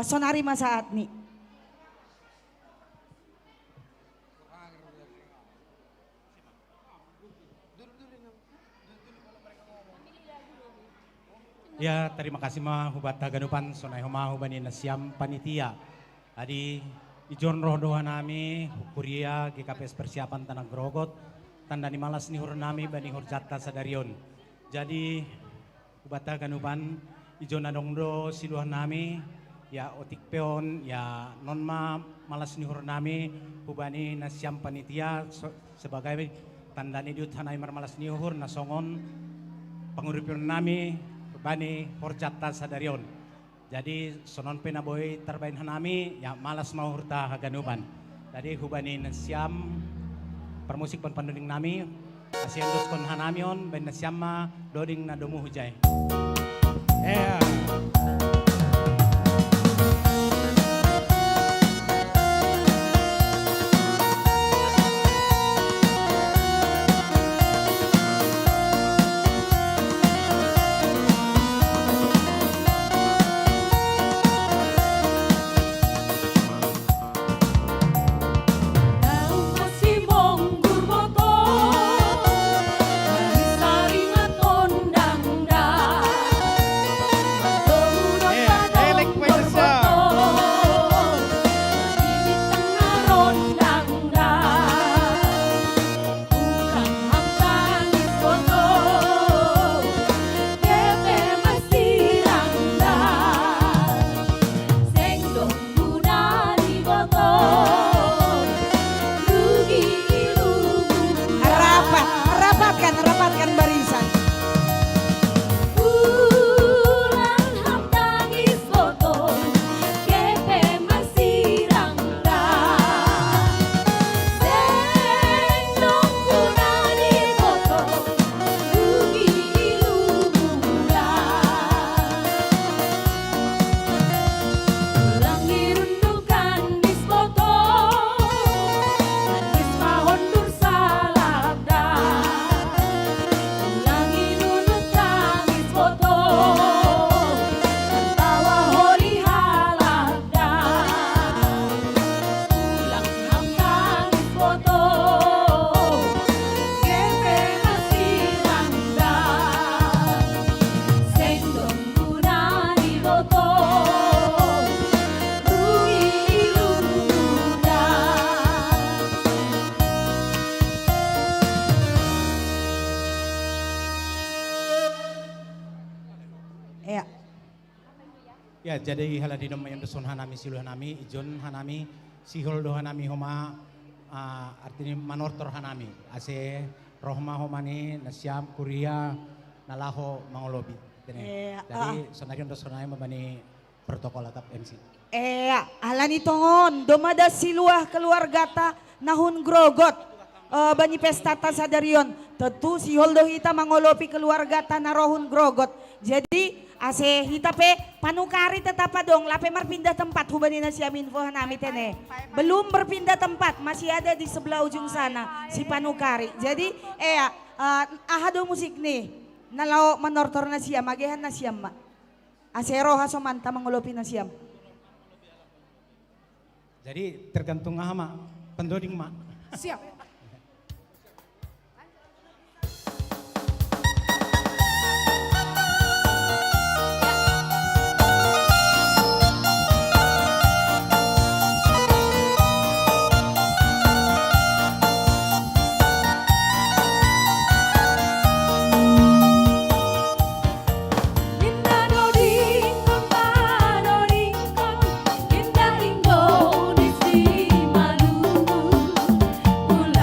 sonari masaat ni. Ya, terima kasih mah hubat taganupan sonai homa hubani nasiam panitia. Adi ijon roh doa nami kuria GKPS persiapan tanah grogot tanda ni malas ni hur nami bani hur jatta sadarion. Jadi hubat taganupan ijon adongdo siluah nami ya otik peon ya non ma malas ni hur nami hubani nasiam panitia sebagai tanda ni diut hanai marmalas ni hur nasongon panguripun nami bani horjata sadarion. Jadi sonon penaboy terbain hanami ya malas mau hurta haganuban. Jadi hubani nasiam permusik pon panduning nami asiendos kon hanamion ben nasiam ma doding na domu hujai. Rapatkan barisan. Ya, jadi haladino mayon doson hanami silu hanami ijon hanami sihol do hanami homa artinya manortor hanami ase rohma homani nasiam kuria nalaho mangolobi. Jadi sonagion doson hanami mabani protokol atap MC. Alani tongon domada siluah keluargata nahun grogot bani pestata sadarion tentu sihol do hita mangolobi keluargata narohun grogot. Jadi ase hita pe panukari tetap dong lape mar pindah tempat hubani nasiam info hanami tene belum berpindah tempat masih ada di sebelah ujung sana si panukari jadi ahado musik nih nalau menortor nasiam agehan nasiam ma ase roha somanta mangolopi nasiam jadi tergantung ama pendoding ma siap. Gula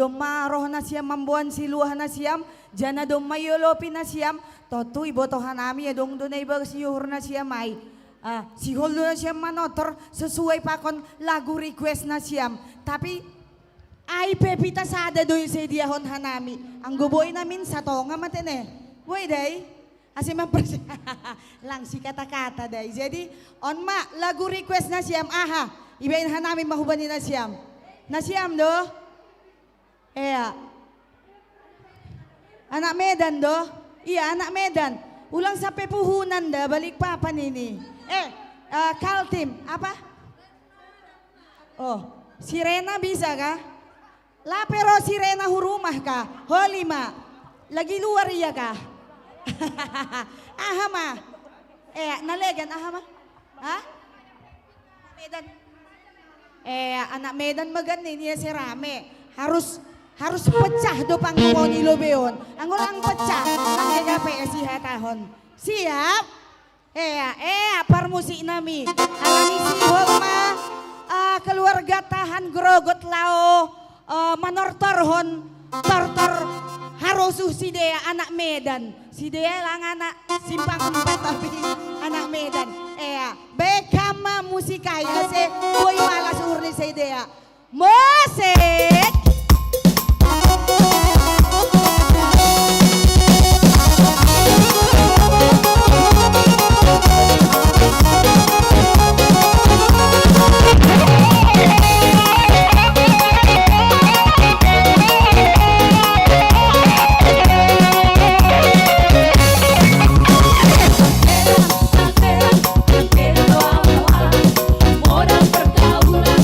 Doma roh na siyam mambuan siluah na siyam. Jana doma yolopi na siyam. Totu ibotohan nami adong dunay bagas yuhur na siyam ay. Si Holdo na siyam manotor sesuai pakon lagu request na siyam. Tapi ay pepita sada doy sa diahon hanami. Ang guboy namin sa tonga matene. Boy day. Asi lang si kata-kata day. Jadi on ma lagu request na siyam. Aha. Ibain hanami mahubani na siyam. Na siyam do. Anak Medan do. Iya anak Medan. Ulang sa pepuhunan da balik papan ini. Kaltim apa? Oh, Sirena bisa kah? La pero Sirena hurumah kah? Holima. Lagi luar iya kah? Aha ma. Nalegan aha ma? Ha? Medan. Anak Medan maganin niya si Rame. Harus pecah do pangkuo ni Lobeon. Ang ulang pecah ang GKPS ihatahon. Siap? Parmusik nami. Alani si Holma keluarga tahan grogot lao manortorhon tortor harusuh si Dea anak Medan. Si Dea lang anak simpang 4 tapi anak Medan. Bekama musikaya se boy malas urni si Dea. Musik. Moda pergaulan,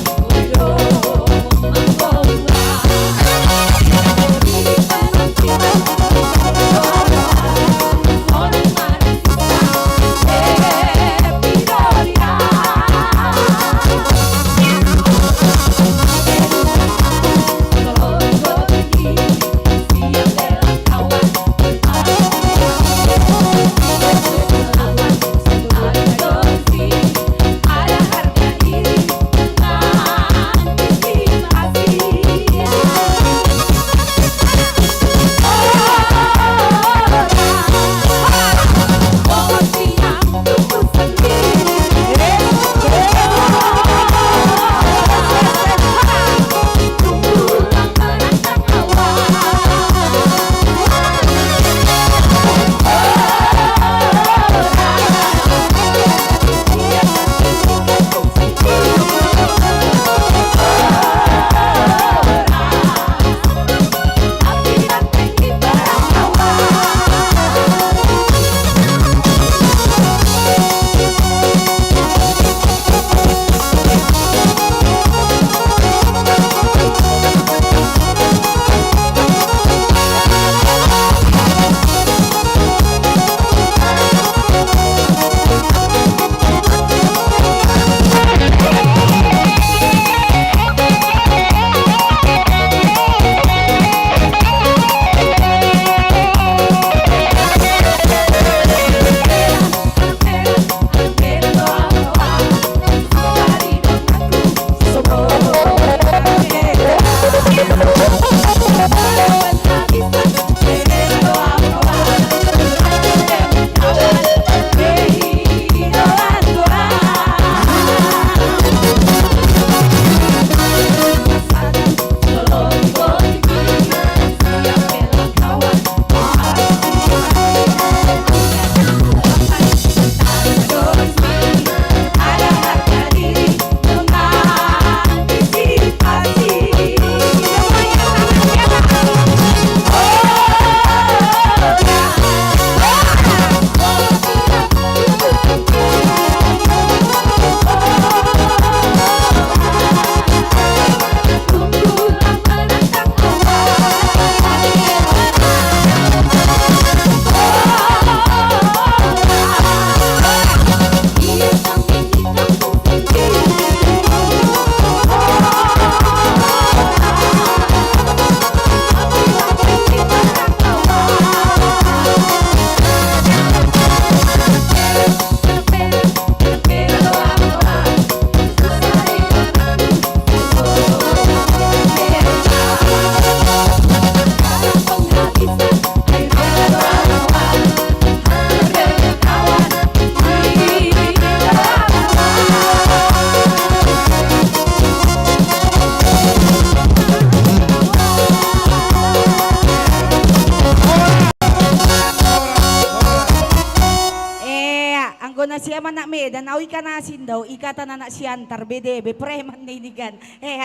siya anak Medan, awi ka nasin daw, ikatan anak siyantar, bedebe, preman ninigan.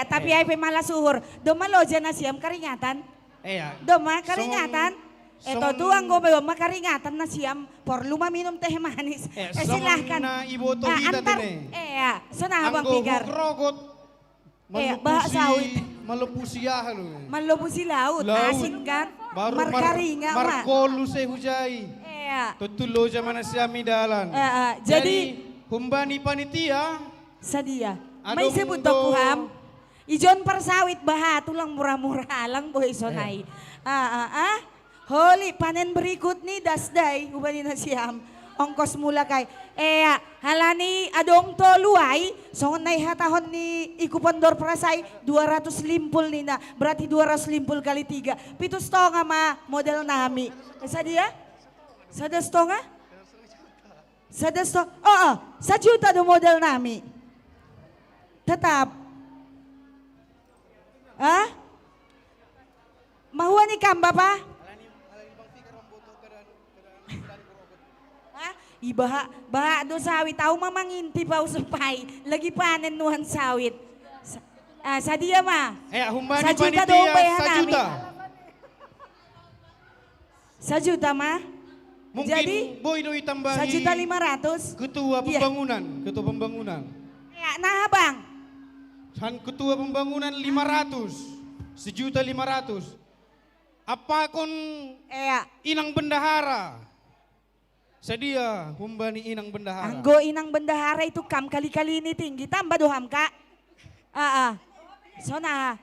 Tapi ay malasuhur, domalo dyan na siyam karingatan. Doma, karingatan. Ito tuang gobe, makaringatan na siyam, por lumaminum teh manis. Silahkan. na iboto hita antar, din so na habang pigar. Rogot. Malupusiyahan. Malupusi laut, asin kan? Markaringa, ma. Markolu se hujai. Tutulo siya man siya midalan. Jadi, humbani panitia. Sadia. May sebut dokuham. Ijon persawit baha, tulang murah-murah lang boy sonay. Holy, panen berikut nih dasday, humbani na siyam. Ongkos mula kay. Halani adong toluay, so nay hatahon ni ikupandor prasay, 250 nina. Berarti 250 kali 3. Pitus to nga ma model nami. Sadia? Sadas to nga? Sadas to? Oo, sa juta do model nami. Tetap. Mahuan ni kamba pa? Baha do sawit, tao mamanginti pa usapay, lagi panen nuhan sawit. Sa dia ma? Humbani sa juta panitia, doon bayahan sa namin. juta. Sa juta ma? Mungkin Jadi, boy do itambahi. sa juta 500? Ketua pembangunan, ketua pembangunan. Nah bang? Ketua pembangunan 500, 1.500.000. Apa kon inang bendahara? Sedia humbani inang bendahara. Anggo inang bendahara itu kam kali-kali ini tinggi, tambah doham kak. Sona.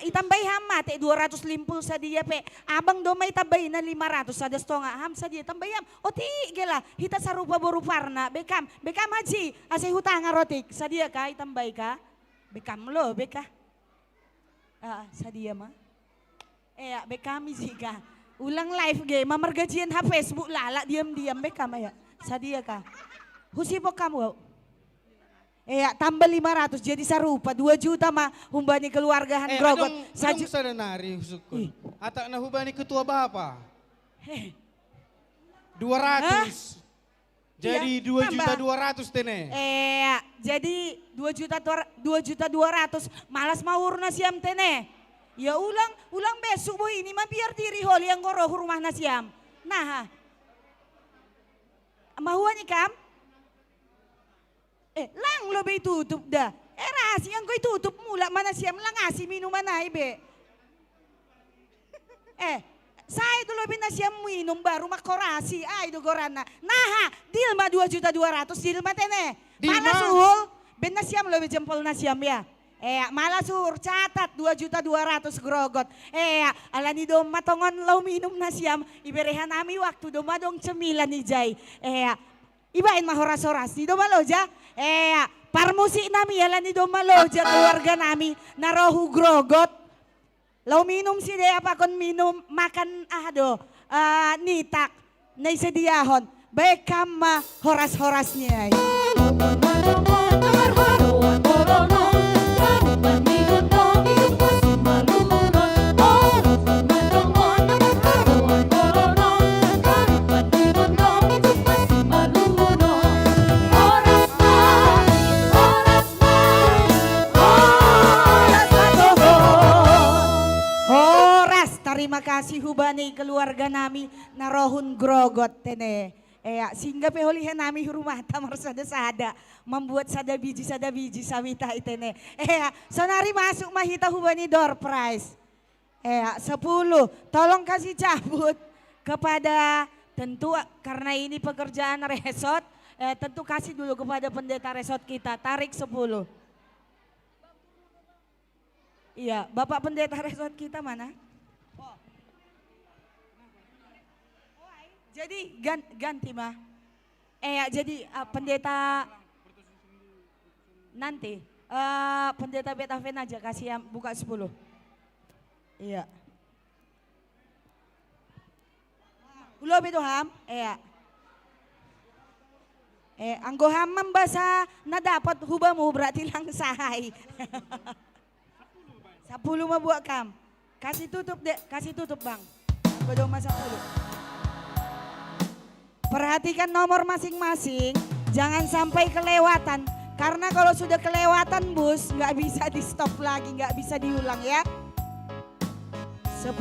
Itambahi hama te 250 sadia pe. Abang do may tambay na 500 sa dastonga ham sadia tambayam. O ti gela hita sarupa boruparna bekam haji ase hutanga rotik sadia ka itambay ka. Bekam lo beka. Sadia ma. Bekam ka. Ulang live game, mamargajian ha Facebook lala diam-diam bekam ya. Sadia ka. Husibok kamu. Tambah 500 jadi sarupa 2 juta mah humbani keluargahan grogot. Anong sananari husukun? Atak na humbani ketua bapa. 200. Jadi 2.200.000 tene. Jadi 2.200.000 malas maur na siam tene. Ya ulang besok boy ini mah biar diri hol yang goroh rumah na siam. Nah. Mahuan ikam? Lang lebih tutup dah. Rasi yang kau tutup mula mana siam lang ngasih minuman ay be. Saya itu lebih nasiam minum baru makorasi ay do gorana. Nah, Dilma 2.200.000 Dilma tene. Malah suhul ben nasiam lebih jempol nasiam ya. Malah suhur catat 2.200.000 grogot. Alani dom matongon lau minum nasiam iberehan nami waktu doma dong cemilan ijay. Ibain mahoras-horas di doma loja. Parmusik nami alani doma loja keluarga nami narohu grogot. Lau minum si dea apa kon minum makan nitak na isediahon. Baik kama horas-horasnya. Terima kasih hubani keluarga nami narohun grogot tene. Sehingga peholihan nami rumah tamar sada membuat sada biji sawita itene. Sonari masuk mahita hubani door prize. 10. Tolong kasih cabut kepada tentu karena ini pekerjaan resort. Tentu kasih dulu kepada pendeta resort kita. Tarik 10. Iya, Bapak pendeta resort kita mana? Jadi ganti mah. Jadi pendeta nanti pendeta Beethoven aja kasih yang buka 10. Iya. Ulo beto ham? Anggo ham membasa na dapat hubamu berarti lang sahay. 10 mah buat kam. Kasih tutup Bang. Anggo dong masa 10. perhatikan nomor masing-masing, jangan sampai kelewatan. Karena kalau sudah kelewatan bus, nggak bisa di stop lagi, nggak bisa diulang ya. 10.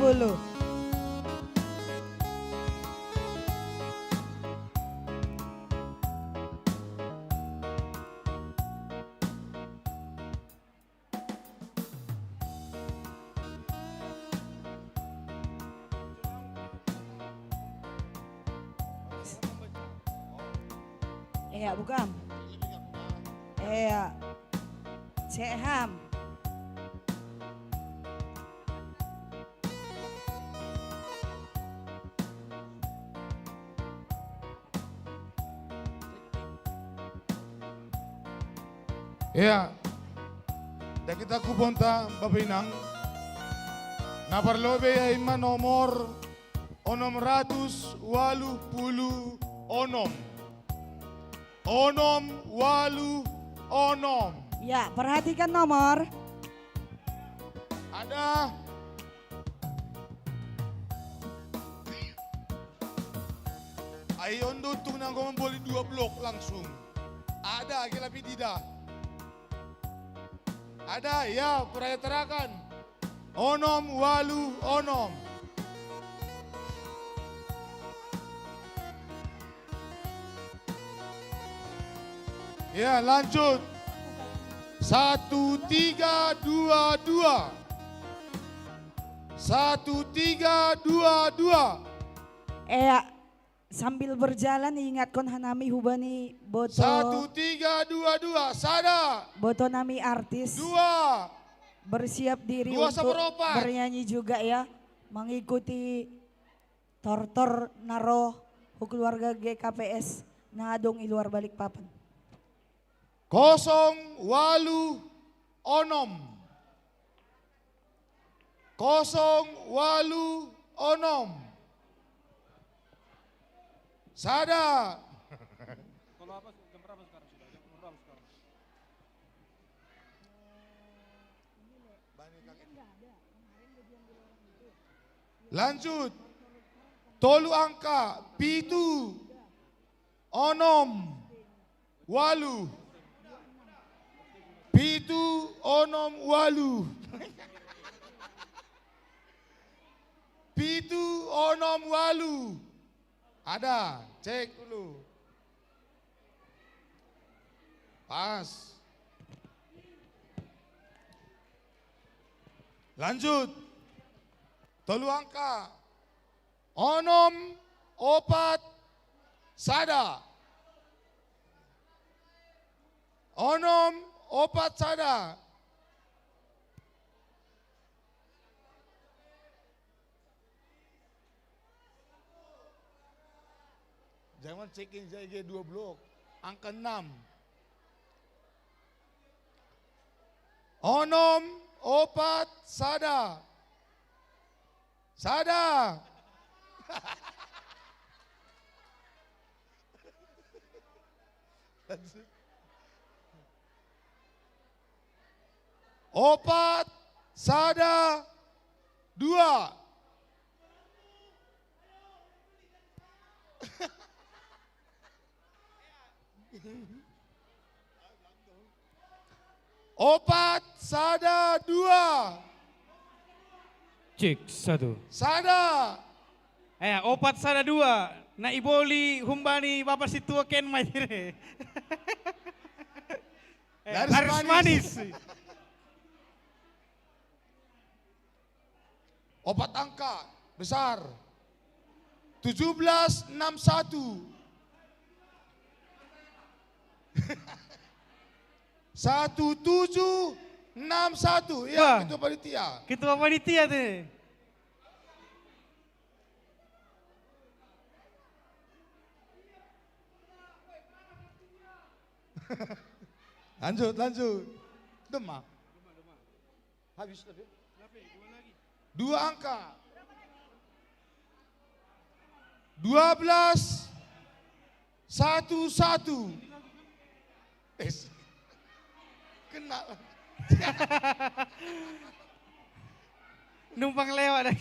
Iya, bukan. Iya. Ceham. Ya, dan kita kuponta Bapak Inang. Naparlobe ay nomor 680 onom. Onom walu onom. Ya, perhatikan nomor. Ada. Ayon do tunang kau membeli 2 blok langsung. Ada, tapi tidak. Ada, ya, peraya terakan. Onom walu onom. Ya, lanjut. 1322. 1322. Sambil berjalan ingatkan hanami hubani boto. 1322. Sada. Boto nami artis. 2. Bersiap diri 2 untuk seperempat. bernyanyi juga ya. Mengikuti tortor naroh keluarga GKPS Nadong Iluar Balikpapan. 0 walu onom. 0 walu onom. Sada. Kalau apa jam berapa sekarang sudah? Jam berapa sekarang? Lanjut. Tolu angka. Pitu. Onom. Walu. Pitu onom walu. Pitu onom walu. Ada, cek dulu. Pas. Lanjut. Tolu angka. Onom opat sada. Onom opat sada. Jangan cekin saya 2 blok. Angka 6. Onom opat sada. Sada. Opat sada 2. Opat sada 2. Cek 1. Sada. Opat sada 2. Na iboli humbani bapak situa ken maire. Laris manis. Opat angka besar. 1761. 1761. Ya, ketua panitia. Ketua panitia tuh. Lanjut. Demak. Habis tadi. 2 angka. 12 11. Kena. Numpang lewat.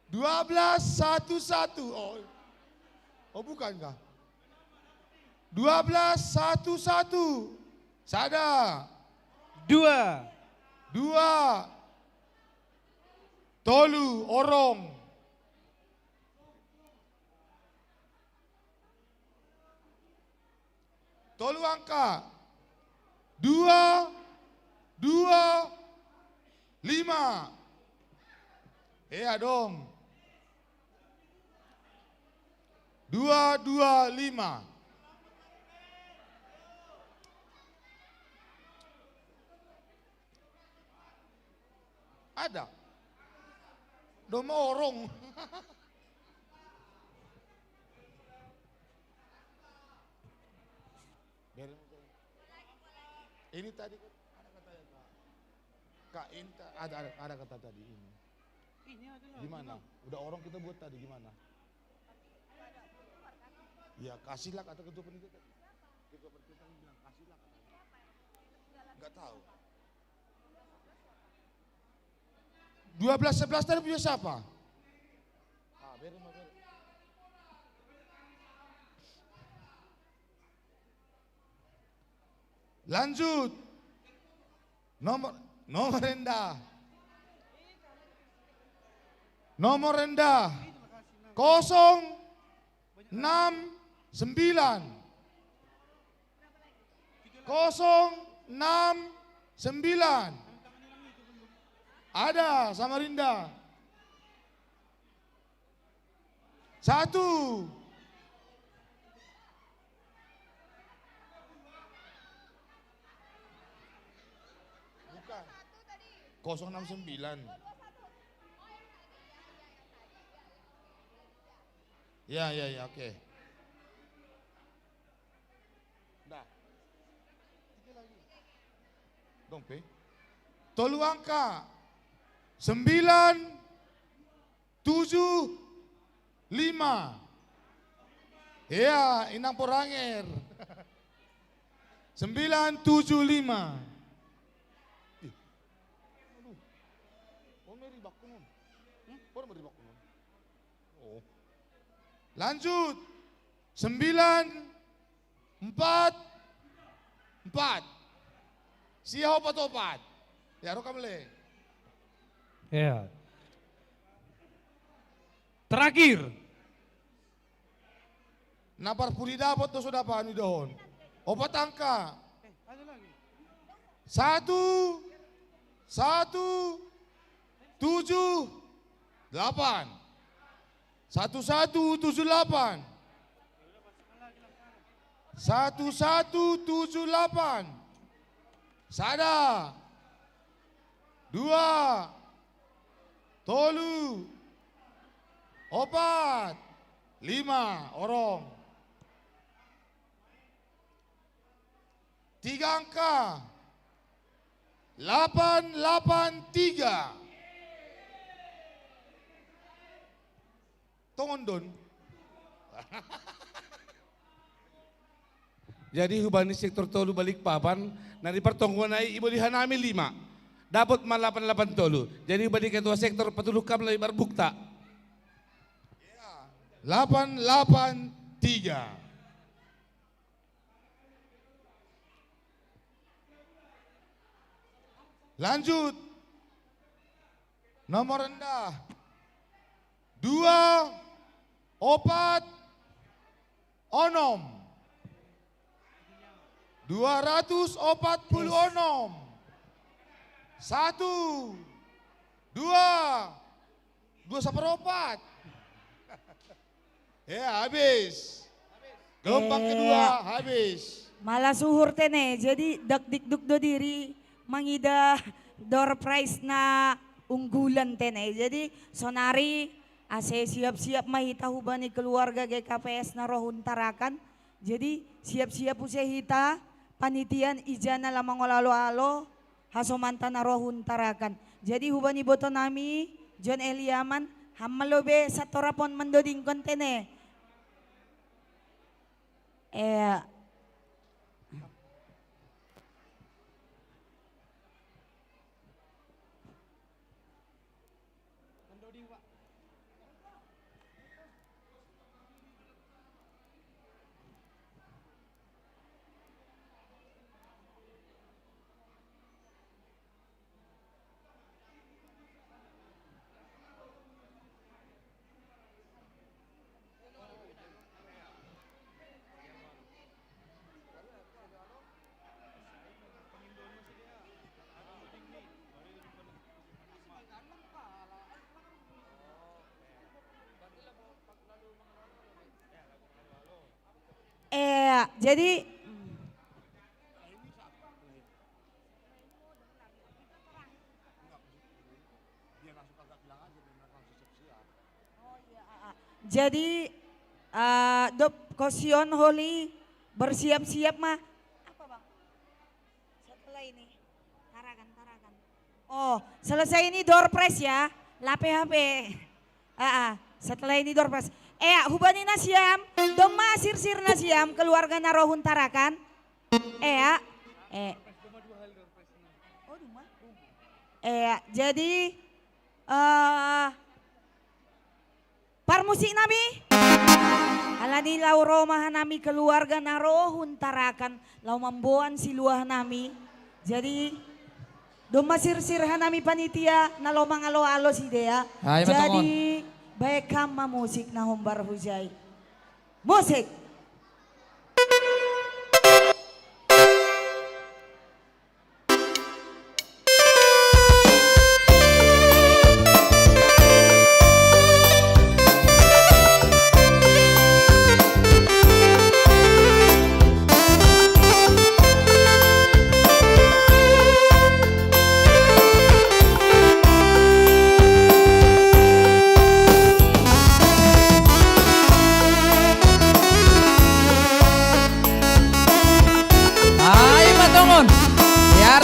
12 1211. Oh bukan kah? 1211. Sada. 2. Tolu orong. Tolu angka. 2, 5. Iya dong. 225. Ada. Doma orong. Ini tadi ada kata Kak Inta, ada kata tadi ini. Gimana? Udah orang kita buat tadi gimana? Ya kasihlah kata ketua panitia. Ketua panitia bilang kasihlah katanya. Enggak tahu. 12-11 tadi punya siapa? Beri. Lanjut. Nomor rendah. Nomor rendah 069 069. Ada Samarinda. 1. Bukan. 069. Ya, oke. Dah. Dong, Pe. Tolu angka 9, 7, 5. Ya, inang poranger. 975. Lanjut. 944. Siapa opat-opat? Ya, rokam le. Ya. Terakhir. Napar puri dapat tuh sudah pani dohon. Opat angka. 1, 7, 8. 1178. 1178. Sada. 2. Tolu. 4. 5 orang. 3 angka. 883. Tongondon. Jadi hubani sektor tolu Balikpapan, nari pertongguan ai ibu dihanami 5. Dapat 88 tolu. Jadi hubani ketua sektor petuluh kam lagi barbukta. 883. Lanjut. Nomor rendah. 2, 4, 6. 246. 1, 2 seperempat. Ya habis. Gelombang kedua habis. Malah suhur tene, jadi dak dikduk do diri mangida door prize na unggulan tene. Jadi sonari ase siap-siap mahita hubani keluarga GKPS na rohun tarakan. Jadi siap-siap usehita panitian ijana lamang olalo-alo hasomanta na rohun tarakan. Jadi hubani boto nami John Eliaman hammalobe sa torapon mandoding kontene. Ya, jadi Dop Kosion Holi bersiap-siap mah. Apa bang? Setelah ini tarakan. Oh, selesai ini door press ya, lape HP. Setelah ini door press. Hubani nasiam, doma sir nasiam keluarga narohun tarakan. Jadi parmusik nami alani lau romah nami keluarga narohun tarakan lau mamboan siluah nami. Jadi doma sir hanami panitia nalo mangalo-alo si dea. Jadi baik kama musik na hombar hujai. Musik.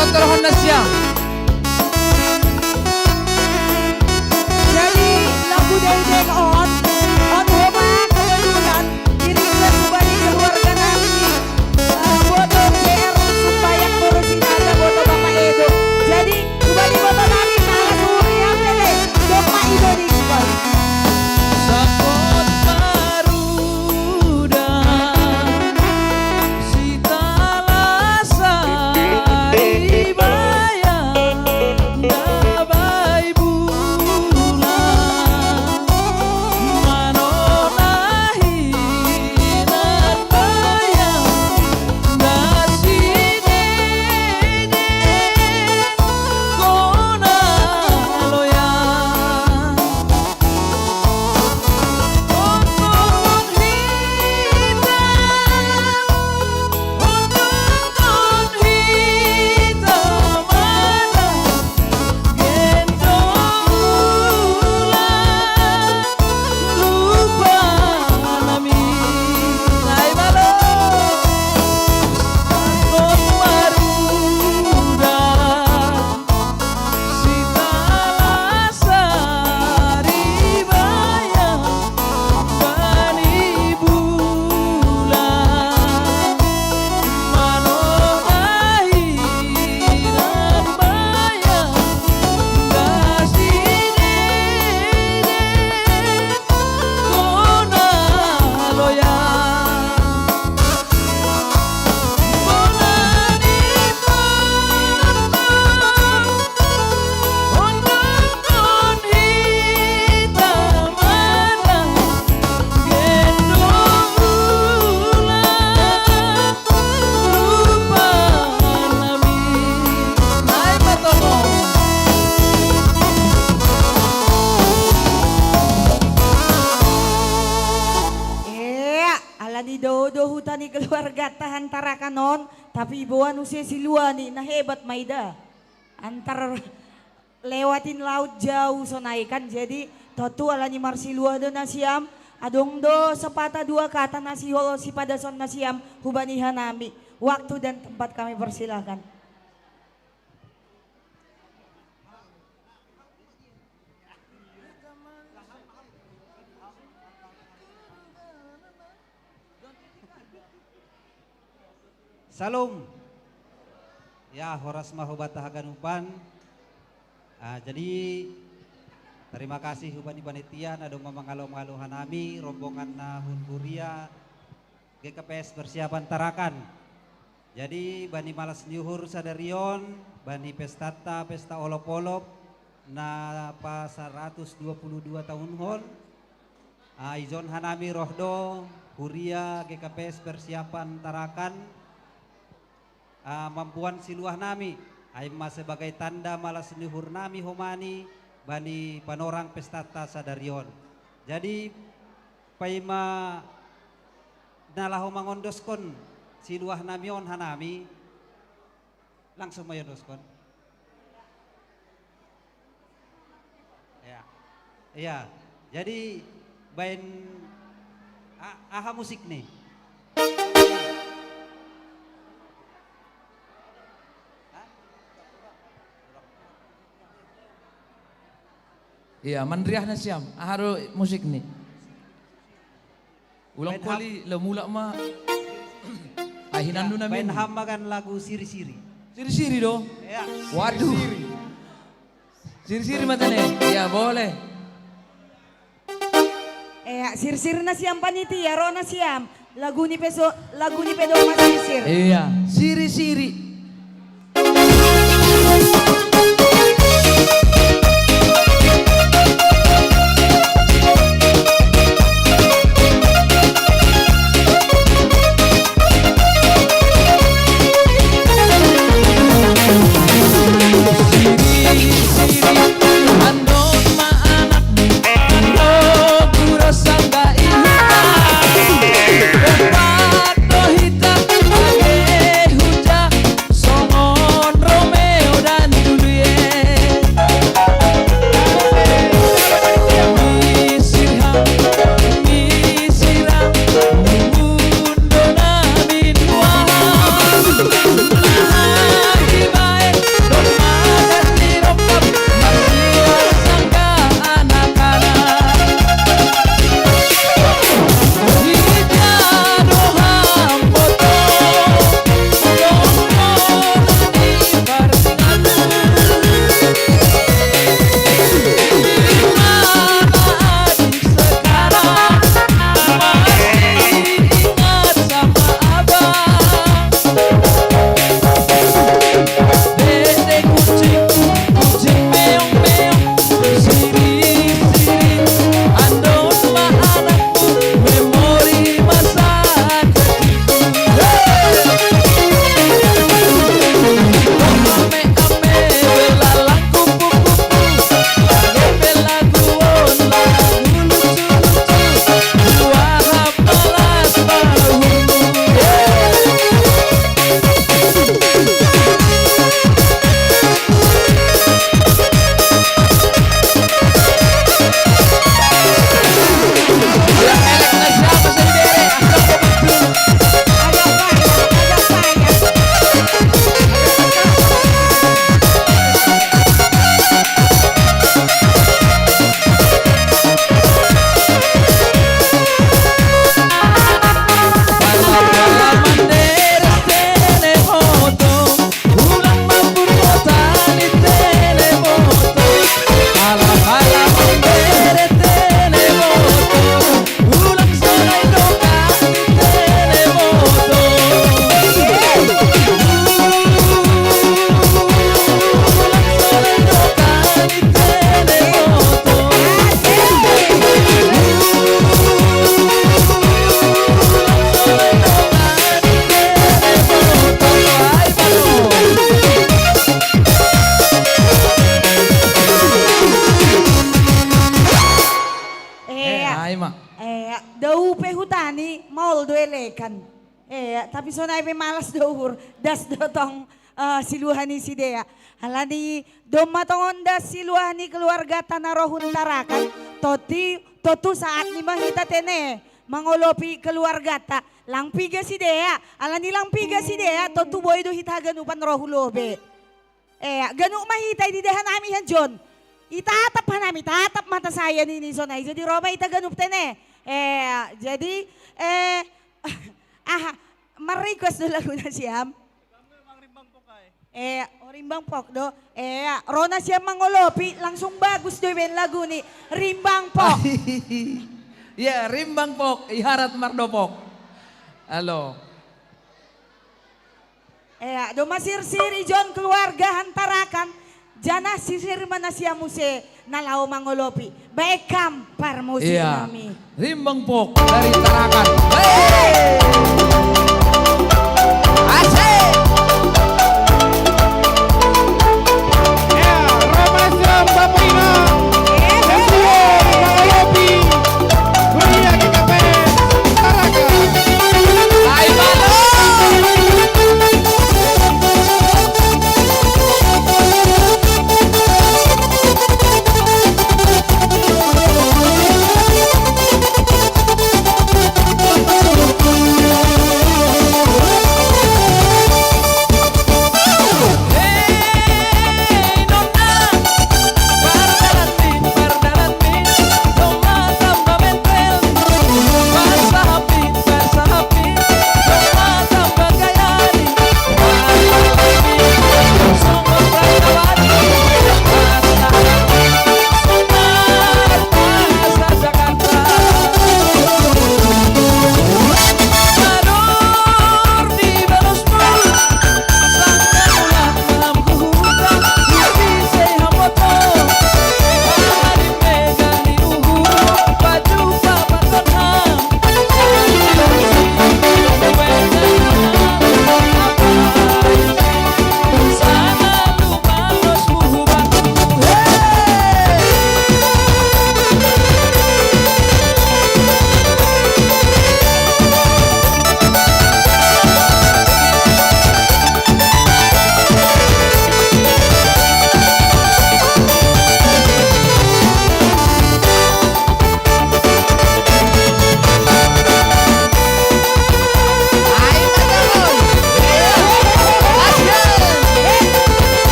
Dr. Honda siang. Jadi lagu Dendeng on Homa kebetulan diringkas sebagai keluarga nami. Boto PR supaya ngurusin ada boto Bapak Edo. Jadi kembali boto nami malah suri yang tele. Bapak Edo di kembali. Sakot maruda sitala hutani keluarga tahan tarakanon tapi bawa nusia siluani nah hebat maida antar lewatin laut jauh sonaikan jadi totu alani marsilua do nasiam adong do sepatah dua kata nasi holo si pada son nasiam hubani hanami waktu dan tempat kami persilahkan. Salam. Ya, horas mahubata haganupan. Jadi terima kasih hubani panitia nadong mamangalo-ngalo hanami rombongan na Hunkuria GKPS persiapan tarakan. Jadi bani malas nyuhur sadarion, bani pestata pesta olop-olop na pa 122 tahun hon. Izon hanami rohdo Huria GKPS persiapan tarakan. Mampuan siluah nami aima sebagai tanda malas nyuhur nami homani bani panorang pestata sadarion. Jadi paima nalahu mangondoskon siluah namion hanami langsung mayondoskon. Ya. Iya. Jadi bain aha musik nih. Iya, mandriah na siyam. Aharo musik nih. Ulang kali lo mula ma. Ahinan na Bain min. hambagan lagu siri-siri. Siri-siri do. Ya. Waduh. Siri-siri mata nih. Iya, boleh. Sir-sir na siyam panitia, ro na siyam. Lagu ni pedo mas sir. Iya, siri-siri. Tapi sonay may malas dohur, das dotong siluhani si Dea. Halani domatongon das siluhani keluarga Tanarohun Tarakan. Totu saat ni mahita tene, mangolopi keluarga ta. Langpiga si Dea, halani langpiga si Dea, totu boy do hitagan upan rohulobe. Ganuk mahita di dehan nami han John. Itatap hanami, tatap mata saya ni sonay. Jadi roba itagan tene. Jadi ma-request do lagu na siyam. Rimbang Pok do. Rona siyam mangolopi, langsung bagus do yung lagu ni Rimbang Pok. Ya, Rimbang Pok, iharat Mardopok. Halo. Do masir-siri John keluarga hantarakan. Jana sisir mana siya muse nalaw mangolopi. Baikam parmusi kami. Rimbang Pok dari Tarakan. Hey! Asik! Ramasam Bapak Imam, Sesuai Mangolopi, Kuliah GKPS Tarakan.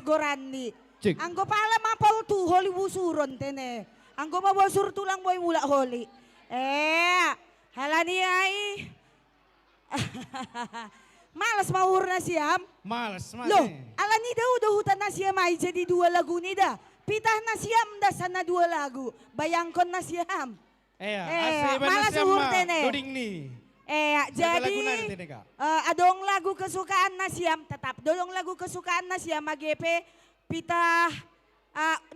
gorandi. Cik. Anggo pala mapol tu holi wusuron tene. Anggo mabosur tulang boy mula holi. Halani ai. Malas mahur na siyam. Males, Loh, alani daw hutan na siyam ay jadi 2 lagu ni da. Pitah na siyam da sana 2 lagu. Bayangkon na siyam. Malas uhur tene. Duding ni. Jadi adong lagu kesukaan na siyam tetap. Dodong lagu kesukaan na siyam magepe pitah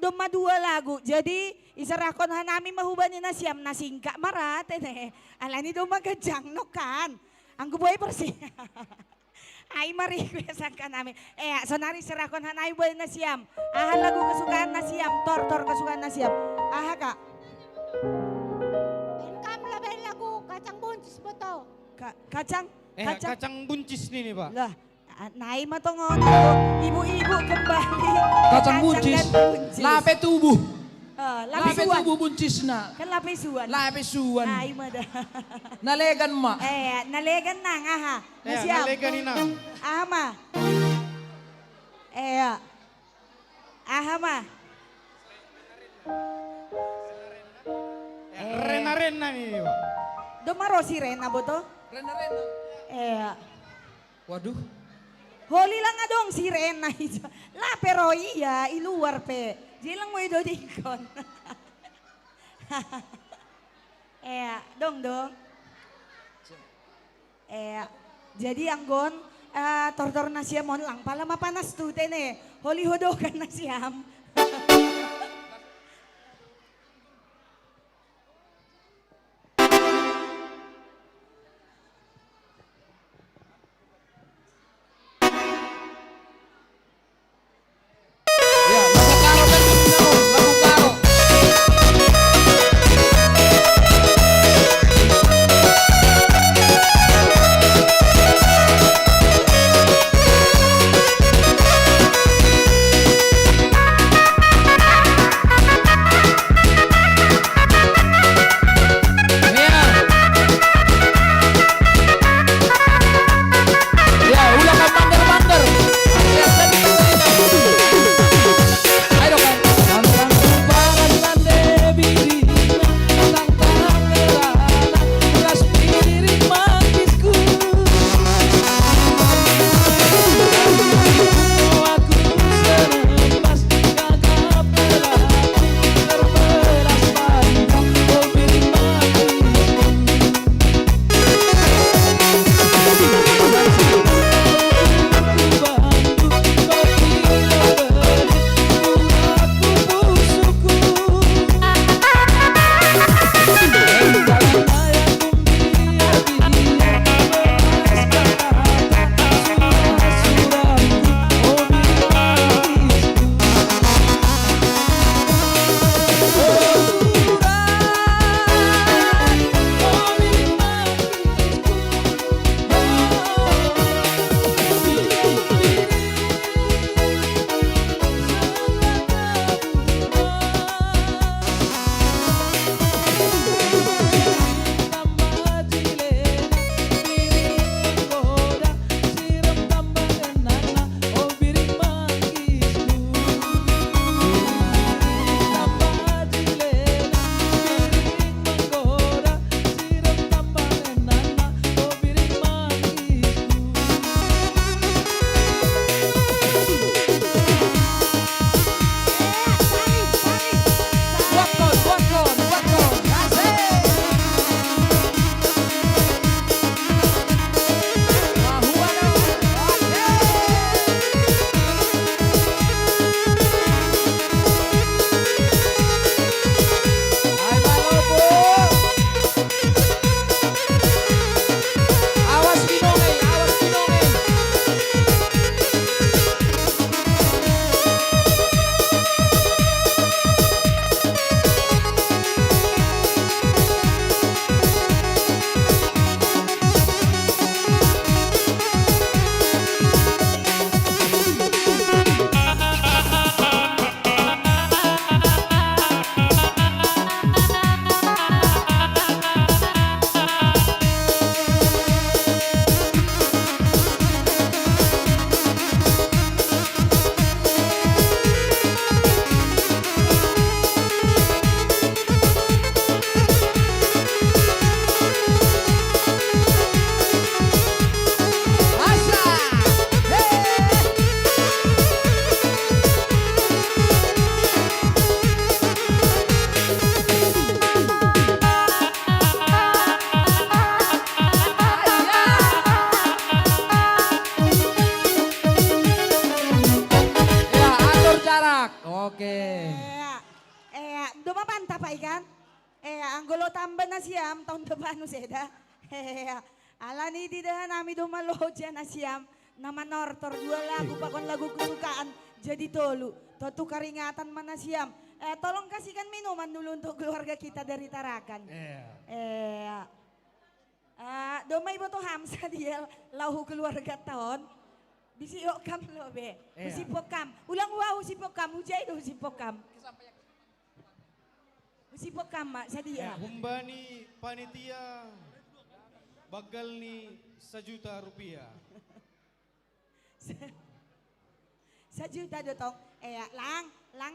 doma 2 lagu. Jadi isarakon hanami mahubani na siyam na singka marat tene. Alani do magajang no kan. Ang guboy persi. Ay ma-requestan ka namin. Sonari sirakon hanay boy na siyam. Lagu kesukaan na siyam. Tor kesukaan na siyam. Kak. Engkam labay lagu kacang buncis beto. Kacang? Kacang buncis nih Pak. Lah, naik matongon ibu-ibu kembali. Kacang buncis. Lape tubuh. Lape Lapisuan. tubuh buncisna. Kan lapisuan. Lapisuan. Ay mada. Nalegan ma. Nalegan nang aha. Siap. Nalegan inang. Aha ma. Aha ma. Rena nih Pak. Domaro si Rena boto? Rena. Waduh. Holi lang nga dong si Rena. La pero iya, iluar pe. Jilang mo ito dikon. Dong. Jadi anggon, tor na siya mon lang. Pala mapanas tu tene. Holi hodokan na siyam. kan? Anggolo tambah na siyam, tahun depan seda. Alani di dah nami dumaloja na siyam. Nama nortor 2 lagu, pakon lagu kesukaan jadi tolu. Totu karingatan mana siam. Tolong kasihkan minuman dulu untuk keluarga kita dari Tarakan. Domay ibu to Hamsa dia lahu keluarga tahun. Bisi okam lo be. Bisi pokam. Ulang wow si pokam. Hujai do si pokam. Si pokam mak sadia. Humbani panitia bagal ni Rp1 juta. 1 juta dotong. Lang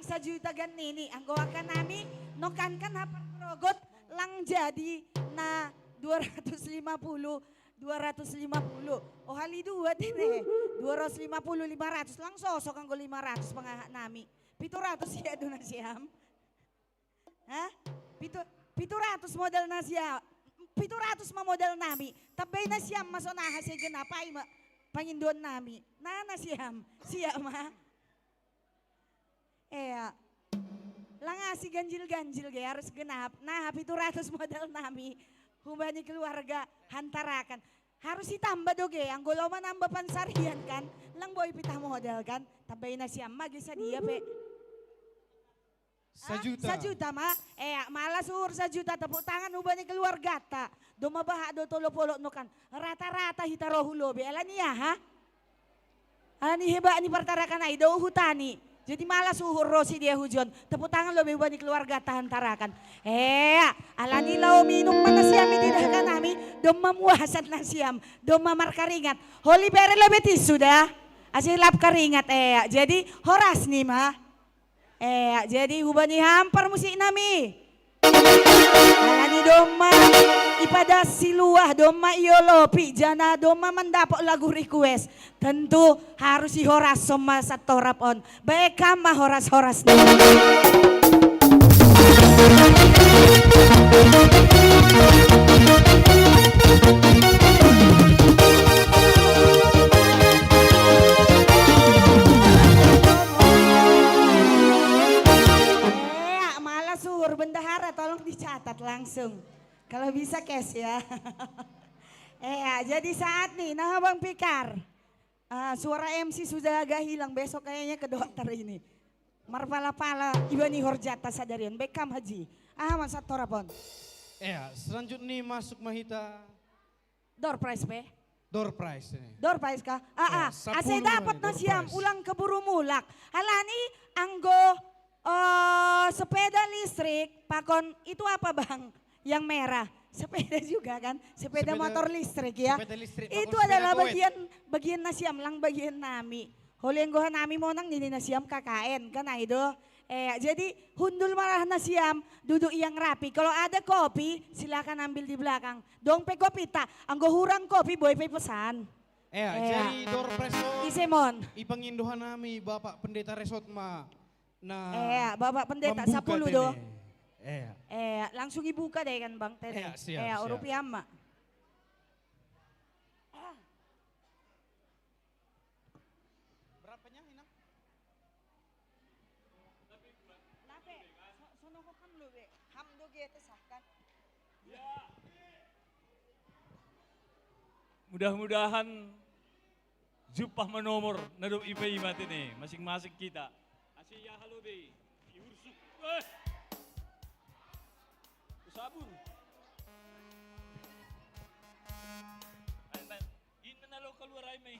1 juta ganini. Ang gawa ka nami, nokan kan hapang rogot, lang jadi na 250. Oh hali 2 din 250, 500. Lang sosok ang 500 pangahak nami. 700 siya doon na siyam. Ha? 700 model na siya. 700 ma model nami. Tabay na siyam masonaha siya ganapay Panginoon nami. Nana siyam. Siyam ha? Lang si ganjil-ganjil gaya harus genap. Nah 700 model nami. Hubani keluarga hantarakan. Harus ditambah doge. Ang gulaman nambah pansarian kan. Lang boy pitah model kan. Tabay na siyam. Magisa dia pe. 1 juta. 1 juta ma. Malas suhur 1 juta. Tepuk tangan hubani keluarga ta. Dumabaha do tolo-polo no kan. Rata-rata hitarohulo be. Alam niya ha? Alam ni heba ni partarakan ay do hutani. Jadi malas suhur rosi dia hujon. Tepuk tangan lo be hubani keluarga tahan tarakan. Alam ni lau minum mana siam ini dah kan nami. Doma muasan na siam. Doma markaringat. Holy pere lo betis sudah. Asih lap karingat Jadi horas nih mah. Jadi hubani hampar musik nami. Alani doma ipada siluah doma iolopi jana doma mendapok lagu request. Tentu harus horas sama satorapon. Baik kama horas-horas nih. Bendahara tolong dicatat langsung. Kalau bisa cash ya. Jadi saat nih, nah Bang Pikar. Suara MC sudah agak hilang, besok kayaknya ke dokter ini. Marpala-pala Ibani Horjata sadarian. Bekam Haji. Masa torapon. Selanjutnya masuk mahita. Door prize pe? Door prize ini. Door prize kah? Saya dapat nasiam ulang keburu mulak. Halani anggo sepeda listrik, pakon itu apa bang? Yang merah, sepeda juga kan? Sepeda motor listrik ya? Sepeda listrik, itu adalah bagian nasiam, lang bagian nami. Holenggohan nami monang nini nasiam KKN kan itu. Jadi hundul malah nasiam, duduk yang rapi. Kalau ada kopi silakan ambil di belakang. Dongpe kopi tak, anggo hurang kopi boy pe pesan. Jadi door preso. Isemon. Ipanginduhan nami Bapak Pendeta Resort ma. Bapak Pendeta 10 do. Langsung dibuka deh kan Bang Tete. Siap. Rupiah mak. Berapanya Inang? Sono ko kam lo be. Hamdo gitu sahkan. Mudah-mudahan jupah menomor nadop ipai mati nih masing-masing kita. Asyik ya halo be. Iursuk. Sabun. Ini nalo keluar ay may.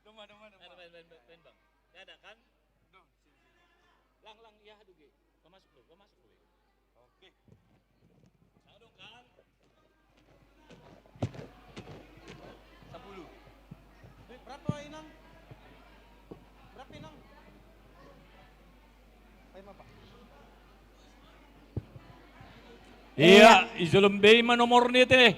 Doma. Ben bang. Ya ada kan? Lang ya hadu ge. Masuk lo. Oke. Sadong kan? 10. Berapa Inang? Berapa Inang? Ayo Pak. Iya, isolembay manomor nito eh.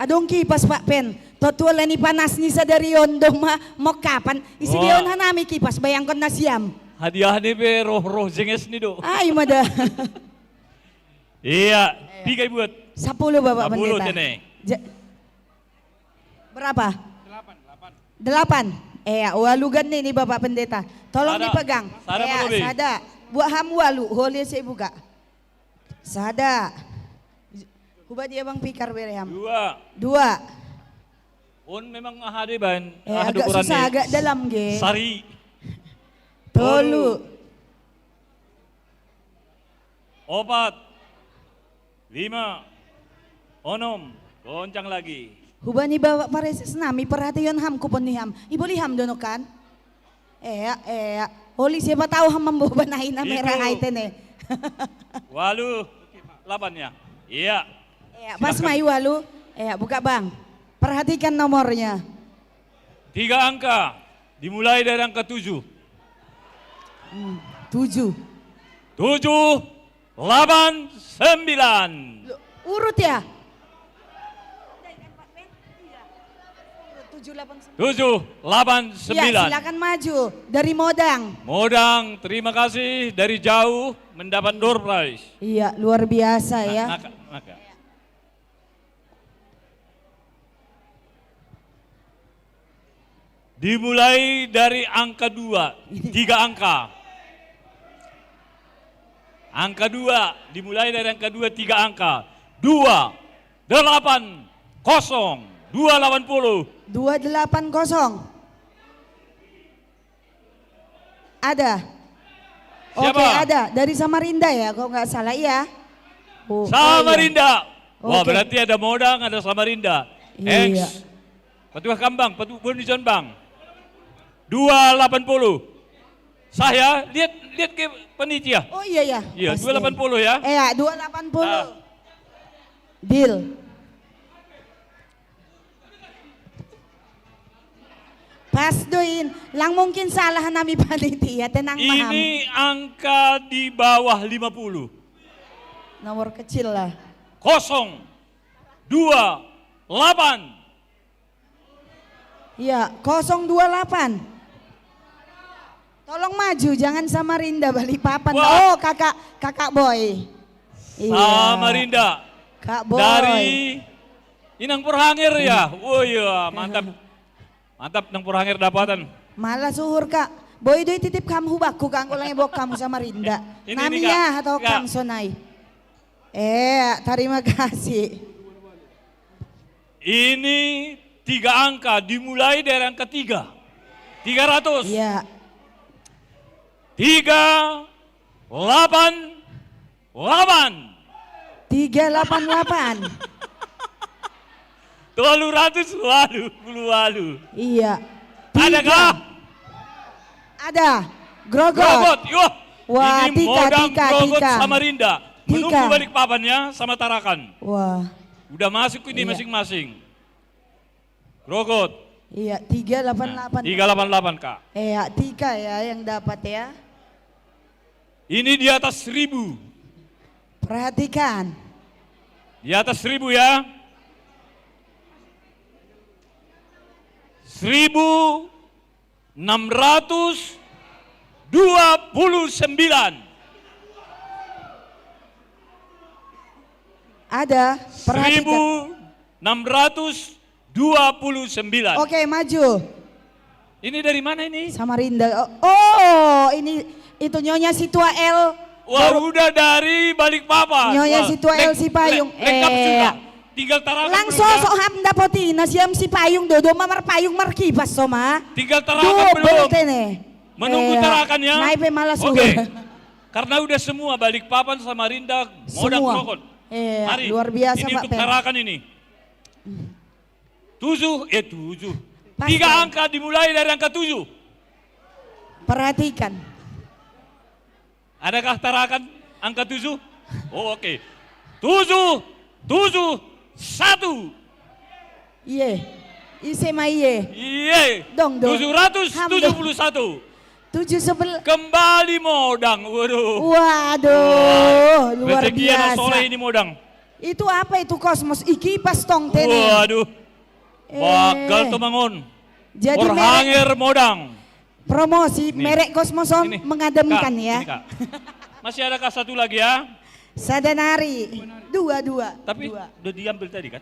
Adong kipas Pak Pen. Totuala ni panas ni sa darion doma mo kapan. Isi diyon hanami kipas bayangkon na siyam. Hadiah ni be roh jenges ni do. Ay mada. Iya, bigay buat. 10 Bapak Pendeta. 10 tene. Berapa? 8. Walugan nih Bapak Pendeta. Tolong dipegang. Sada. Buat ham walu, holi saya buka. Sada. Huba dia bang pikar bereham. 2. 2. Un memang ahadiban. Agak susah, agak dalam ge. Sari. 3. 4. 5. 6. Goncang lagi. Huba ni bawa pareses nami perhatian ham kupon ni ham. Ibu liham dono kan? Oli siapa tahu ham membubanahin na merah haiten eh. 8. 8-nya. Iya. Pas mai walu. Buka bang. Perhatikan nomornya. 3 angka. Dimulai dari angka 7. 7. 7, 8, 9. Urut ya? 7, 8, 9. Ya, silakan maju dari Modang. Modang, terima kasih dari jauh mendapat door prize. Iya, luar biasa ya. Maka. Dimulai dari angka 2, 3 angka. Angka 2, dimulai dari angka 2, 3 angka. 2, 8, 0. 280. 280. Ada. Siapa? Oke, ada. Dari Samarinda ya, kalau nggak salah ya. Samarinda. Wah, Oke. berarti ada Modang, ada Samarinda. Iya. Patuah Kambang, Patuah di Jonbang. 280. Saya lihat ke panitia. Oh iya ya. Iya, 280 ya. 280. Deal. Pas doin, lang mungkin salah nami panitia, tenang maham. Ini angka di bawah 50. Nomor kecil lah. 0, 2, 8. Iya, 028. Tolong maju, jangan Samarinda Balikpapan. Wah. Oh, kakak boy. Samarinda. Kak boy. Dari Inang Purhangir ya. Oh iya, mantap. Mantap Nang Purhangir dapatan. Malah suhur kak. Boy doi titip kamu hubakku kang ulang ebok kamu Samarinda. Ini, Namanya Kak. atau Kak. Kang Sonai. Terima kasih. Ini 3 angka dimulai dari angka 3. 300. Iya. 3, 8, 8. 388. Tolu ratus walu. Iya. Adakah? Ada. Grogot. Grogot. Yo. Wah, Ini Modang Grogot Tika. Samarinda. Menunggu balik papannya sama Tarakan. Wah. Udah masuk ini Iya. masing-masing. Grogot. Iya, 388. 388 Kak. Tika ya yang dapat ya. Ini di atas 1000. Perhatikan. Di atas 1000 ya. 1629. Ada. Perhatikan. 1629. Oke, maju. Ini dari mana ini? Samarinda. Oh, ini itu Nyonya Situa L. Wah, udah dari Balikpapan. Nyonya Wah, Situa L si payung. Lengkap sudah. Tinggal Tarakan Langsung belum ya? sok ham dapoti nasiam si payung dodo mamar payung markibas soma. Tinggal Tarakan belum. Menunggu Tarakan ya. Naipe malah suhu. Oke. Karena udah semua Balikpapan, Samarinda, Modang, Semua. Grogot. Mari. Luar biasa ini Pak untuk Pen. Tarakan ini. 7. Pas, 3 Pen. angka dimulai dari angka 7. Perhatikan. Adakah Tarakan angka 7? Oh, oke. 7, 1. Iye. Ise ma iye. Iye. Dong. 771. 711. Kembali Modang. Waduh. Waduh, luar Rezeki anak biasa. soleh ini Modang. Itu apa itu Kosmos? Iki pas tong tene. Waduh. Bagal Tumangun. Jadi Purhangir Modang. Promosi Nih. merek Kosmosom mengademkan Kak, ya. ini, Kak. Masih adakah satu lagi ya? Sadanari. 2. Tapi udah diambil tadi kan?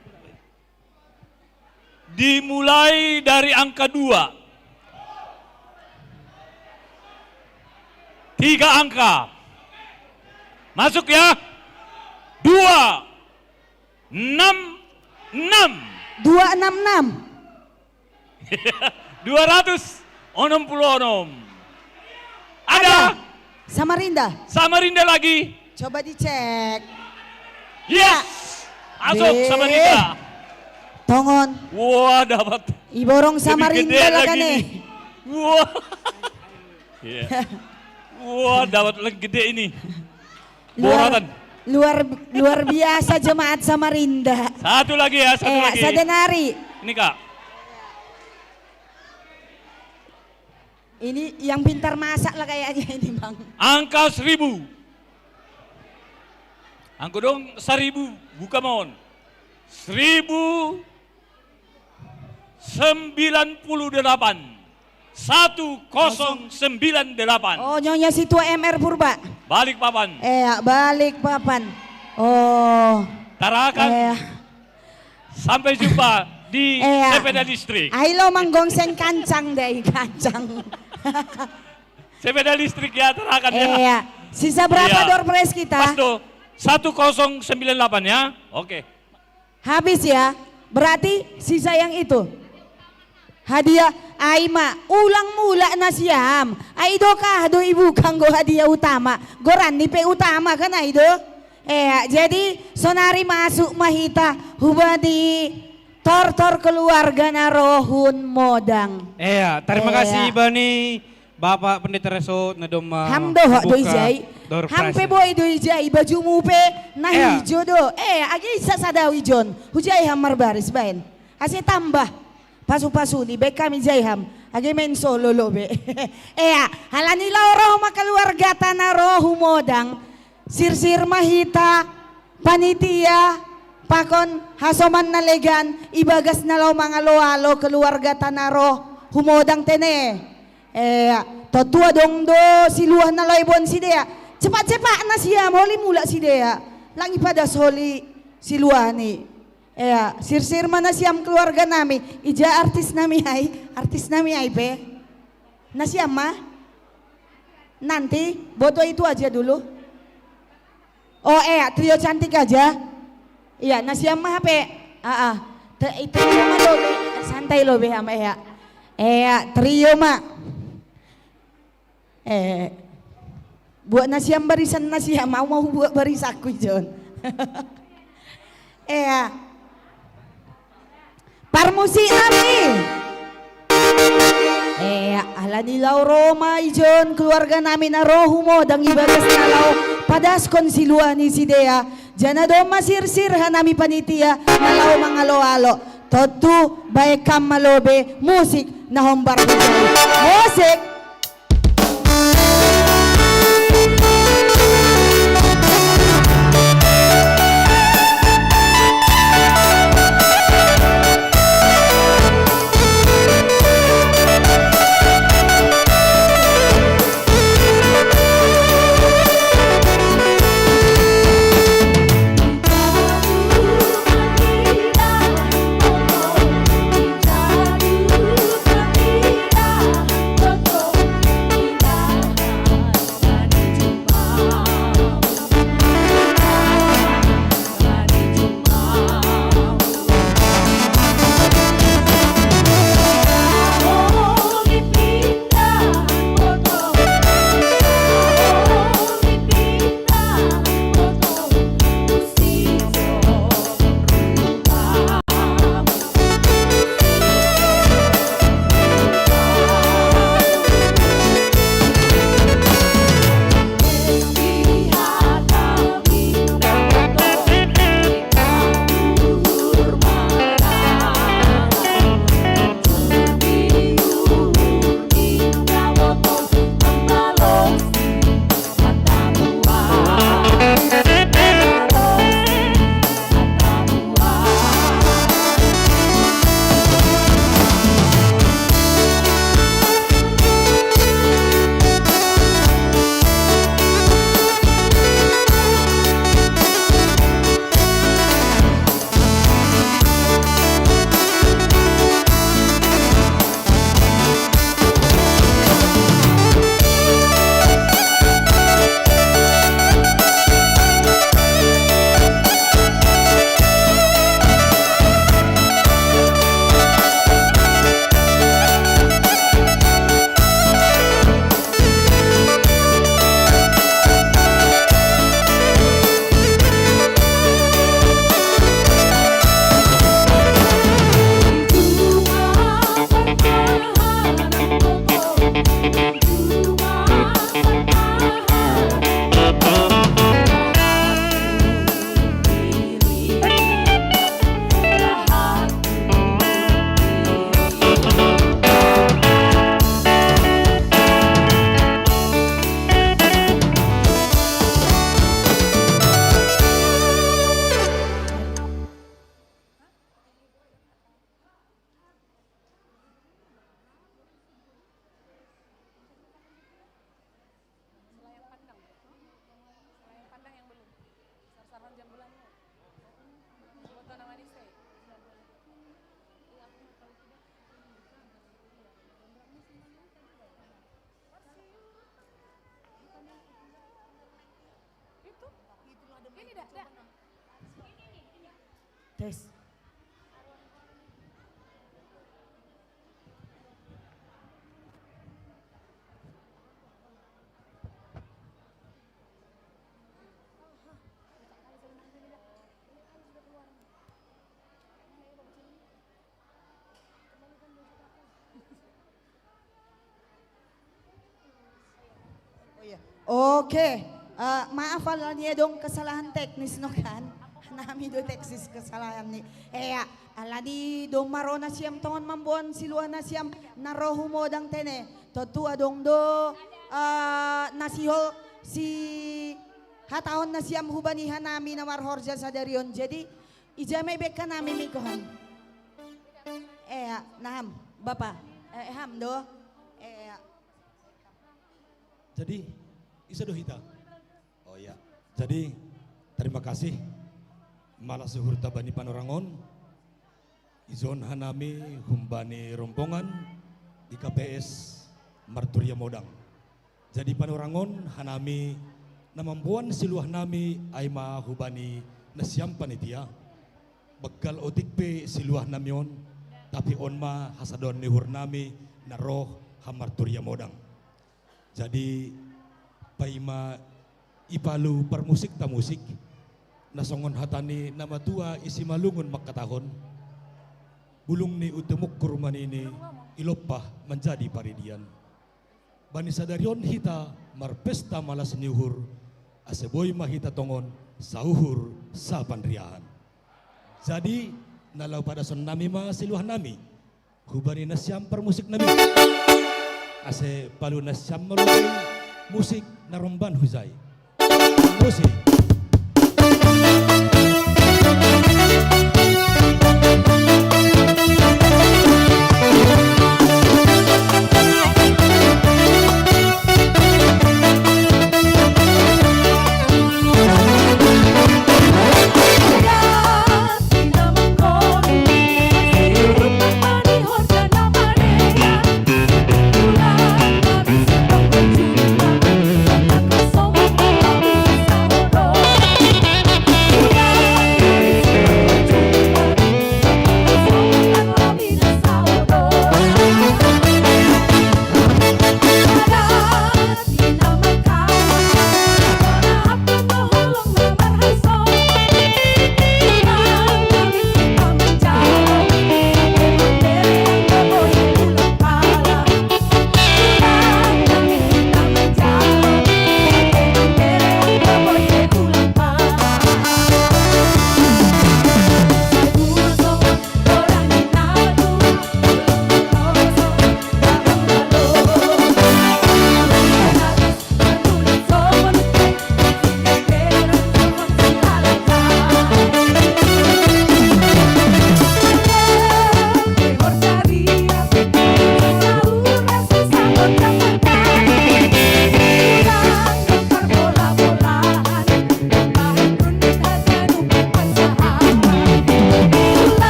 Dimulai dari angka 2. 3 angka. Masuk ya. 266. 266. Ada. Samarinda. Samarinda lagi. Coba dicek. Yes. Masuk Deh. Samarinda. Tongon. Wah, dapat. Iborong Lebih Samarinda gede lah lagi kan nih. nih. Wah. Iya. Wah, dapat lagi gede ini. Boratan. Luar biasa jemaat Samarinda. Satu lagi ya, satu lagi. Sadenari. Ini Kak. Ini yang pintar masak lah kayaknya ini Bang. Angka 1000. Angka dong 1000, buka mohon. 1098. 1098. Oh, Nyonya Situa MR Purba. Balik papan. Balik papan. Oh. Tarakan. Sampai jumpa di sepeda listrik. Ayo manggongseng kancang deh, kancang. Sepeda listrik ya, tarakan ya. Sisa berapa door prize kita? Pas do, 1098 ya. Oke. Habis ya. Berarti sisa yang itu. Hadiah Aima ulang mula na siyam. Aido kah do ibu kanggo hadiah utama. Goran ni pe utama kan aido. Jadi sonari masuk mahita hubadi tor keluarga na rohun modang. Terima kasih Bani Bapak Pendeta Reso na doma. Hamdo do ijai. Hampe boy do ijai baju mupe na hijau do. Agi isa sadawi Jon. Hujai hamar baris bain. Ase tambah. Pasu-pasu di baik kami Jaiham. Agi main solo lobe. Halani roh makaluarga tanah roh modang. Sir mahita panitia pakon hasoman na legan ibagas na law mga loalo keluarga tanah roh humodang tene. Totua dong do siluhan na loibon si Dea. Cepat-cepat na siya holi mula si Dea. Langi pada soli siluani. Sir mana siam keluarga nami. Ija artis nami ay pe. Na siam mah. Nanti boto itu aja dulu. Oh trio cantik aja. Iya na siam mah pe. Itu mah lo santai lo be ama trio mah. Buat nasiam barisan nasiam mau buat barisaku Jon. Parmusi nami. Alani lau Roma ijon keluarga nami na rohu modang ibagas na lau padaskon siluani si Dea. Jana doma sir hanami panitia na lau mga loalo. Totu baik kam malobe musik na hombar musik. Tes. Oke, maaf alanya dong kesalahan teknis no kan. Nami do teknis kesalahan ni. Alani do marona siam tongon mambuan siluana siam narohu modang tene. Totu adong do nasihol si hatahon na siam hubanihan nami na marhorja sa darion. Jadi ijamay beka nami mikohan. Naham, Bapak. Ham do. Jadi isa do hita. Oh ya. Jadi terima kasih malah suhur tabani panorangon. Izon hanami humbani rombongan di KPS Marturia Modang. Jadi panorangon hanami namambuan siluah nami aima hubani nasiam panitia. Begal otikpe siluah namion tapi onma hasadon nihur nami naroh hamarturia Modang. Jadi paima ipalu permusik ta musik nasongon hatani nama tua isi malungun makatahon bulung ni utemuk kurman ini ilopah menjadi paridian bani sadarion hita marpesta malas niuhur aseboy mahita tongon sauhur sapan riahan. Jadi nalau pada son nami ma siluah nami hubani nasyam permusik nami ase palu nasyam melukui musik naromban huzai musik.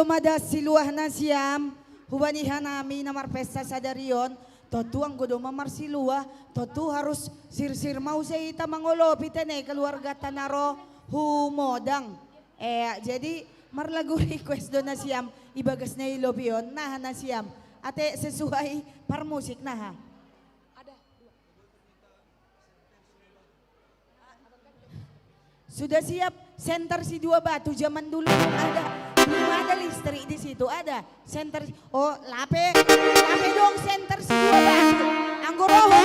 Mada siluah na siam hubanihan nami namar pesta sadarion totu ang godoma marsiluah totu harus sir-sir mau seita mangolopi tene keluarga tanaro humodang jadi marlagu request do na siam ibagas na ilopion nah na siam ate sesuai par musik nah sudah siap center si dua batu zaman dulu belum ada listrik di situ ada center lape dong center si dua batu anggoroho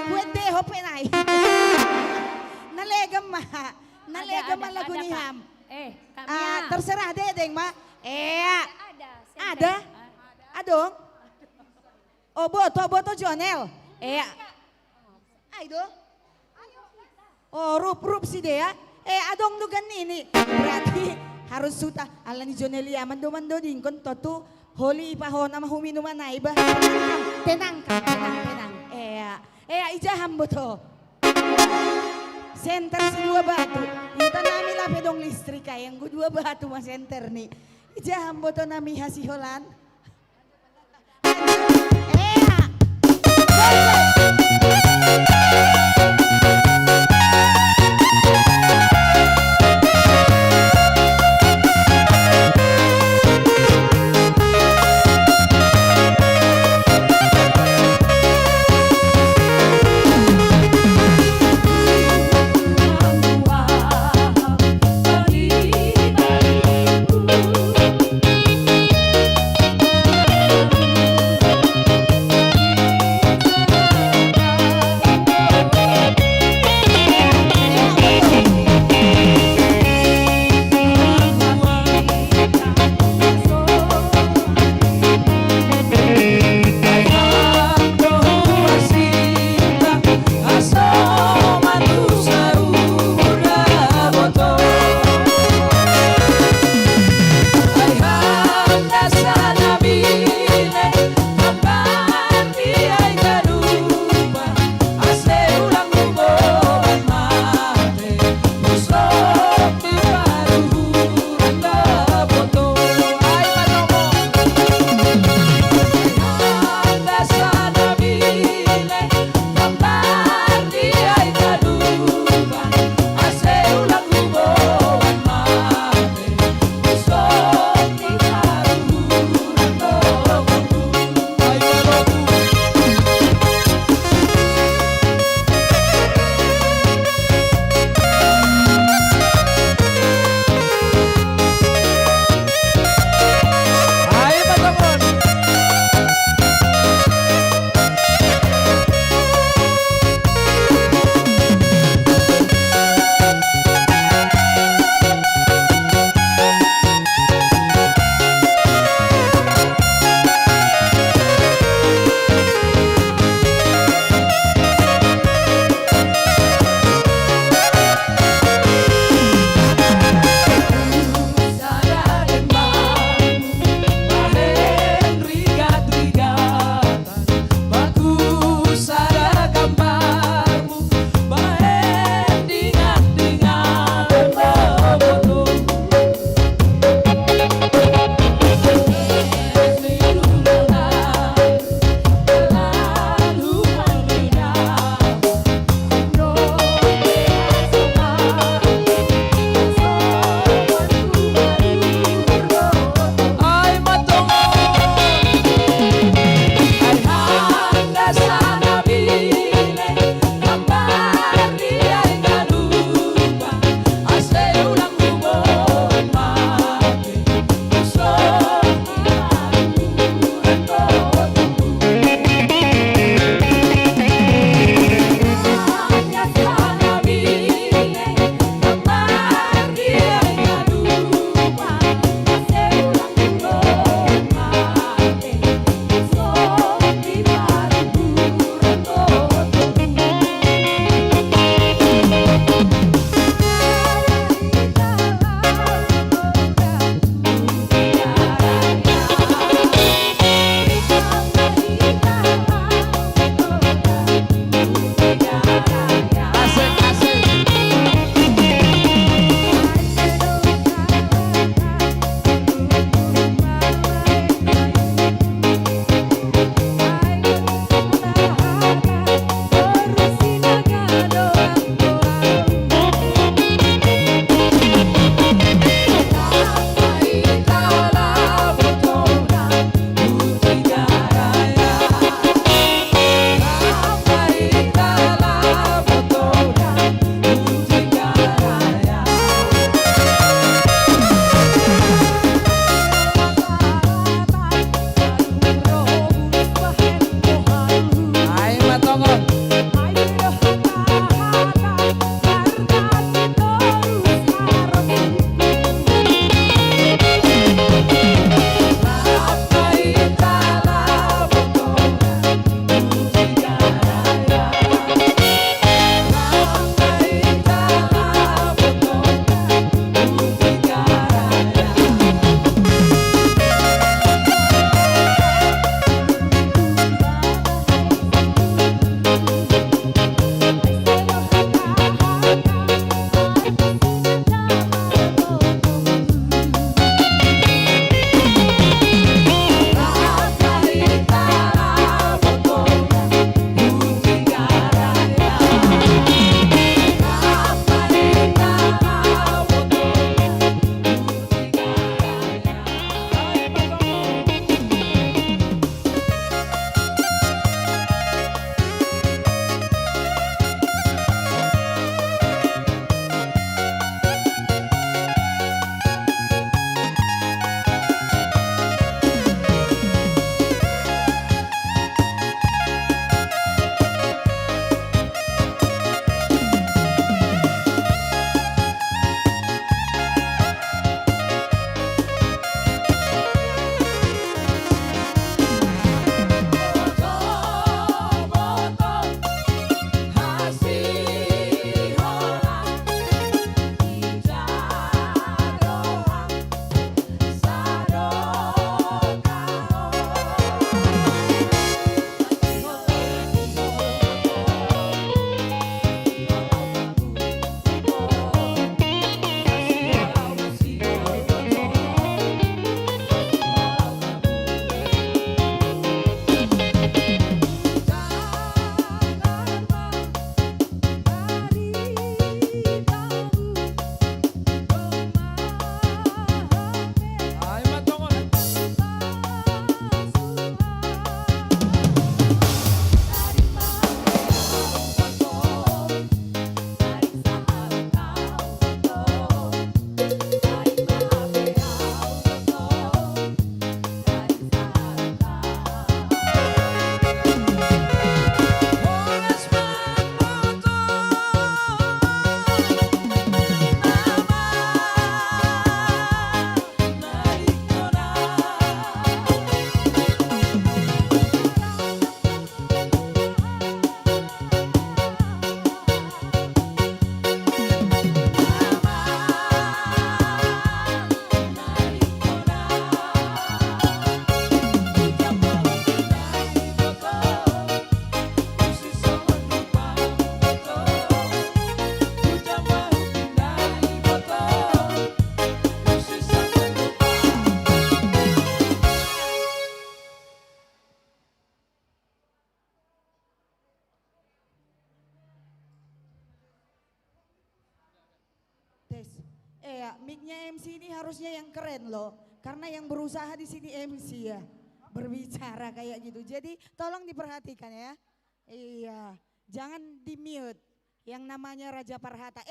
kuwede hopenay nalegam mah lagu ni ham terserah dedeng mah ada adong boto Jonel ay dong rup si Dea adong dugan ini berarti harus suta ala ni Jonelia mando dingkon totu holi ipahon ama huminuman na iba tenang ijaham boto Senter si dua batu. Ita nami lape dong listrik kayang gue dua batu mas senter nih. Ija hamboto nami hasiholan. Bali, bali, mic-nya MC ini harusnya yang keren loh. Karena yang berusaha di sini MC ya. Berbicara kayak gitu. Jadi tolong diperhatikan ya. Iya, jangan di-mute. Yang namanya Raja Parhata.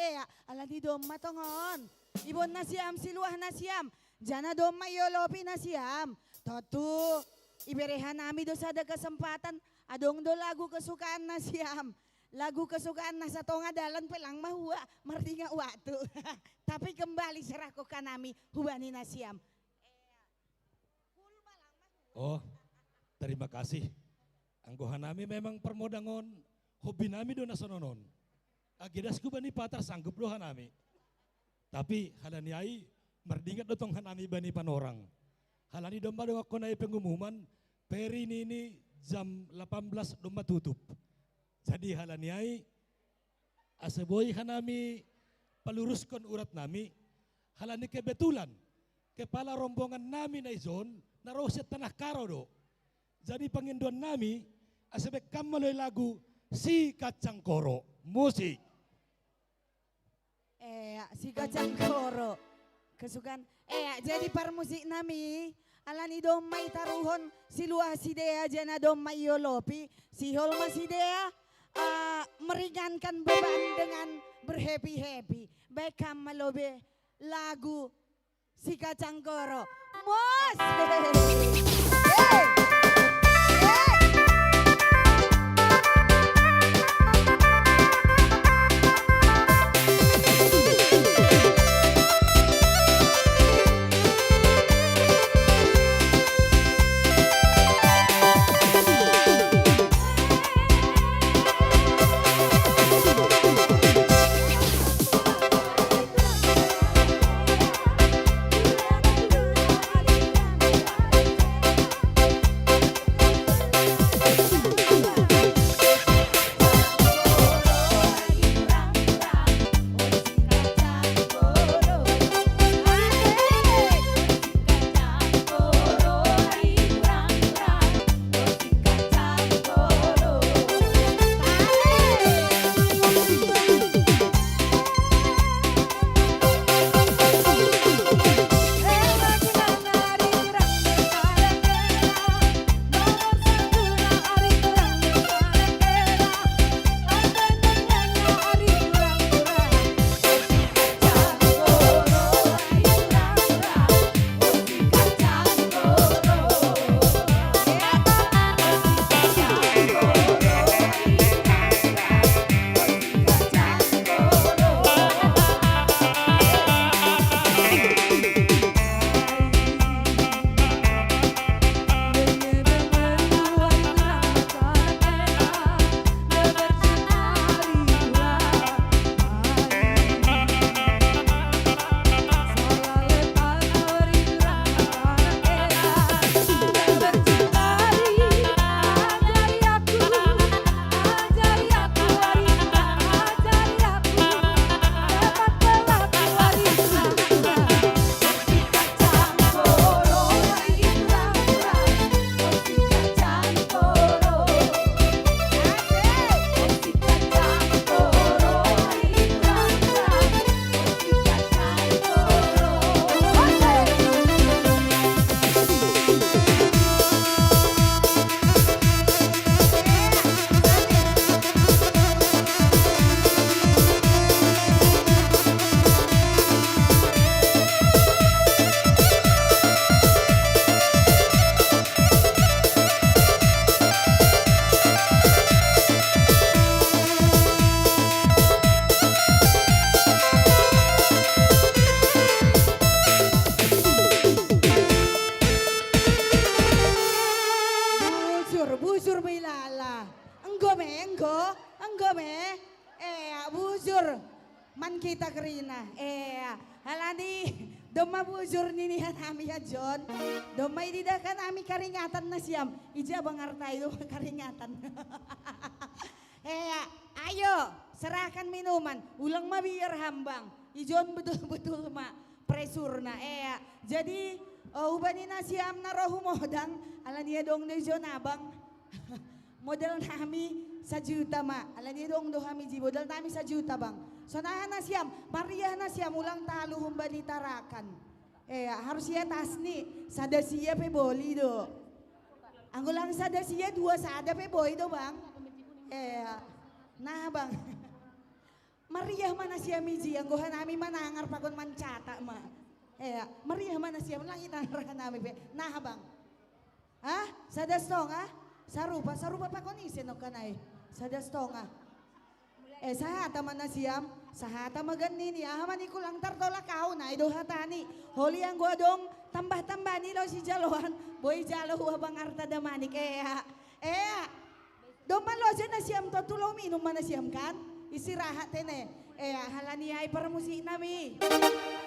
Ala di domma tongon. Ibon nasiam siluah nasiam. Jana domma yolopi nasiam. Totu, iberehan nami dosa ada kesempatan. Adong do lagu kesukaan nasiam. Lagu kesukaan nasa tonga dalan pelang mahua. Martinga waktu. Tapi kembali serako kanami hubani nasiam. Oh, terima kasih. Anggohan nami memang permodangon, hobi nami do nasononon. Agidas ku bani patar sanggup dohan nami. Tapi halani ai merdingat dotong hanami bani panorang. Halani domba do ako na pengumuman, peri ini jam 18 domba tutup. Jadi halani ai aseboy hanami paluruskan urat nami, halani kebetulan kepala rombongan nami na izon, naroset tanah karo do. Jadi penginduan nami, asebek kamaloy lagu Si Kacang Koro, musik. Si Kacang Koro, kesukaan. Jadi par musik nami, alani domay taruhon, si luah si dea jana domay yolopi, si holma si dea, meringankan beban dengan berhappy-happy. Baik kamalobe lagu Si Kacang Koro. Mos! Bujur milala. Enggo me. Bujur. Man kita kerina. Halani doma bujur nini hanami ya John. Doma tidak kan ami karingatan na siam. Ija bangarta itu karingatan. Ayo serahkan minuman. Ulang ma biar hambang. Ijon betul-betul ma presurna. Jadi ubani na siam na rohu modang. Alania dong na John abang. modal nami 1 juta ma. Alani dong do kami ji modal nami 1 juta bang. So na siam, Maria na siam ulang talo humbani tarakan. Harus ya tasni, sada siya pe boli do. Anggo lang sada siya 2 sada pe boy do bang. Nah bang. Maria mana siya miji, anggo hanami manangar pakon mancata ma. Maria mana siya lang itangar hanami pe. Nah bang. Sada stonga? Sarupa pakon isin o kanay. Sada stonga. Sahata man na siyam, sahata maganin niya, hamani ko lang tartola kao na, ido hatani. Holi ang godong, tambah-tambah ni lo si Jalohan, boy Jalo habang arta damani, doman lo dyan na siyam to, tulaw minum man na siyam kan, isirahat tene, halani ay para musi nami.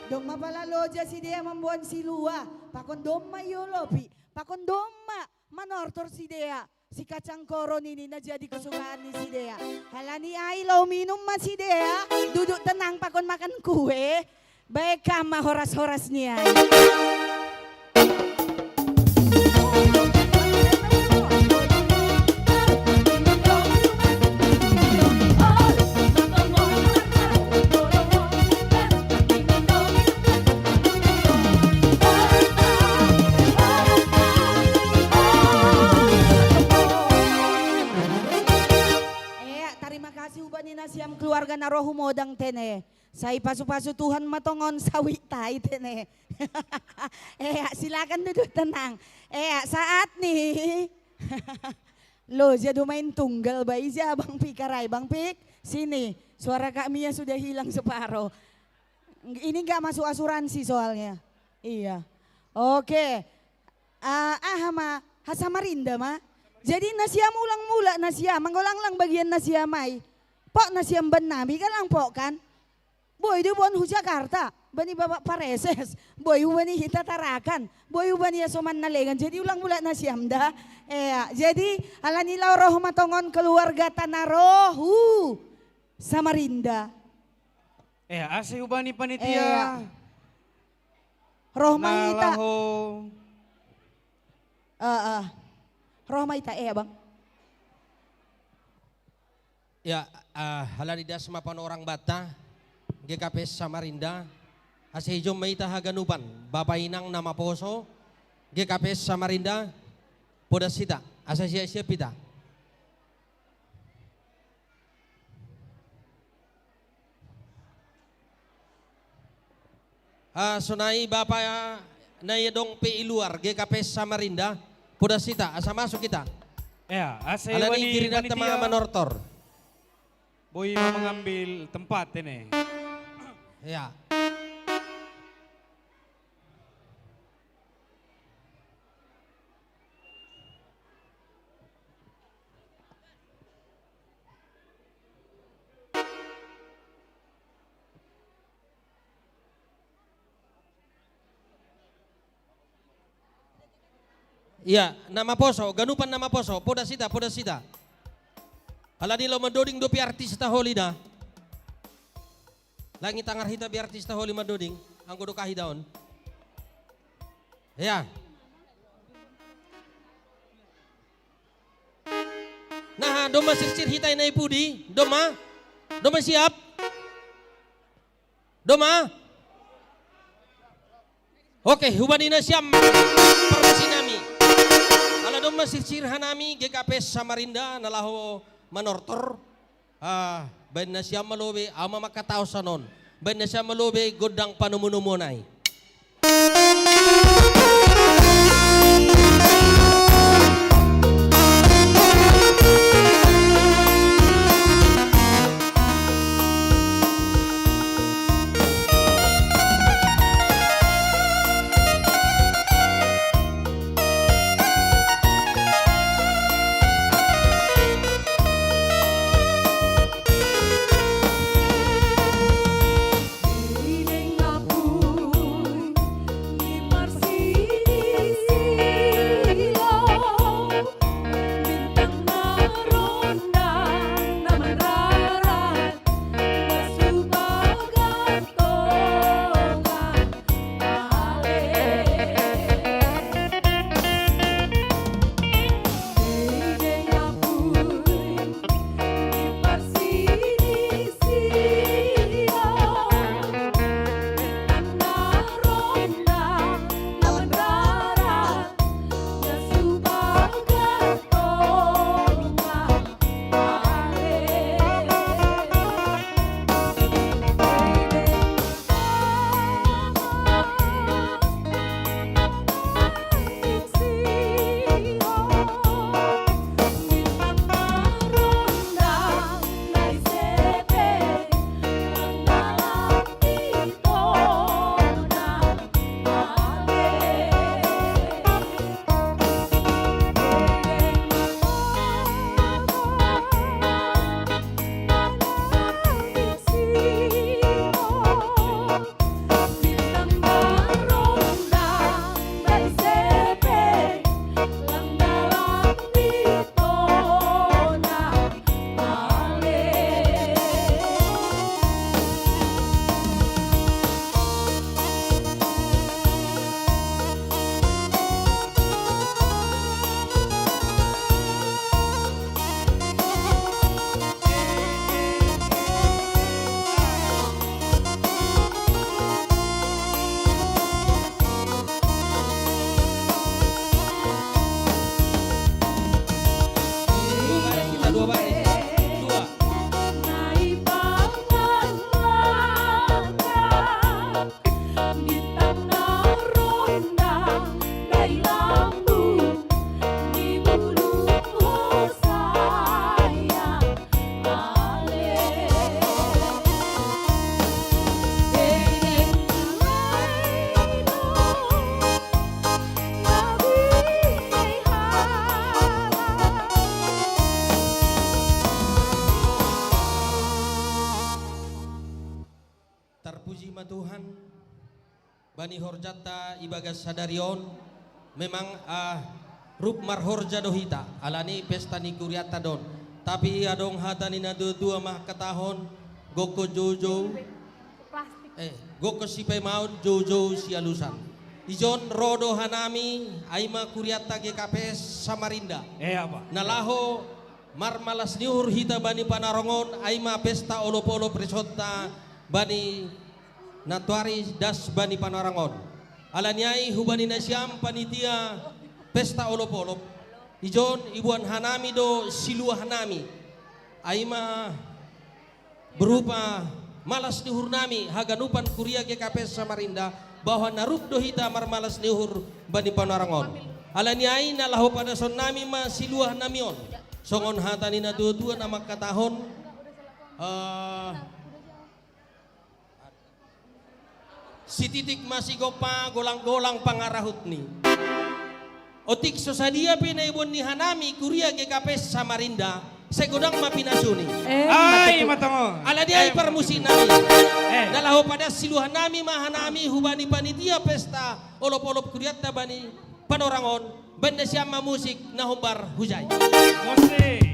Doma pala lo dyan si Dea mambuan si Lua, pakon doma yolopi, pakon doma, manortor si Dea. Si kacang koro nini na jadi kesukaan ni si Dea. Halani ay lo minum mas si Dea. Duduk tenang pakon makan kue. Baik kama horas-horas niya. Siam keluarga narohu modang tene. Saya pasu-pasu Tuhan matongon sawi tai tene. Silakan duduk tenang. Saat nih. Lo jadi main tunggal bayi aja Bang Pik karai. Bang Pik sini. Suara Kak Mia sudah hilang separuh. Ini nggak masuk asuransi soalnya. Iya. Oke. Ma Hasamarinda ma. Jadi nasiam ulang mula nasiam. Manggolang lang bagian nasiamai. Pok nasiam ban nabi kan lang pok kan. Boy di bon Jakarta. Bani bapak pareses. Boy bani hita tarakan. Boy bani asoman nalengan. Jadi ulang mula nasiam dah. Jadi ala nilaw roh matongon keluarga Tanarohu Samarinda. Ase ubani panitia. Roh mahita. Roh mahita bang. Ya, halanidas mapan orang Bata, GKPS Samarinda, asihijom maita haganupan, Bapak Inang nama poso, GKPS Samarinda, podasita, asasiasya pita. Sunai Bapak Nayadong PI luar, GKPS Samarinda, podasita, asa masuk kita. Asa Alani kirinan teman manortor. Boy mengambil tempat ini. Ya. Iya, nama poso, ganupan nama poso, podasita. Alani lo madoding dopi artista holi na. Langit tangar hita bi artista holi madoding, anggo do kahi daon. Ya. Nah, doma sisir hita inai pudi, doma siap. Doma. Oke, hubanina siam permisi nami. Ala doma sisir hanami GKPS Samarinda nalaho manortor ben na siya malobe ama makatao sanon ben na siya malobe godang panumunumunay. Bani Horjata ibagas sadarion memang rup marhorja dohita alani pesta ni kuriata don tapi adong hatani na dua mah katahon goko jojo goko sipay maun jojo sialusan ijon rodo hanami aima kuriata GKPS Samarinda apa nalaho marmalas niur hita bani panarongon aima pesta olopolo presota bani Natuari das bani panarangon alanyai hubani nasyam panitia pesta olop-olop ijon ibuan hanami do silua hanami aima berupa malas nihur nami haganupan kuria GKPS Samarinda bahwa narup dohita marmalas nihur bani panarangon alanyai nalahu pada son nami ma silua namion songon hatani na dua nama katahon si titik masih gopa golang-golang pangarahut ni otik sosadia pinaibon ni hanami kuria GKPS Samarinda segodang mapinasuni ay matamo ala dia permusin nami nalaho pada siluhan nami mahanami hubani panitia pesta olop-olop kuriata bani panorangon benda siama musik nahumbar hujai musik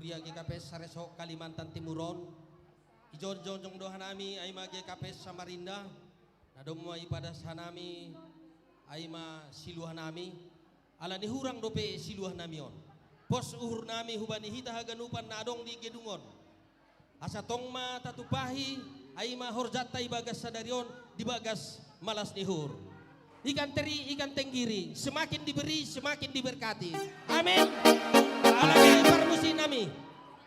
kuria GKPS Saresok Kalimantan Timuron ijon jonjong dohan nami aima GKPS Samarinda nadom ipada sanami aima siluhan nami ala ni hurang dope siluhan namion pos uhur nami hubani hita haganupan nadong di gedungon asa tongma tatupahi aima horjata ibagas sadarion dibagas malas nihur ikan teri ikan tenggiri semakin diberi semakin diberkati amin alagi permusi nami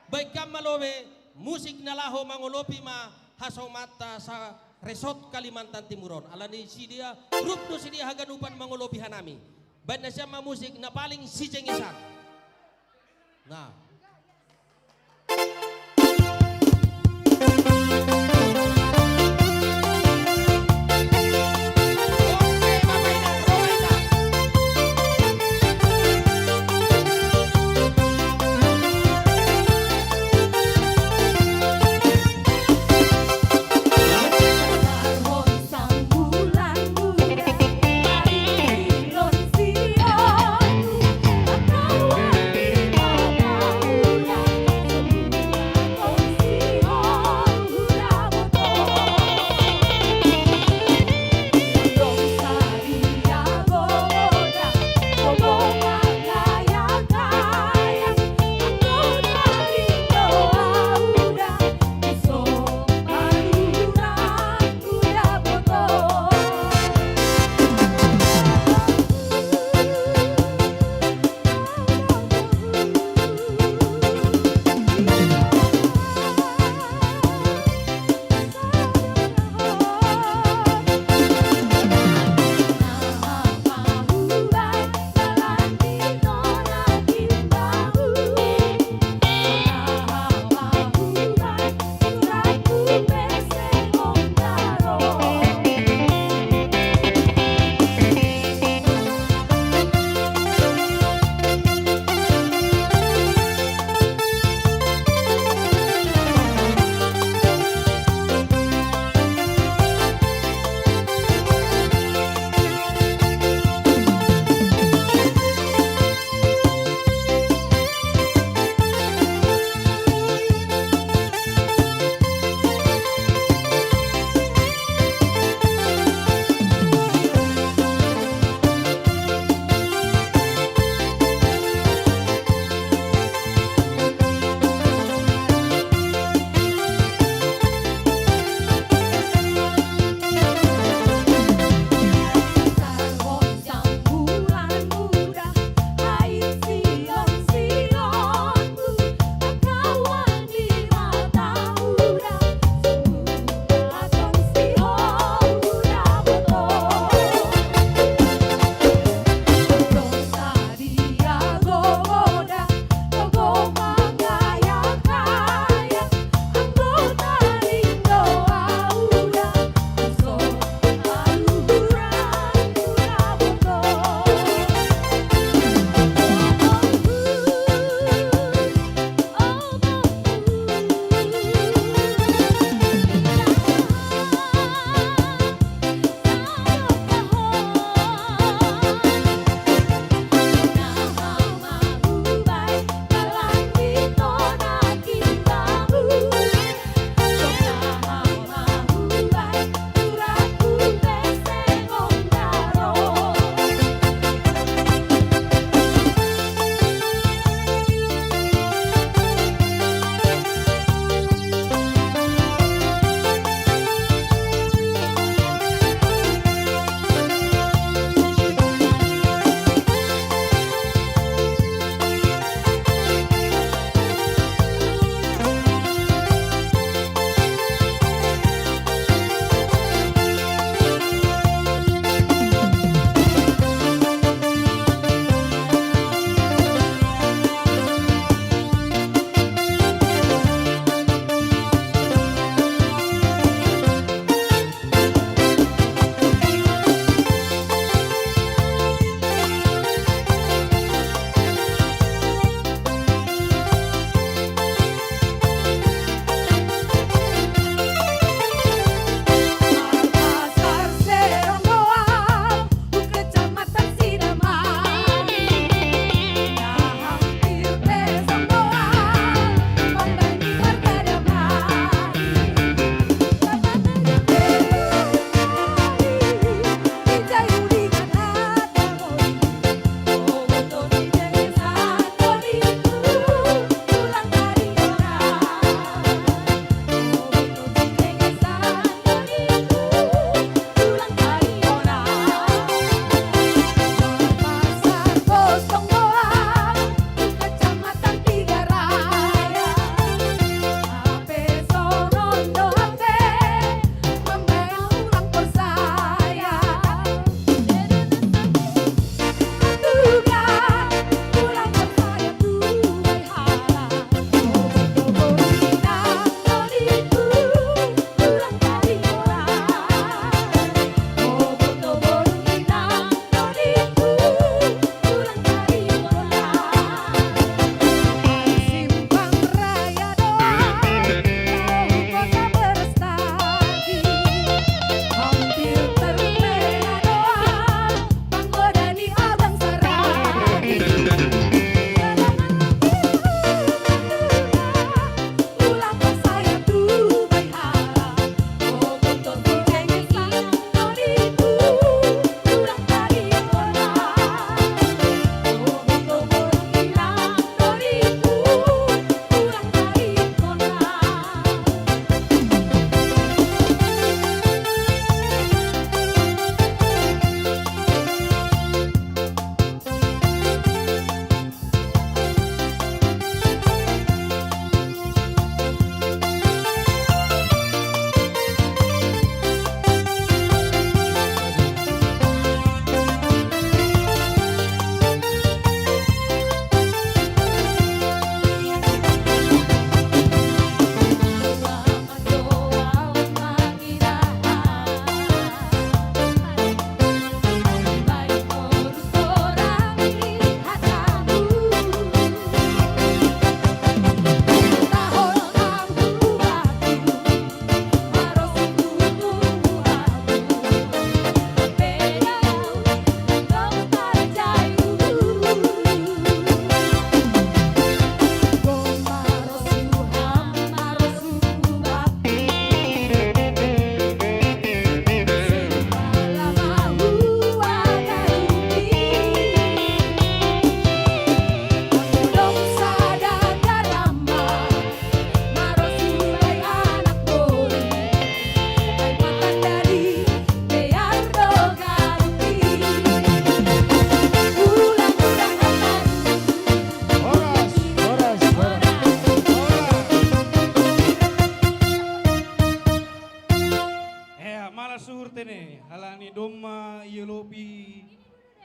baik kamalobe musik nalaho mangolopi ma hasomata sa resort Kalimantan Timuron alani sidia grup do sidia haganupan mangolopi hanami banda siya musik na paling sijengisan nah Hura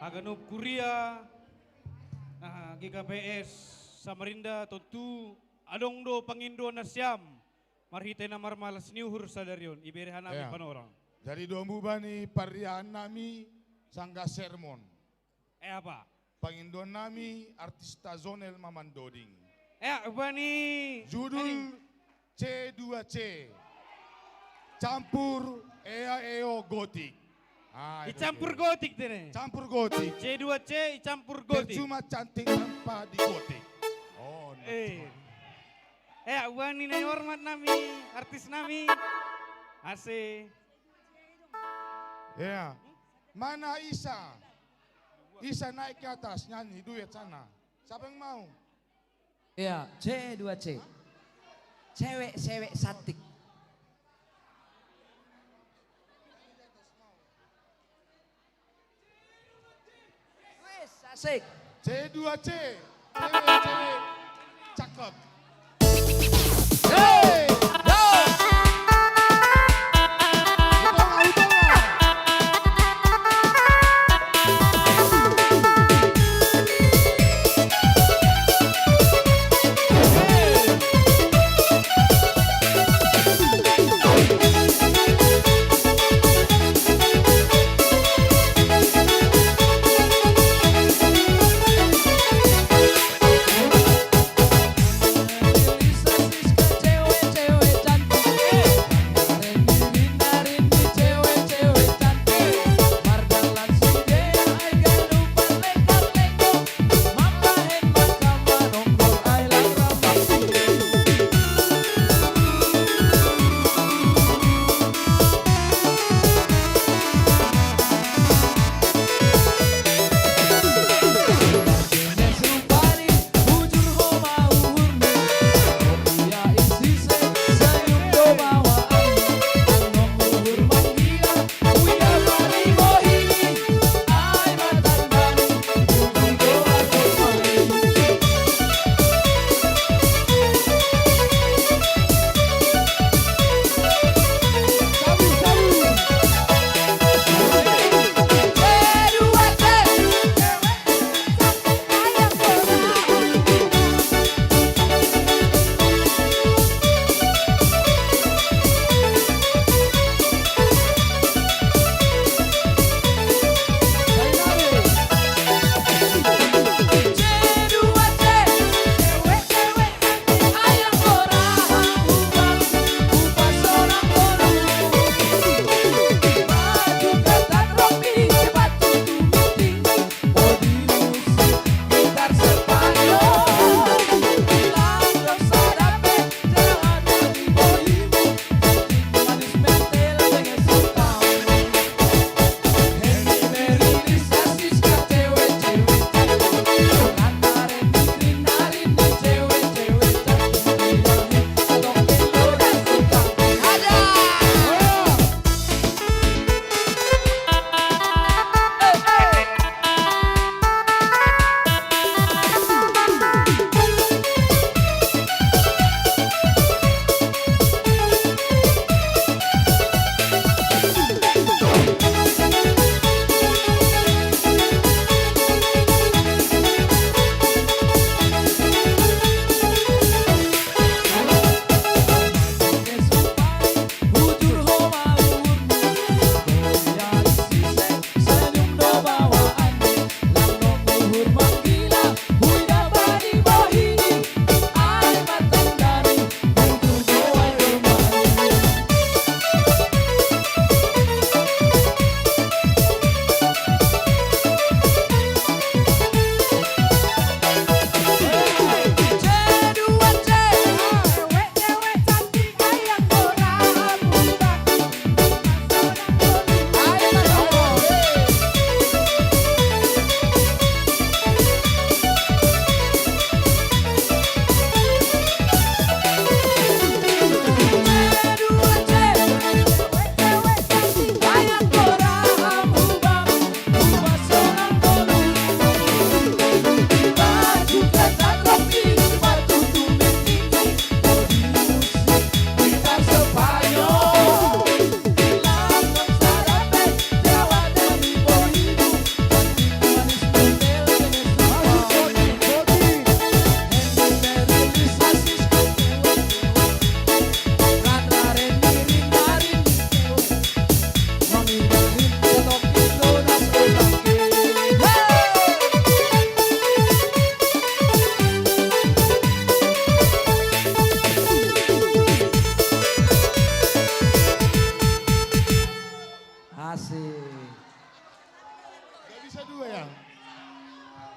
Haganup Kuria, nah, GKPS Samarinda tentu adong do pangindo na siyam. Marhite na marmalas niuhur sadarion, iberihan namin panorang. Jadi dombu bani parian nami sangga sermon. Apa? Pangindon nami artista zonel mamandoding. Bani. Judul C2C. Campur eo gotik. Icampur gotik dene. Campur gotik. C2C campur gotik. Cuma cantik tanpa di gotik. Oh, Bani na hormat nami, artis nami. Ase. Ya. Mana Isa? Isa naik ke atas nyanyi duet sana. Siapa yang mau? Ya, C2C. Cewek-cewek cantik. Wes, asik. C2C. Cewek-cewek cakep. Hey!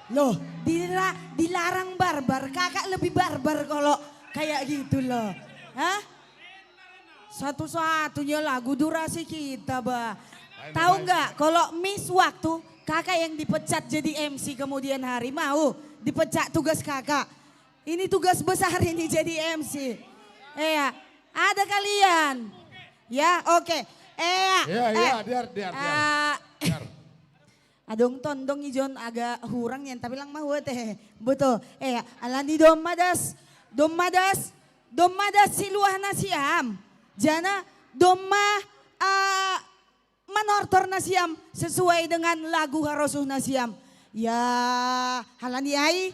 Loh, dilarang barbar, kakak lebih barbar kalau kayak gitu loh. Hah? Satu-satunya lagu durasi kita, bah. Tahu nggak kalau miss waktu kakak yang dipecat jadi MC kemudian hari mau dipecat tugas kakak. Ini tugas besar ini jadi MC. Ya, ada kalian. Ya, oke. Iya, biar. Adong tondong ijon agak hurang yan tapi lang mahuat Betul. Alani domadas si luah na siam. Jana doma manortor na siam sesuai dengan lagu harosuh na siam. Ya halani ai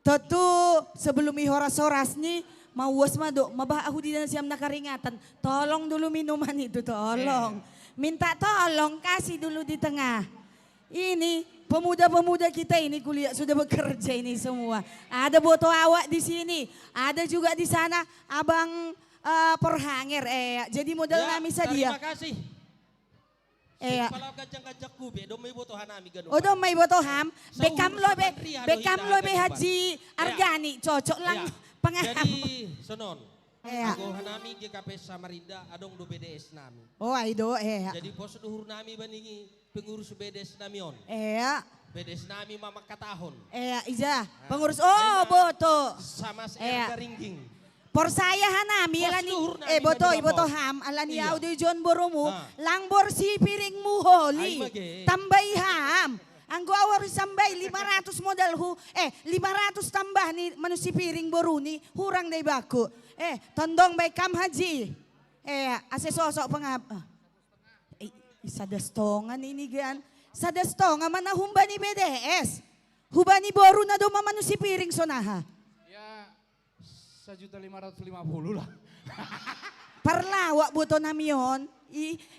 tentu sebelum ihoras-horas nih mau wasmado mabah aku di dalam siam nakaringatan. Tolong dulu minuman itu tolong. Minta tolong kasih dulu di tengah. Ini pemuda-pemuda kita ini kuliah sudah bekerja ini semua. Ada boto awak di sini, ada juga di sana abang Porhanger. Jadi modal nami sadia. Terima kasih. Kalau gajang-gajak kube, domay boto hanami ganun. Oh domay boto ham, bekam lobe haji argani cocok lang pangaham. Jadi sonon. Ako hanami GKP Samarinda adong do BDS nami. Oh aido Jadi pos duhur nami baningi pengurus BDS namion. BDS nami mamakatahon. Ija pengurus boto. Sama saya ringging. Por saya hanami alani boto ham alani audio John Boromu langbor si piring mu holi tambahi ham. Anggo awar sambay 500 modal 500 tambah ni manusia piring boruni hurang day baku. Tondong bay kam haji. Ase sosok pangap. Sadastongan ini gan. Sadastongan mana humba ni BDS. Humba ni boru na do manusia piring sonaha. Ya 1.550.000 lah. Parlawak boto namion.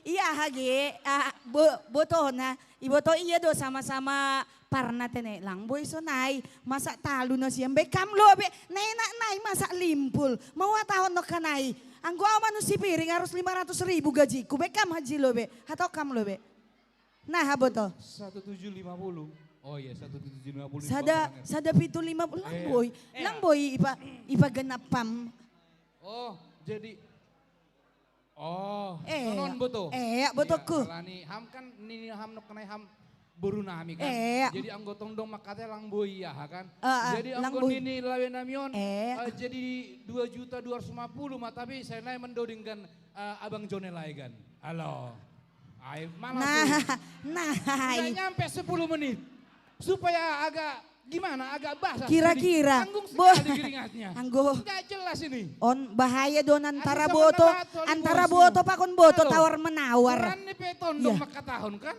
Iya hage boto na. Iboto iya do sama-sama parna tene lang boy sonay masak talu na siyang bekam lobe nay masak limpul mau tahun no kanay ang gua manusia piring harus 500.000 gaji ku bekam haji lobe atau kam lobe nah boto 1.750. Oh iya 1.750. Sada 750 lang boy ipa ganap pam. Oh jadi sonon boto. Botoku. Kalani ham kan nini ham nok kanay ham buru nami kan. Jadi anggotong dong makate lang boy ya kan. Jadi anggot nini lawe namion jadi 2.250.000 mah tapi saya naik mendodingkan abang Jone lagi kan. Halo. Ay malah Nggak nyampe 10 menit. Supaya agak gimana agak basah. Kira-kira. Anggo. Nggak jelas ini. On bahaya don antara boto pakon boto tawar menawar. Kurang nih petondong makatahon kan.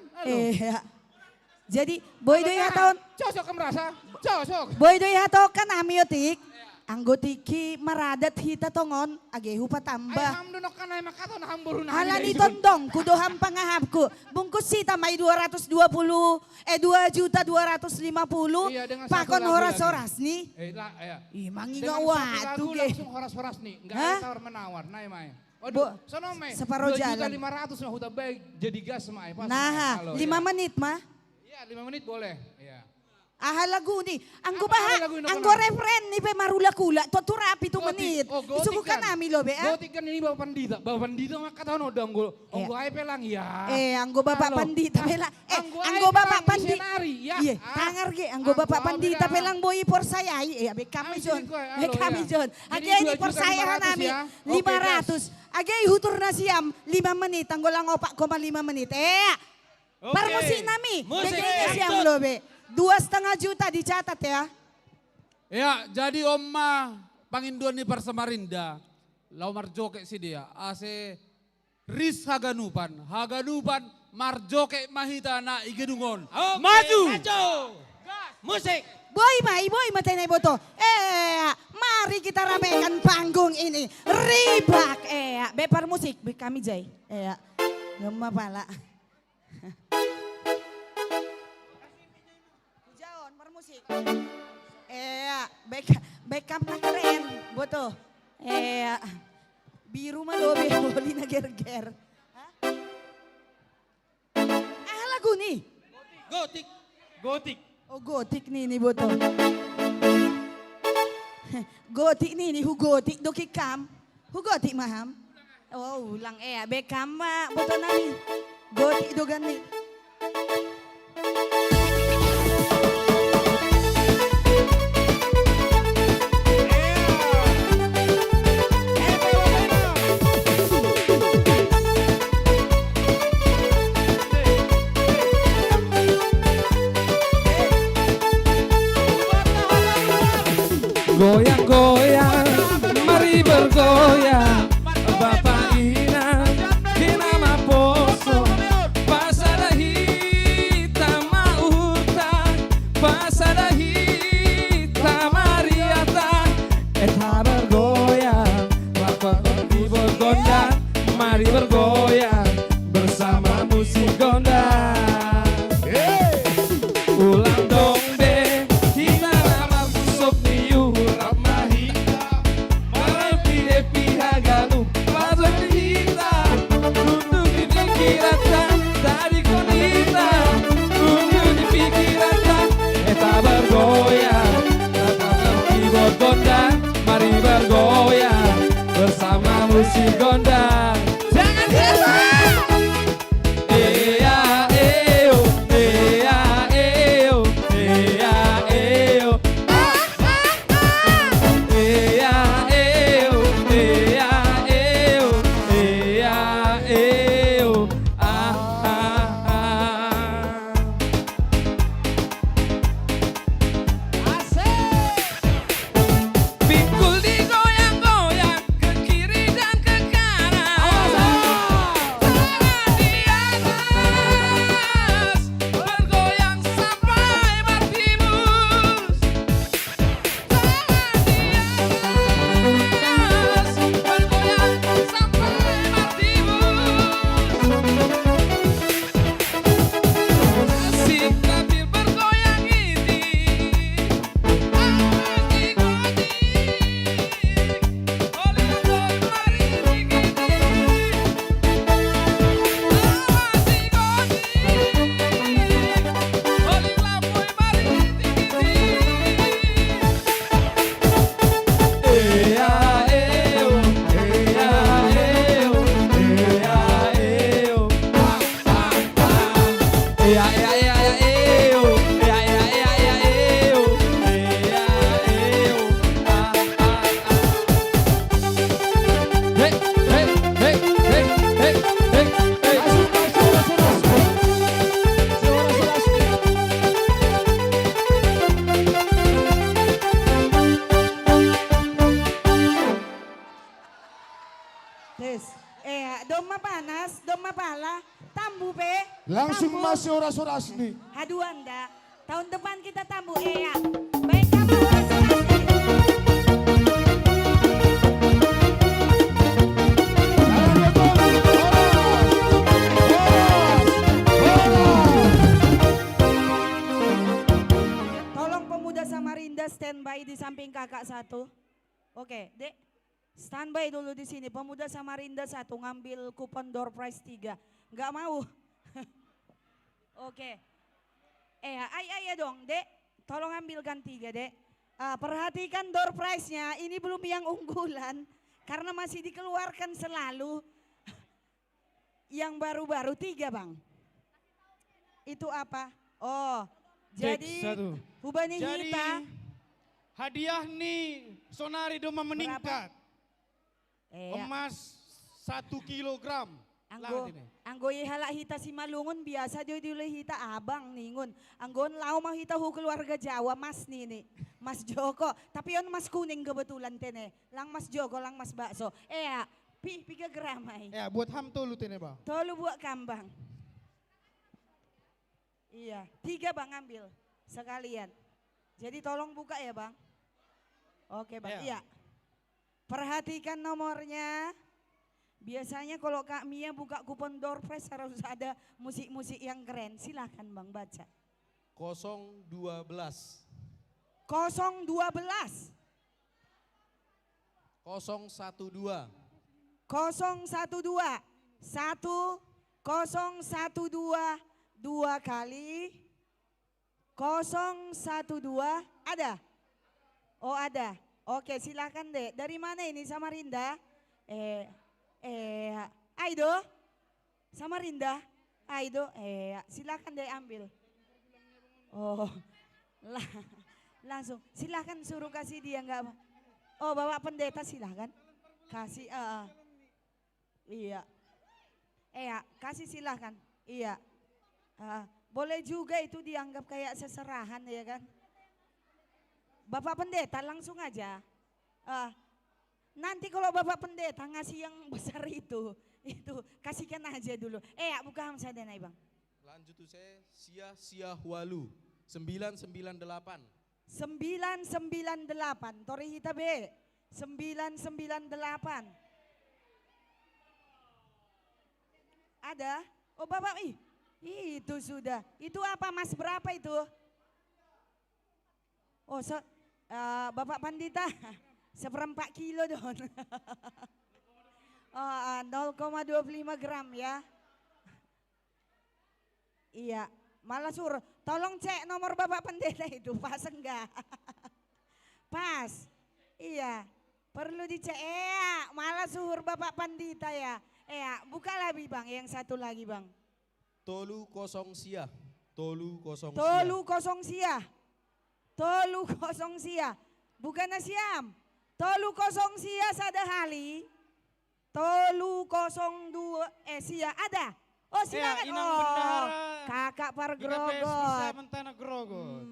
Jadi boy doi haton. Cocok kan merasa. Cocok. Boy doi haton kan amiotik. Anggotiki maradat hita tongon agehu patambah. Ay hamdunok kan ay makaton hamburu na. Halani tondong kudo ham pangahapku. Bungkus sita may 250 2.250.000 pakon horas-horas nih. Mangi ngawatu ge. Langsung horas-horas nih. Enggak ada tawar menawar nae mai. Waduh, sono mai. Separuh jalan. 2.500.000 mah udah baik jadi gas mai. Nah, 5 menit mah. Iya, 5 menit boleh. Iya. Lagu ni. Anggo referen ni pe marula kula. Totu rapi 2 menit. Isuku kan nami lo be. Gotik kan ini bapak pandita. Bapak pandita mah kata udah anggo ay pelang ya. Anggo bapak pandita pelang. Anggo bapak pandita. Iya, tangar ge. Anggo bapak pandita pelang boy por saya. Be kami Jon. Be kami Jon. Age ini por saya nami 500. Age hutur na siam 5 menit. Anggo lang 4,5 menit. Parmusik nami. Begini siam lo be. 2,5 juta dicatat ya. Ya, jadi Oma Panginduan di Persamarinda, lau marjoke si dia, ase ris haganupan marjoke mahita na igedungon. Maju. Musik. Boy matenay boto. Mari kita ramekan panggung ini. Ribak. Bepar musik, kami jay. Gema pala. Musik. Backup na keren, boto. Biru mah lobe, boli na ger-ger. Lagu nih. Gotik. Oh gotik nih botol. Gotik nih hu gotik do kikam. Hu gotik maham. Oh ulang bekam ma botol nami. Gotik do gani. Goyang-goyang, mari bergoyang, Bapak Ina, Kinama Poso, Pasada Hitam Mauta, Pasada Hitam Mariata, Eta bergoyang, Bapak Ibu Gondang, mari bergoyang, bersama musik gondang. Ulang dong be, kita nama busuk niu ramahita, marapi epi haganu, pasok kita, duduk di pikiran tadi konita, duduk di pikiran eta bergoyang, datang keyboard gondang, mari bergoyang, bersama musik gondang. Jangan lupa. Pikul digoyang-goyang ke kiri dan ke kanan. Tangan di atas, bergoyang sampai bertimbus. Tangan di atas, bergoyang sampai bertimbus. Asik tapi bergoyang ini. Tes, doma panas, doma pala, tambu pe. Langsung tambu. masih oras-oras nih. Aduh anda, tahun depan kita tambu baik kamu oras-oras nih. Tolong pemuda Samarinda standby di samping kakak satu. Oke, Dek. Standby dulu di sini. Pemuda Samarinda 1 ngambil kupon door prize 3. Nggak mau. Oke. Ayah dong, Dek. Tolong ambilkan 3, Dek. Perhatikan door prize-nya. Ini belum yang unggulan. Karena masih dikeluarkan selalu. Yang baru-baru 3, Bang. Itu apa? Oh, jadi Hubani Jadi Hita. hadiah nih Sonari Doma meningkat. Emas 1 kilogram. Anggo halak hita si Malungun biasa dia dulu hita abang ningun. Anggon lau mau hita hu keluarga Jawa mas nih. Mas Joko. Tapi yon mas kuning kebetulan tene. Lang mas Joko, lang mas bakso. 3 gram ay. Buat ham tolu tene ba? Tolu buat kambang. Iya, 3 bang ambil sekalian. Jadi tolong buka ya bang. Oke bang, iya. Perhatikan nomornya. Biasanya kalau Kak Mia buka kupon door prize harus ada musik-musik yang keren. Silakan Bang baca. 012. 012. 012. 012. 1012 2 kali 012 ada? Oh ada. Oke silakan deh. Dari mana ini Samarinda? Aido? Samarinda? Aido? Silakan deh ambil. Oh langsung. Silakan suruh kasih dia nggak apa. Oh Bapak Pendeta silakan. Kasih. Iya. Kasih silakan. Iya. Boleh juga itu dianggap kayak seserahan ya kan. Bapak Pendeta langsung aja. Nanti kalau Bapak Pendeta ngasih yang besar itu kasihkan aja dulu. Buka hamsa dan Bang. Lanjut tuh saya sia hualu 998. 998. Tori hita be. 998. Ada? Oh Bapak itu sudah. Itu apa Mas berapa itu? Oh Bapak Pandita 1/4 kilo dong. 0,25 gram ya. Iya, malah suruh tolong cek nomor Bapak Pendeta itu pas enggak? Pas. Iya, perlu dicek. Malah suruh Bapak Pandita ya. Buka lagi Bang, yang satu lagi Bang. Tolu kosong sia. Tolu kosong sia. Bukan Nasiam. Tolu kosong sia sadahali. Tolu 02 sia ada. Oh silakan. Inang Bendahara. Kakak Pargrogot. GKPS Mentana Grogot.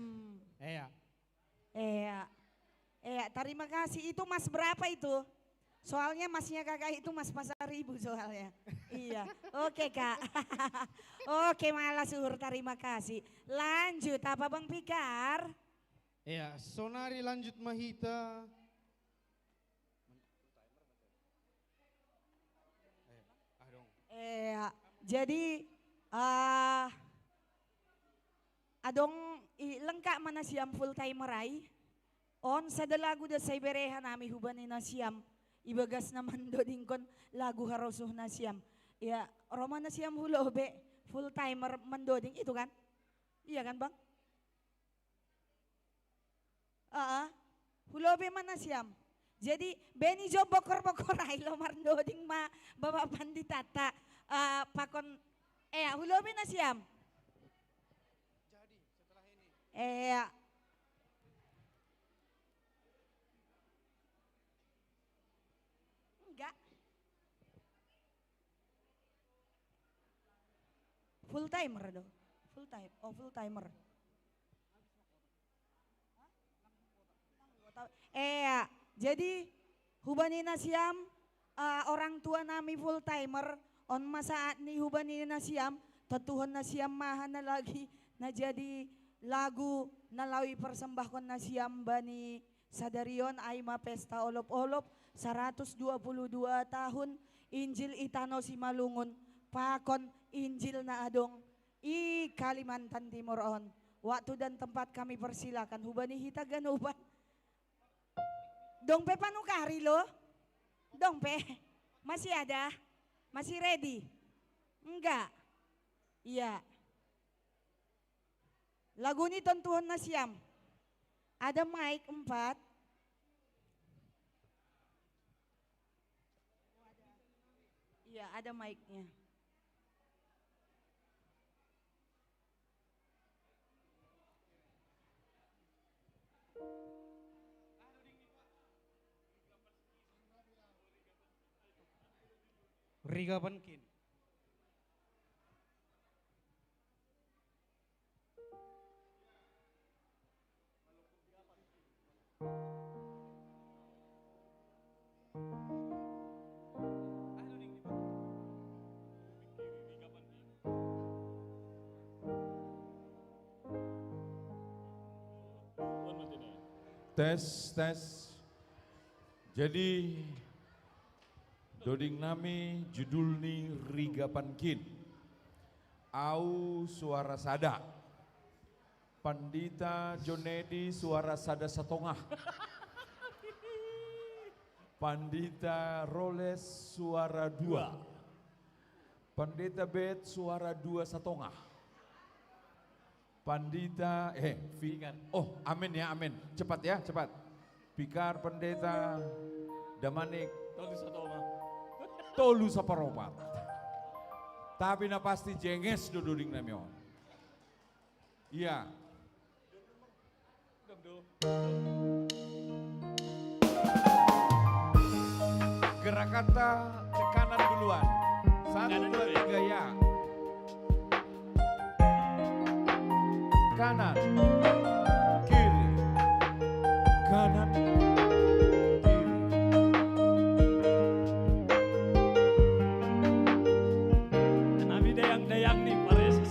Terima kasih. Itu Mas berapa itu? Soalnya masnya kakak itu Mas Pasar Ibu soalnya. Iya. Oke Kak. Oke malah suhur terima kasih. Lanjut apa Bang Pikar? Sonari lanjut Mahita. Jadi adong lengkap mana siam full timer ay. On sada lagu da say berehan nami hubanin na siam. Ibagas naman do dingkon lagu harosuh na siam. Ya Roma na siam hulobe full timer mendoding itu kan? Iya kan Bang? Hulobe mana siam. Jadi Beni Jo bokor-bokor ay lomar doding ma Bapak Panditata pakon hulobe na siam. Jadi setelah ini. Enggak. Full timer dong. Full timer. Jadi hubanina siam orang tua nami full timer on masa ni hubanina siam tetuhon na siam mahan na lagi na jadi lagu nalawi persembahkon na siam bani sadarion ay mapesta olop-olop 122 tahun Injil Itano Simalungun pakon Injil na adong i Kalimantan Timur on. Waktu dan tempat kami persilakan hubani hita ganuban. Dongpe panukari lo? Dongpe? Masih ada? Masih ready? Enggak? Iya. Lagu ini tentuan na siam. Ada mic 4. Iya ada mic-nya. Riga Pankin. Tes. Jadi doding nami judul ni Riga Pankin. Au suara sada. Pandita Jonedi suara sada satongah. Pandita Roles suara 2. Pandita Bet suara 2 satongah. Pandita, oh amin ya, amin. Cepat ya, cepat. Bikar Pendeta Damanik Tolu Saparopat. Tapi na pasti jenges dududing namion. Iya. Gerak kata ke kanan duluan. 1, 2, 3 ya. Kanan, kiri, kanan, kiri. Kami dayang-dayang nih, Pares.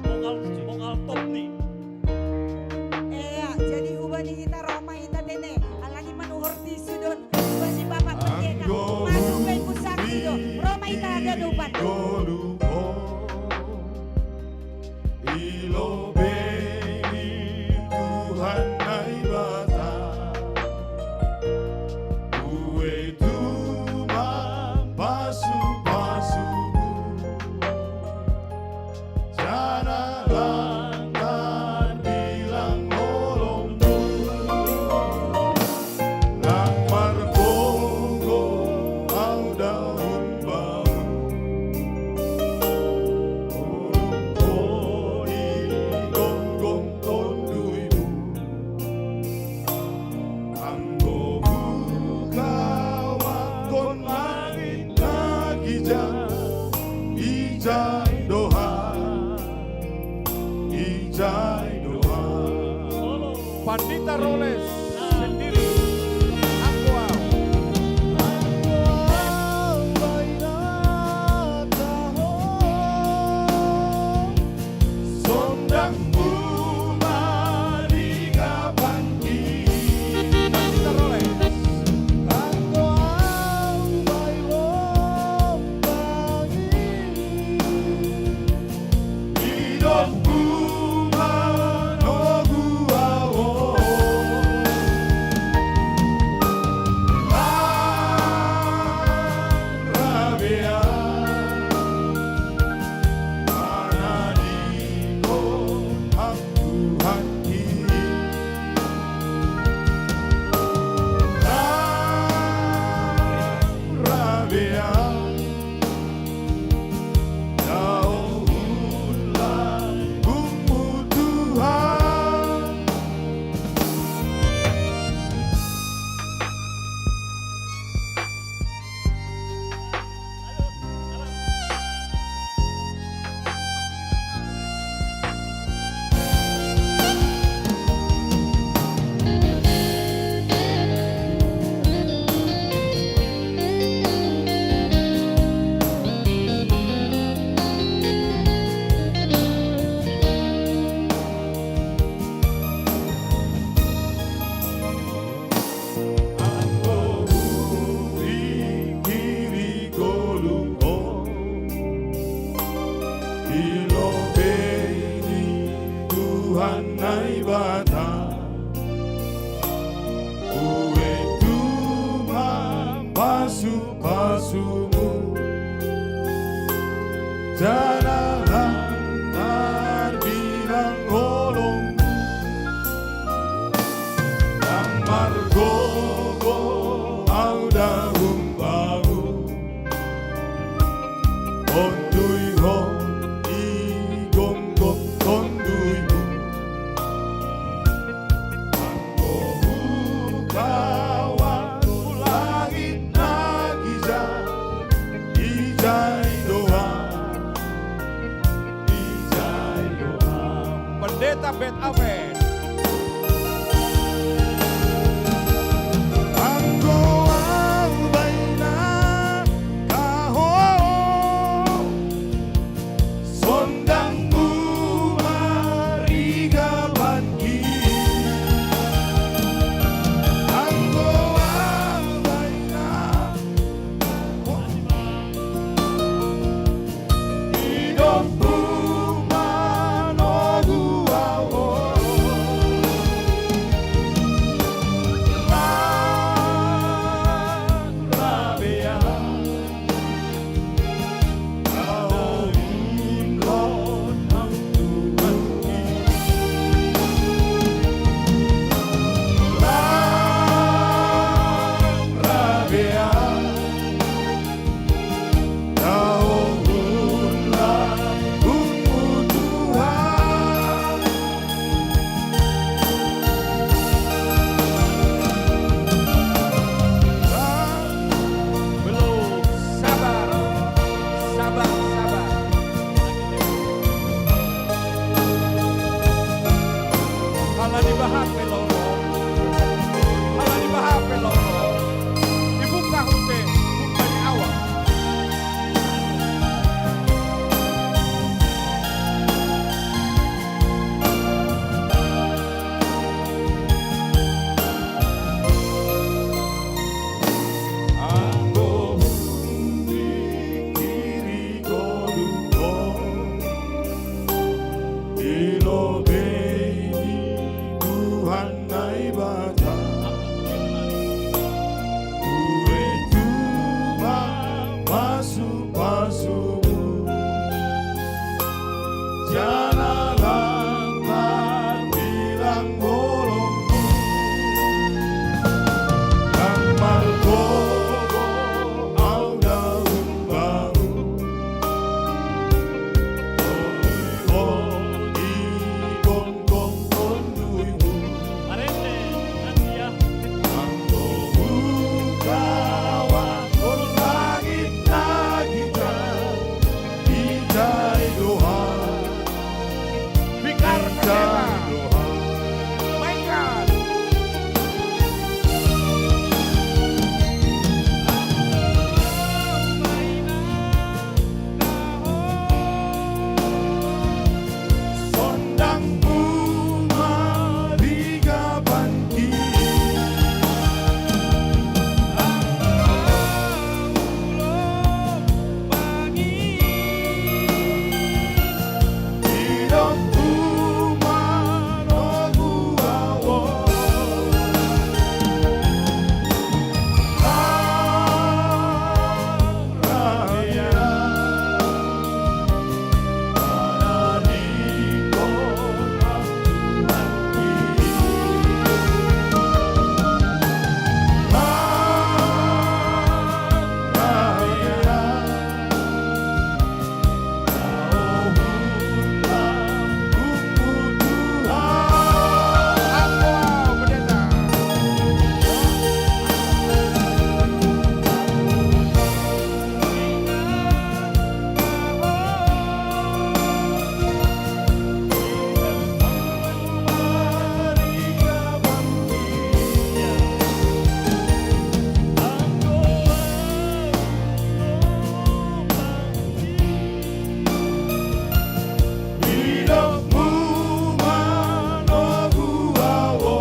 Vokal top nih. Jadi ubani kita Roma kita tene, alani manuhur di sudut, ubani bapak pendeta, masuk ke pusat itu, Roma kita ada depan. Ilo beni Tuhan naibata Kue tumang pasu-pasuku Jana langkan bilang olongmu Nak margongo au daun bau Pandita Roles sendiri. Sondangmu mariga panggi Pandita Roles. Hidupku manogu awo Rabia Manadiko aku haki Rabia Jauhlah bumbu Tuhan Kiri goluko Ilo beni Tuhan naibata Kue tumang pasu-pasumu Jana lantar bilang olongmu Yang margogo au daun bau Kondui ho i gonggong konduimu Anggomu kawan langit nagiza Ijai doa Ijai doa Pendeta Bet Aven. Anggo ang baina kaho Sondangmu mariga banki Anggo ang baina hidupku manogu awo nai bata Ue tuma pasu-pasumu Jangan lantar bilang bolongmu Kang Margogo au daun baru Oh di gong-gong konduimu Arende, nanti ya. Manggo kawan kon langit na kita Ijai doa Ijai doa Mainkan Sondang bunga di gaban kiri Hidop rumah no guawo Raya Ada di kota Hidupmu mano guawo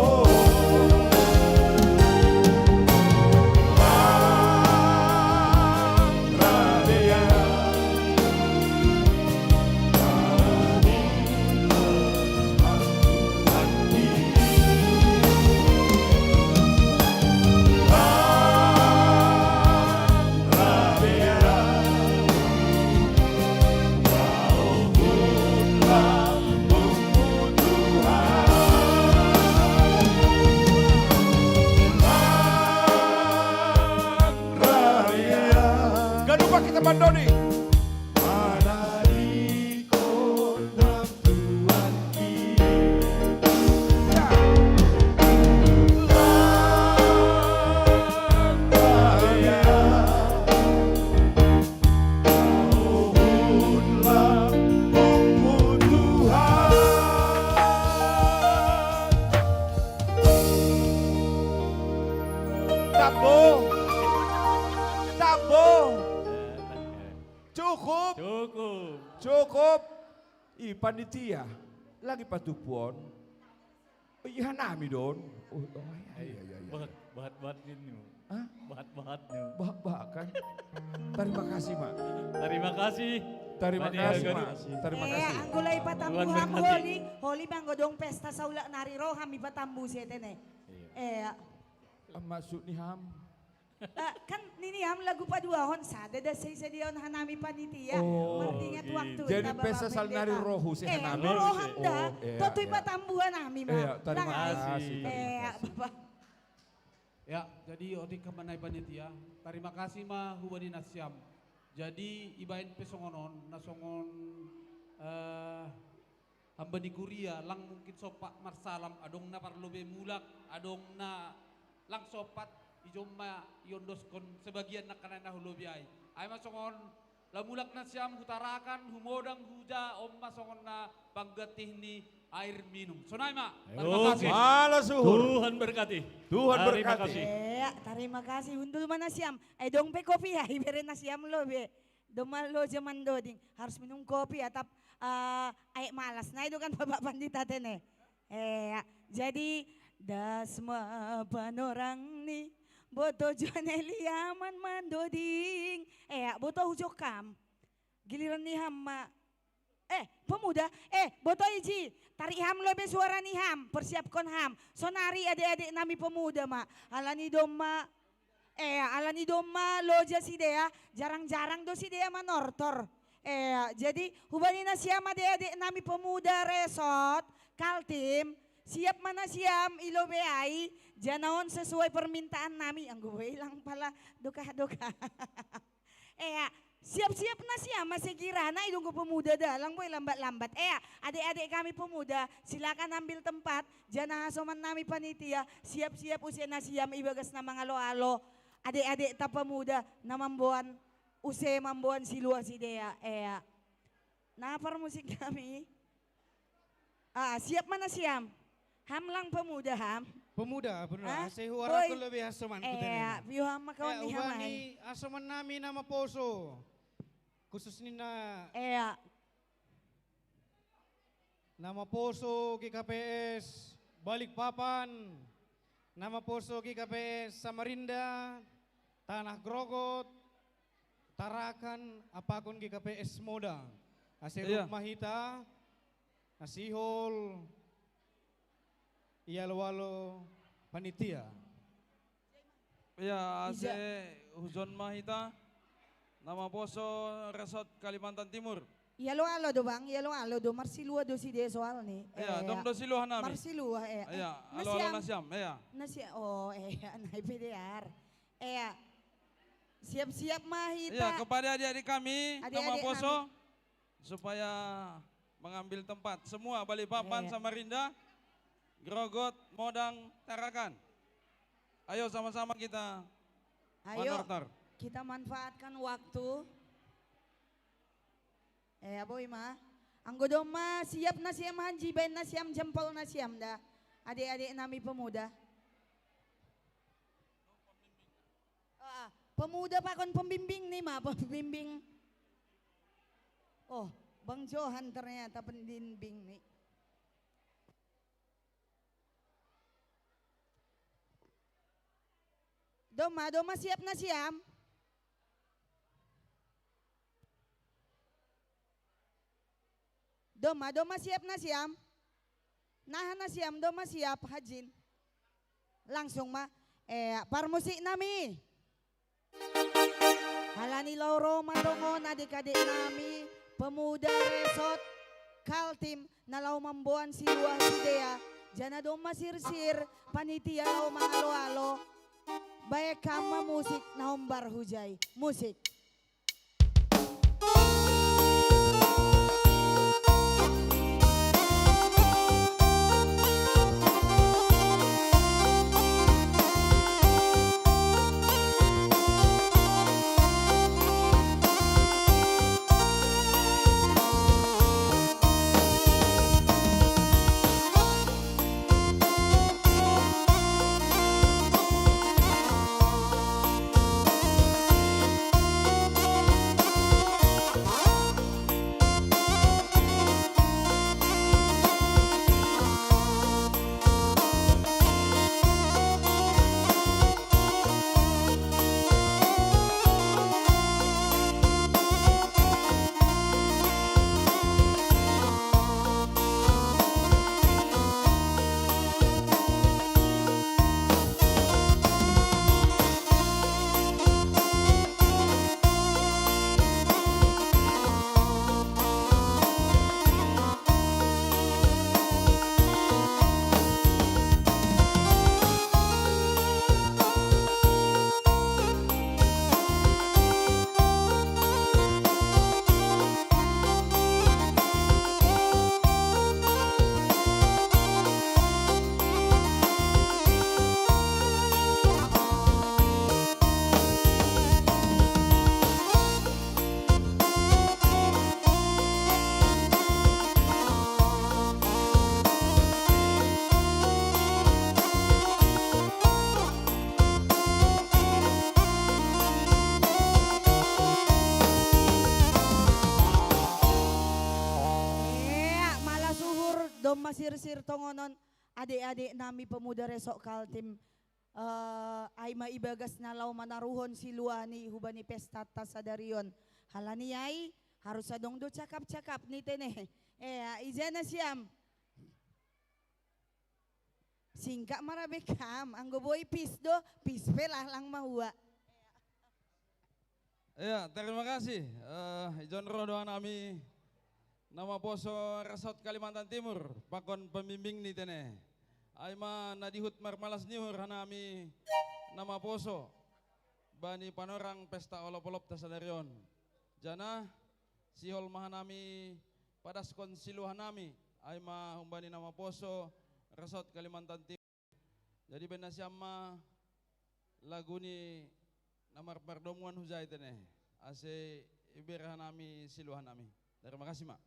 Raya Ganupa kita bandoni. Ada di kota Tuhan Raya Kaulah Bungmu Tuhan Tabung. Tabung. Cukup. Cukup. Cukup. Panitia. Lagi patupuan. Iya nami don. Oh, iya. Bahat-bahat ini. Hah? Bahat-bahat ini. Bahak kan. Terima kasih, Mak. Terima kasih. Terima Mani kasih, Aganu. Mak. Terima Eh, kasih. anggulay patambu Tuhan ham berkati. holi manggo dong pesta saula nariro hami patambu siete Masuk ni ham. kan nini ham lagu paduahon sada da say sedion hanami panitia. Oh, Martingat waktu Jadi na pesta Bapak sal nari Pendeta. rohu si hanami. Roham da. Oh, iya, Totoy iya. patambuhan nami ma. Iya, terima Lang- kasih. Bapak. Ya, jadi odi kemanay panitia. Terima kasih mah hubani nasyam. Jadi ibain pesongonon nasongon hamba di Korea lang mungkin sopak marsalam adong na parlobe mulak adong na lang sopat ijomma yondos kon sebagian nak kanana hulobiay. Ay masongon lamulak na siyam hutarakan humodang huja om masongon na panggatih ni air minum. Sonay ma. Terima kasih. Malah suhur. Tuhan berkati. Tuhan Terima berkati. kasih. Terima kasih. Undul mana siam. Dong pe kopi ya. Ibere na siam lo be. Domal lo zaman doding. Harus minum kopi atap ay malas. Nah itu kan Bapak Pandita tene. Jadi dasma panorang ni boto joneliaman mandoding. Boto hujokam. Giliran ni hama Pemuda, boto iji, tarik ham lobe suara nih ham, persiapkan ham. Sonari adik-adik nami pemuda mak, alani doma loja si dea, jarang-jarang do si dea manortor. Jadi hubanina siam adik-adik nami pemuda resort, Kaltim, siap mana siam ilobe ai, janaon sesuai permintaan nami, anggo hilang pala doka-doka. Siap-siap na siya, masih kirana idunggo pemuda dalang boy lambat-lambat. Adik-adik kami pemuda, silakan ambil tempat. Jangan asoman nami panitia, siap-siap usia na siam ibagas na mga alo-alo. Adik-adik ta pemuda na mambuan, usia mambuan si luas si dea. Napar musik kami. Siap mana siam? Ham lang pemuda ham. Pemuda, benar. Saya huara ko lebih asoman ko din. Biyo ham makawan ni hamay. Ubani asoman nami nama Poso. Khusus ni na nama Poso GKPS Balikpapan, nama Poso GKPS Samarinda, Tanah Grogot, Tarakan, apakun GKPS Moda, Aseruk Mahita, Nasihol, Iyalwalo, Panitia. Ya, ase Huzon Mahita, nama Poso Resort Kalimantan Timur. Iyalo-alo do bang, iyalo-alo do, marsilua do si de soal ni. Dom do siluhan nami. Marsilua, alo-alo nasiam, naik PDR. Siap-siap Mahita. Kepada adik-adik kami, nama Adik-adik Poso, supaya mengambil tempat. Semua Balikpapan, Samarinda, Grogot, Modang, Tarakan. Ayo sama-sama kita manortor. Kita manfaatkan waktu. Boy ma. Anggo doma siap na siam hanji, bain na siam jempol na siam dah. Adik-adik nami pemuda. Pemuda pakon pembimbing nih ma, pembimbing. Oh, Bang Johan ternyata pembimbing nih. Doma siap na siam. Doma siap na siam. Nahan na siam, doma siap hajin. Langsung ma, parmusik nami. Halani loro mandongon adik-adik nami, pemuda resort Kaltim, nalau mambuan si luah si dea. Jana doma sir-sir, panitia lau mangalo-alo. Baik kama musik naombar hujai, musik. Sir tongonon adik-adik nami pemuda resok Kaltim ay maibagas na law manaruhon si luani hubani pesta tasadarion halani ay Harus adong do cakap-cakap nih tene. Izana siam. Singkat marabekam, anggo boy pis pelah lang mahua. Ya, terima kasih. Ijon roh doa nami nama poso Resort Kalimantan Timur, pakon pembimbing nih tene. Aima nadihut marmalas niur hanami nama poso bani panorang pesta olop-olop tasadarion. Jana sihol mahanami padas konsilu hanami aima humbani nama poso Resort Kalimantan Timur. Jadi benda siama lagu ni namar perdomuan hujai tene ase ibirah nami siluhan nami. Terima kasih mak.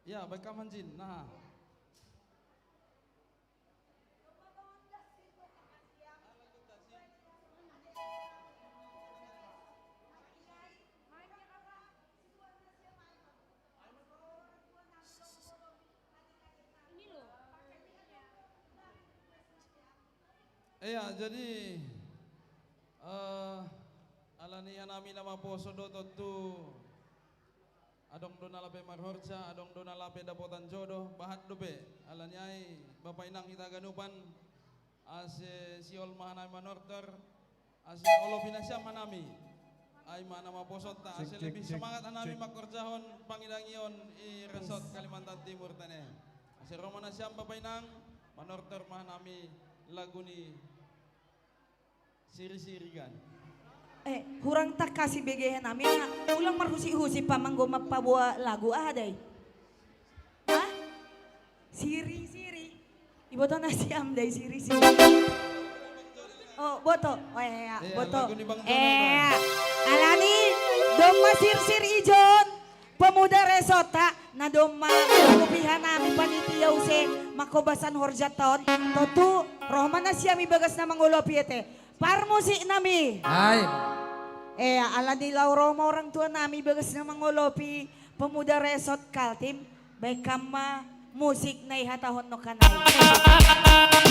Ya, baik kamanjin. Nah. Iya, jadi alani nami nama poso do tu adong dona lape marhorca, adong dona lape dapotan jodoh, bahat dobe alani ai bapak inang kita ganupan ase siol mahanai manorter ase olopina siam manami ai nama posota ase lebih semangat anami makorjahon pangidangion i Resort Kalimantan Timur tane ase romana siam bapak inang manorter mahanami lagu ni siri-siri kan. Hurang tak kasih begehan nami ulang marhusi-husi pamanggo mapabuah lagu day. Hah? Siri-siri. Ibu to nasiam day siri-siri. Oh, boto. Oh ya, boto. Alani doma sir-sir ijon pemuda resota na doma lupihan nami panitia use makobasan horjaton totu rohman nasiami bagas na mangulopi ete. Parmusik nami. Hai. Alani lauroma orang tua nami bagas na mangulopi pemuda resort Kaltim baik kama musik na ihatahon no kanay. Ando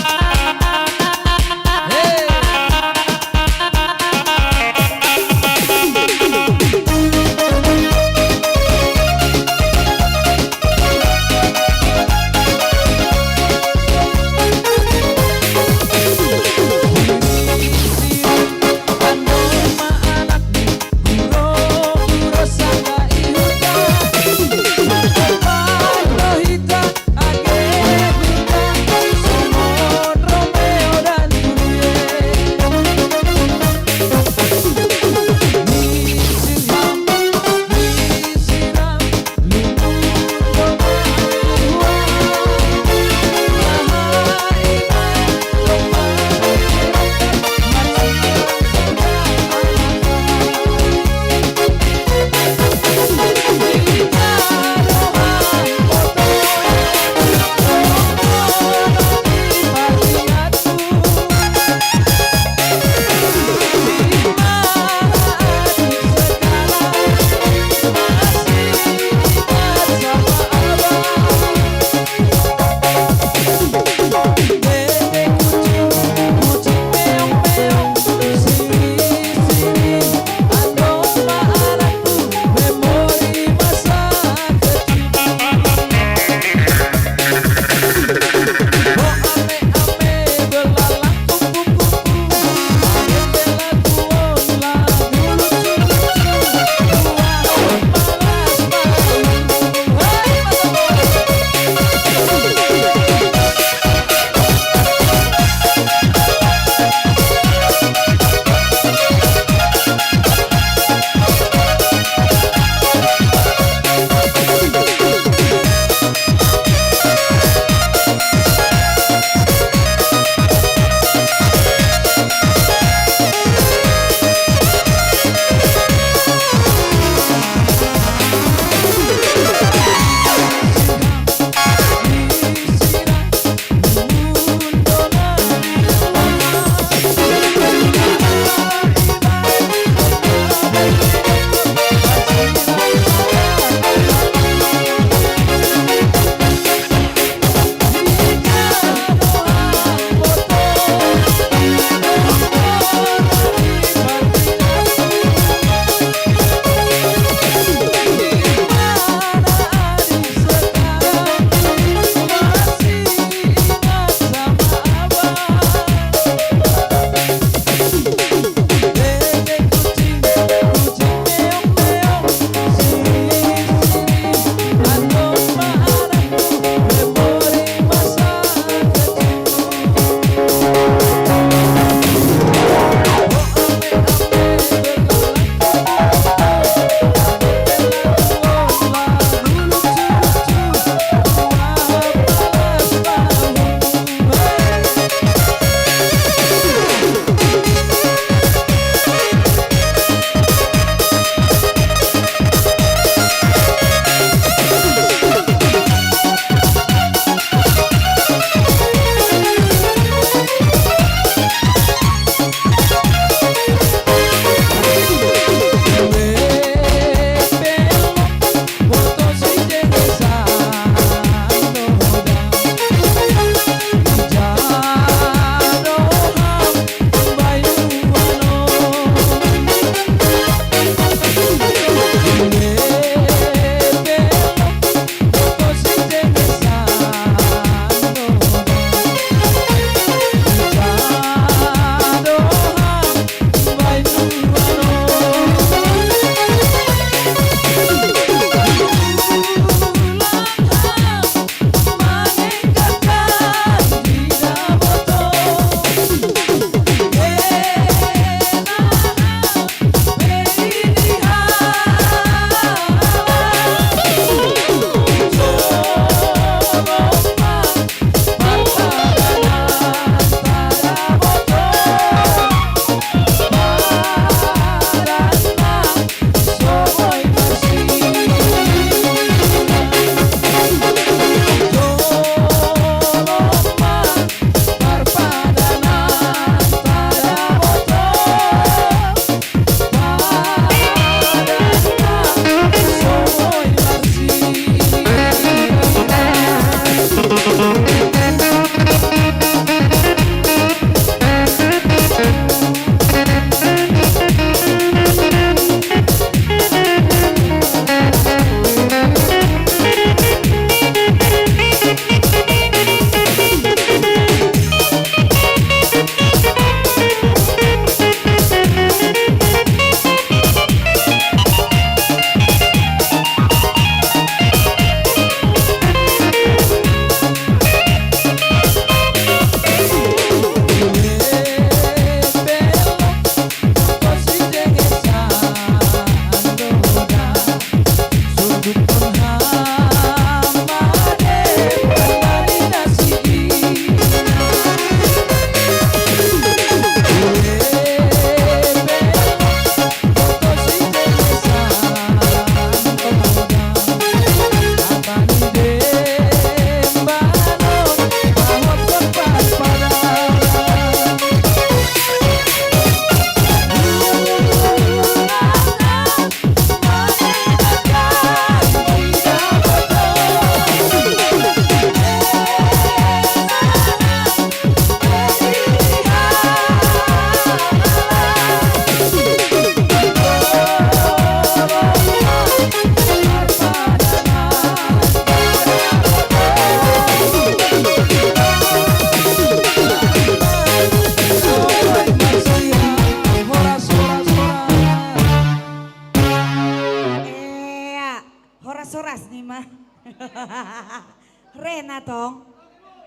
Renatong.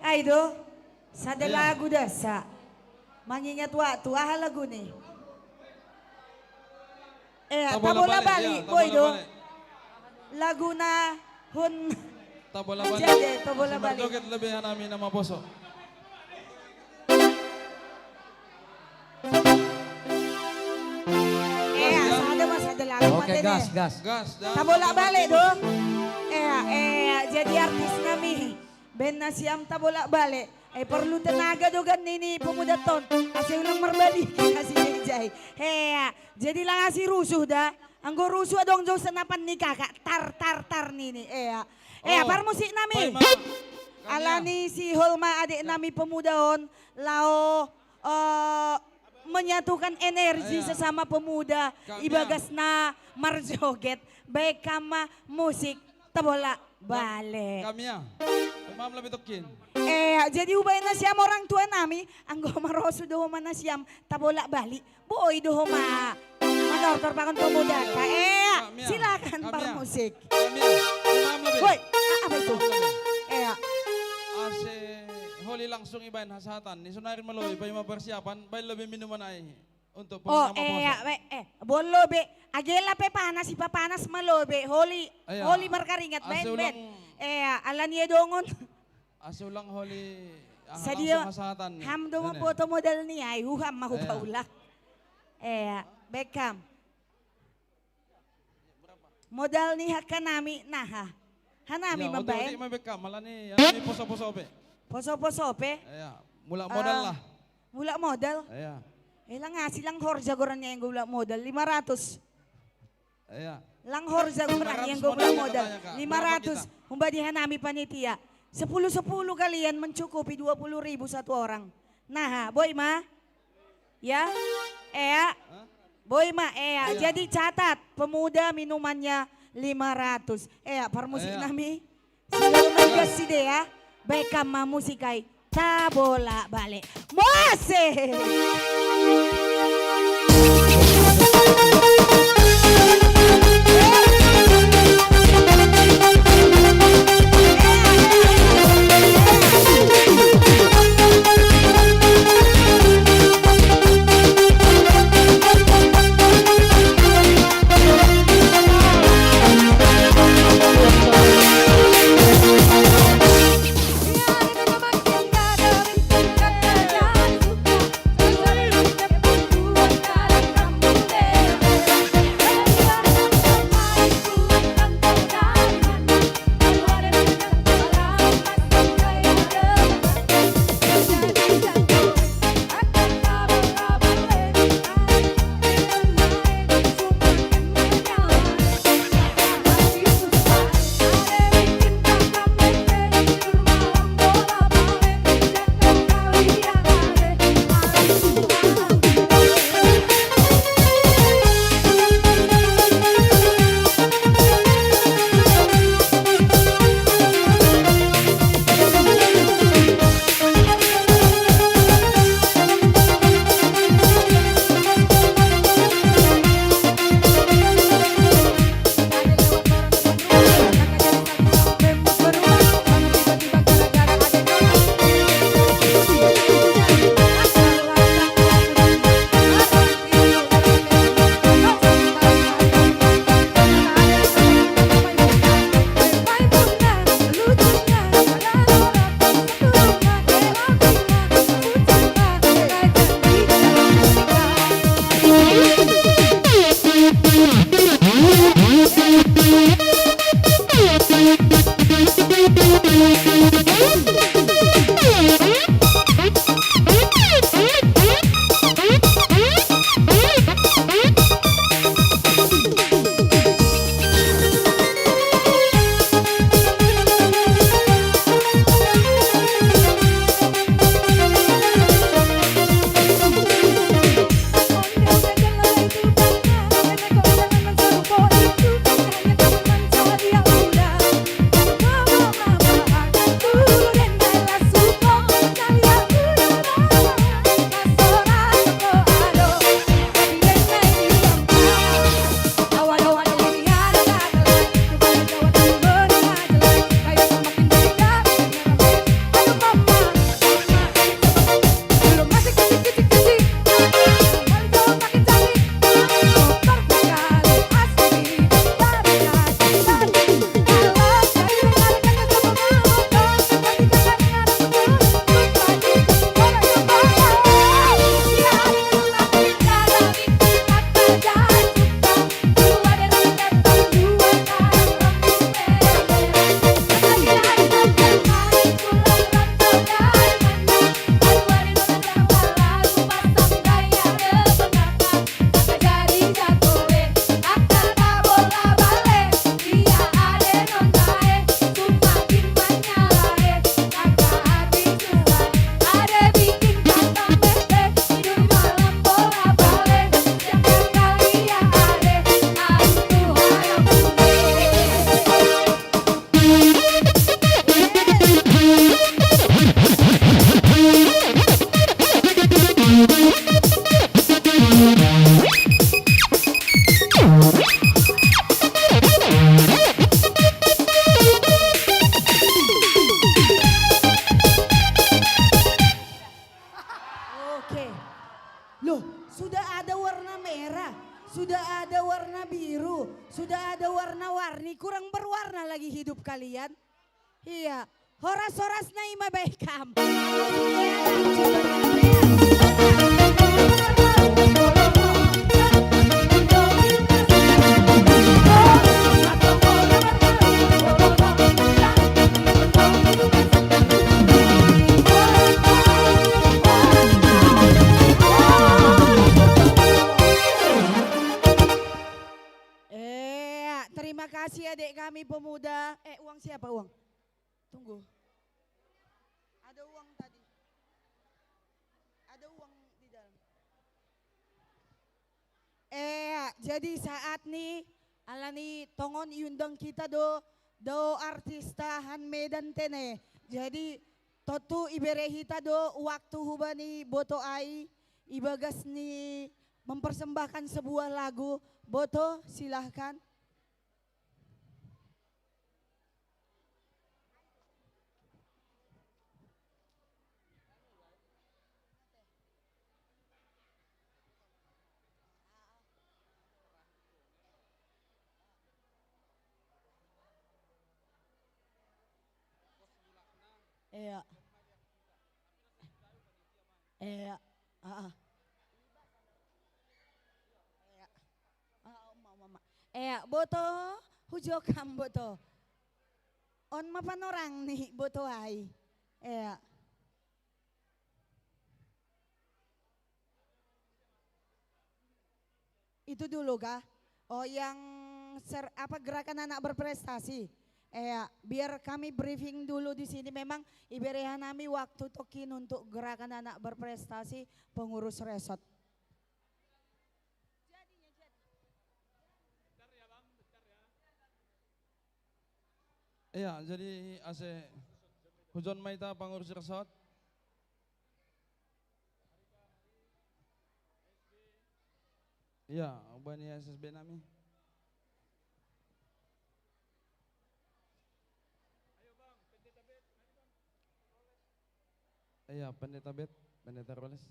Aido, sada lagu dasa. Mengingat waktu, lagu nih. Tabola balik, boy do. Lagu na hun. Tabola balik. Jadi, tabola balik. Joget lebih namin nama poso. Sada lagu. Oke, gas. Tabola balik do. Jadi artis nami. Ben nasiam tabola balik. Perlu tenaga dogan ini pemuda ton. Kasih ulang merbalik. Kasih jai. Jadi lah ngasih rusuh dah. Anggo rusuh dong jauh senapan nikah kak. Tar nini. Par musik nami. Alani si Holma adik nami pemuda on. Lao menyatukan energi sesama pemuda. Ibagasna marjoget. Baik kama musik tabola balik. Kami ya. Mam lebih tokin. Jadi ubay na siyam orang tua nami, anggo maroso doho man na siyam tabola bali. Boy doho ma. Manortor pa kan pemuda ka. Silakan par musik. Boy, apa itu? Ase holi langsung ibain hasatan. Ni sunarin maloy pa yung persiapan, bay lebih minuman ay untuk bolobe. Agela pe panas ipapanas malobe. Holi markaringat ben. Alan ye dongon. Asulang holi Sa dia, hasatan. hamdo mo foto model niya, ay huham mahupaulak. Beckham. Modal niya kanami naha. Hanami mabae. Hindi Beckham, malah ni yani poso-posope. Poso-posope? Mula modal lah. Mula modal? Lang nga silang horjagoran niya yung gula modal, 500. Lang horjagoran niya yung gula modal, 500. Humbadihan namin panitia. 10-10 kalian mencukupi 20.000 satu orang. Nah, boy ma. Ya. Boy ma, jadi catat pemuda minumannya 500. Par musik nami. Selalu nagasi deh ya. Baik kama musikai. Tabola balik. Mose. sudah ada warna biru, sudah ada warna-warni, kurang berwarna lagi hidup kalian. Iya, horas-horas na ima baikam. Terima kasih adik kami pemuda. Uang siapa uang? Tunggu. Ada uang tadi. Ada uang di dalam. Jadi saat nih alani tongon iundang kita do artis tahan Medan tene. Jadi totu iberehita do waktu hubani boto ai ibagas ni mempersembahkan sebuah lagu. Boto silahkan. Iya. Iya. Boto hujokam boto. On mapan orang nih boto ai. Iya. Itu dulu kah? Oh yang gerakan anak berprestasi. Biar kami briefing dulu di sini. Memang iberehan kami waktu tokin untuk gerakan anak berprestasi pengurus resort. Iya, jadi Hujon Maita pengurus resort. Iya, ubani SSB nami. Iya, pendeta Bet, pendeta Roles.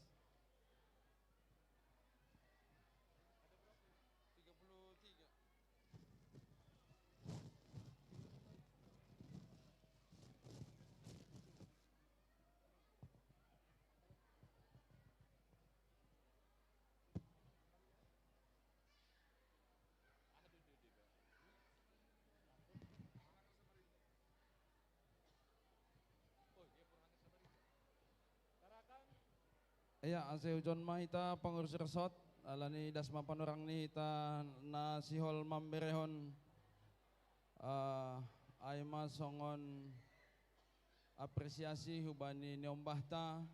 Iya, ase John Mahita pengurus resort alani dasma panorang ni ta na sihol mamberehon aima songon apresiasi hubani niombahta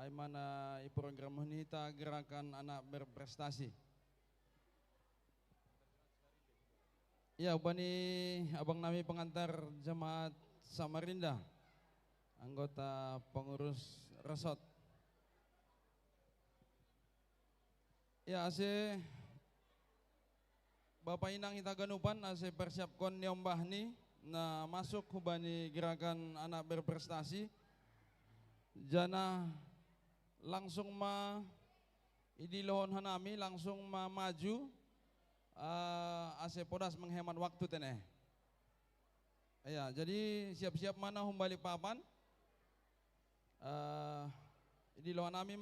aima na program nita gerakan anak berprestasi. Iya, hubani abang nami pengantar jemaat Samarinda, anggota pengurus resort. Ya, ase Bapak Inang Itaganupan ase persiapkan niombah ni na masuk hubani gerakan anak berprestasi. Jana langsung idilohon hanami langsung maju ase podas menghemat waktu teneh. Ya, jadi siap-siap mana humbali papan. Idilohon nami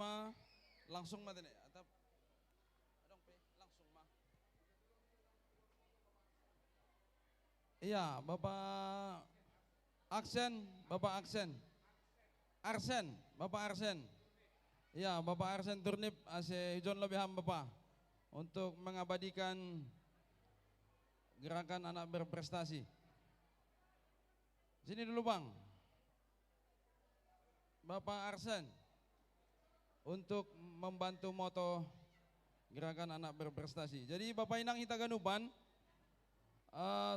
langsung teneh. Iya, Bapak Aksen, Bapak Aksen. Arsen, Bapak Arsen. Iya, Bapak Arsen Turnip ase John Lebiham Bapak untuk mengabadikan gerakan anak berprestasi. Sini dulu Bang. Bapak Arsen untuk membantu moto gerakan anak berprestasi. Jadi Bapak Inang Hitaganupan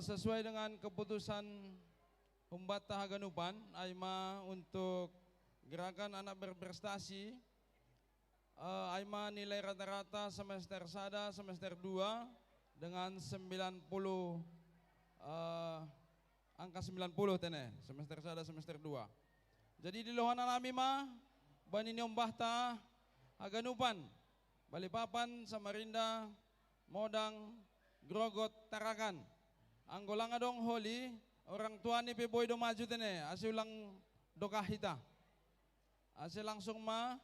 sesuai dengan keputusan Humbata Haganupan Aima untuk gerakan anak berprestasi Aima nilai rata-rata semester 1 semester 2 dengan 90 angka 90 tene semester 1 semester 2. Jadi di lohanan nami bani niombahta Haganupan Balikpapan, Samarinda, Modang, Grogot, Tarakan. Anggolang adong holi, orang tua ni peboy do maju tene, ase ulang dokahita. Ase langsung ma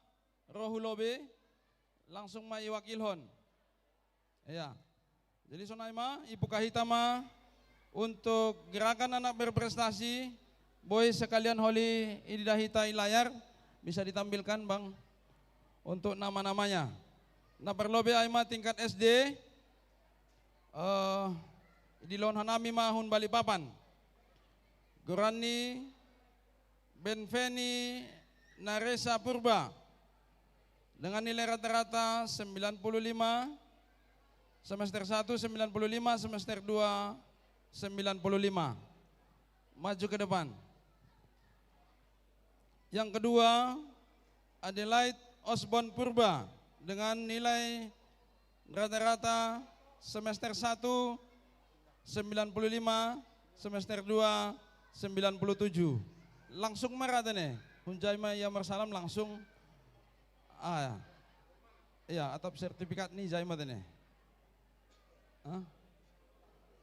rohulobe, langsung ma iwakilhon. Ya. Jadi sonai ma, ibu kahita ma untuk gerakan anak berprestasi, boy sekalian holi idahita layar bisa ditampilkan Bang untuk nama-namanya. Nah perlobe aima tingkat SD, di lon hanami mahun Balikpapan. Gorani Benveni Naresa Purba dengan nilai rata-rata 95, semester 1 95, semester 2 95. Maju ke depan. Yang kedua, Adelaide Osborne Purba dengan nilai rata-rata semester 1 95, semester 2 97. Langsung merata nih. Hunjai Maya Marsalam langsung iya atap sertifikat nih Jaima nih.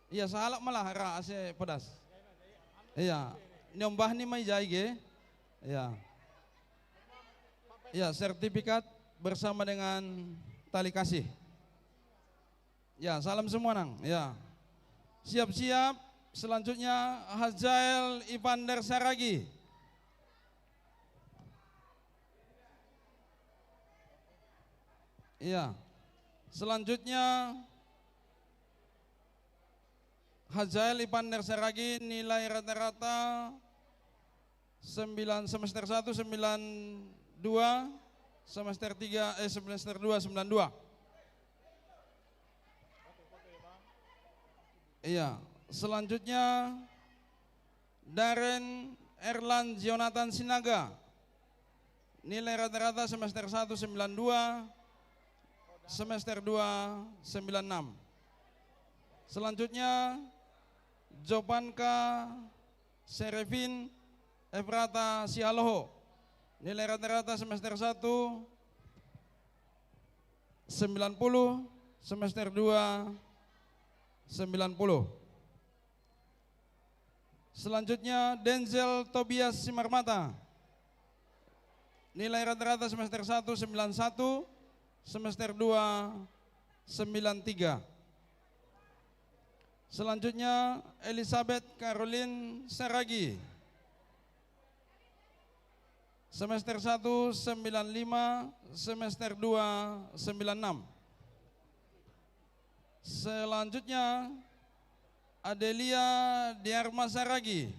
Iya salah malah ra ase pedas. Iya, nyombah nih mai jai ge. Iya. Iya, sertifikat bersama dengan tali kasih. Ya, salam semua nang. Ya. Siap-siap, selanjutnya Hazael Ivander Saragi. Iya. Selanjutnya Hazael Ivander Saragi nilai rata-rata 9 semester 1 92, semester 3 semester 2 92. Iya, selanjutnya Darren Erlan Jonathan Sinaga. Nilai rata-rata semester 1 92, semester 2 96. Selanjutnya Jopanka Serevin Efrata Sialoho. Nilai rata-rata semester 1 90, semester 2 90. Selanjutnya Denzel Tobias Simarmata. Nilai rata-rata semester 1 91, semester 2 93. Selanjutnya Elizabeth Caroline Saragi. Semester 1 95, semester 2 96. Selanjutnya Adelia Diarma Saragi.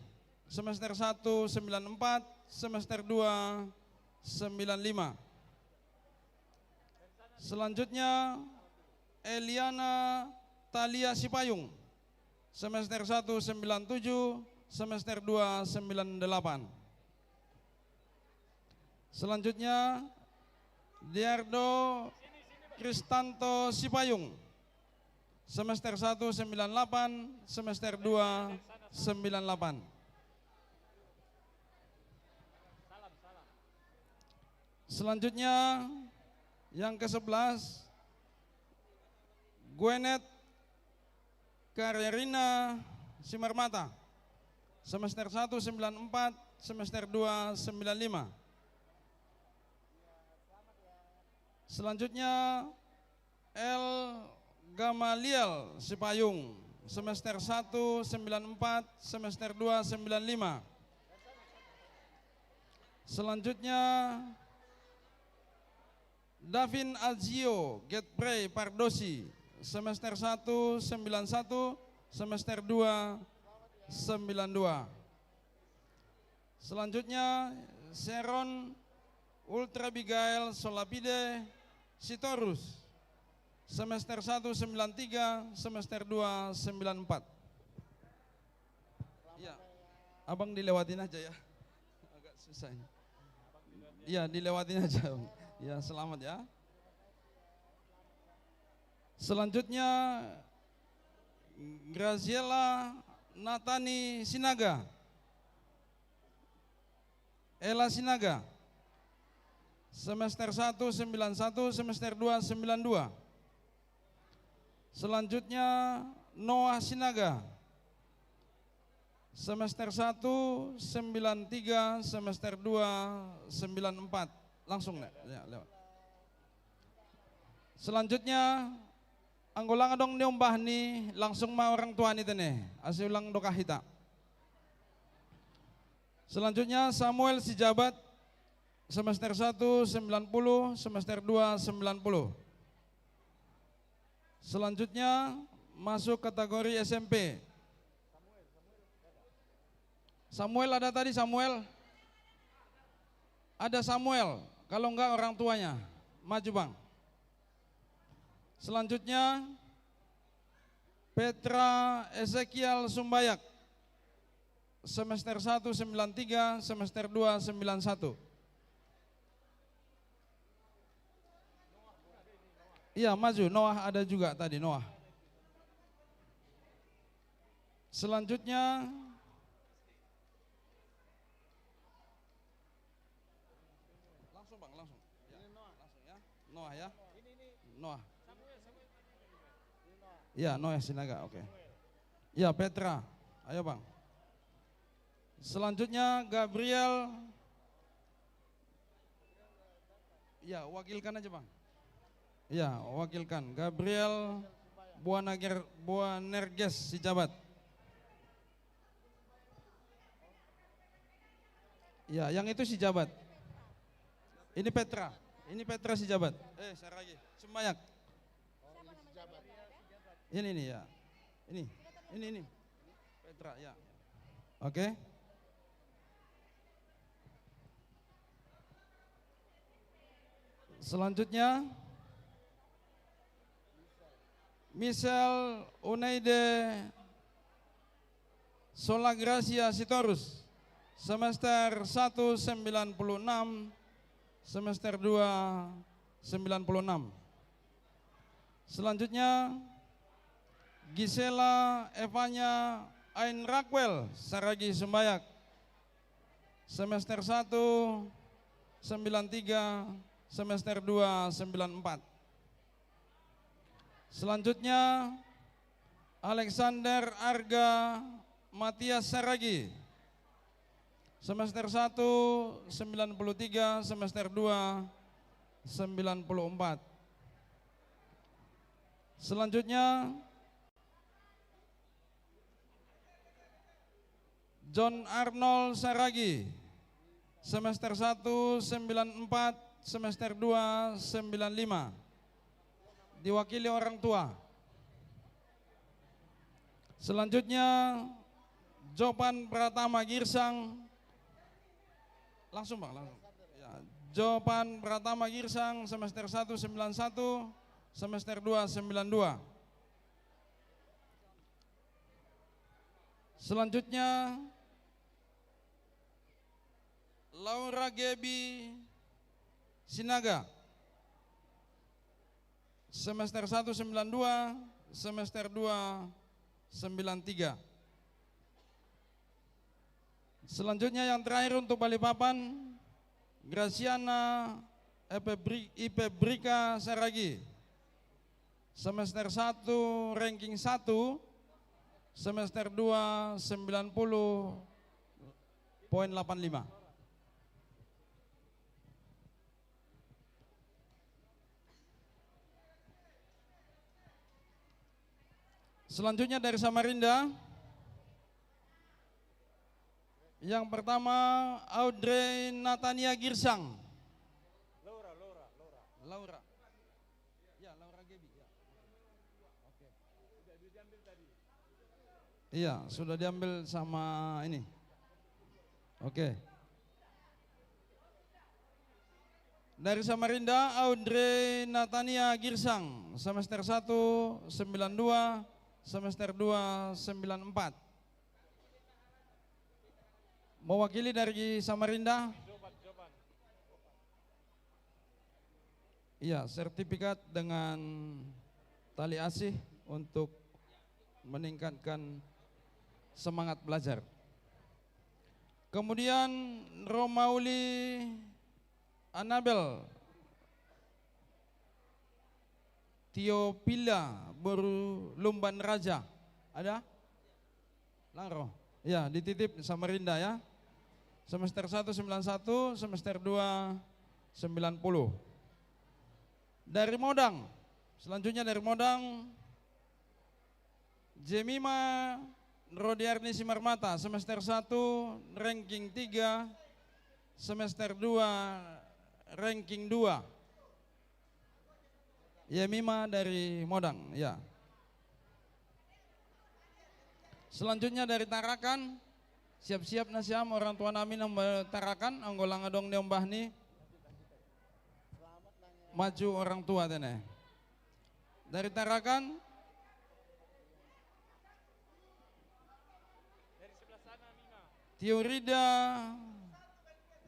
Semester 1 94, semester 2 95. Selanjutnya Eliana Talia Sipayung. Semester 1 97, semester 2 98. Selanjutnya Diardo Kristanto Sipayung. Semester 1 98, semester 2 98. Selanjutnya yang ke-11 Gwenet Karyarina Simarmata. Semester 1 94, semester 2 95. Selanjutnya El Gamaliel Sipayung. Semester 1 94, semester 2 95. Selanjutnya Davin Azio Getprey Pardosi. Semester 1 91, semester 2 92. Selanjutnya Sharon Ultra Bigail Solapide Sitorus. Semester 1 93, semester 2 94. Ya, abang dilewatin aja ya. Agak susah ini. Iya, dilewatin aja. Ya, selamat ya. Selanjutnya Graziela Natani Sinaga. Ella Sinaga. Semester 1 91, semester 2 92. Selanjutnya Noah Sinaga. Semester 1 93, semester 2 94. Langsung ya, lewat. Selanjutnya anggolang dong niombah nih langsung ma orang tua nih tene. Asih ulang doka hita. Selanjutnya Samuel Sijabat semester 1 90, semester 2 90. Selanjutnya masuk kategori SMP. Samuel ada tadi Samuel? Ada Samuel, kalau enggak orang tuanya. Maju Bang. Selanjutnya Petra Ezekiel Sumbayak. Semester 1 93, semester 2 91. Iya maju, Noah ada juga tadi Noah. Selanjutnya langsung Bang, langsung. Ya, langsung ya. Noah ya. Noah. Ya, Noah Sinaga, oke. Ya, Petra. Ayo Bang. Selanjutnya Gabriel. Ya, wakilkan aja Bang. Ya, wakilkan Gabriel Buanerges Sijabat. Ya, yang itu Sijabat. Ini Petra Sijabat. Saya lagi, Sumbayak. Ini ya. Ini. Petra ya. Oke. Selanjutnya Michelle Unaide Solagracia Sitorus, semester 1 96, semester 2 96. Selanjutnya Gisela Evanya Ain Rakwel Saragi Sumbayak, semester 1 93, semester 2 94. Selanjutnya Alexander Arga Matias Saragi, semester 1 93, semester 2 94. Selanjutnya John Arnold Saragi, semester 1 94, semester 2 95. Diwakili orang tua. Selanjutnya Jopan Pratama Girsang. Langsung Bang, langsung. Ya, Jopan Pratama Girsang, semester 1 91, semester 2 92. Selanjutnya Laura Gebi Sinaga, semester 1 92, semester 2 93. Selanjutnya yang terakhir untuk Balikpapan, Graciana IP Brika Saragi, semester 1 ranking 1, semester 2 90.85. Selanjutnya dari Samarinda, yang pertama Audrey Natania Girsang. Laura. Ya, Laura Gebi. Ya. Oke. Iya, sudah diambil sama ini. Oke. Dari Samarinda, Audrey Natania Girsang, semester 1 92, semester 2 94. Mewakili dari Samarinda. Iya, sertifikat dengan tali asih untuk meningkatkan semangat belajar. Kemudian Romauli Anabel Tiopila Boru Lumban Raja. Ada? Langro. Ya, dititip Samarinda ya. Semester 1 91, semester 2 90. Dari Modang. Selanjutnya dari Modang Jemima Rodiarni Simarmata, semester 1 ranking 3, semester 2 ranking 2. Yemima dari Modang, ya. Selanjutnya dari Tarakan, siap-siap nasiam orang tua nami yang Tarakan, anggolang adong diombah nih. Maju orang tua tene. Dari Tarakan, Tiurida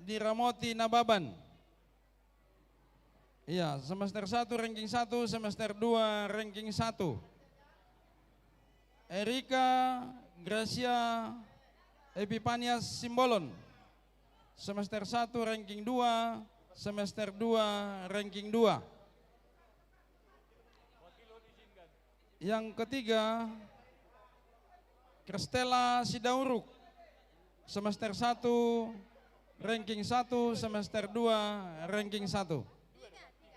Diramoti Nababan. Iya, semester 1 ranking 1, semester 2 ranking 1. Erika Gracia Epipanias Simbolon. Semester 1 ranking 2, semester 2 ranking 2. Yang ketiga Kristela Sidauruk. Semester 1 ranking 1, semester 2 ranking 1.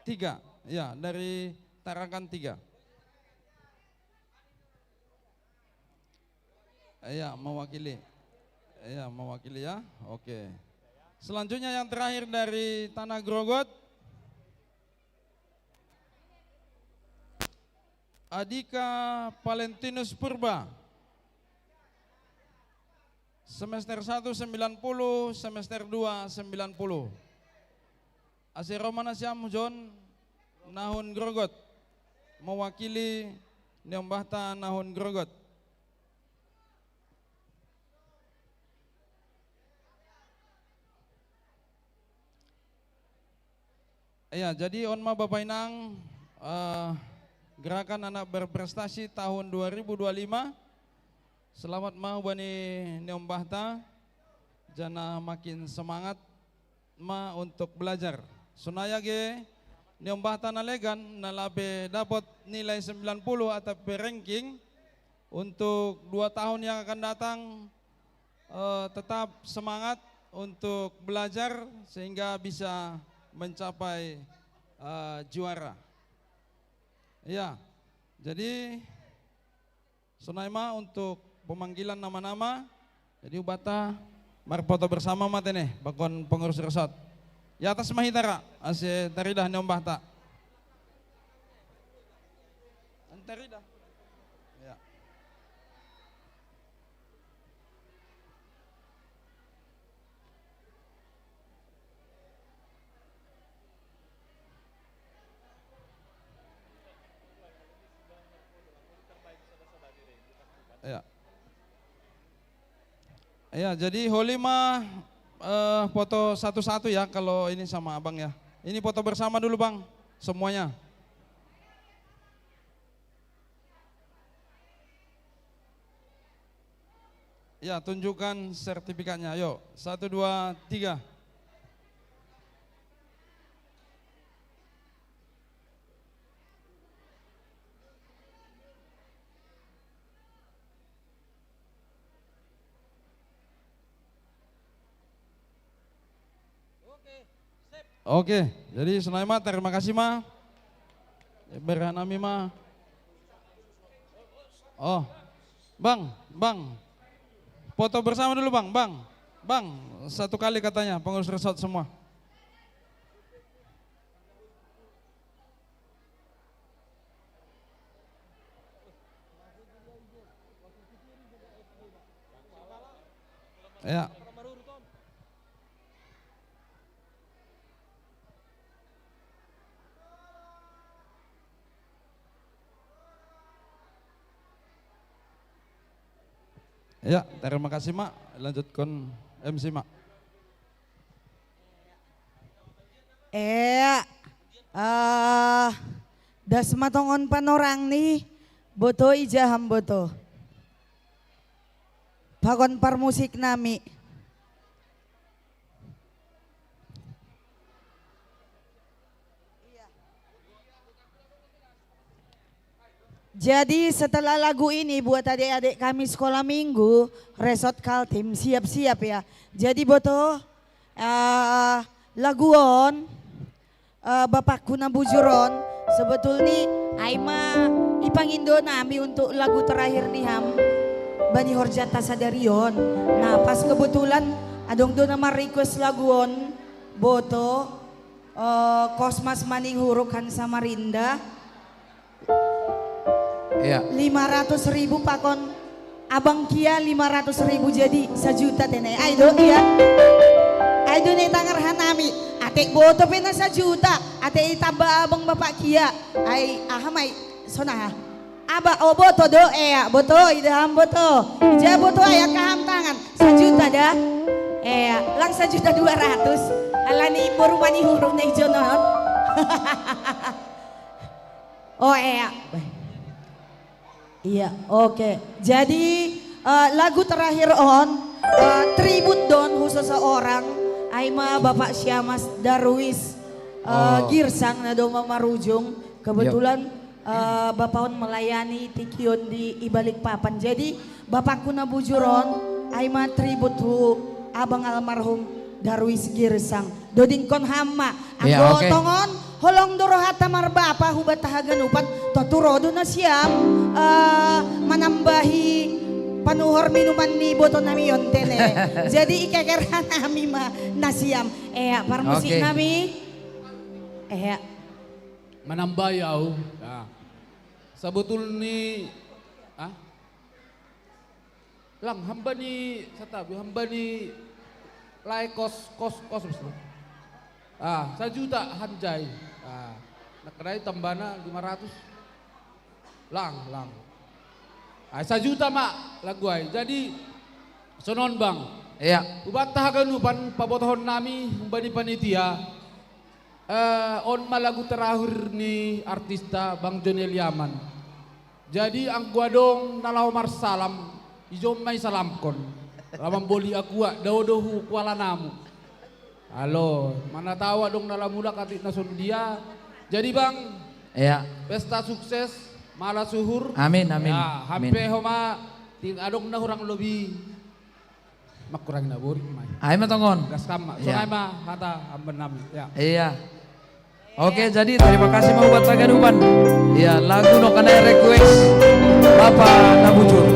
3, ya dari Tarakan 3. Ya mewakili. Ya mewakili ya, oke. Selanjutnya yang terakhir dari Tanah Grogot. Adika Valentinus Purba. Semester 1 90, semester 2 90. Ase Romana Siam John Nahun Grogot. Mewakili Neombahta Nahun Grogot. Ya, jadi onma Bapak Inang gerakan anak berprestasi tahun 2025. Selamat mau bani Neombahta. Jana makin semangat ma untuk belajar. Sunaya ge Neombahta nalegan nalabe dapat nilai 90 atau ranking untuk 2 tahun yang akan datang. Tetap semangat untuk belajar sehingga bisa mencapai juara. Ya, jadi Sunaima untuk pemanggilan nama-nama. Jadi ubata marpoto bersama matene bakon pengurus resort. Ya atas mahitara ase taridah Neombahta. Antaridah. Ya. Ya. Ya, jadi Holima foto satu-satu ya kalau ini sama abang ya. Ini foto bersama dulu bang, semuanya. Ya, tunjukkan sertifikatnya. Yuk, 1, 2, 3. Oke, jadi Sunaima terima kasih ma. Berhanami ma. Oh, bang, foto bersama dulu bang, satu kali katanya pengurus resort semua. Ya. Ya, terima kasih mak. Lanjutkan MC mak. Das matongon panorang nih, boto ijaham boto. Pakon par musik nami. Jadi setelah lagu ini buat adik-adik kami sekolah minggu, Resort Kaltim siap-siap ya. Jadi boto laguon Bapak Kuna Bujuron sebetulnya Aima ipangindo nami untuk lagu terakhir nih Ham Bani Horjata Sadarion. Nah pas kebetulan adong do nama request laguon boto Kosmas Maning Hurukan Samarinda. Iya. 500.000 pakon Abang Kia 500.000 jadi 1 juta tenai. Aido ya. Aido nih tangar hanami. Ate boto pena 1 juta. Ate itaba abang Bapak Kia. Ai ahamai sona. Aba oh boto do boto idaham boto. Ija boto aya kaham tangan 1 juta dah. Lang 1.200.000. Alani baru mani huruf nih jonon. Oh Iya, oke. Jadi lagu terakhir tribute don khusus seorang Aima Bapak Syamas Darwis Girsang na doma marujung. Kebetulan Bapak on melayani tikion di ibalik papan. Jadi Bapak Kuna Bujuron Aima tribute hu abang almarhum Darwis Girsang. Dodingkon hama. Aku tongon holong doro hata marbapa hubat tahagan upat toturodo na siyam manambahi panuhor minuman ni boto nami yontene. Jadi ikekeran nami na siyam. Parmusik nami. Manambayaw. Sabutul ni lang hamba ni satabi hamba ni lai kos 1 juta hanjay. Nakadai tambana 500. Lang. 1 juta mak lagu ay. Jadi sonon bang. Iya. Ubat tahagan upan pabotohon nami umbani panitia. On malagu terakhir ni artista Bang John Eliaman. Jadi ang guadong nalawmar salam ijom may salamkon. Lamang boli akua daw-daw kuala namu. Halo, mana tawa dong nalamula katik nasun dia. Jadi bang, pesta sukses, malah suhur. Amin. Ya, hampe homa ting adong na hurang lobi. Makurang na buri mai. Ay matongon. Gas kama. Songai ma hata amben nami. Ya. Iya. Oke, jadi terima kasih mau buat Sagadupan. Iya, lagu no kana request Bapak Nabujur.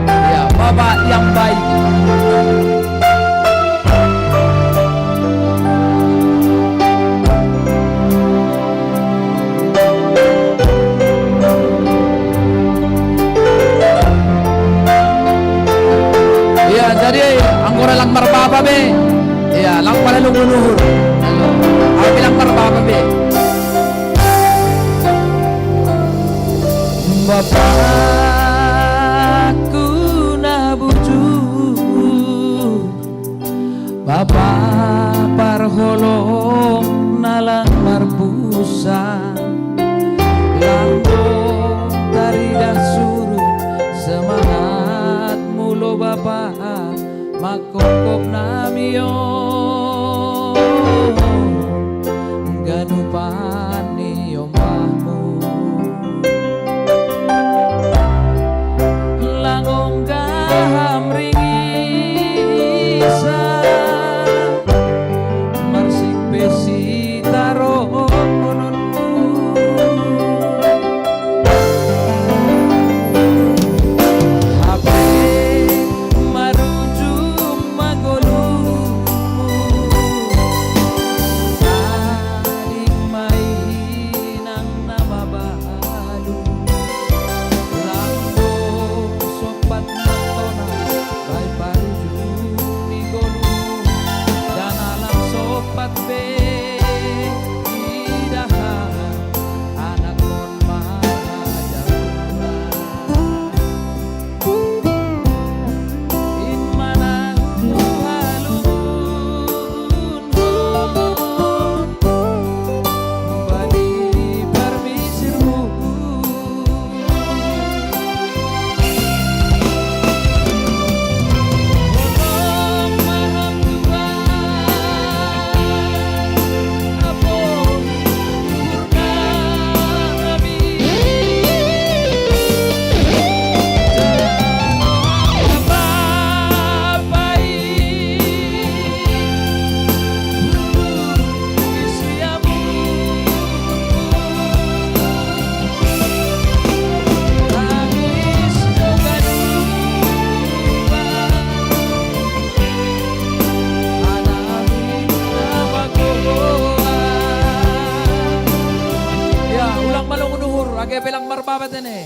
Iya, Bapak yang baik. Jadi anggora lang marbaba be. Iya, lang pala lumunuhur. Ako bilang marbaba be. Bapakku Nabujur, Bapak parholong nalang marbusa, langkong taridah suruh semangat mulo Bapak makokop namiyo ganupan niyo mahmu langong gaham ringisa marsik besi taro kononmu babat ini.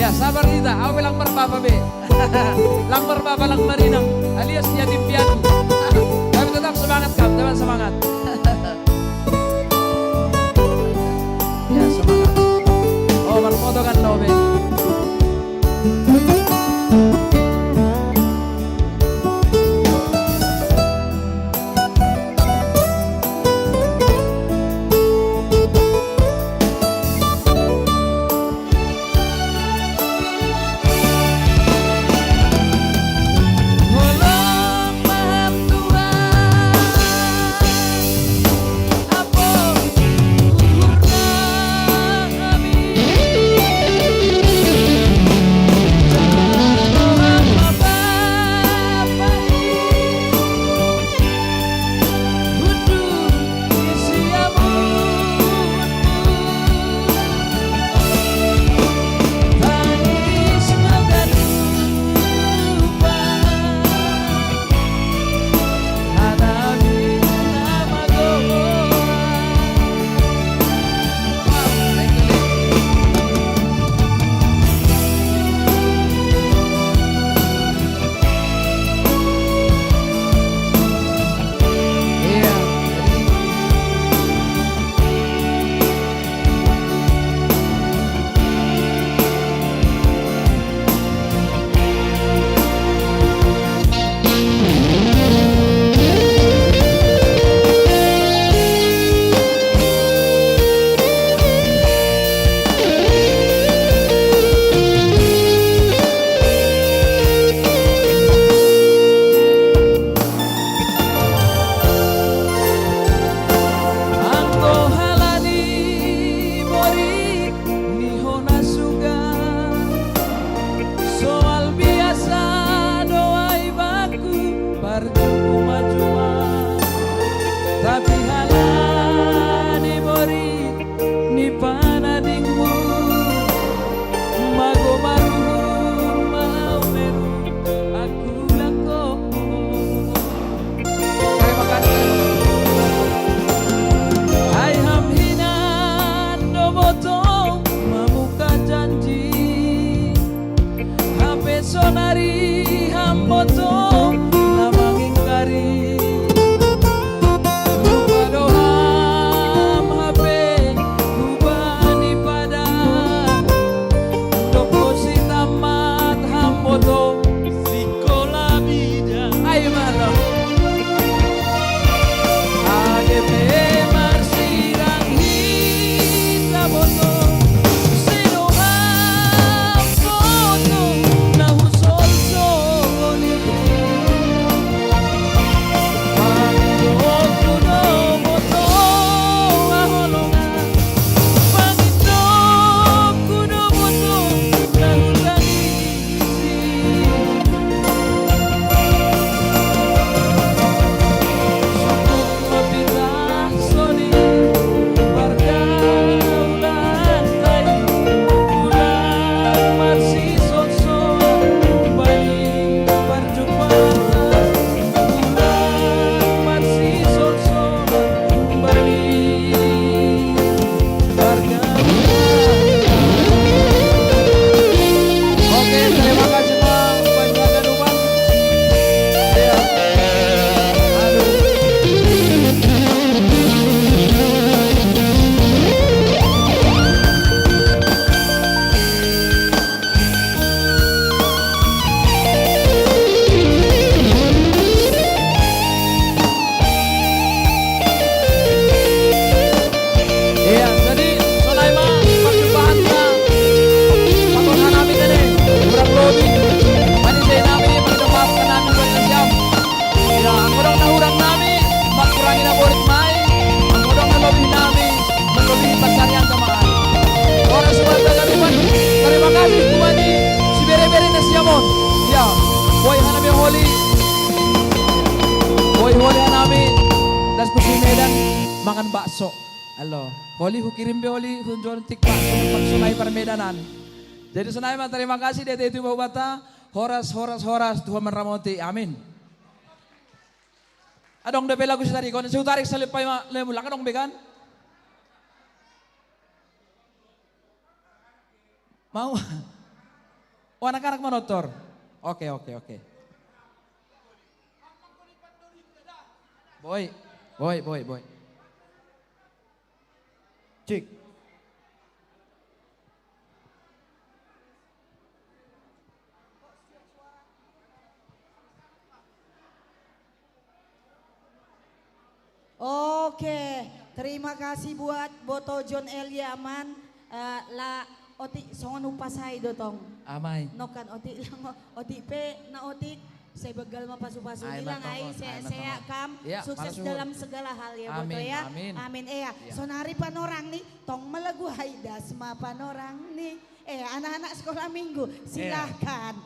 Ya sabar Rita, aku bilang berbapa be. Lang berbapa lang marinang, alias yatim piatu. Tapi tetap semangat Kap, tetap semangat. Ya semangat. Oh berfoto kan lo be. bakso. Halo, holi hukirim be holi hunjuan tik bakso sunai permedanan. Jadi sunai mah terima kasih dari itu bata. Horas Tuhan meramoti. Amin. Adong de lagu tadi kon tarik selipai lemulak adong bekan. Mau? Oh, anak-anak monotor. Oke. Boy. Cik. Oke, terima kasih buat Boto John Eliaman. La oti songon upasay dotong. Amay. Nokan oti lang oti pe na oti saya begal mapasu-pasu bilang ay saya kam ya, sukses dalam segala hal ya Boto amin, ya. amin. Ya. Sonari panorang nih tong melagu haidas ma panorang nih. Anak-anak sekolah minggu silahkan.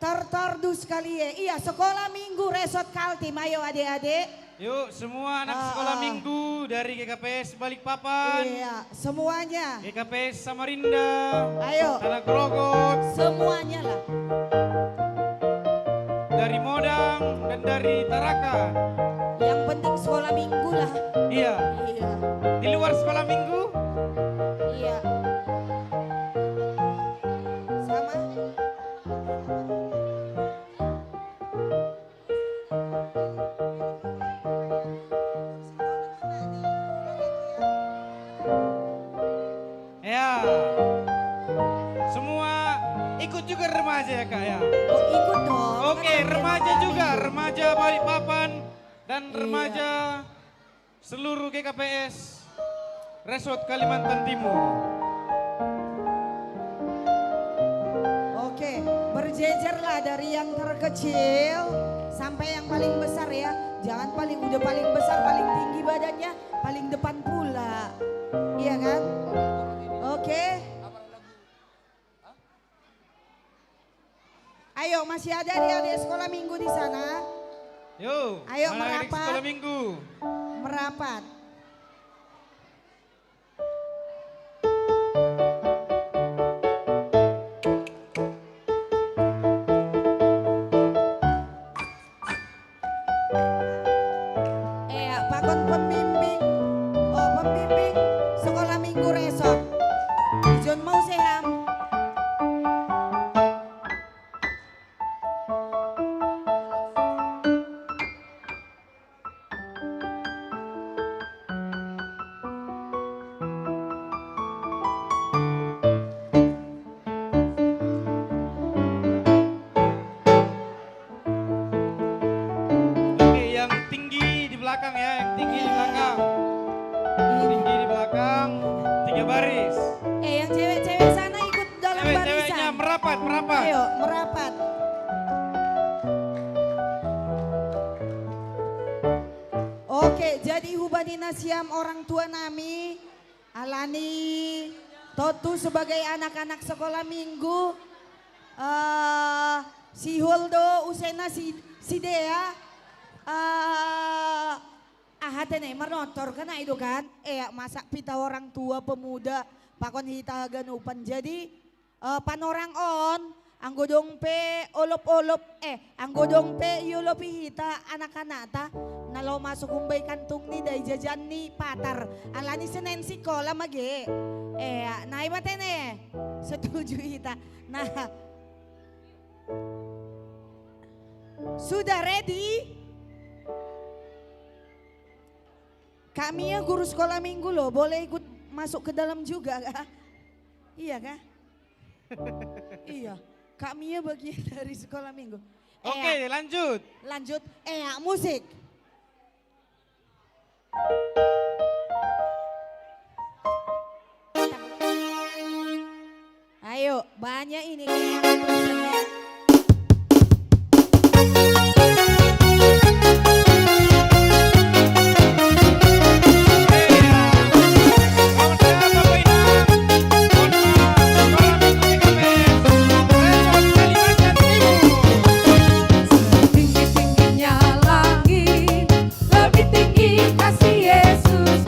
Tertordus kali ya. Iya sekolah minggu Resort Kaltim ayo adik-adik. Yuk semua anak sekolah minggu dari GKPS Balikpapan. Iya, semuanya. GKPS Samarinda. Ayo. Tanah Grogot. Semuanya lah. Dari Modang dan dari Taraka. Yang penting sekolah minggu lah. Iya. Iya. Di luar sekolah minggu? Iya. Sama. Ya. Semua ikut juga remaja ya Kak ya? Oh, ikut dong. Oke, remaja juga, remaja Balikpapan dan remaja seluruh GKPS Resort Kalimantan Timur. Oke, berjejerlah dari yang terkecil sampai yang paling besar ya. Jangan udah paling besar, paling tinggi badannya, paling depan pula. Iya kan? Oke. Ayo, masih ada adik-adik sekolah minggu di sana? Yuk, ayo anak-anak merapat. sekolah minggu. Merapat. Pakon pembimbing. Oh, pembimbing sekolah minggu Resort. John mau seham. Oke, yang tinggi di belakang ya, yang tinggi di belakang. Tinggi di belakang, 3 baris. Yang cewek-cewek sana ikut dalam barisan. Cewek-ceweknya merapat. Ayo, merapat. Oke, jadi hubadina siam orang tua nami, alani, totu sebagai anak-anak sekolah minggu, si Huldo, Usena, si Dea, ahatene menotor kana itu kan, masa pita orang tua pemuda, pakon hita ganupan. Jadi panorang on, anggodong pe olop-olop, anggodong pe yolopi hita anak-anak ta, nalo masuk kumbay kantung ni day jajan ni patar, alani senen sikola mage, naibatene, setuju hita. Nah, sudah ready? Kami ya guru sekolah minggu loh, boleh ikut masuk ke dalam juga kah? Iya kah? Iya, kami ya bagian dari sekolah minggu. Oke, lanjut. Lanjut, musik. Ayo, banyak ini kayaknya. Tinggi-tingginya langit, lebih tinggi kasih Yesus.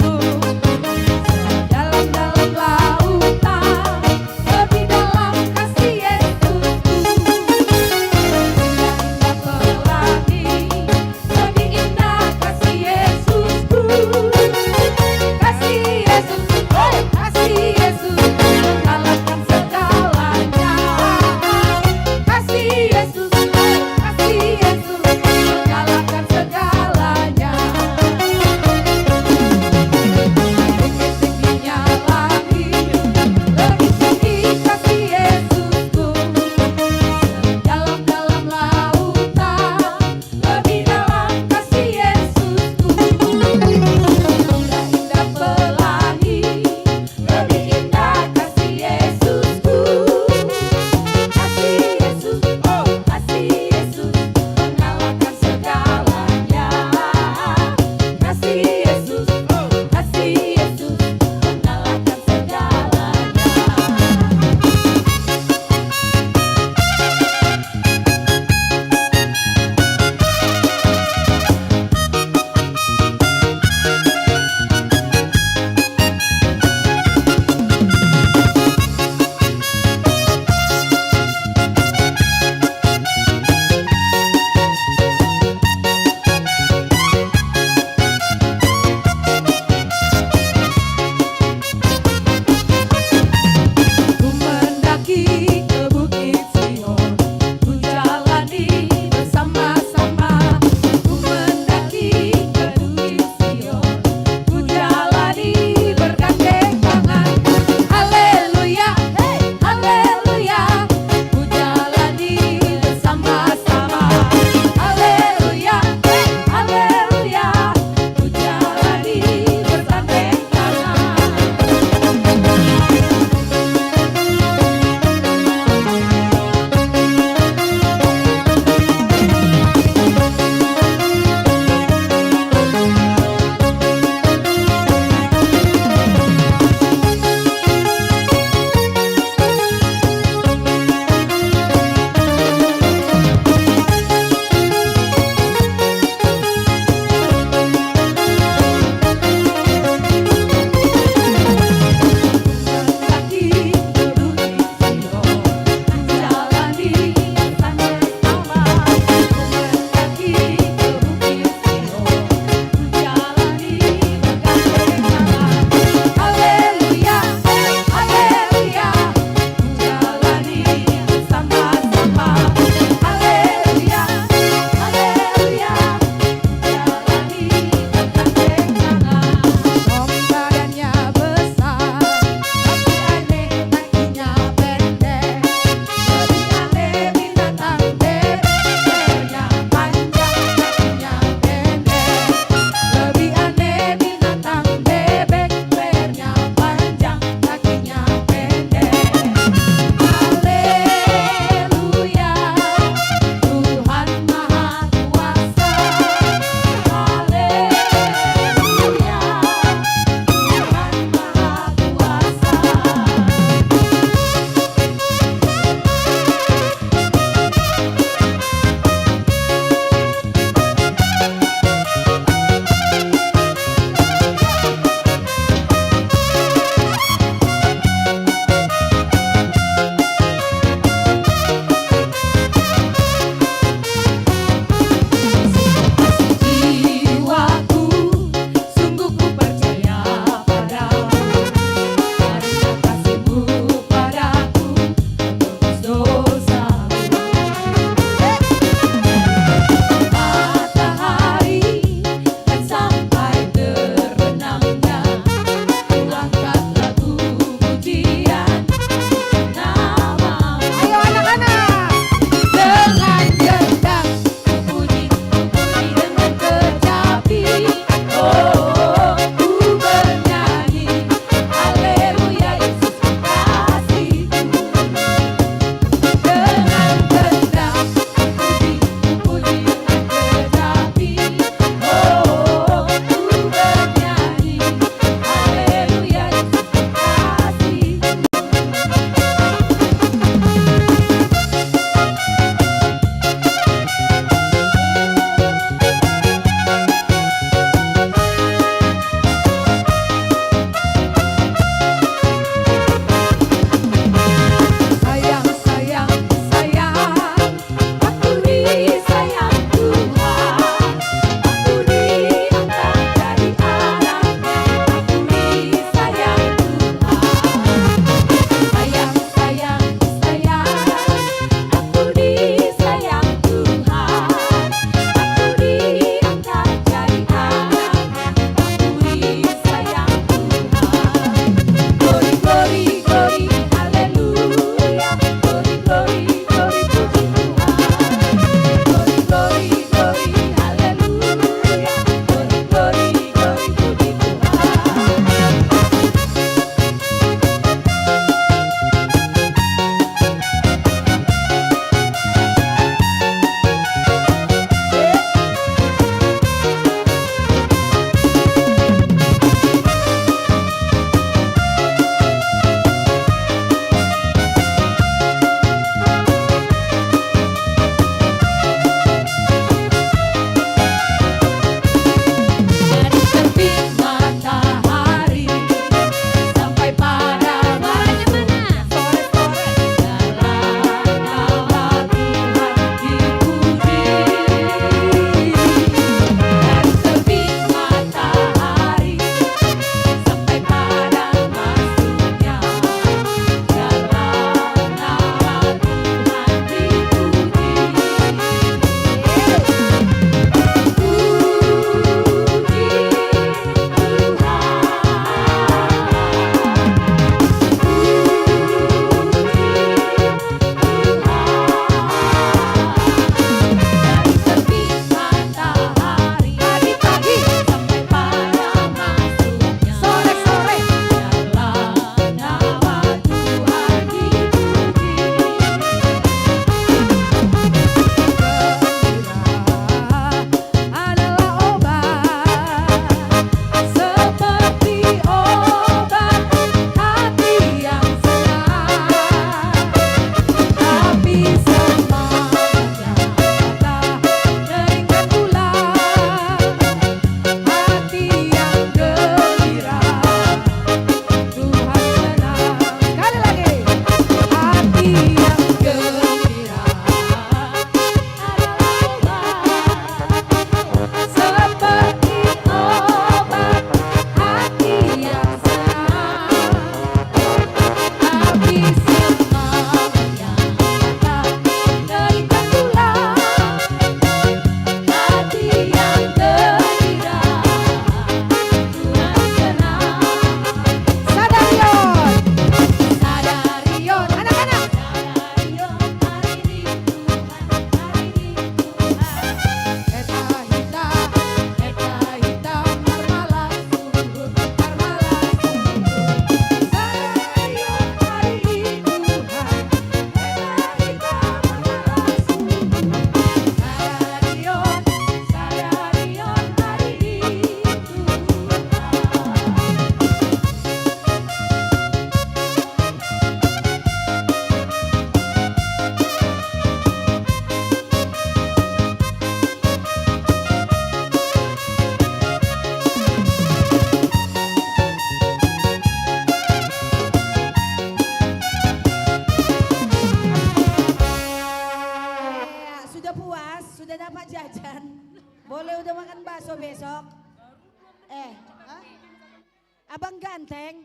Abang ganteng.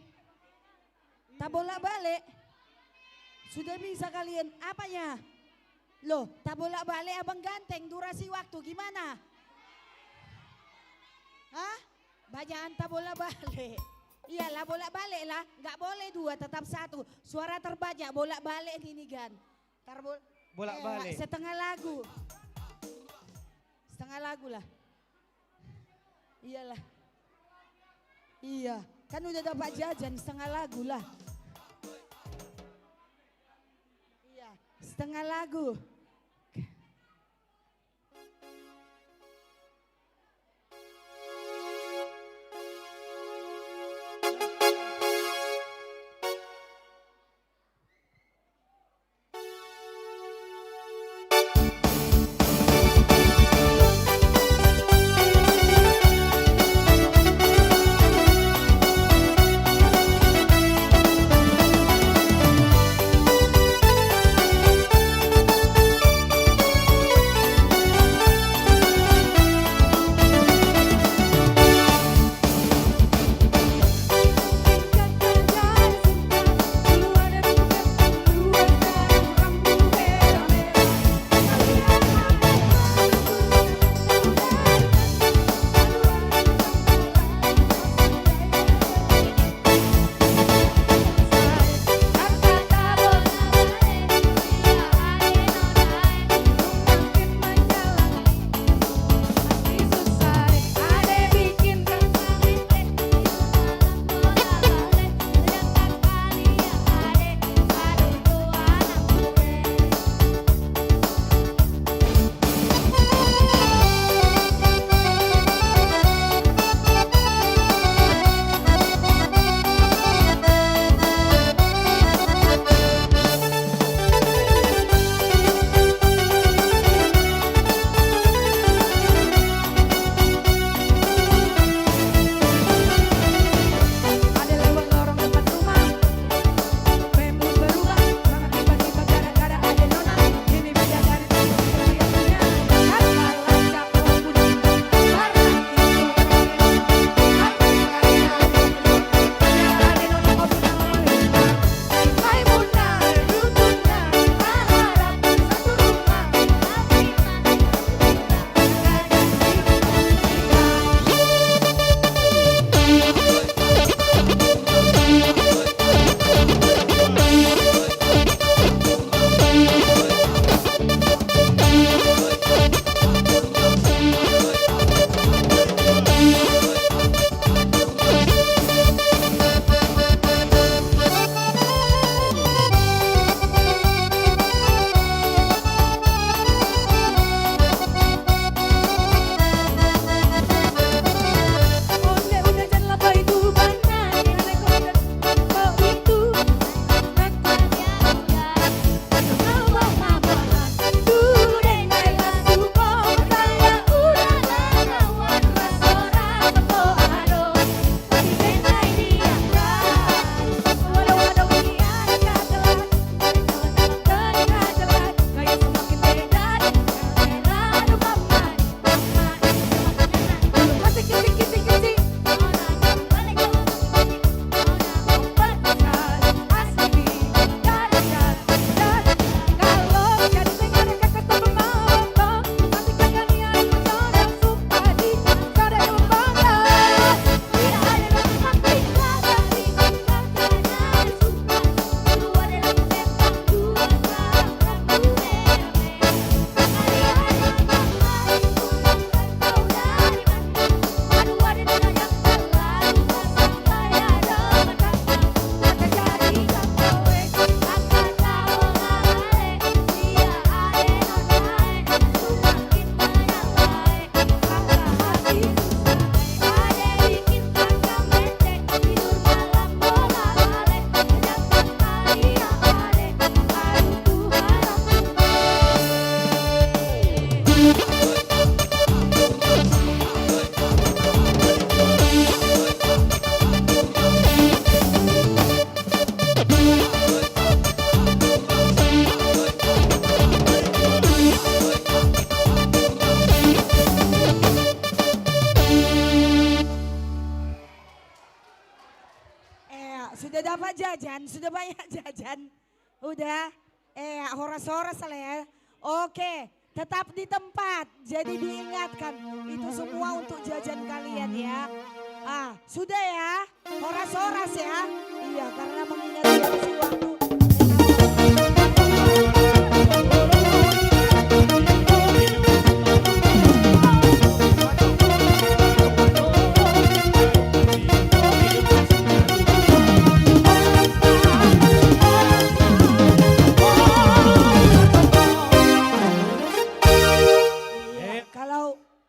Tak bolak-balik. Sudah bisa kalian, apanya? Loh, tak bolak-balik abang ganteng, durasi waktu gimana? Hah? Bacaan tak bolak-balik. Iyalah bolak-balik lah, nggak boleh dua, tetap satu. Suara terbanyak bolak-balik gini kan. Bolak-balik. Setengah lagu. Setengah lagu lah. Iyalah. Iya, kan udah dapat jajan setengah lagu lah. Iya, setengah lagu. sudah dapat jajan, sudah banyak jajan. Udah, horas-horas lah ya. Oke, tetap di tempat. Jadi diingatkan, itu semua untuk jajan kalian ya. Sudah ya, horas-horas ya. Iya, karena mengingat si waktu.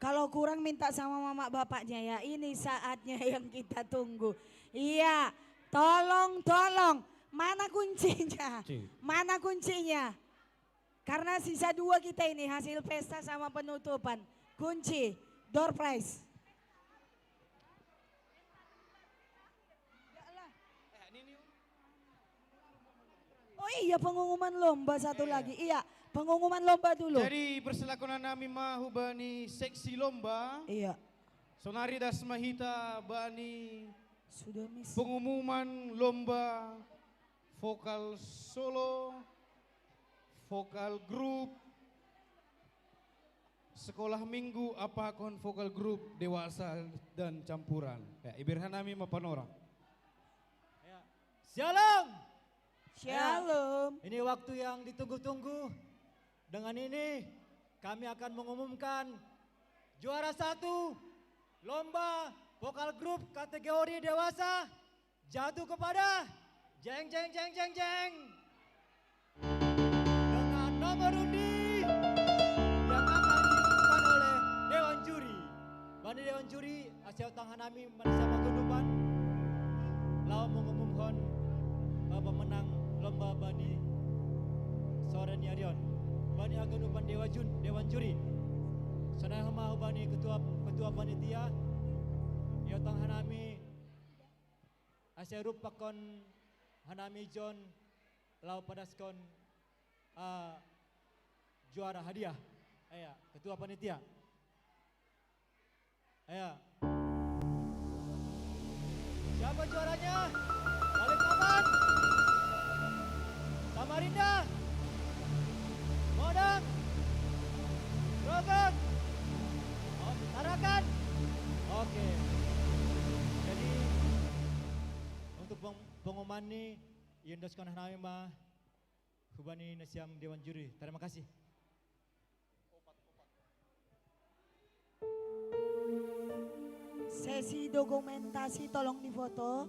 Kalau kurang minta sama mama bapaknya ya, ini saatnya yang kita tunggu. Iya, tolong, mana kuncinya? Mana kuncinya? Karena sisa 2 kita ini, hasil pesta sama penutupan. Kunci, door prize. Oh iya, pengumuman lomba satu lagi. Iya, pengumuman lomba dulu. Jadi persilakan nami mahubani seksi lomba. Iya. Sonari das mahita bani sudah pengumuman lomba vokal solo, vokal grup, sekolah minggu apa kon vokal grup dewasa dan campuran. Ya, ibirhan nami mapanora. Shalom. Shalom. Ini waktu yang ditunggu-tunggu. Dengan ini kami akan mengumumkan juara 1 lomba vokal grup kategori dewasa jatuh kepada jeng. Dengan nomor undi yang akan diumumkan oleh Dewan Juri. Bani Dewan Juri Asia Tanghanami Malaysia Magunuban lau mengumumkan pemenang lomba Bani Sore Niarion. Bani Aganupan Dewan Juri. Sanai hama bani ketua panitia. Yotang hanami aserup pakon hanami John lau padaskon juara hadiah. Ketua panitia. Siapa juaranya? Balikpapan. Samarinda. Modang, Grogot, Tarakan. Oke. Jadi untuk pengumuman ini yendoskan hanami mah hubani nasiam Dewan Juri. Terima kasih. Sesi dokumentasi tolong difoto.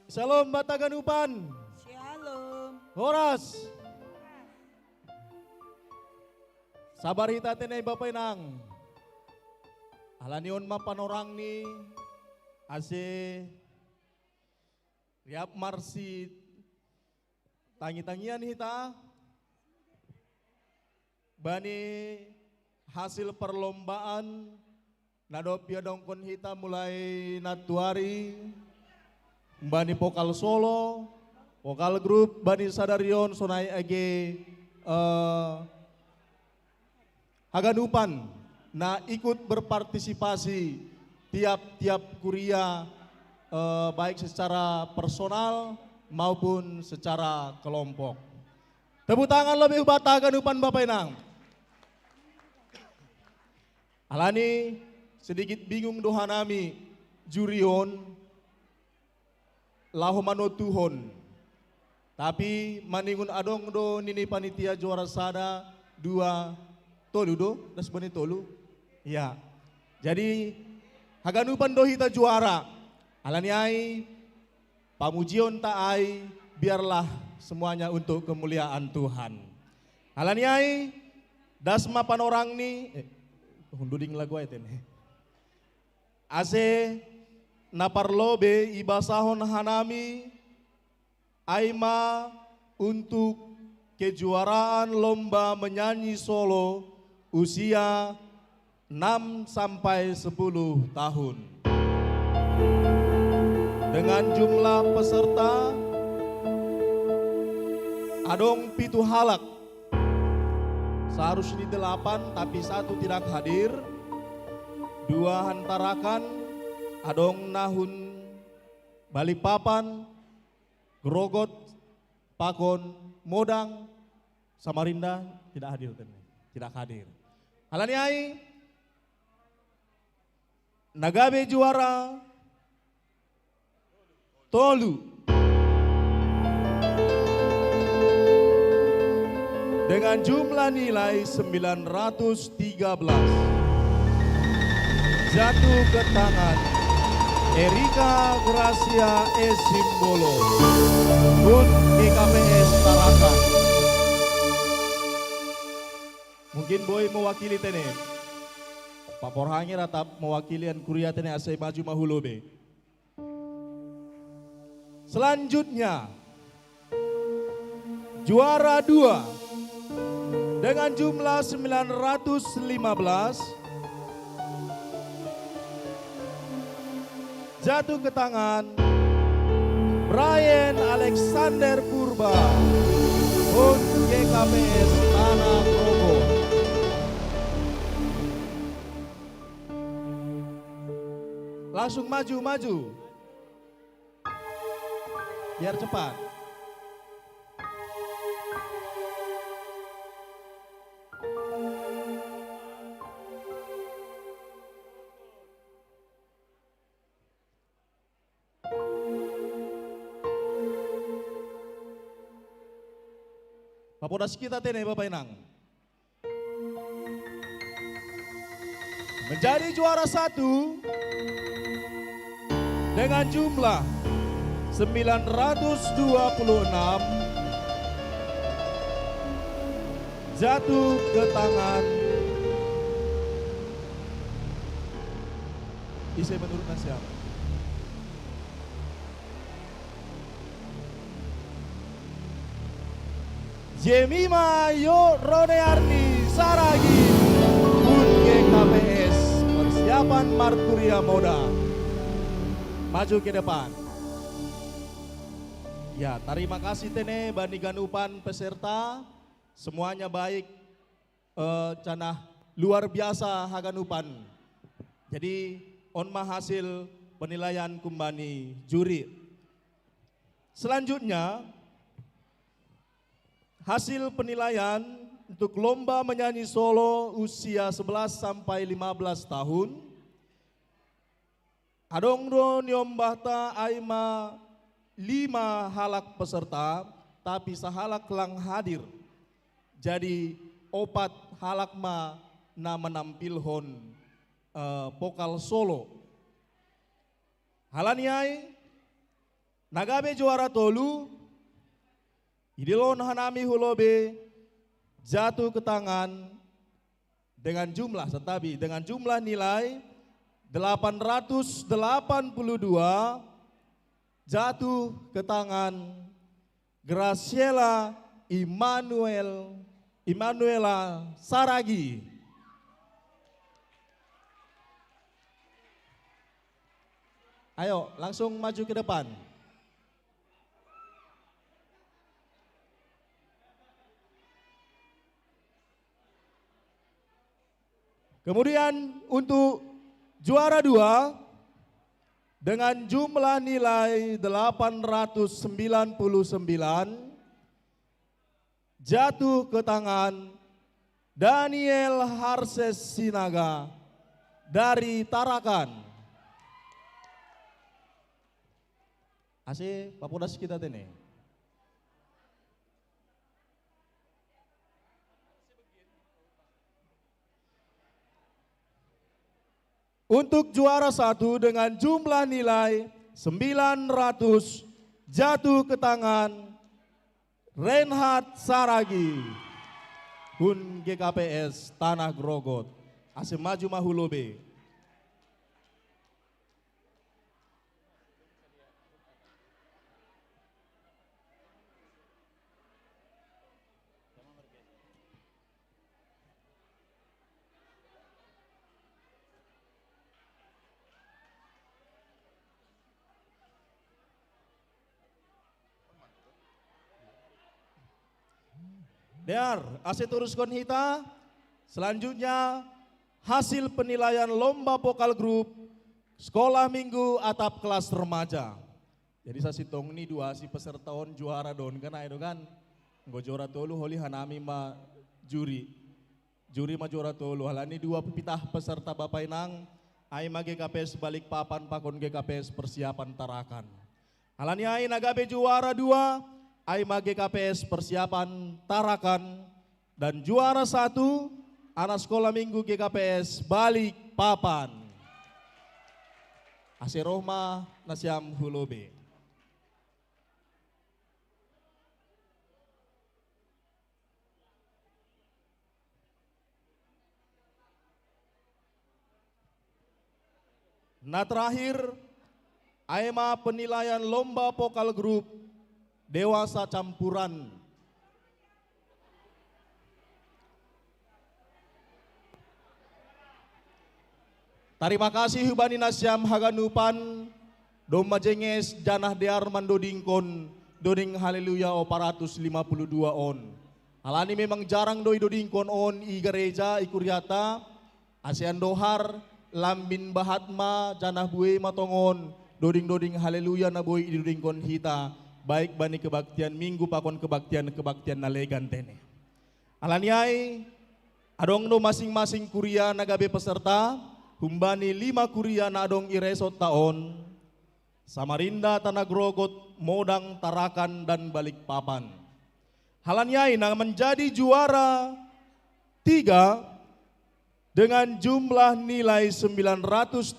Shalom Bataganupan. Shalom. Horas. Sabar hita tenay Bapak Inang. Alanion mapan orang ni ase riap marsi tangi-tangian hita. Bani hasil perlombaan nadopia dongkon hita mulai natuari. Bani vokal solo, vokal grup, Bani Sadarion, Sonai Age, Haganupan, nah ikut berpartisipasi tiap-tiap kuria, baik secara personal maupun secara kelompok. Tepuk tangan lebih buat Haganupan Bapak Inang. Alani sedikit bingung dohanami, jurion, lahu manotuhon. Tapi maningun adong do nini panitia juara sada 2 tolu do, das bani tolu. Ya. Jadi Haganupan do hita juara. Alani ai pamujion ta ai biarlah semuanya untuk kemuliaan Tuhan. Alani ai dasma panorang ni hunduding lagu ay ten. Ase naparlobe ibasahon hanami aima untuk kejuaraan lomba menyanyi solo usia 6 sampai 10 tahun. Dengan jumlah peserta adong 7 halak. Seharusnya 8 tapi 1 tidak hadir. dua hantarakan, adong nahun Balikpapan, Grogot, Pakon, Modang, Samarinda tidak hadir, tidak hadir. Halaniai, Nagabe juara Tolu dengan jumlah nilai 913. Jatuh ke tangan Erika Gracia Esimbolo, Bun GKPS Tarakan. Mungkin boy mewakili tene. Pak Porhangi ratap mewakili an kuria tene asai maju mahulobe. Selanjutnya juara 2 dengan jumlah 915 jatuh ke tangan Brian Alexander Purba, Bun GKPS Tanah Progo. Langsung maju. Biar cepat. Papodas kita tene Bapak Inang. Menjadi juara 1 dengan jumlah 926 jatuh ke tangan isi menurut Nasyam. Jemima Yo Ronearni Saragi, Bun GKPS persiapan Markuria Moda. Maju ke depan. Ya, terima kasih tene bani ganupan peserta. Semuanya baik, canah luar biasa haganupan. Jadi onma hasil penilaian kumbani juri. Selanjutnya hasil penilaian untuk lomba menyanyi solo usia 11 sampai 15 tahun. Adongdo nyombahta aima 5 halak peserta, tapi sahalak lang hadir. Jadi 4 halak na menampilhon vokal solo. Halaniai Nagabe juara tolu, idilon hanami hulobe jatuh ke tangan dengan jumlah nilai 882 jatuh ke tangan Graciela Immanuela Saragi. Ayo langsung maju ke depan. Kemudian untuk juara 2 dengan jumlah nilai 899 jatuh ke tangan Daniel Harses Sinaga dari Tarakan. Asih Papodas kita tene. Untuk juara 1 dengan jumlah nilai 900 jatuh ke tangan Reinhard Saragi, Bun GKPS Tanah Grogot. Asih maju mahulobe. Dear, ase teruskan hita. Selanjutnya hasil penilaian lomba vokal grup sekolah minggu atap kelas remaja. Jadi saya sitong ini dua si peserta on juara don karena itu kan nggo juara tolu holi hanami ma juri. Juri ma juara tolu halani dua pitah peserta Bapak Inang ai ma GKPS Balikpapan pakon GKPS persiapan tarakan. Halani ai nagabe juara dua ai ma GKPS persiapan tarakan dan juara satu anak sekolah minggu GKPS Balikpapan. Ase Rohma Nasiam Hulobe. Nah terakhir, AEMA penilaian lomba vokal grup dewasa campuran. Terima kasih Hubani Nasyam Haganupan, Doma Jenges Janah Dear Mandodingkon, Doding Haleluya 452 on. Alani memang jarang doi dodingkon on i gereja ikuriata, ASEAN Dohar, Lambin Bahatma, Janah Bue Matongon, Doding Haleluya na boy idodingkon hita, baik bani kebaktian minggu pakon kebaktian nalegan tene. Alaniai, adong no masing-masing kuria nagabe peserta, humbani 5 kuria na adong iresot taon, Samarinda, Tanah Grogot, Modang, Tarakan, dan Balikpapan. Halanyai na menjadi juara 3 dengan jumlah nilai 933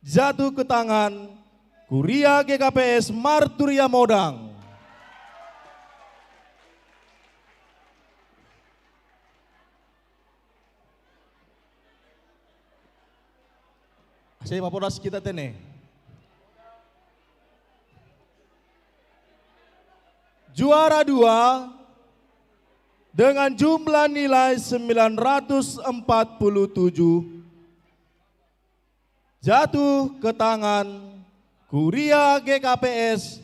jatuh ke tangan Kuria GKPS Marturia Modang. Saya papodas kita tene. Juara 2 dengan jumlah nilai 947 jatuh ke tangan Kuria GKPS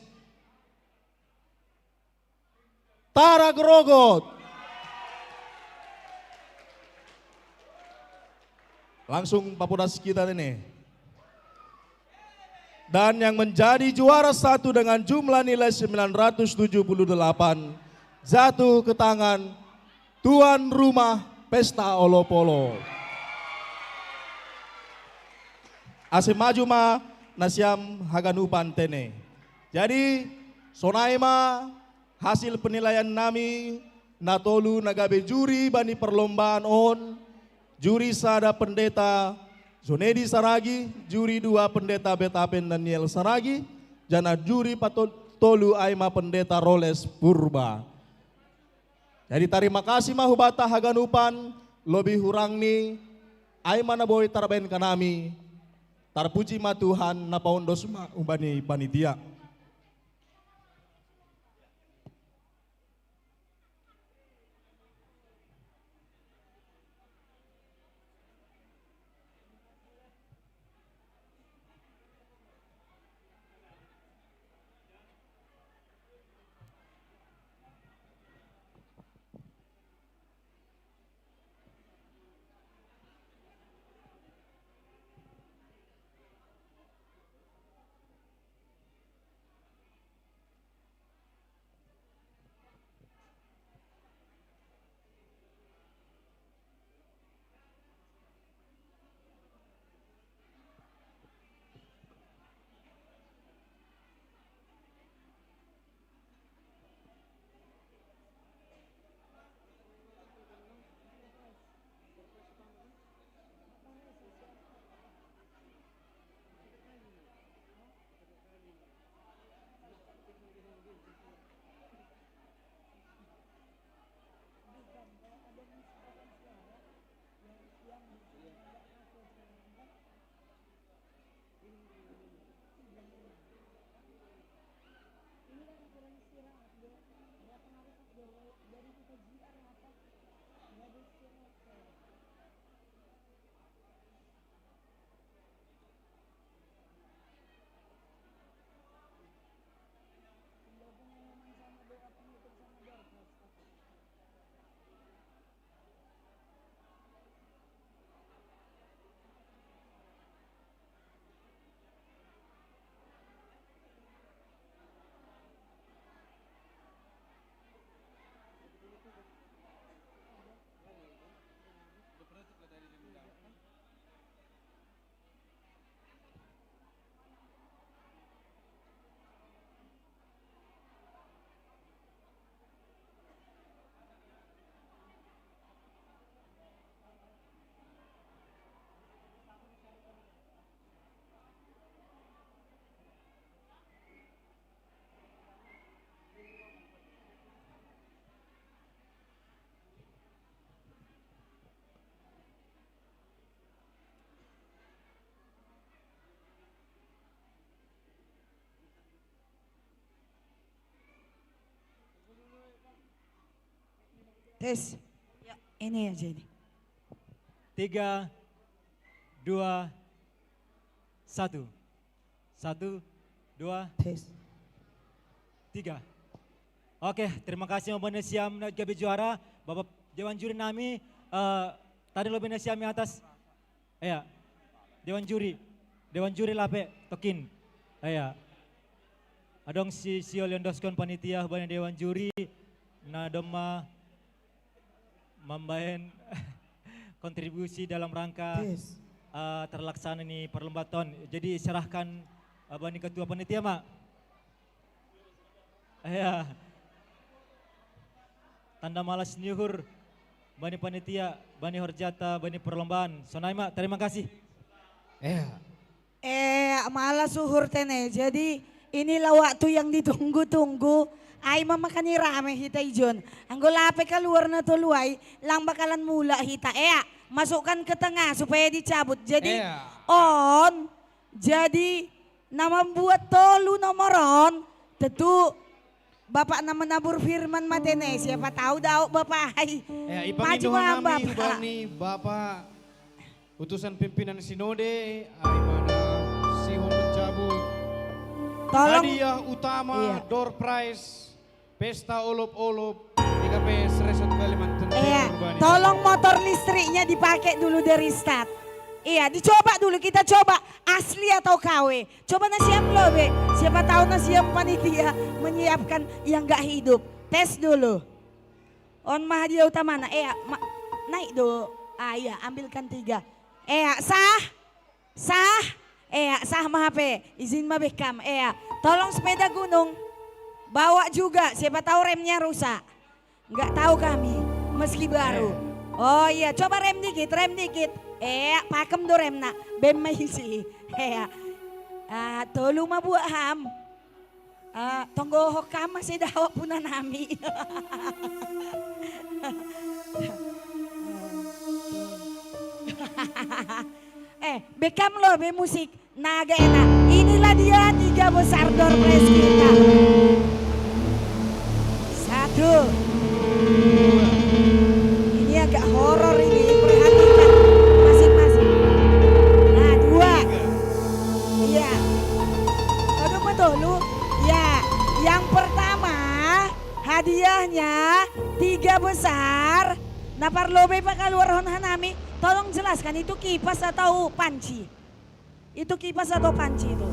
Taragrogot. Langsung papodas kita ini. Dan yang menjadi juara 1 dengan jumlah nilai 978 jatuh ke tangan tuan rumah Pesta Olopolo. Ase maju ma Nasiam Haganupan tene. Jadi sonaima hasil penilaian nami natolu nagabe juri bani perlombaan on, juri sada pendeta Zonedi Saragi, juri 2 pendeta Betapen Daniel Saragi, jana juri patolu aima pendeta Roles Purba. Jadi terima kasih mahubata Haganupan, lebih hurang ni aima na boy tarben kanami, tarpuji ma Tuhan na paundos ma ubani panitia. Tes. Ya, ini aja ini. 3, 2, 1. 1, 2, tes. 3. Oke, terima kasih Bapak Nasiam Gabi juara, Bapak Dewan Juri nami, tadi lo Nasiam atas, ya, Dewan Juri lape, tokin, ya. Adong si Oliondoskon panitia banyak Dewan Juri, na doma membayar kontribusi dalam rangka terlaksana ini perlombaan. Jadi serahkan bani ketua panitia mak. Ya. Tanda malas nyuhur bani panitia, bani horjata, bani perlombaan. Sonai mak, terima kasih. Malas suhur tene. Jadi inilah waktu yang ditunggu-tunggu. Ay mamakani rame hita ijon. Anggo lape keluar na tuluay, lang bakalan mula hita. Masukkan ke tengah supaya dicabut. Jadi on, jadi nama buat tolu nomoron, tentu Bapak nama nabur firman matene, siapa tahu daw Bapak ay. Maju Ipangindohan Bapak. nami hubani Bapak utusan pimpinan sinode ay mana sihon mencabut Tolong. hadiah utama door prize pesta olop-olop DKPS Resort Kalimantan Timur. Tolong motor listriknya dipakai dulu dari start. Iya, dicoba dulu, kita coba asli atau KW. Coba nasiam lo be, siapa tahu nasiam panitia menyiapkan yang gak hidup. Tes dulu. On mah hadiah utama na, naik do. Iya, ambilkan 3. Sah. Sah mah HP, izin mah bekam. Tolong sepeda gunung, bawa juga, siapa tahu remnya rusak. Nggak tahu kami, meski baru. Oh iya, coba rem dikit. Pakem do rem nak, bem maisi. Tolu mah buat ham. Tonggo hokam masih dawa puna nami. Bekam lo be musik naga enak. Inilah dia 3 besar door prize kita. 1. Ini agak horor ini, perhatikan masing-masing. Nah 2. Iya. Aduh betul lu. Ya, yang pertama hadiahnya 3 besar. Napar lobe pakal luar hanami. Tolong jelaskan itu kipas atau panci? Itu kipas atau panci itu?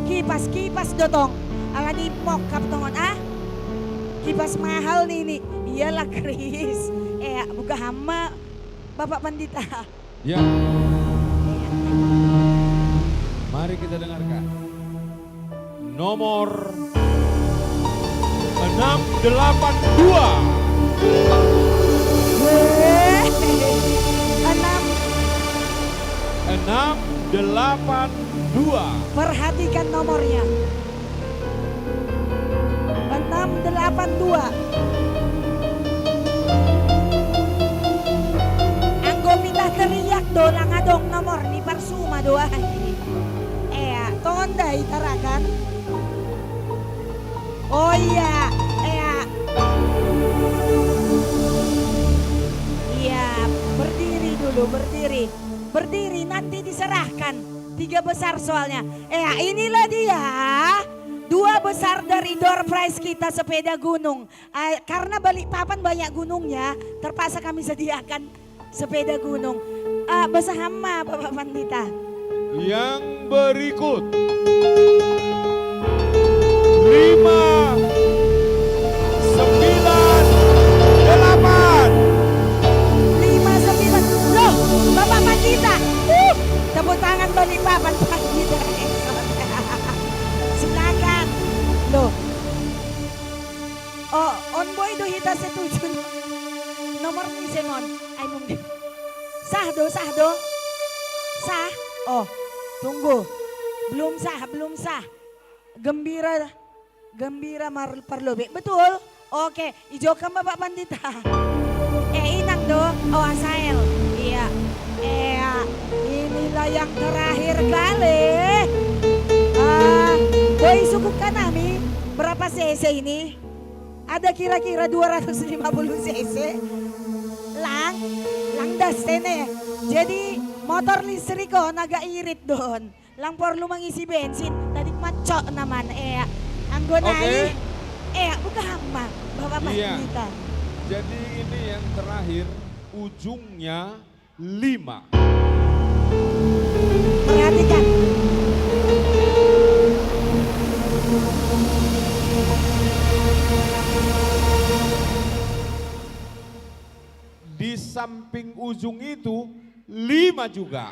Kipas dotong. Ala di mokap tongon kipas mahal nih ini. Iyalah Kris. Buka hama Bapak Pandita. Ya. Mari kita dengarkan. Nomor 682. 682. Perhatikan nomornya. 682. Anggo minta teriak do langadong nomor ni parsuma doa ini. Tonda itarakan. Oh iya, Iya, berdiri dulu, berdiri nanti diserahkan 3 besar soalnya. Inilah dia 2 besar dari door prize kita sepeda gunung. Karena Balikpapan banyak gunungnya, terpaksa kami sediakan sepeda gunung. Bersama Bapak Pandita. Yang berikut 5, 9, 8. 5, 9. Loh, Bapak Pandita. Tepuk tangan Balikpapan Pandita. Silakan. Loh. On boy do hita setuju. Nomor ni Semon. Ay mungkin. Sah do. Sah. Oh, tunggu. Belum sah. Gembira parlobe. Betul? Oke, ijokan Bapak Pandita. Inang do. Asael. Iya. Inilah yang terakhir kali. Boy sukupkan kami. Berapa cc ini? ada kira-kira 250 cc. Lang dastene. Jadi motor listrik ko naga irit doon. Lang perlu mengisi bensin. Tadi macok naman. Anggo nai. Bukan hama. Bapak Iya. kita. Jadi ini yang terakhir ujungnya 5. Perhatikan. Di samping ujung itu 5 juga.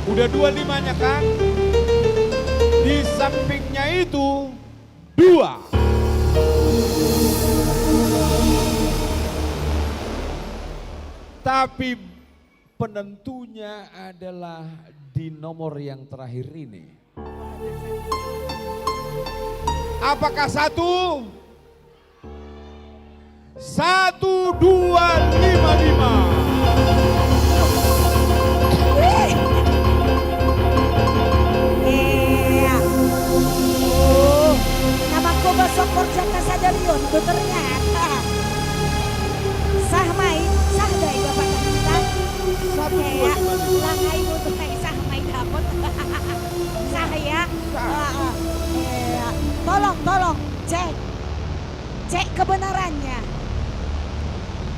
Udah 2 5-nya kan? Di sampingnya itu 2. Tapi penentunya adalah di nomor yang terakhir ini. Apakah 1, 1255? Namaku besok korjaka sadarion itu ternyata. Sah mai, sah dai bapak kita. Langai untuk naik sah mai dapet. Sah ya. Tolong, cek kebenarannya.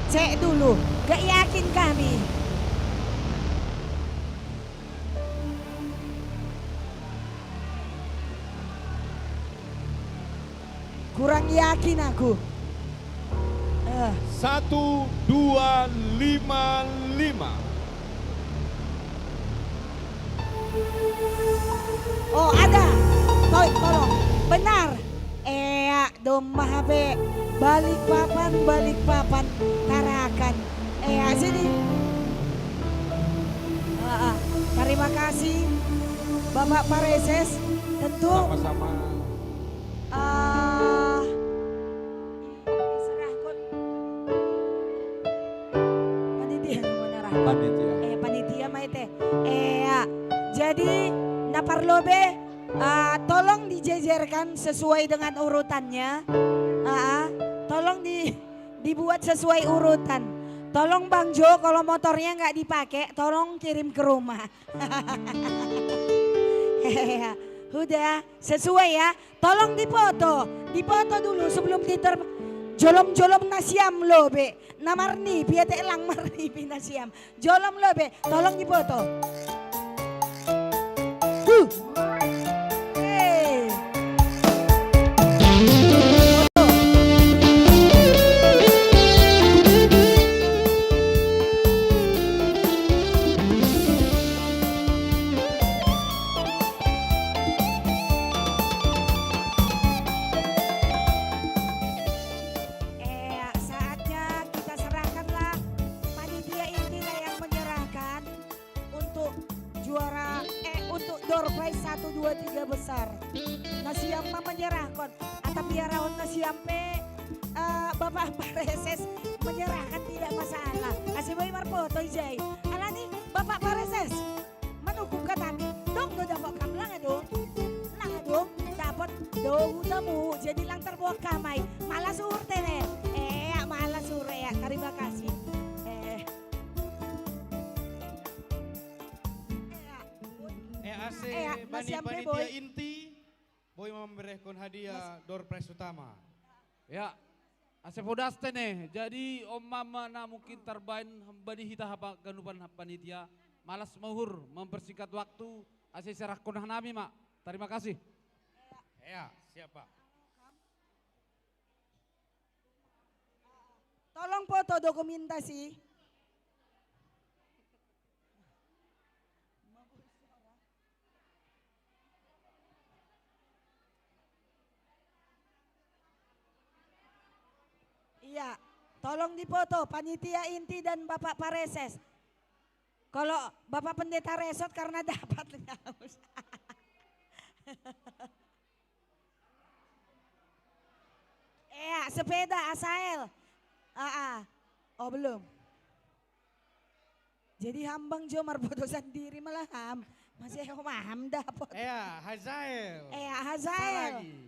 Cek dulu, gak yakin kami. Kurang yakin aku. 1255. Oh ada, tolong, benar. Domah HP, balik papan, tarakan. Sini. Terima kasih Bapak Pareses, tentu. Sama-sama. Panitia maite. Jadi naparlobe tolong dijejerkan sesuai dengan urutannya. Tolong dibuat sesuai urutan. Tolong Bang Jo kalau motornya nggak dipakai, tolong kirim ke rumah. Udah sesuai ya. Tolong dipoto dulu sebelum jolom nasiam lobe. Namarni piate lang marni pinasiam. Jolom lobe, tolong dipoto. Saatnya kita serahkanlah panitia intilah yang menyerahkan untuk juara untuk door prize 1, 2, 3 besar. Nasiam menyerahkan atau biarahon nasiampe Bapak Pareses menyerahkan tidak masalah. Kasih boy marpoto ijay. Alani Bapak Pareses menukung katami. Dong do dapat kamlang dong. Lang dong dapat do tamu jadi lang terbawa kamay. Malas urte ne. Malas ure ya. Terima kasih. Bani panitia inti boy memberikan hadiah door prize utama. Ya, ase podaste nih. Jadi om mama na mungkin terbain bani hita hapa ganupan panitia malas mahur mempersingkat waktu ase serah kunah nami mak. Terima kasih. Ya, siapa? Tolong foto dokumentasi. Iya, tolong dipoto panitia inti dan Bapak Pareses. Kalau Bapak Pendeta Resot karena dapat ngaus. Sepeda Asael. Oh belum. Jadi hambang Jo marbodo sendiri malah ham. Masih paham dapat. Ya, Hazael. Hazael. Saragi.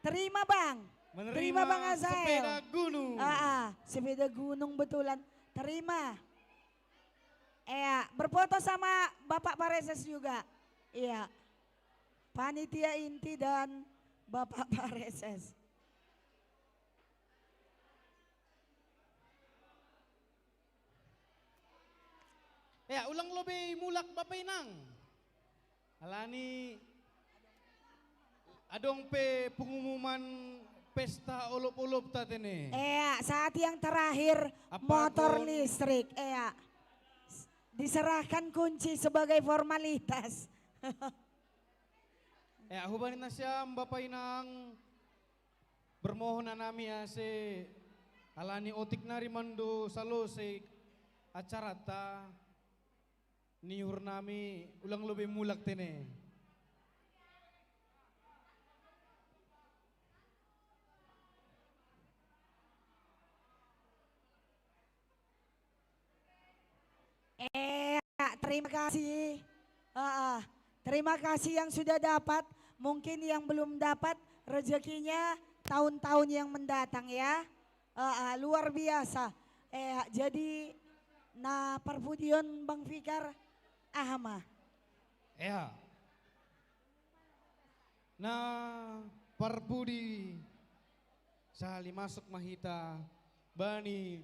Terima Bang. Menerima Terima Bang Hazael. sepeda gunung. Sepeda gunung betulan. Terima. Berfoto sama Bapak Pareses juga. Iya. Panitia inti dan Bapak Pareses. Ulang lebih mulak Bapak Inang. Alani adong pe pengumuman pesta ulup-ulup tatene. Saat yang terakhir motor listrik. Diserahkan kunci sebagai formalitas. Hubanin na siya Bapak Inang. Bermohon na nami se alani otik na rimando salo se acara ta niur nami ulang lebih mulak tene. Terima kasih. Terima kasih yang sudah dapat. Mungkin yang belum dapat rezekinya tahun-tahun yang mendatang ya. Luar biasa. Jadi perpudion Bang Fikar ahama. Parpudi sali masuk mahita bani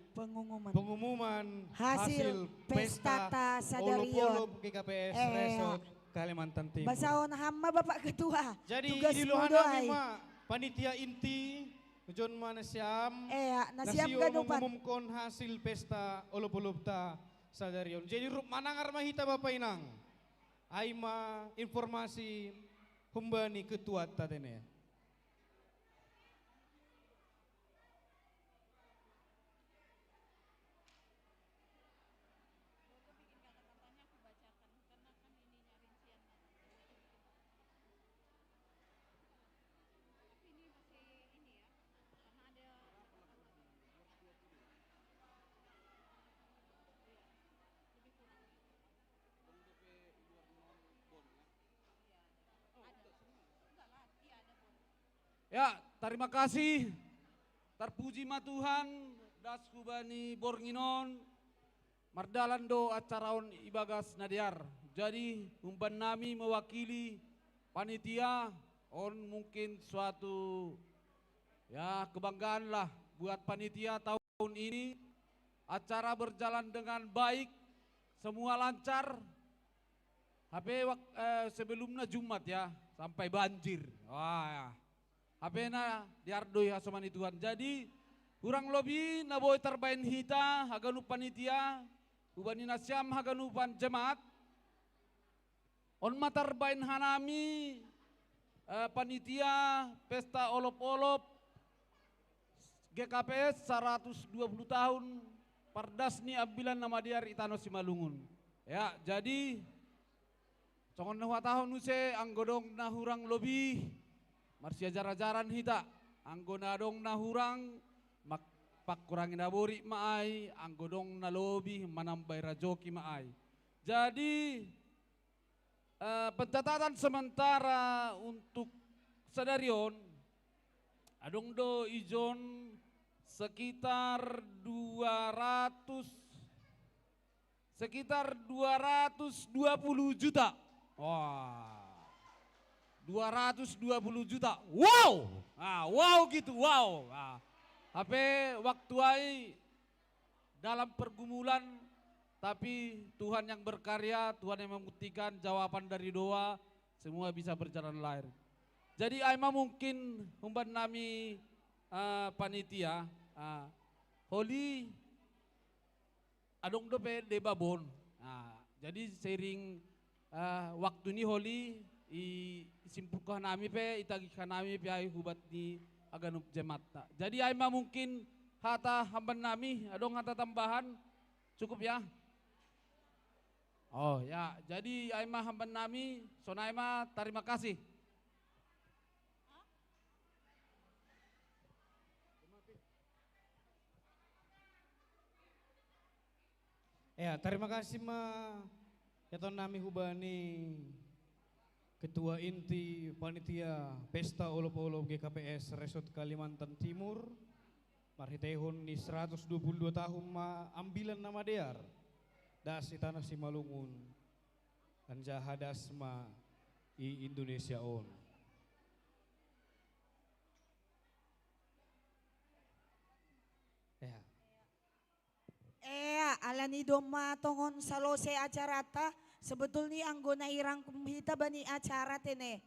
pengumuman hasil pesta Sadarion ulup-ulup GKPS Resort Kalimantan Timur. Basaon hama Bapak Ketua. Jadi tugas iluhan doai. nami panitia inti John Manasiam Nasiam nasio ganupan. mengumumkan hasil pesta ulup-ulup ta Sadarion. Jadi manangar mahita Bapak Inang. Aima informasi humbani ketua tatene. Terima kasih. Terpuji ma Tuhan, das kubani bornginon, mardalando acaraon ibagas nadiar. Jadi umpan nami mewakili panitia, mungkin suatu kebanggaan lah buat panitia tahun ini. Acara berjalan dengan baik, semua lancar. Sebelumnya Jumat ya, sampai banjir. Apena diardoi hasomani Tuhan. Jadi kurang lebih naboy terbain hita haganu panitia ubani nasyam haganu pan jemaat on matarbain hanami panitia pesta olop-olop GKPS 120 tahun Pardasni Abilan nama diar Itano Simalungun. Jadi congon nawa tahun use anggodong nahurang lebih Marsia jara-jaran hita, anggona dong nahurang, pak kurangin nabori maai, anggodong nalobi manambay rajoki maai. Jadi pencatatan sementara untuk Sadarion, adong do ijon sekitar 220 juta. 220 juta. Wow. Wow gitu, wow. Waktu ai dalam pergumulan tapi Tuhan yang berkarya, Tuhan yang membuktikan jawaban dari doa, semua bisa berjalan lahir. Jadi aima mungkin umban nami panitia Holi adong dope de babon. Jadi seiring waktu ini Holi isimpulkan nami itagihkan nami ay hubat ni aganup jemaat. Jadi aima mungkin hata hamban nami adong hata tambahan cukup ya. Jadi aima hamban nami sonaima terima kasih. Terima kasih ma yaton nami hubani Ketua Inti Panitia Pesta Olop-Olop GKPS Resort Kalimantan Timur, marhitehon ni 122 tahun ma ambilan nama dear, das itana si Malungun, dan jahadas ma i Indonesia on. Ya. Alani doma tongon salose acarata sebetulnya anggona irang hita bani acara tene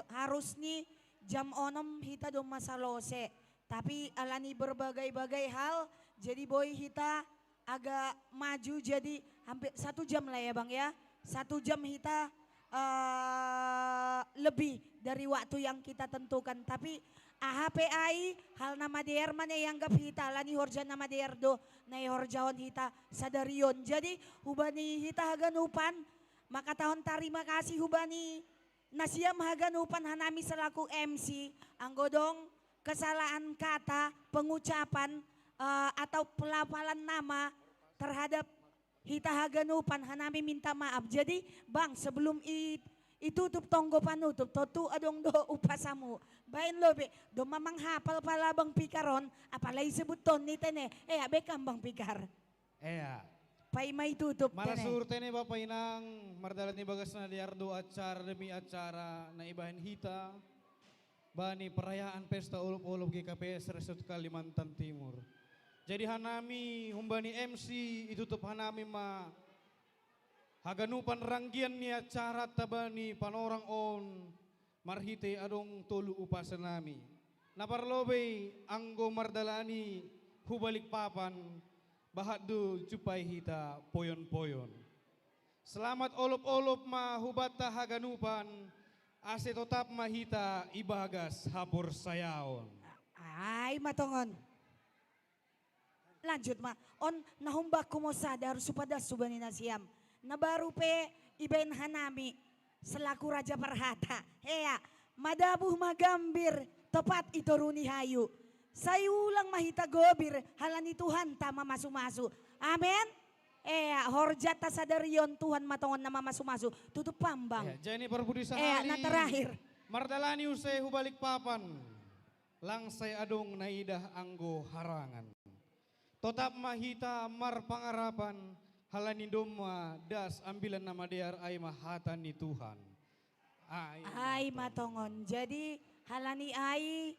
harus nih jam 6 hita doma salose tapi alani berbagai-bagai hal jadi boy hita agak maju jadi hampir 1 jam lah ya bang ya 1 jam hita lebih dari waktu yang kita tentukan tapi AHPI hal nama DR mana yang gap hita lani horja nama DR do na horjaon hita sadarion jadi hubani hita haganupan maka tahun terima kasih hubani nasiam haganupan hanami selaku MC anggodong kesalahan kata pengucapan atau pelafalan nama terhadap hita haganupan hanami minta maaf jadi bang sebelum itutup tonggo panutup totu adong do upasamu bain lobe do mamang hafal pala bang pikaron apalagi sebut ton ni tene bekam bang pikar pai mai tutup Malas tene Bapak Inang mardalat ni bagas na diardo acara demi acara na ibahin hita bani perayaan pesta olop-olop GKPS Resort Kalimantan Timur jadi hanami humbani MC itutup hanami ma haganupan ranggian ni acara tabani panorang on marhite adong tolu upasan nami. Naparlobe anggo mardalani hubalik papan bahadu jupai hita poyon-poyon. Selamat olop-olop ma hubata haganupan ase tetap mahita ibagas hapur sayaon. Ay matongon. Lanjut ma on nahumbak kumo sadar supada subani nasiam. Na baru pe iben hanami selaku Raja Perhata. Madabuh magambir tepat itu runi hayu. Sayulang mahita gobir halani Tuhan tama masu-masu. Amin. Horjata sadarion Tuhan matongon nama masu-masu. Tutup pambang. Jadi perbudi sahali. Na terakhir. Mardalani usai hubalik papan. Langsay adong naidah anggo harangan. Totap mahita mar pangarapan. Halani doma das ambilan nama dear ay mahatan ni Tuhan. Ay matongon. Jadi halani ay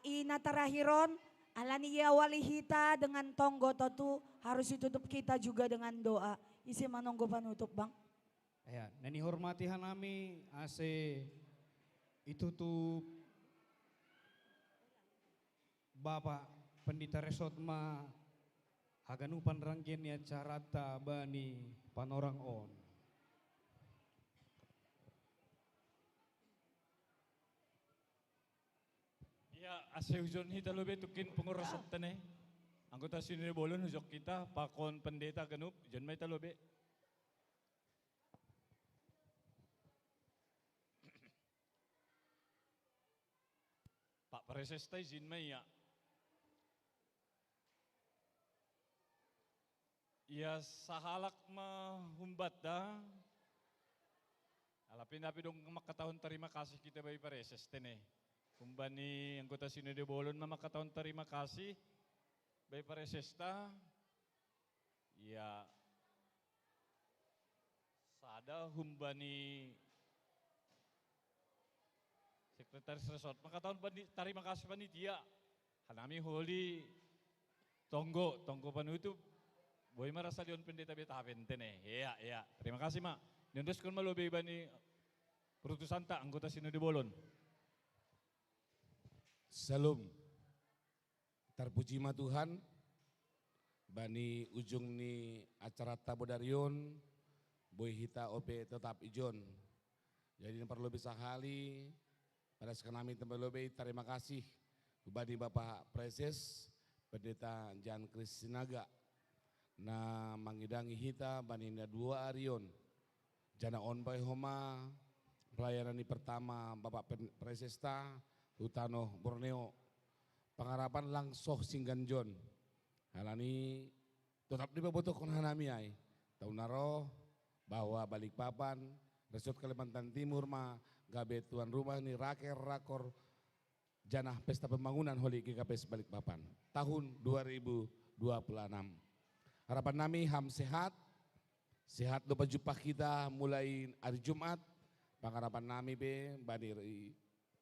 ina terahiron halani ya wali hita dengan tonggo totu harus ditutup kita juga dengan doa. Isi manonggo panutup bang. Nani hormati hanami ase itutup Bapak Pendeta Resort ma haganupan ranggen ya carata bani panorang on. Ya, ase hujon hita lobe tukin pengurusat tane. Anggota sini bolon hujok kita pakon pendeta ganup jon mai talobe. Pak Presesta izin mai ya. Ya sahalak mahumbat dah. Alapin tapi dong makatahon terima kasih kita bagi pareses tene. Kumbani anggota Sinode Bolon makatahon terima kasih bagi pareses ta. Ya sada humbani Sekretaris Resort makatahon terima kasih panitia. Hanami holi tonggo panutup. Boy marasa lion pendeta betapen tene. Iya. Terima kasih mak. Nundos kun malobe bani Perutusanta anggota Sinode Bolon. Salam. Terpuji ma Tuhan. Bani ujung ni acara tabodarion boy hita ope tetap ijon. Jadi perlu bisa hali pada sekanami tembelobe terima kasih bani Bapak Preses Pendeta Jan Kristinaga. Na mangidangi hita baninda 2 arion jana on by homa pelayanan ini pertama Bapak Presesta Utano Borneo pengarapan langsoh singganjon halani tetap dibaboto kon hanami ay tahu naro bahwa Balikpapan Resort Kalimantan Timur ma gabe tuan rumah ni raker rakor janah pesta pembangunan Holi GKPS Balikpapan tahun 2026. Harapan kami ham sehat, sehat dopa jumpa kita mulai hari Jumat. Pengharapan kami be bani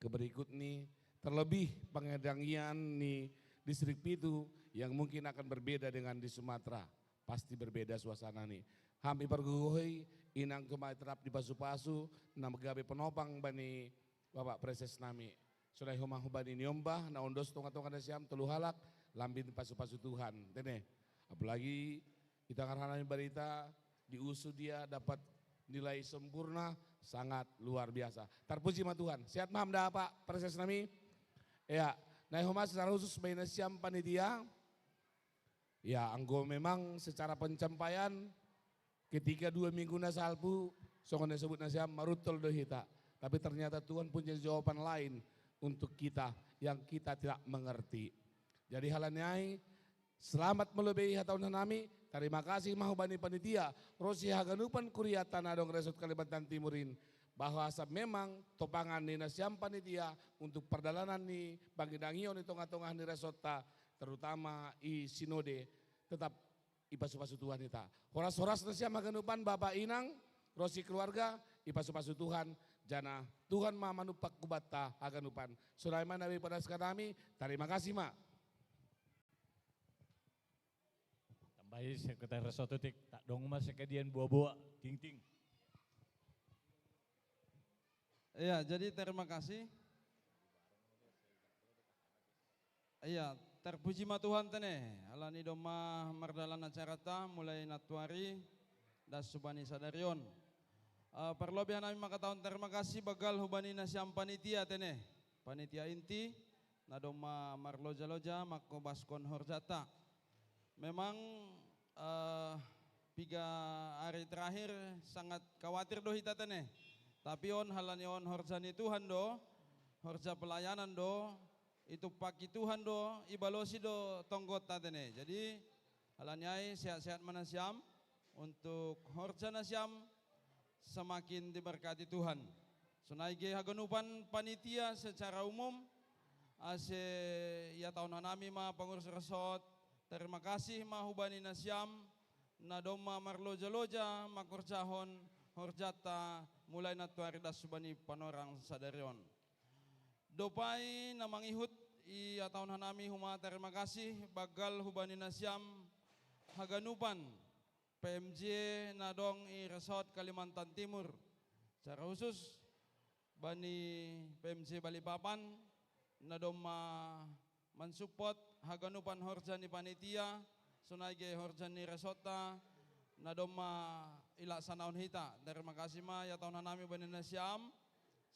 keberikut nih terlebih pengedangian nih distrik Pitu yang mungkin akan berbeda dengan di Sumatera. Pasti berbeda suasana nih. Ham iparguhoi inang kemai terap di pasu-pasu na gabe penopang bani Bapak Preses nami. Sudah humah bani nyombah na ondos tonga-tonga na siam telu halak lambin pasu-pasu Tuhan. Tene. Apalagi kita karena berita diusu dia dapat nilai sempurna sangat luar biasa. Terpuji ma Tuhan. Sehat maham dah Pak Preses nami. Ya, nah humah secara khusus bani siam panitia. Ya, anggo memang secara pencapaian ketika 2 minggu nasalpu, songon disebut nasiam marutol dohita. Tapi ternyata Tuhan punya jawaban lain untuk kita yang kita tidak mengerti. Jadi halanyai, selamat melebihi tahun nami. Terima kasih mahubani panitia. Rosi haganupan kuria tanah dong Resort Kalimantan Timurin. Bahwa memang topangan ni nasiam panitia untuk perdalanan ni Bangidangion di tengah-tengah ni resota. Terutama i sinode tetap ipasu-pasu Tuhan kita. Horas-horas nasiam haganupan Bapak Inang, Rosi keluarga, ipasu-pasu Tuhan, jana Tuhan ma manupak kubata haganupan. Sulaiman Nabi pada sekarang terima kasih ma. Tambahi Sekretaris Resototik, tak dong mas sekedian buah-buah, ting-ting. Iya, jadi terima kasih. Iya, terpuji ma Tuhan tene. Alani doma mardalan acarata mulai natuari das subani sadarion. Perlobihan kami maka tahun terima kasih bagal hubani nasiam panitia tene. Panitia inti nadoma marloja-loja mako baskon horjata. Memang 3 hari terakhir sangat khawatir do hita tene. Tapi on halani on horjani Tuhan do, horja pelayanan do, itu paki Tuhan do, ibalosi do tonggot tene. Jadi halanyai sehat-sehat manasiam untuk horja nasiam semakin diberkati Tuhan. Sunaige hagonupan panitia secara umum ase ya tahun nami ma pengurus resort. Terima kasih ma hubani nasiam nadoma marloja-loja makurcahon horjata mulai natuari das subani panorang sadarion. Dopai namang ihut iya tahun hanami huma terima kasih bagal hubani nasiam haganupan PMJ nadong i Resort Kalimantan Timur. Secara khusus bani PMJ Balikpapan nadoma mensupport haganupan horjani panitia sunage horjani resota nadoma ilaksanaon hita. Terima kasih ma ya tahun hanami bani nasiam.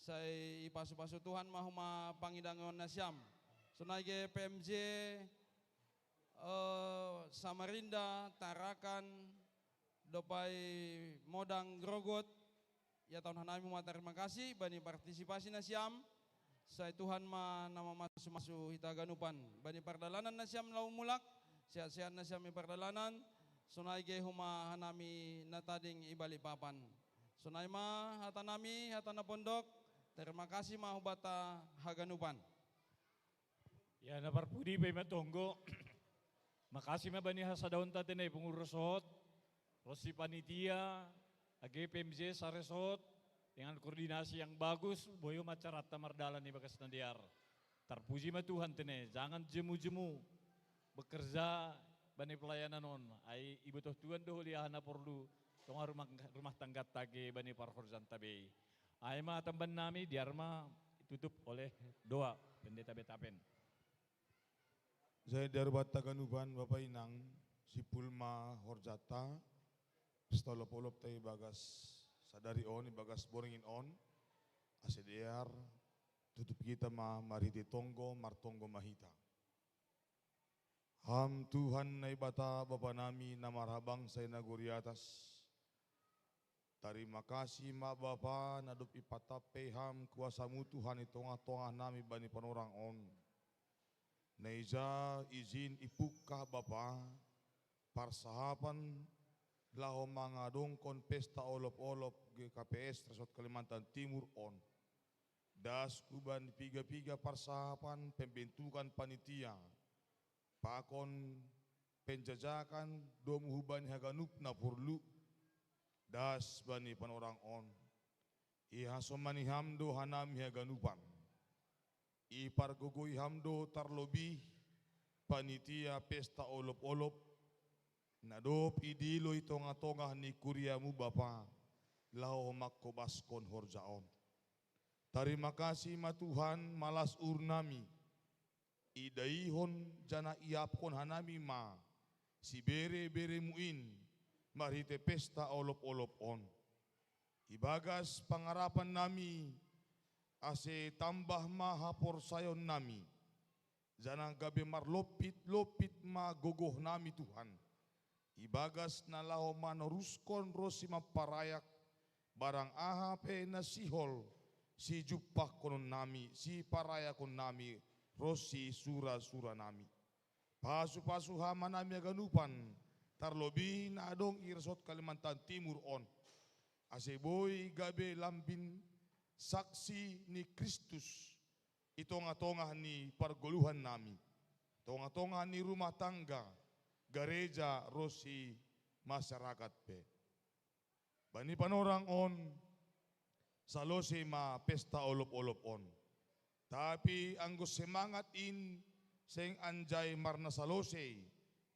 Saya ipasu-pasu Tuhan mahuma pangidangon nasiam. Sunage PMJ Samarinda, Tarakan, Dopai Modang Grogot. Ya tahun hanami ma terima kasih bani partisipasi nasiam. Saya Tuhan ma nama masu hita ganupan. Bani perdalanan nasiam lau mulak. Sehat-sehat nasiam i perdalanan. Sunage huma hanami natading i Balikpapan. Sunai ma hatanami hatana pondok. Terima kasih mahubata haganupan. Ya naparpudi pa matonggo. Makasih ma bani hasadaon tatene pengurus resort, Rosi panitia, age PMJ sa resort dengan koordinasi yang bagus, boyo macarata mardalan ni bagas nandiar. Terpuji ma Tuhan tene, jangan jemu-jemu bekerja bani pelayanan on. Ai ibu toh Tuhan doh liahana perlu tonga rumah tangga tage bani parhorjan tabe. Ai ma tamban nami diarma ditutup oleh doa pendeta Betapen. Saya darbat taganuban Bapak Inang, Sipulma Horjata, Stolopolop tay bagas sadari on, bagas boringin on, ACDR, tutup kita ma mariti tonggo, martonggo mahita. Ham Tuhan na ibata Bapa nami na marhabang sa inaguri atas. Terima kasih ma Bapa na dup ipatape ham kuasamu Tuhan itonga-tonga nami bani panorang on. Naiza izin ipuka Bapa parsahapan laho mga dongkon pesta olop-olop GKPS Resort Kalimantan Timur on. Das kuban piga-piga parsahapan pembentukan panitia. Pakon penjajakan domu hubani haganup na purlu. Das bani panorang on. Ihasomani hamdo hanami haganupan. Ipargogoy hamdo tarlobi panitia pesta olop-olop. Nadop idilo itonga-tonga ni kuriamu bapa. Lao makkobaskon horjaon. Terima kasih ma Tuhan malas urnami. Idaihon jana iapkon hanami ma. Si bere-bere muin. Marite pesta olop-olop on. Ibagas pangarapan nami. Ase tambah ma hapor sayon nami. Jana gabe marlopit-lopit ma gogoh nami Tuhan. Ibagas na lao manuruskon rosi maparayak. Barang ahape na sihol. Si jupak konon nami, si paraya kon nami, rosi sura-sura nami. Pasu-pasu hama nami aganupan, tarlobi na adong Resort Kalimantan Timur on. Aseboy gabe lambin saksi ni Kristus. Itonga-tonga ni pargoluhan nami. Tonga-tonga ni rumah tangga, gereja, rosi, masyarakat pe. Bani panorang on, salose ma pesta olop-olop on. Tapi anggo semangat in seng anjay marna salose.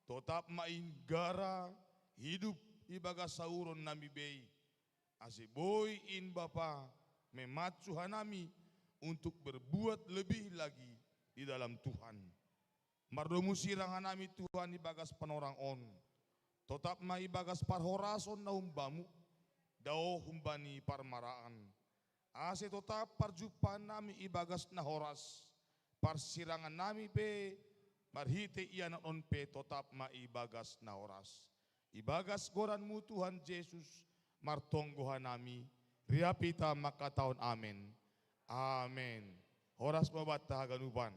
Totap main gara hidup ibaga sauron nami bay. Asiboy in bapa mematsu hanami untuk berbuat lebih lagi di dalam Tuhan. Mardomu sirang hanami Tuhan ibagas panorang on. Totap ma ibagas parhorason na humbamu. Dao humbani parmaraan. Ase tetap parjupan nami ibagas na horas. Parsirangan nami pe marhite iyan on pe tetap maibagas na horas. Ibagas goranmu Tuhan Yesus martonggohan nami. Riapita makataon amen. Amen. Horas babata haganupan.